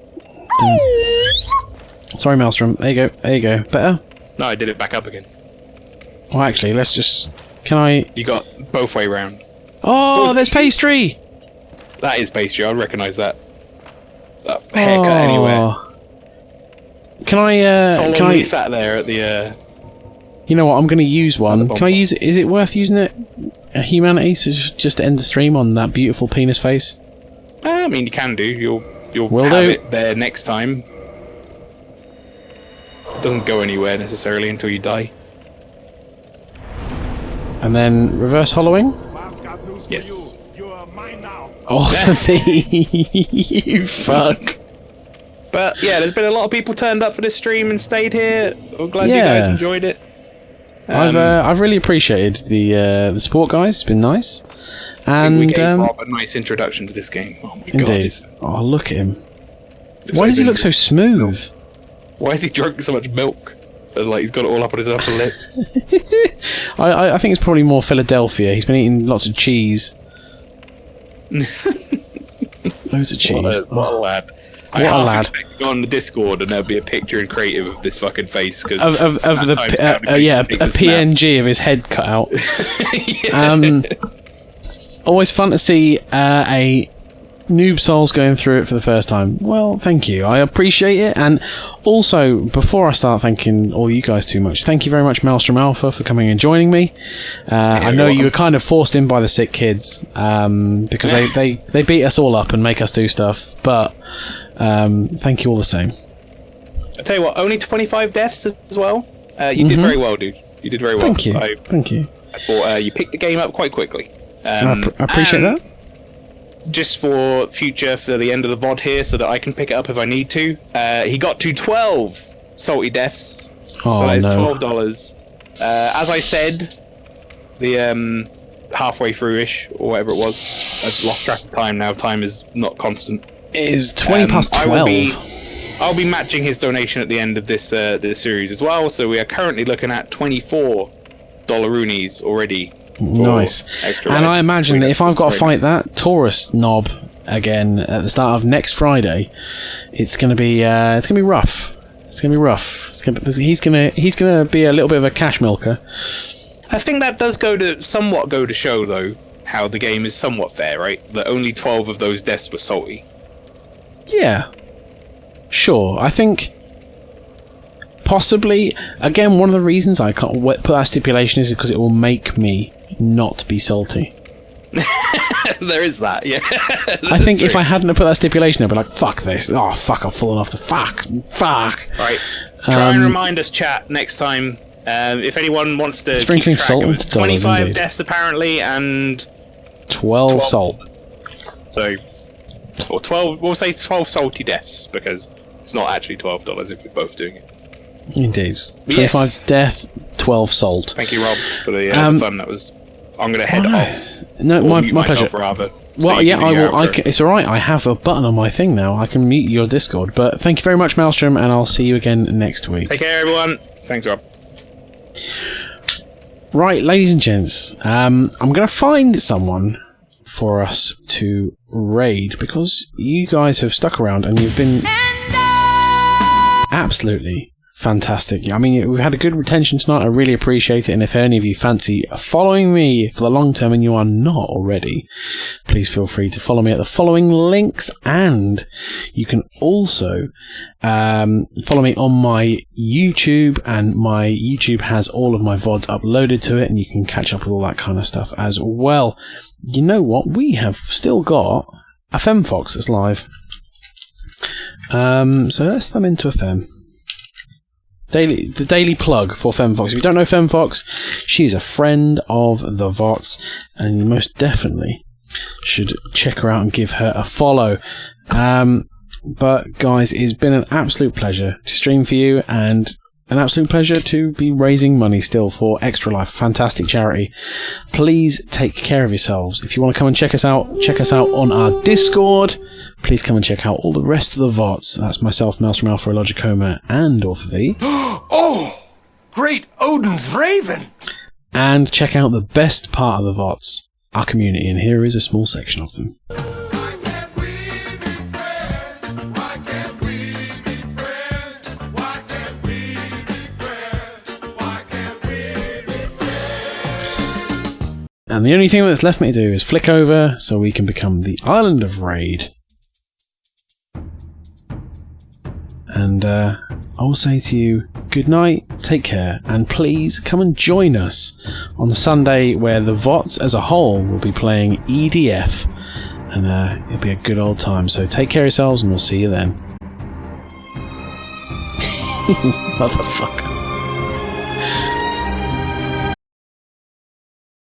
Sorry, Maelstrom. There you go. Better? No, I did it back up again. Well, actually, let's just... Can I... You got both way round. Oh, there's pastry! That is pastry, I recognise that. Haircut anywhere. Can I, Solemnly sat there at the, You know what, I'm going to use one. Can I use it? Is it worth using it? Humanity, so just to end the stream on that beautiful penis face? I mean, you can do. You'll Will have do. it there next time. It doesn't go anywhere necessarily until you die. And then reverse hollowing? Yes. Oh, you fuck. But yeah, there's been a lot of people turned up for this stream and stayed here. I'm glad you guys enjoyed it. I've really appreciated the support, guys. It's been nice. And we gave Rob a nice introduction to this game. Oh my indeed. God. Oh, look at him. Why does he look so smooth? Why has he drunk so much milk? And, like, he's got it all up on his upper lip. I think it's probably more Philadelphia. He's been eating lots of cheese. Loads of cheese. What a lad. What a lad. On the Discord, and there'll be a picture in creative of this fucking face. Cause of the a PNG of his head cut out. Always fun to see a noob souls going through it for the first time. Well, thank you. I appreciate it. And also, before I start thanking all you guys too much, thank you very much, Maelstrom Alpha, for coming and joining me. I know you were kind of forced in by the sick kids because they beat us all up and make us do stuff. But thank you all the same. I tell you what, only 25 deaths as well. You did very well, dude. You did very well. Thank you. Thank you. I thought you picked the game up quite quickly. I appreciate that. Just for future, for the end of the VOD here, so that I can pick it up if I need to. He got to 12 salty deaths. Oh, so that is no. $12. As I said, the halfway through-ish, or whatever it was. I've lost track of time now. Time is not constant. It is 20 past 12. I'll be matching his donation at the end of this this series as well. So we are currently looking at $24 $24 already. Nice. And I imagine that if I've got to fight that Taurus knob again at the start of next Friday, it's gonna be rough. It's gonna be rough. He's gonna be a little bit of a cash milker. I think that does somewhat go to show though how the game is somewhat fair, right? That only 12 of those deaths were salty. Yeah. Sure. I think possibly again one of the reasons I can't put that stipulation is because it will make me not be salty. There is that, yeah. I think if I hadn't put that stipulation, I'd be like, fuck this. Oh, fuck, I've fallen off the fuck. Right. Try and remind us, chat, next time. If anyone wants to sprinkling keep track salt of into 25 indeed. deaths, apparently, and 12 salt. So, or 12, we'll say 12 salty deaths, because it's not actually $12 if we're both doing it. Indeed. Yes. 25 death, 12 salt. Thank you, Rob, for the fun. That was... I'm going to head off. No, my pleasure. Rather, well, yeah, I will. It's alright, I have a button on my thing now. I can mute your Discord. But thank you very much, Maelstrom, and I'll see you again next week. Take care, everyone. Thanks, Rob. Right, ladies and gents, I'm going to find someone for us to raid, because you guys have stuck around and you've been absolutely fantastic. I mean, we've had a good retention tonight. I really appreciate it. And if any of you fancy following me for the long term and you are not already, please feel free to follow me at the following links. And you can also follow me on my YouTube, and my YouTube has all of my VODs uploaded to it, and you can catch up with all that kind of stuff as well. You know what? We have still got a FemFox that's live. So let's thumb into a Fem. The daily plug for FemFox. If you don't know FemFox, she's a friend of the VOTs, and you most definitely should check her out and give her a follow. But guys, it's been an absolute pleasure to stream for you, and an absolute pleasure to be raising money still for Extra Life, fantastic charity. Please take care of yourselves. If you want to come and check us out on our Discord. Please come and check out all the rest of the VOTs. That's myself, Maelstrom Alpha, Logicoma, and Author V. Oh! Great Odin's Raven! And check out the best part of the VOTs, our community, and here is a small section of them. And the only thing that's left me to do is flick over so we can become the Island of Raid. And I will say to you, good night, take care, and please come and join us on the Sunday where the VOTs as a whole will be playing EDF, and it'll be a good old time. So take care of yourselves, and we'll see you then. Motherfucker.